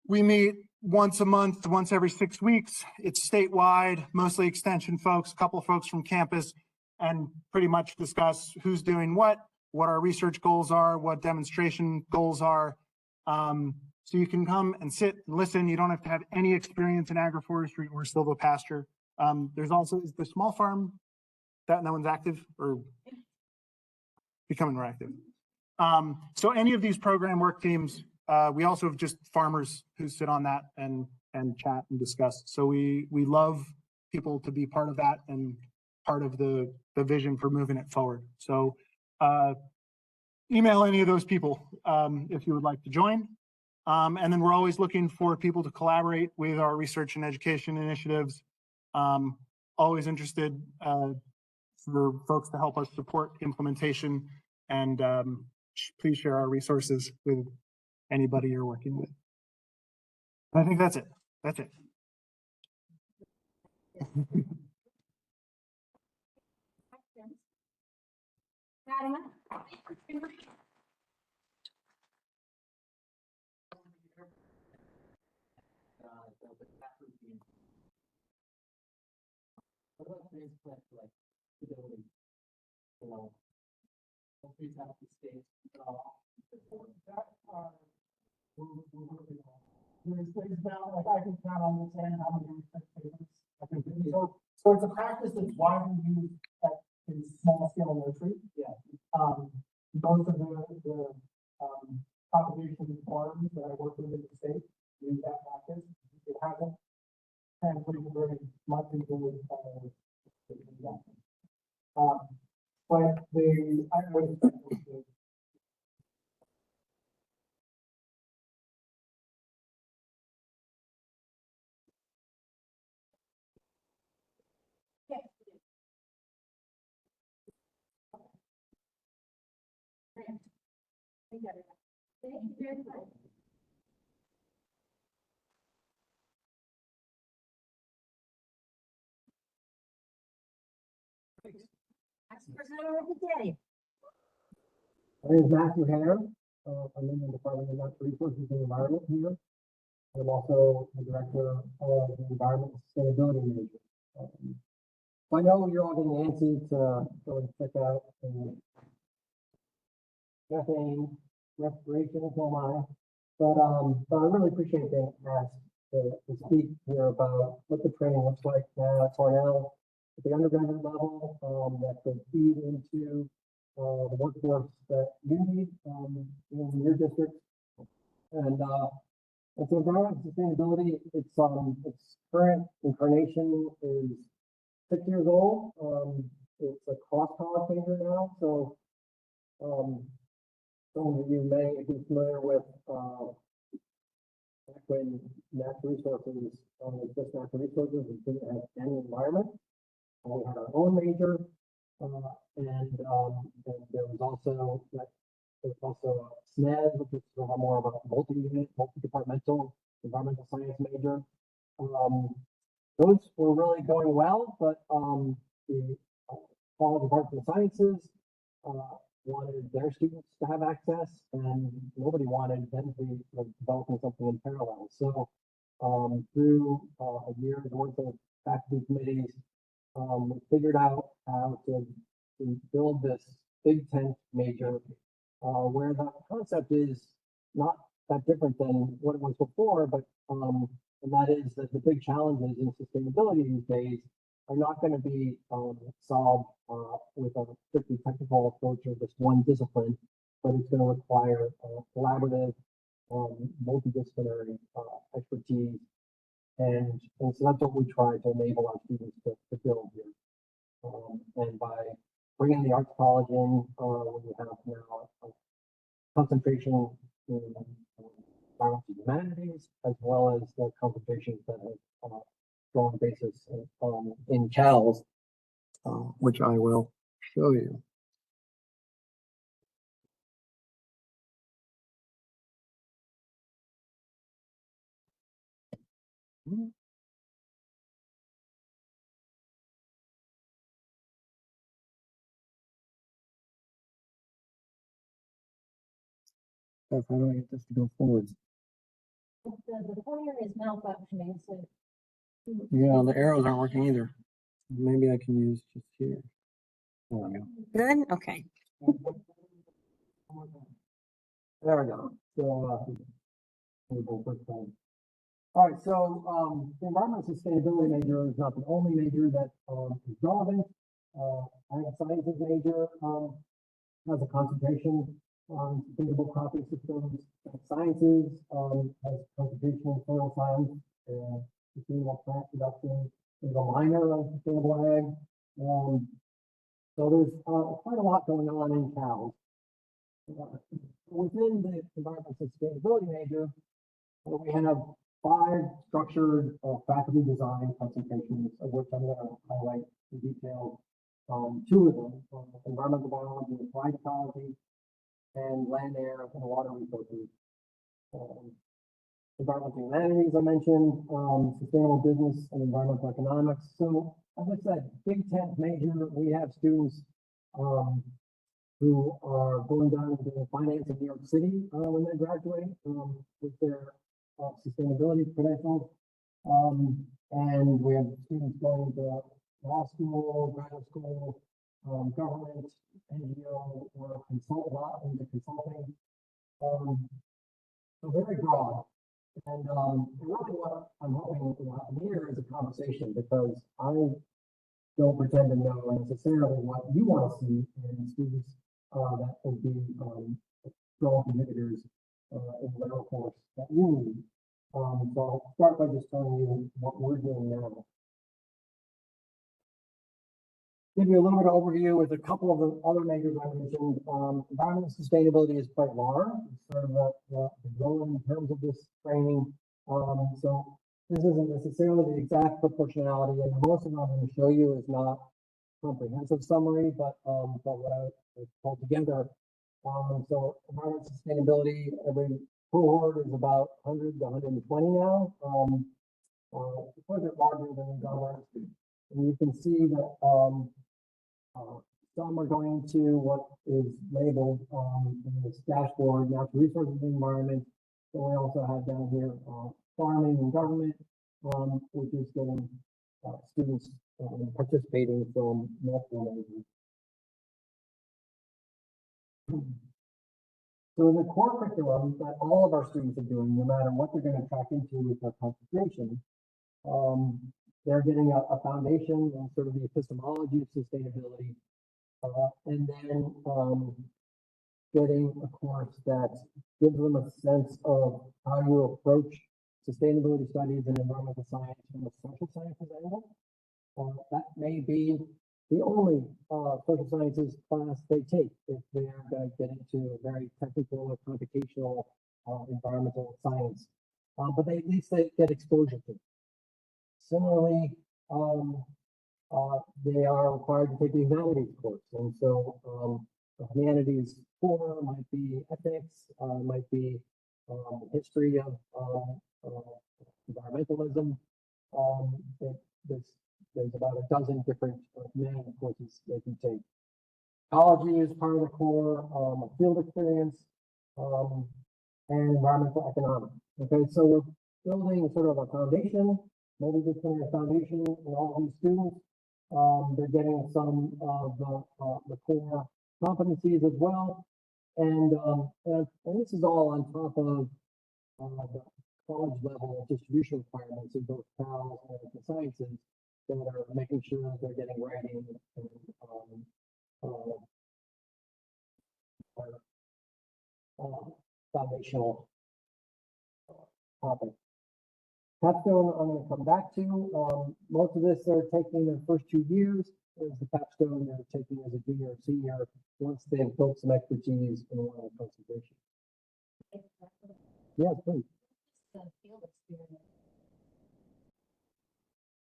We meet once a month, once every 6 weeks. It's statewide, mostly extension folks, a couple of folks from campus, and pretty much discuss who's doing what our research goals are, what demonstration goals are. So you can come and sit and listen. You don't have to have any experience in agroforestry or silvopasture. There's also the small farm that no one's active or becoming more active. So any of these program work teams, we also have just farmers who sit on that and chat and discuss. So we love people to be part of that and part of the vision for moving it forward. So email any of those people if you would like to join. And then we're always looking for people to collaborate with our research and education initiatives. Always interested for folks to help us support implementation, and please share our resources with anybody you're working with. I think that's it. That's it. There's now, like I can count on this hand how many research papers I can do. So it's a practice that's widely used in small scale nursery. Yeah. Most of the propagation farms that I work with in the state use that practice. It hasn't translated very much into but I would expect to Thank you very much. Next presenter of the day. My name is Matthew Hare. I'm in the Department of Natural Resources and Environment here. I'm also the Director of the Environment and Sustainability major. So I know you're all getting antsy to go and check out methane respiration and so am I. But I really appreciate being asked to speak here about what the training looks like now at Cornell at the undergraduate level, that could feed into the workforce that you need in your district. And it's environment sustainability. Its current incarnation is 6 years old. It's a cross-college major now, so some of you may be familiar with back when natural resources was just natural resources, we didn't have any environment. We had our own major, and there was also SNES, which is sort of more of a multi-unit, multi-departmental environmental science major. Those were really going well, but the College of Arts and Sciences wanted their students to have access, and nobody wanted them to be developing something in parallel. So through a year's worth of faculty committees, we figured out how to build this big tent major where the concept is not that different than what it was before, but and that is that the big challenges in sustainability these days are not going to be solved with a strictly technical approach or just one discipline, but it's going to require collaborative, multidisciplinary expertise. And so that's what we try to enable our students to build here. And by bringing the Arts College in, we have now a concentration in environmental humanities, as well as the concentrations that have strong basis in CALS, which I will show you. How do I get this to go forward? The pointer is malfunctioning, so. Yeah, the arrows aren't working either. Maybe I can use just here. There we go. Good, okay. There we go. So, all right, so the environmental sustainability major is not the only major that is relevant. Ag sciences major has a concentration on sustainable cropping systems. Ag sciences has a concentration in soil science and sustainable plant production. There's a minor on sustainable ag. So there's quite a lot going on in CALS. Within the environmental sustainability major, we have 5 structured faculty design concentrations, of which I'm going to highlight in detail 2 of them, environmental biology and applied ecology, and land, air, and water resources. Environmental humanities, I mentioned, sustainable business and environmental economics. So, as I said, big tent major, we have students who are going down to doing finance in New York City when they graduate with their sustainability credentials. And we have students going to law school, graduate school, government, NGO, or consult a lot into consulting. So very broad. And really what I'm hoping to happen here is a conversation, because I don't pretend to know necessarily what you want to see in students that will be strong contributors in whatever course that you need. So I'll start by just telling you what we're doing now. Give you a little bit of overview with a couple of the other majors I mentioned. Environmental sustainability is quite large. It's sort of the goal in terms of this training. So this isn't necessarily the exact proportionality, and most of what I'm going to show you is not comprehensive summary, but what I pulled together. So environmental sustainability, every cohort is about 100 to 120 now. It's quite a bit larger than government. And you can see that Some are going to what is labeled in this dashboard, natural resources and environment. So we also have down here farming and government, which is getting students participating from multiple majors. So the core curriculum that all of our students are doing, no matter what they're going to track into with their concentration, they're getting a foundation and sort of the epistemology of sustainability, and then getting a course that gives them a sense of how you approach sustainability studies and environmental science from a social sciences angle. That may be the only social sciences class they take if they're going to get into a very technical or computational environmental science. But they at least they get exposure to it. Similarly, they are required to take the humanities course. And so the humanities core might be ethics, might be history of environmentalism. There's about a dozen different humanities courses they can take. Ecology is part of the core, field experience, and environmental economics. Okay, so we're building sort of a foundation, multidisciplinary foundation in all these students. They're getting some of the core competencies as well. And this is all on top of the college level distribution requirements in both PALS and the sciences that are making sure that they're getting writing and foundational topics. Capstone, I'm going to come back to. Most of this they're taking their first 2 years. There's the capstone they're taking as a junior or senior once they've built some expertise in one concentration. Yes, please.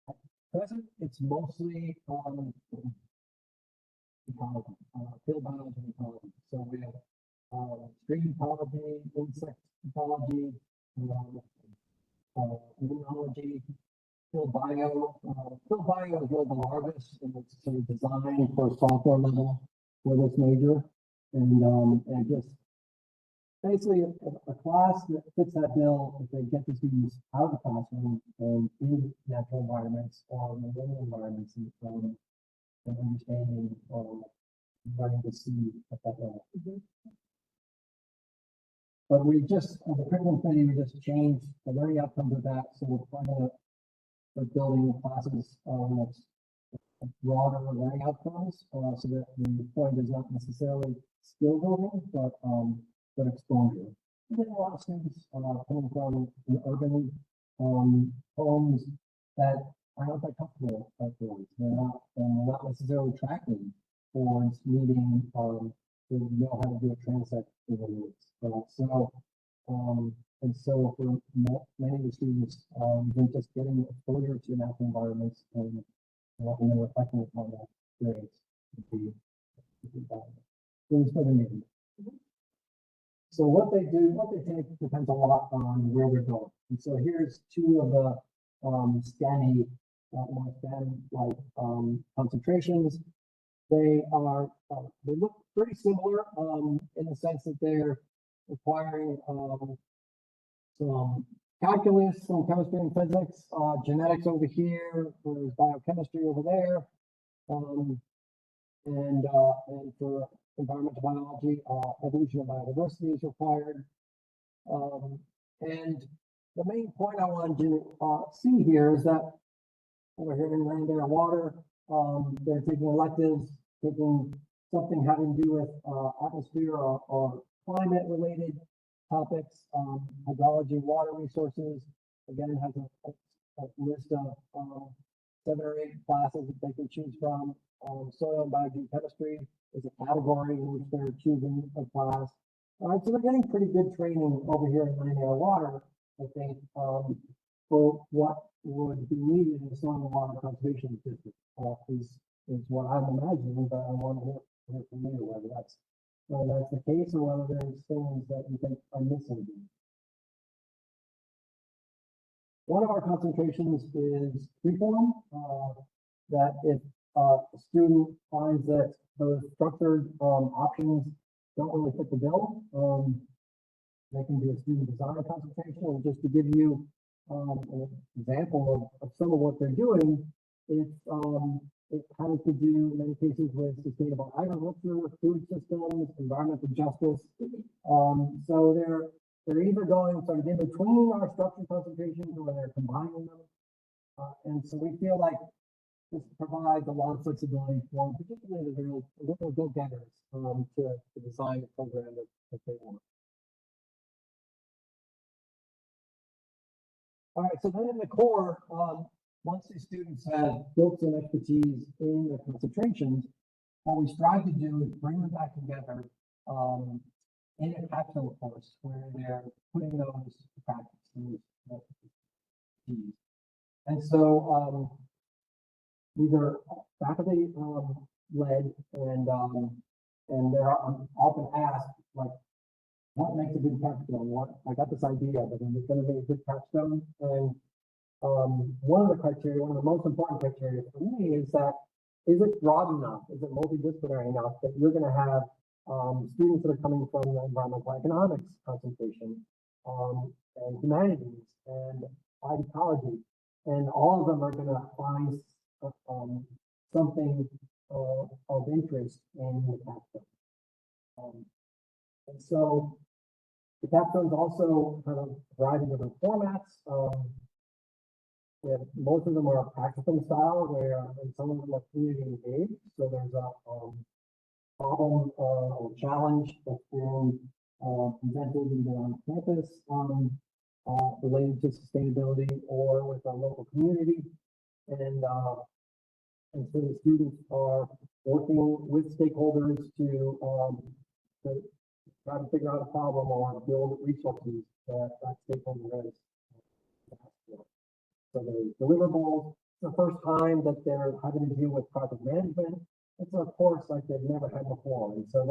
At present, it's mostly ecology, field biology and ecology. So we have stream ecology, insect ecology, immunology, field bio. Field bio is really the largest, and it's sort of designed for sophomore level for this major, and just basically a class that fits that bill if they get the students out of the classroom and in natural environments or marine environments and understanding learning to see at that level. But we just, as a curriculum committee, we just changed the learning outcomes of that. So we're building classes that's broader learning outcomes, so that the point is not necessarily skill building, but exposure. We get a lot of students coming from the urban homes that are not that comfortable outdoors. They're not necessarily tracking towards needing to know how to do a transect in the woods. And so for many of the students, they're just getting exposure to natural environments and letting them reflecting upon that experience would be valuable. So what they take depends a lot on where they're going. And so here's two of the STEMmy, more STEM-like concentrations. They look pretty similar in the sense that they're requiring some calculus, some chemistry and physics, genetics over here, there's biochemistry over there, and for environmental biology, evolution of biodiversity is required. And the main point I wanted to see here is that over here in land, air, and water, they're taking electives, taking something having to do with atmosphere or climate related topics, hydrology, water resources. Again, it has a list of 7 or 8 classes that they can choose from. Soil and biogeochemistry is a category in which they're choosing a class. All right, so they're getting pretty good training over here in land, air, water, I think, for what would be needed in the soil and water conservation district is what I'm imagining, but I want to hear from you whether that's the case or whether there's things that you think are missing. One of our concentrations is freeform, that if a student finds that those structured, options don't really fit the bill, they can do a student design consultation. And just to give you, an example of some of what they're doing, it has to do in many cases with sustainable agriculture, food systems, environmental justice. So they're either going sort of in between our structured concentrations or they're combining them. And so we feel like this provides a lot of flexibility for particularly the real go-getters, to design a program that they want. All right, so then in the core, once these students have built some expertise in their concentrations, what we strive to do is bring them back together in a capstone course where they're putting those to practice. Those expertise. And so these are faculty led, and they're often asked, like, what makes a good capstone? I got this idea, but is it going to be a good capstone? And one of the criteria, one of the most important criteria for me is that, is it broad enough? Is it multidisciplinary enough that you're going to have students that are coming from the environmental economics concentration, and humanities and ecology, and all of them are going to find something of interest in the capstone. And so the capstones also have a variety of different formats. Most of them are practicum style, where and some of them are community engaged. So there's a problem or challenge that's been presented either on campus related to sustainability or with our local community. And so the students are working with stakeholders to try to figure out a problem or build resources that stakeholder has. So there's deliverables. It's the first time that they're having to deal with project management. It's a course like they've never had before. And so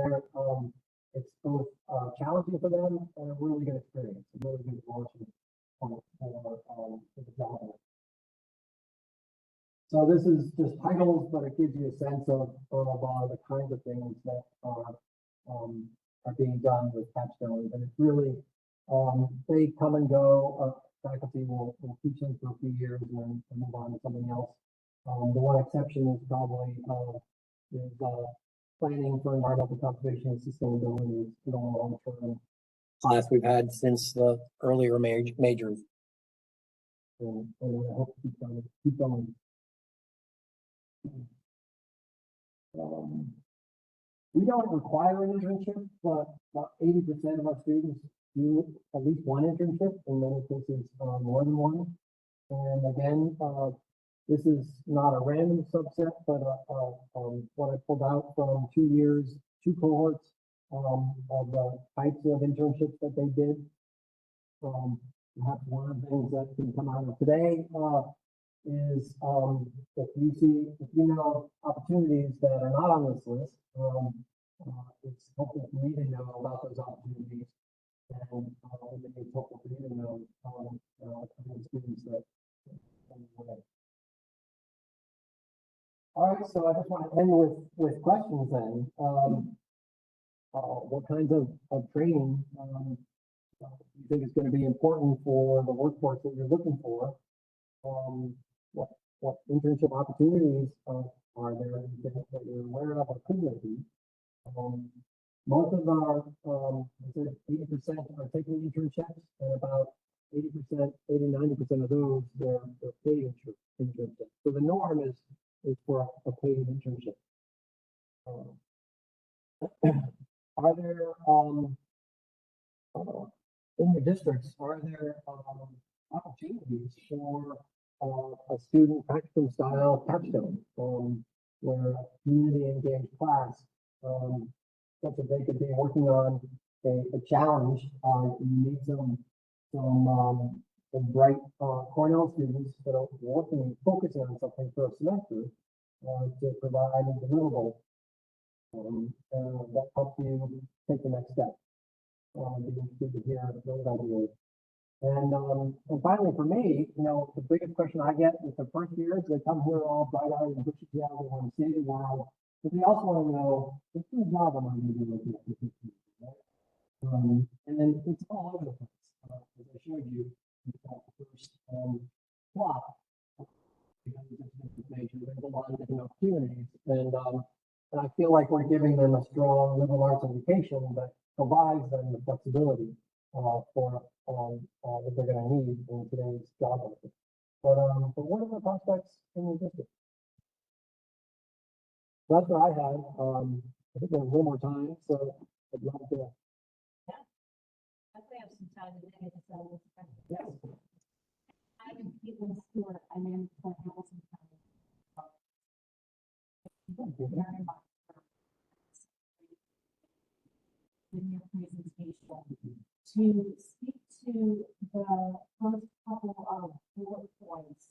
it's both challenging for them and a really good experience, a really good launching point for the job. So this is just titles, but it gives you a sense of the kinds of things that are being done with capstones. And it's really, they come and go. Faculty will teach them for a few years and move on to something else. The one exception is probably planning for environmental conservation and sustainability is the long-term Class we've had since the earlier majors. and I hope to keep going. We don't require an internship, but about 80% of our students do at least one internship, in many cases more than one. And again, this is not a random subset, but what I pulled out from 2 years, 2 cohorts of the types of internships that they did. Perhaps one of the things that can come out of today is if you know opportunities that are not on this list, it's helpful for me to know about those opportunities, and it's helpful for you to know students that. All right, so I just want to end with questions then. What kinds of training you think is going to be important for the workforce that you're looking for? What internship opportunities are there that you're aware of or could there be? Most of our, 80% are taking internships, and about 80%, 90% of those, they're paid internships. So the norm is for a paid internship. Are there, in your districts, are there opportunities for a student practicum style capstone, where a community engaged class, such that they could be working on a challenge, you need some bright Cornell students that are working, focusing on something for a semester to provide a deliverable that helps you take the next step. Be interested to hear those ideas. And finally, for me, the biggest question I get with the first year is they come here all bright-eyed and bushy tailed, they want to see the world, but they also want to know, what's the job am I going to do with this? And then it's all over the place. As I showed you, with that first, plot, because it's information, there's a lot of different opportunities, and I feel like we're giving them a strong liberal arts education that provides them the flexibility for that they're going to need in today's job market. But what are the prospects in the district? So that's what I had. I think we have a little more time, so I'd love to. We have some time to get this out of this. Yes. I'm people Stewart, I manage the Hamilton County. Thank you. Very much in your presentation to speak to the first couple of bullet points.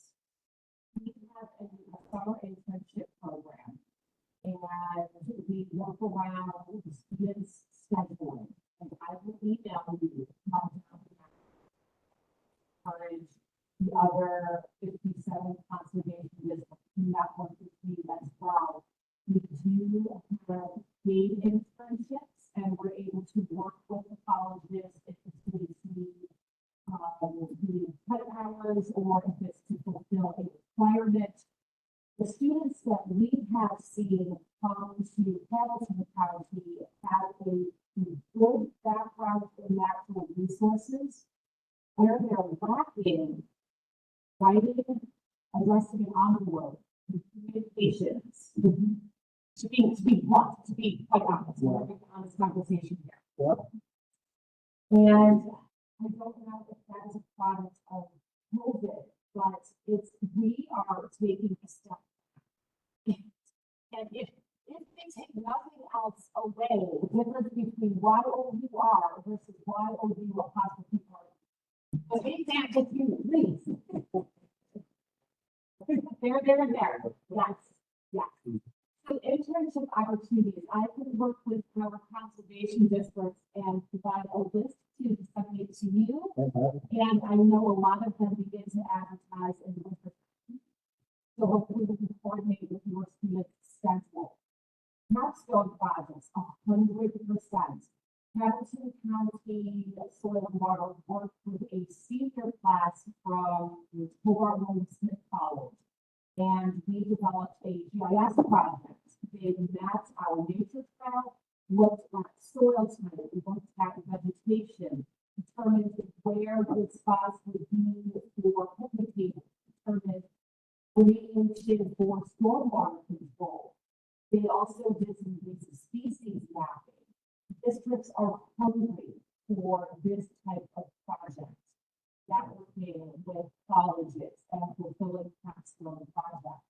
We have a summer internship program, and we work around the students' scheduling. And I will email you encourage the other 57 conservation districts to network with me as well. We do have paid internships, and we're able to work with the colleges if the students need credit hours or if it's to fulfill a requirement. The students that we have seen come to Hamilton County have a good background in natural resources, where they're lacking writing, addressing an envelope, communications, to be blunt, to be quite honest, we're having an honest conversation here. Yep. And I don't know if that is a product of COVID, but we are taking a step. And if they take nothing else away, the difference between YOUR versus YOU apostrophe R. So they can't get you, please. There, and there. Yes. So internship opportunities, I can work with our conservation districts and provide a list to disseminate to you. And I know a lot of them begin to advertise in the winter. So hopefully we can coordinate with your students' schedule. Capstone projects, 100%. Hamilton County Soil and Water worked with a senior class from Hobart William Smith College. And we developed a GIS project. They mapped our nature trail, looked at soil type, looked at vegetation, determined where good spots would be for picnic, determined remediation for stormwater control. They also did some invasive species mapping. Districts are hungry for this type of project. Networking with colleges and fulfilling capstone projects.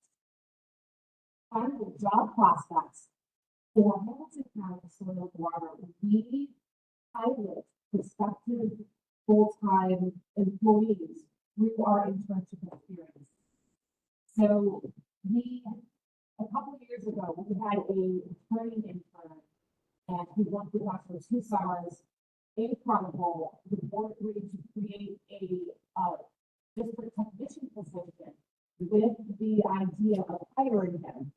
Finally, job prospects. For Hamilton County Soil and Water, we pilot prospective full-time employees through our internship experience. So a couple of years ago, we had a training intern, and he worked with us for 2 summers. Incredible. The board agreed to create a district technician position with the idea of hiring him.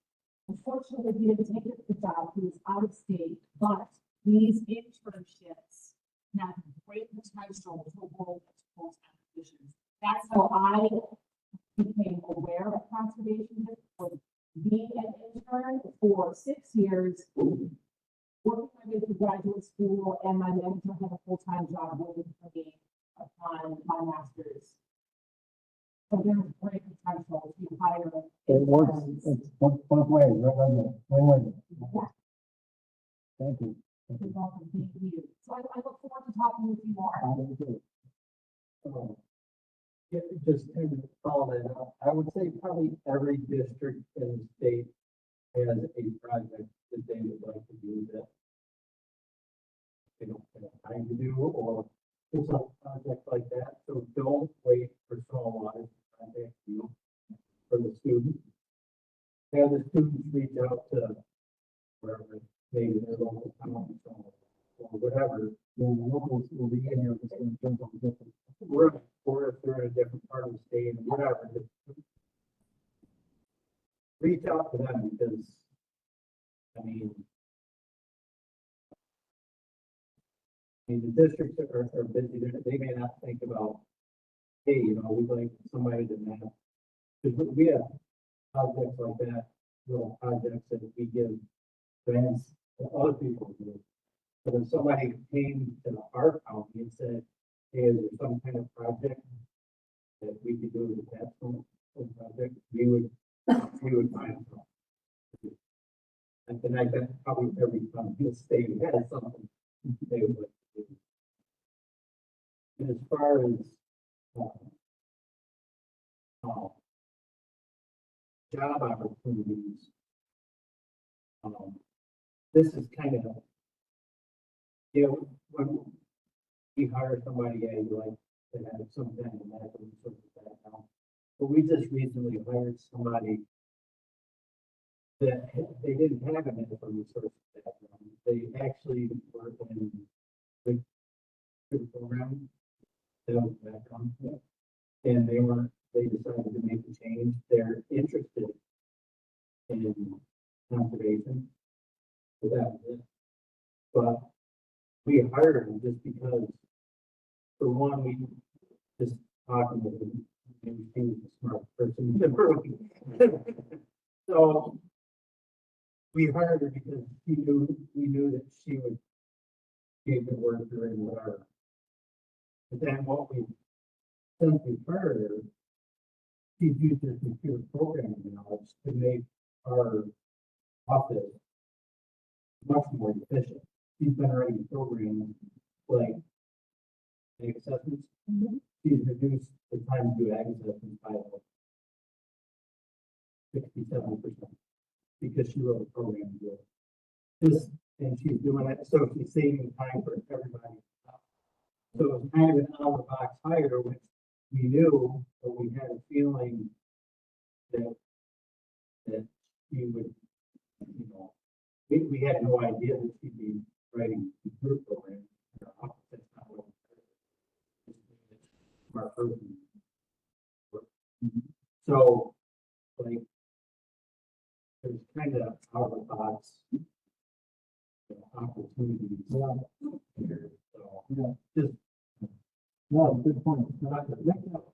Unfortunately, he didn't take the job. He was out of state, but these internships have great potential to roll into full-time positions. That's how I became aware of conservation, was being an intern for 6 years, working my way through graduate school, and my manager had a full-time job waiting for me upon my master's. So there's great potential to hire. It works, it's both ways, right? Win-win. Thank you. You're welcome. Thank you. So I look forward to talking with you more. Yeah, just kind of follow that up. I would say probably every district in the state has a project that they would like to do that they don't have time to do, or there's a project like that. So don't wait for stormwater to contact you for the student. Have the students reach out to wherever, maybe their local town or whatever. The locals will be in here in terms of the different. We're reach out to them because, I mean, the districts are busy, they may not think about, hey, you know, we'd like somebody to map. Because we have projects like that, little projects that we give grants to other people to do. But if somebody came to our county and said, hey, is there some kind of project that we could do with that project, we would find something. And I bet probably every county in the state has something they would like to do. And as far as job opportunities, this is kind of, you know, when we hire somebody, yeah, you like to have some kind of medical sort of background. But we just recently hired somebody that they didn't have a medical resource background. They actually work in the program, sales background, and they decided to make a change. They're interested in conservation. So that was it. But we hired him just because, for one, we just talking with him, and he was a smart person in the room. So we hired her because we knew that she would be a good worker and whatever. But then since we hired her, she's used her computer programming knowledge to make our office much more efficient. She's been writing programs like ag assessments. She's reduced the time to do ag assessments by 67% because she wrote a program to do it. And she's doing it, so she's saving time for everybody. So it was kind of an out of the box hire, which we knew, but we had a feeling that she would, you know, we had no idea that she'd be writing computer programs in our office. That's not what smart person. So, like, there's kind of out of the box opportunities. Here, so just. No, good point. Next up,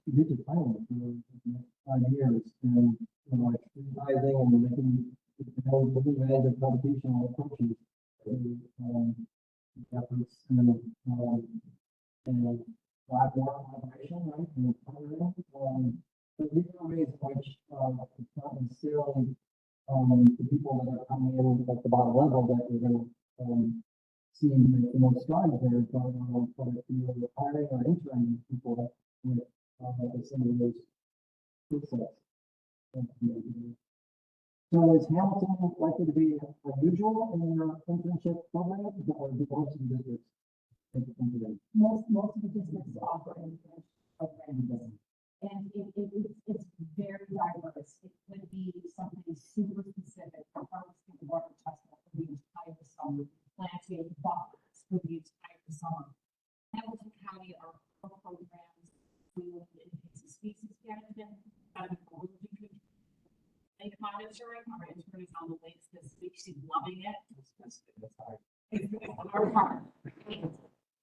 strategic planning for the next 5 years, and like revising and making taking advantage of computational approaches to efforts and lot more collaboration, right? And partnering. But these are ways in which it's not necessarily the people that are coming in at the bottom level that we're going to see the most strides there, but if you're hiring or interning people with some of those skill sets. So is Hamilton likely to be unusual in your internship program, or do most of the districts take it into them? Most of the districts offer internship programs. And it's very diverse. It could be something super specific for harvesting water chestnut for the entire summer, planting buffers for the entire summer. Hamilton County, our programs include invasive species management, lake monitoring. Our intern is on the lakes this week. She's loving it. It's our part.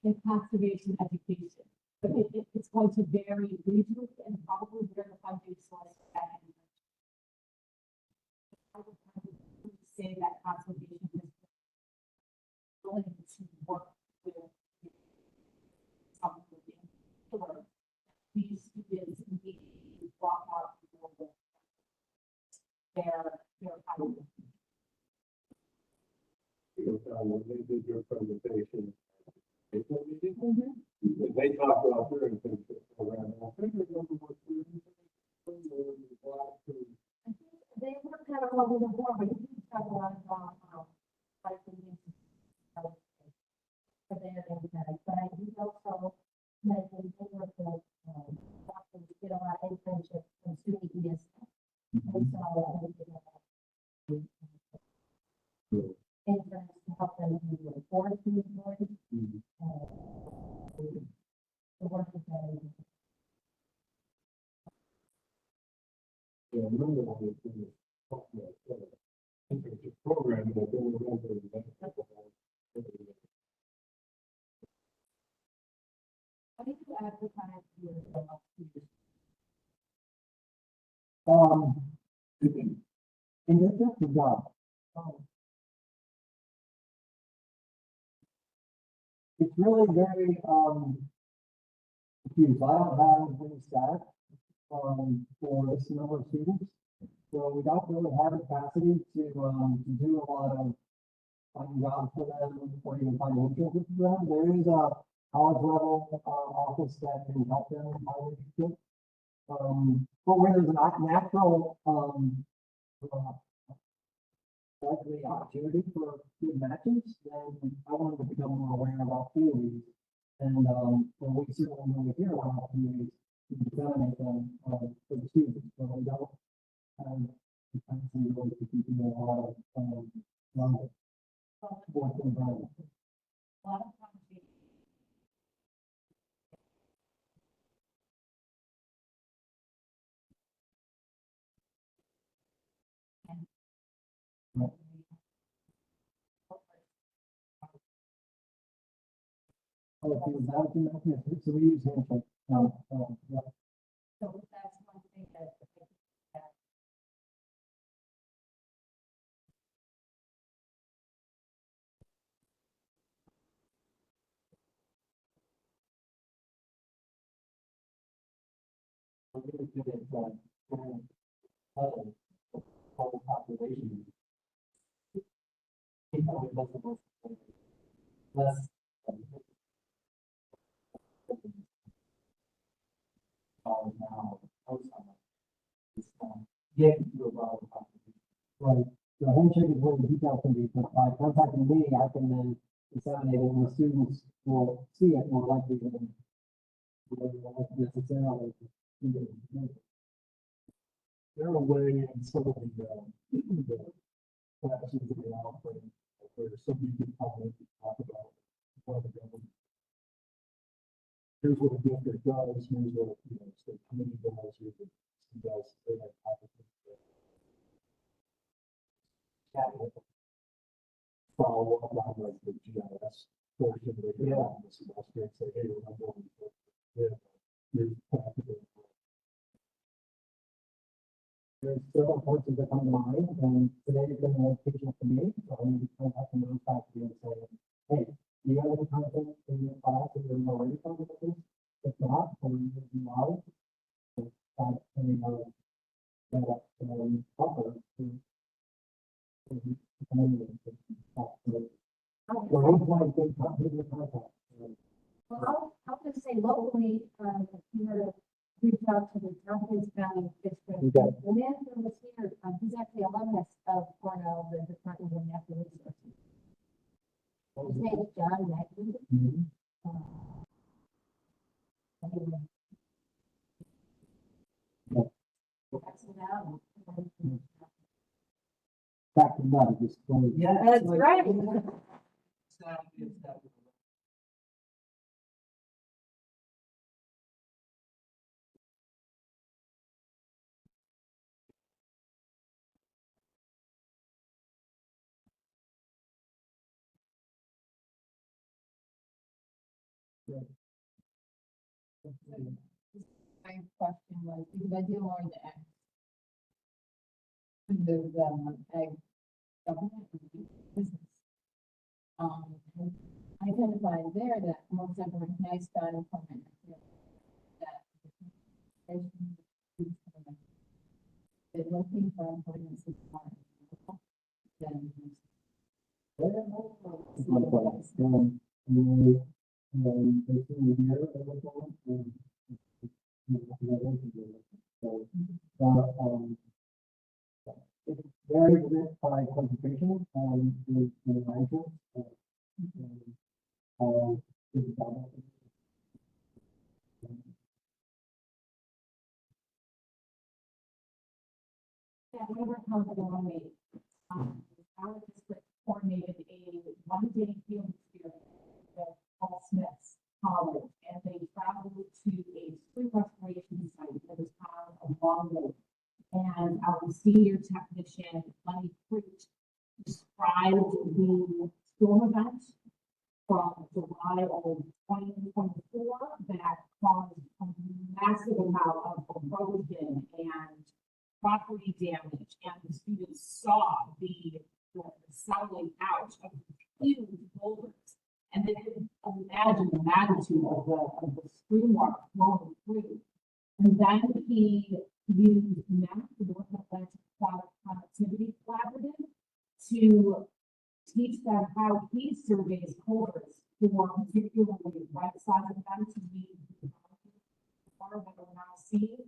And conservation education. But it's going to vary regionally and probably where the funding source is at. I would say that conservation is willing to work with something for these students and be brought out their power. They did your presentation. They talked about their internship program. I think they're going to work through They were kind of level before, but you can talk a lot about but I do also mention they work with doctors, get a lot of internships from student ES. And so interns to help them do the forestry board. The work is very Yeah, remember when we Program that they were going to. How do you advertise your In this just job. It's really very, confused. I don't have any staff, for this number of students. So we don't really have a capacity to do a lot of finding jobs for them or even finding internships for them. There is a college level, office that can help them find internships. But where there's a natural, likely opportunity for good matches, then I wanted to become more aware of opportunities. And, we certainly when we hear about opportunities, we disseminate them, for the students, so we don't have the capacity really to keep doing a lot of, work environment. a lot of times we Oh, if you was out in that, yes, so we use handshake, yeah. So that's one thing that. We're really good at, whole population. People with less. Now, get to a broader population. Right, the handshake is where the detail can be, but by contacting me, I can then disseminate it, and the students will see it more likely than necessarily. There are way in some of the classes that are offering, where somebody can come in and talk about what the government. Here's what the district does, here's what, state committee does, here's what he does, they have applicants. Follow up on like the GIS portion of the, this semester and say, hey, we're not going to, here's practical. There's several courses that come to mind, and today has been an education for me, so I'm going to be contacting those faculty and say, hey, do you have any content in your class that you're already talking about this? If not, then you can live. Any that, offer to. Well, I'll just say locally, if you were to reach out to the Tompkins County District. Okay. The man who was here, he's actually alumnus of Cornell, the Department of Natural Resources. His name is John Mackie. Back to that, just. Yeah, that's right. My question was, because I do more in the ag. The ag government business. And I identified there that most everyone has done implement that. They're looking for employment support. Then. It's very rich by concentration, in arrangements, Yeah, we were comfortable when we, our district coordinated a one-day field experience with Paul Smith's college, and they traveled to a spring restoration site that was found along the, and our senior technician, Lenny Crute, described the storm event from July of 2024 that caused a massive amount of erosion and property damage, and the students saw the settling out of huge boulders, and they could imagine the magnitude of the stream water flowing through. And then he used NAP, the North Atlantic Aquatic Connectivity Collaborative, to teach them how he surveys culverts for particularly right-sized events to meet the water that we're now seeing,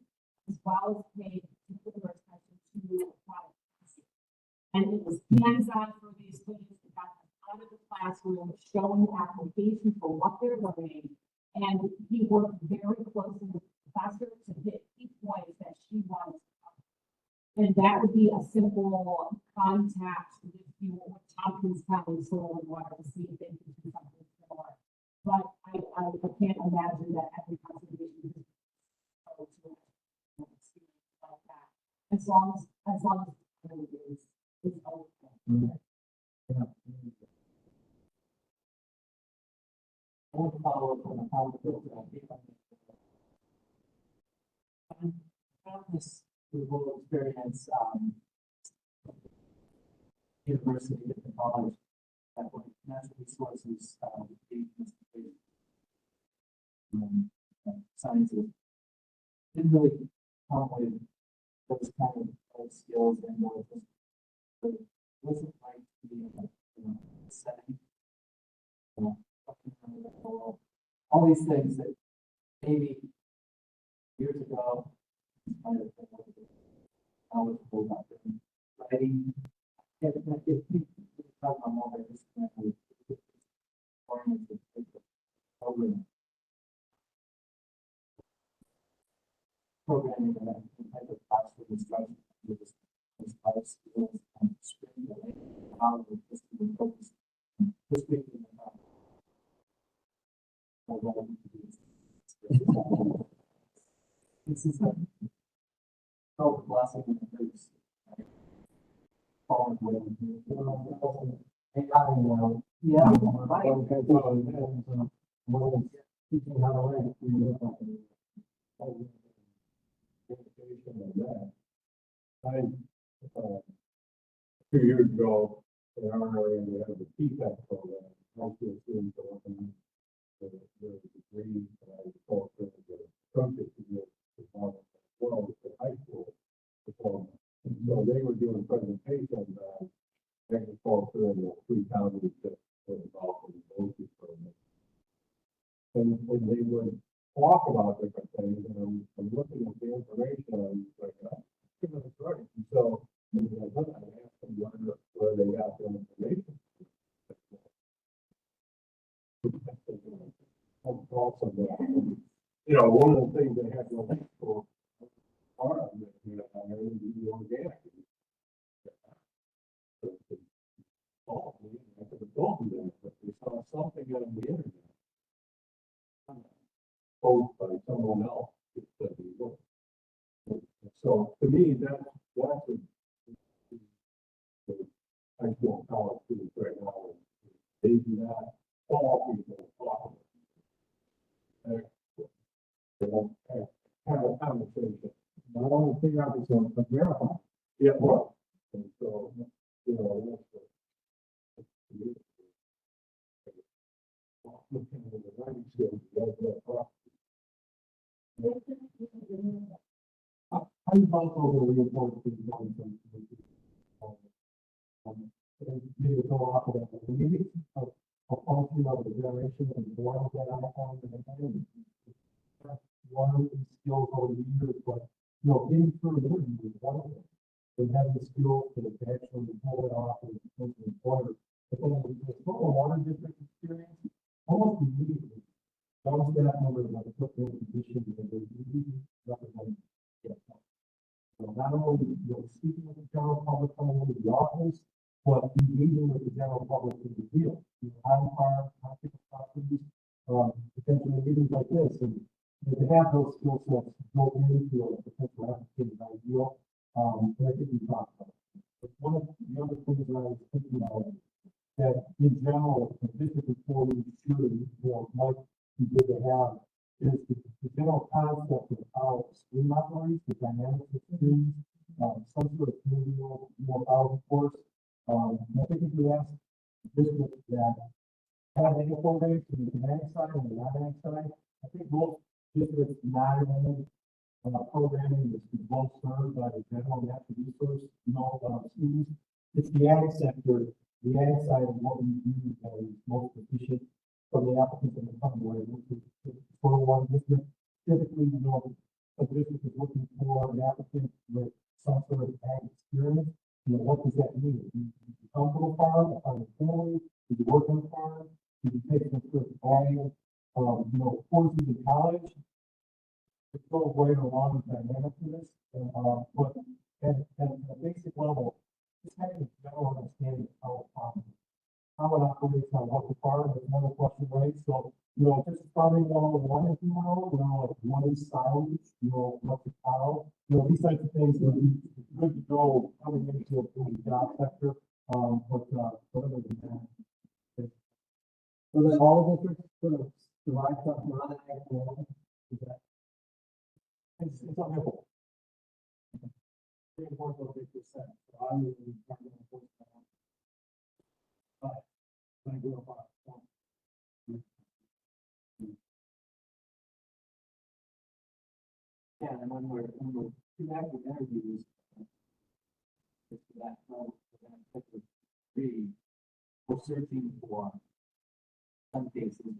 as well as pay particular attention to aquatic capacity. And it was hands-on for these students that got them out of the classroom, showing application for what they're learning. And he worked very closely with the professor to hit key points that she wanted to cover. And that would be a simple contact with Tompkins County Soil and Water to see if they can do something similar. But I can't imagine that every conservation is like that. As long as it is open. Yeah. I want to follow up on the comment. About this rural experience, university, different college, that were natural resources, sciences. Didn't really come with those kind of skills and more just wasn't like to be in a setting. All these things that maybe years ago might have been knowledgeable about them. Writing, yeah, but if we talk about more this kind of oriented program, programming that type of classroom instruction with this life skills and spring how we're just being focused. Just thinking about this is a blessing and a grace. Falling away. Yeah, teaching how to write. A few years ago, in our area, we had the PFAS program. Most of the students are working the degree in agriculture, the associate degree as well as the high school diploma. And so they were doing presentations on agriculture in the 3 counties that were involved in those programs. And when they would talk about different things, and I'm looking at the information, I'm like, that's right. And so I asked them where they got their information. Also, one of the things they had to look for part of it, the organic. But they saw something on the internet. Posted by someone else. So to me, that's what high school and college students right now. They do not all people talk about it. They don't have a conversation. Not only figure out this one, but verify. Yeah, well, and so, that's looking at the writing skills, how do you also reinforce the maybe go off of that, maybe a function of the generation and one that I found in the family. One skills over the years, but getting through the interview is one of them. They have the skills to actually pull it off and potential employer. But then the local water district experience, almost immediately, those staff members that took their position because they really represent. Not only speaking with the general public coming into the office, but engaging with the general public in the field. How far, how people properties, potentially meetings like this, and to have those skill sets go into a potential applicant is ideal. And I think we talked about it. But one of the other things that I was thinking about, that in general, the district employees should, like we did to have, is the general concept of how stream operates, the dynamics of streams, some sort of communal, power force. And I think if you ask districts that have any programs to the dynamic side and the non-dynamic side, I think most districts non-dynamic programming is well served by the general natural resource, students. It's the ag sector, the ag side of what we do that is most efficient from the applicants in the company, where for one district, typically, a district is looking for an applicant with some sort of ag experience. What does that mean? Do you come from a farm, a family? Do you work on a farm? Do you take some sort of ag, courses in college? It's so right along the dynamic to this, but at a basic level, just having a general understanding of how it operates on what the farm is another question, right? So, just farming 101, if you will, like what is silage, what's a cow, these types of things would be good to go coming into the job sector. But other than that, so then all districts sort of divide stuff non-ag along, is that? It's unhelpful. Very important to 50%. So I would be trying to enforce that. But when I grew up on yeah, and when we're connected interviews, it's that three, we're searching for some cases,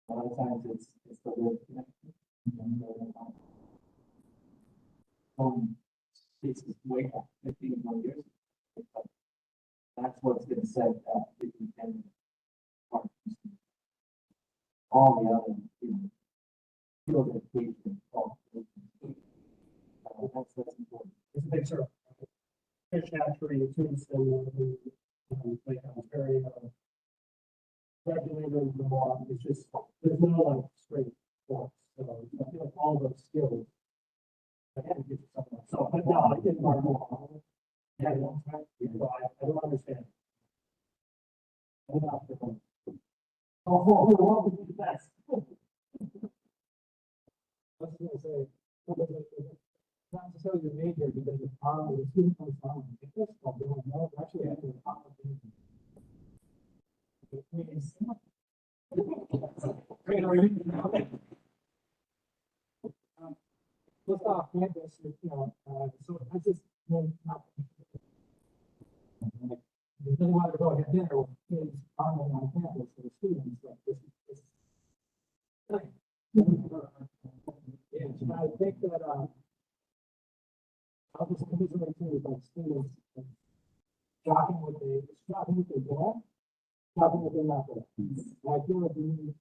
a lot of times it's the word connection. Cases way back 15 more years ago. That's what's been said that if you can all the other, field education, that's important. It's a big circle. Fish hatchery, tombstone, like I was very regulated in the law. It's just there's no like straight force. So I feel like all those skills. I had to get to something. So, but no, I didn't learn more. Yeah, I don't understand. I'm not the one. What would be the best? I was going to say, not necessarily the major, because the power of the student comes down. If this one, they don't know, actually, I have to opportunity. Let's off campus, so I just really want to go ahead dinner with kids on campus for the students, like this. Yeah, so I think that I'll just commiserate too, like students shopping with their dad, shopping with their mother. I feel like we need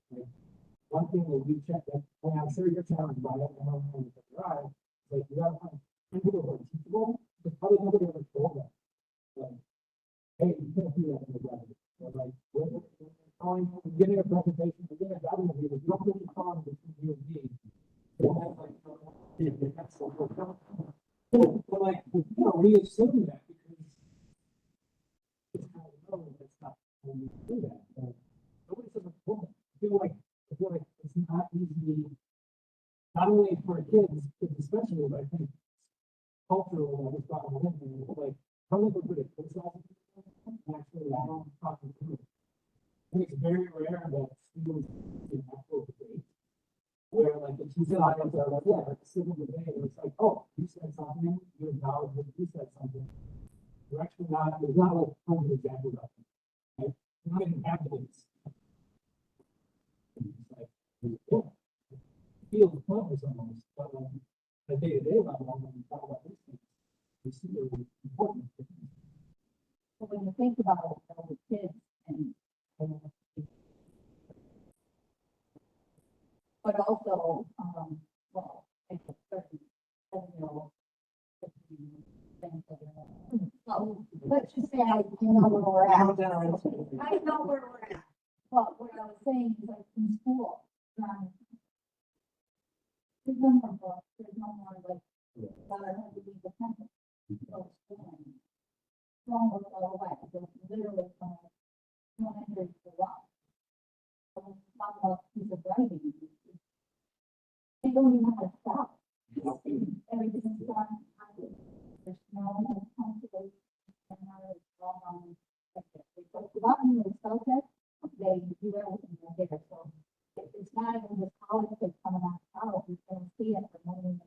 one thing that we check that, and I'm sure you're challenged by it, and I'm going to drive, like you gotta find people who are teachable, because probably nobody ever told them. Like, hey, you can't do that in the weather. Like, we're calling, getting a presentation, we're getting a job interview, but you don't really call them between you and me. But like, we assume that because it's kind of known that's not when we do that. Nobody says it's important. I feel like it's not easy, not only for kids especially, but I think culturally, I was talking with him, like, how many people could criticize actually talking to them? I think it's very rare that students in actual debate where like the two sides are like, yeah, like a civil debate, and it's like, oh, you said something, you acknowledge that you said something. We're actually not, there's not like tons of examples of it. Right? Not even candidates. It's like, yeah, feel the purpose almost, but on a day-to-day level, when we talk about these things, we see they're important. So when you think about the kids and but also, well, I think 7-year-old. So let's just say I know where we're at. I know where we're at. But what I was saying is like in school, There's no more books, there's no more like, letter has to be the template. So, Long will go away, so literally, no enters the rock. So, not a piece of writing. They don't even know how to stop. Everything's done. There's no comfortable. And now it's all on. They push the button, they focus, they do everything right there, so. It's not even the college kids coming out of college, you can see it for more than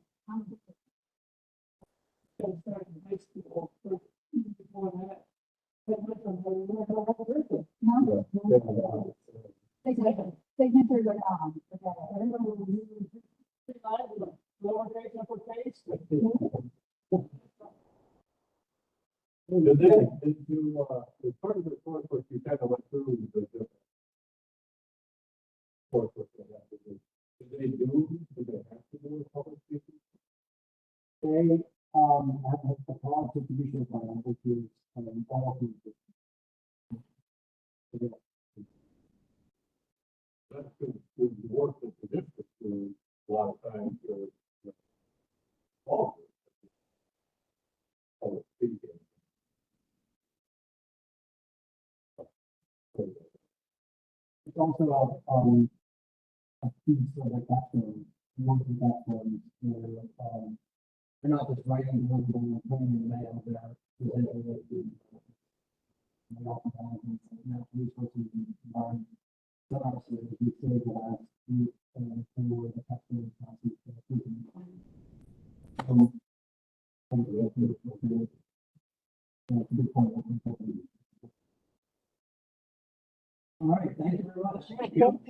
So started in high school, but before that. But with them, they were not all working. No, Yeah. signatures are I remember when we were lowercase, uppercase. Did you, as part of the coursework, you kind of went through the different coursework they have to do. Do they have to do a public speaking? They, have a broad distribution plan, which is, all of these. That's good work that the district doing a lot of times for. All. Public speaking. It's also, a piece of the classroom, working platforms, where, they're not just writing, putting in the mail, they're presenting it to. We also have, natural resources and environment. So obviously, we save the last week, for the customer. That's a good point. All right, thank you very much. Thank you.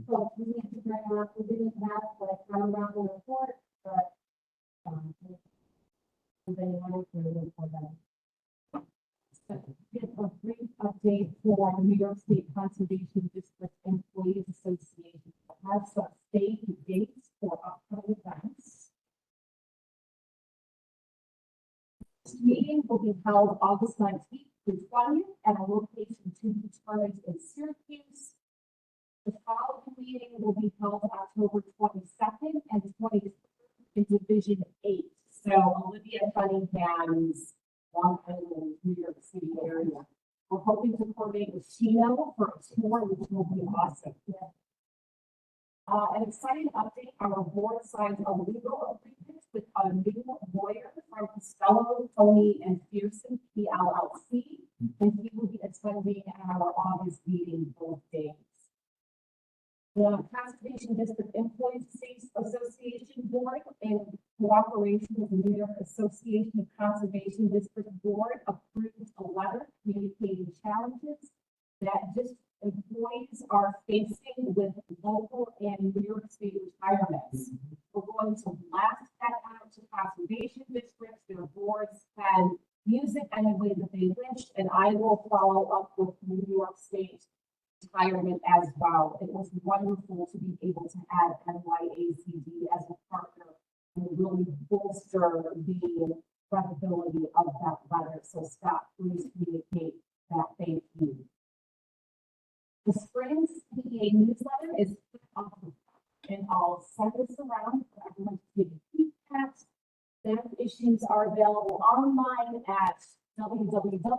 So we need to bring up, we didn't have like round robin report, but, if anyone is ready for that. Just a brief update for New York State Conservation District Employees Association. Has some state dates for upcoming events. This meeting will be held August 19th through 20th at a location to be determined in Syracuse. The following meeting will be held October 22nd and 23rd in Division 8. So Olivia Cunningham's Long Island, New York City area. We're hoping to coordinate with Chino for a tour, which will be awesome. An exciting update, our board signed a legal agreement with a new lawyer from Costello, Tony and Pearson, PLLC, and he will be attending our August meeting both days. The Conservation District Employees Association Board, in cooperation with the New York Association of Conservation District Board, approved a letter communicating challenges that district employees are facing with local and New York State retirements. We're going to blast that out to conservation districts, their boards can use it any way that they wish, and I will follow up with New York State retirement as well. It was wonderful to be able to add NYACD as a partner and really bolster the credibility of that letter. So Scott, please communicate that thank you. The Springs PEA newsletter is off the top, and I'll send this around for everyone to take a peek at. Their issues are available online at www.nyscba.com.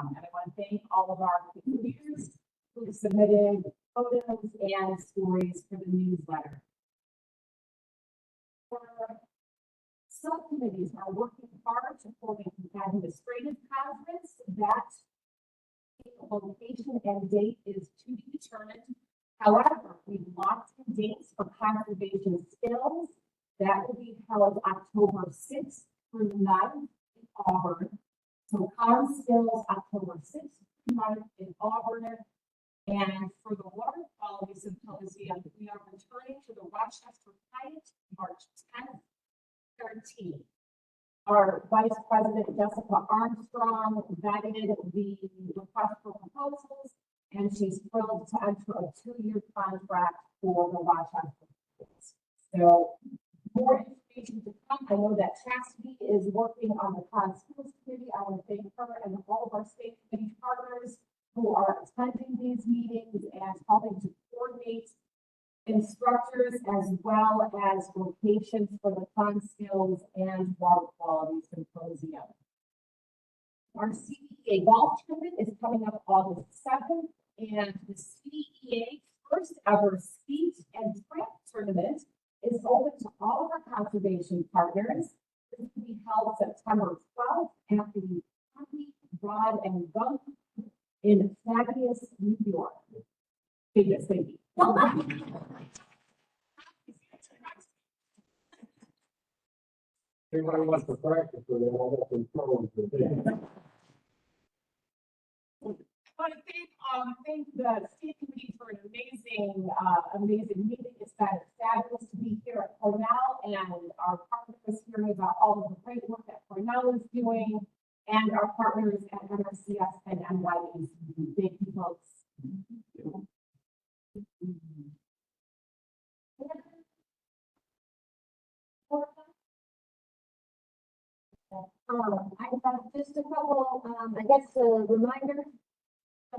And I want to thank all of our contributors who submitted photos and stories for the newsletter. Subcommittees are working hard to coordinate an administrative conference. That location and date is to be determined. However, we've locked in dates for conservation skills. That will be held October 6th through 9th in Auburn. So Con Skills October 6th through 9th in Auburn. And for the water quality symposium, we are returning to the Rochester Hyatt March 10th. 13. Our Vice President Jessica Armstrong vetted the request for proposals, and she's thrilled to enter a 2-year contract for the Rochester. So more information to come. I know that Chastity is working on the Con Schools Committee. I want to thank her and all of our state committee partners who are attending these meetings and helping to coordinate instructors as well as locations for the fun skills and water quality symposium. Our CDEA golf tournament is coming up August 7th, and the CDEA first ever speed and track tournament is open to all of our conservation partners. This will be held September 12th at the County Rod and Gun in Thaddeus, New York. Biggest thank you. Everybody wants to practice with it, I'll have some trouble with it. I want to thank the state committee for an amazing meeting. It's been fabulous to be here at Cornell and our partners hearing about all of the great work that Cornell is doing and our partners at NRCS and NYEC. Thank you, folks. I've got just a couple, I guess, reminders. So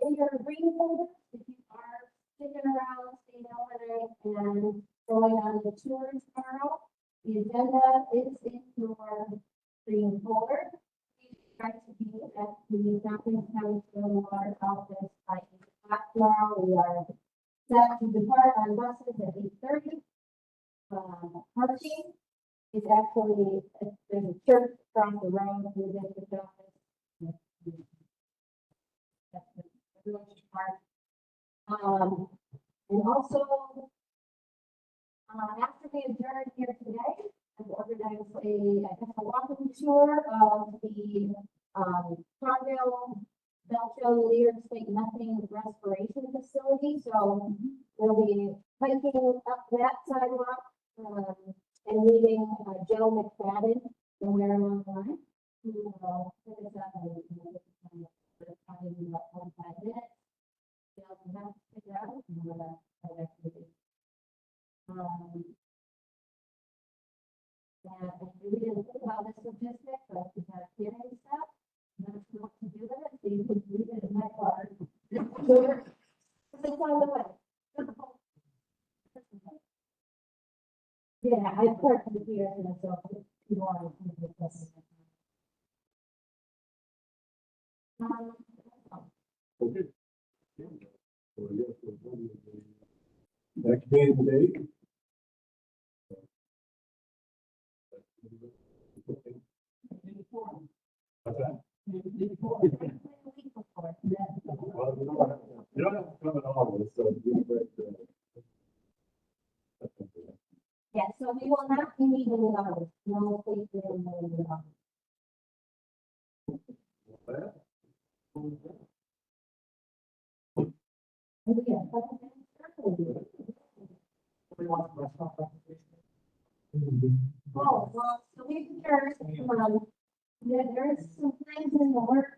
in your green folder, if you are sticking around, staying overnight and going on the tour tomorrow, the agenda is in your green folder. Please try to be at the Johnson County Soil and Water Office by 8 o'clock tomorrow. We are set to depart on buses at 8:30. Parking is actually, there's a church across the road to the district office. Everyone should park. And also, after we adjourn here today, I've organized a walking tour of the Cargill Belgium New York State Methane Respiration Facility. So we'll be hiking up that sidewalk and meeting Joe McFadden somewhere along the line, who will pick us up and probably about 45 minutes. They'll have to figure out what activity. And we didn't think about this logistic, but we have hearing stuff. Not sure what to do with it, so you can leave it in my car. It's on the way. Yeah, I parked the here and myself. Okay. Next meeting date. What's that? You don't have to come at all, so you Yeah, so we will not be meeting in August. No, please, we will not meet in August. Oh, well, so we there's some things in the works